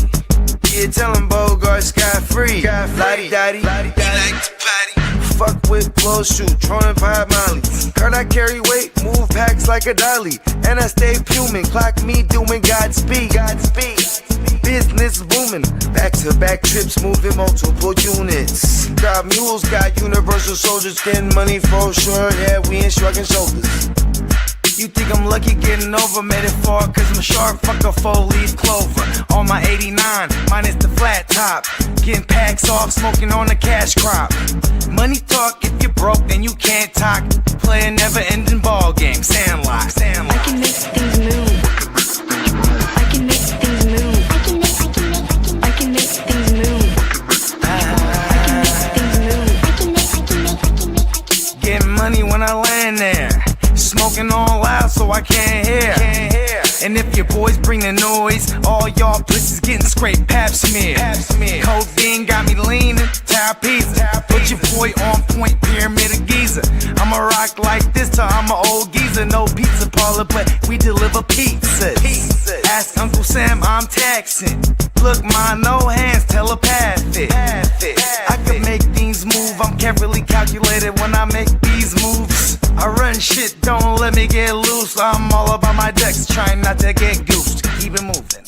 Yeah, tell him Bogart scot-free. Lottie-dottie, he like to patty. Fuck with blow shoot, trolling 5 Molly. Heard I carry weight, move packs like a dolly. And I stay fuming, clock me doing Godspeed. Business booming, back-to-back trips, moving multiple units. Got mules, got universal soldiers, getting money for sure. Yeah, we ain't shrugging shoulders. You think I'm lucky getting over, made it far, cause I'm sharp, fuck a 4-leaf clover. On my 89, minus the flat top. Getting packs off, smoking on the cash crop. Money talk, if you're broke, then you can't talk. Play a never-ending ball game, Sandlot. I can make things move. I can make things move. I can make things move. I can make things move. Getting money when I land there. Smoking all loud so I can't hear. And if your boys bring the noise, all y'all pussies getting scraped pap smear. Codeine got me leaning, trapeze. Put your boy on point, pyramid of Giza. I'ma rock like this till I'm an old geezer. No pizza parlor, but we deliver pizzas. Ask Uncle Sam, I'm taxing. Look, ma, no hands, telepathic. I can make things move, I'm carefully calculated when I make these moves. I run shit, don't let me get loose. I'm all about my decks, trying not to get goosed. Keep it moving.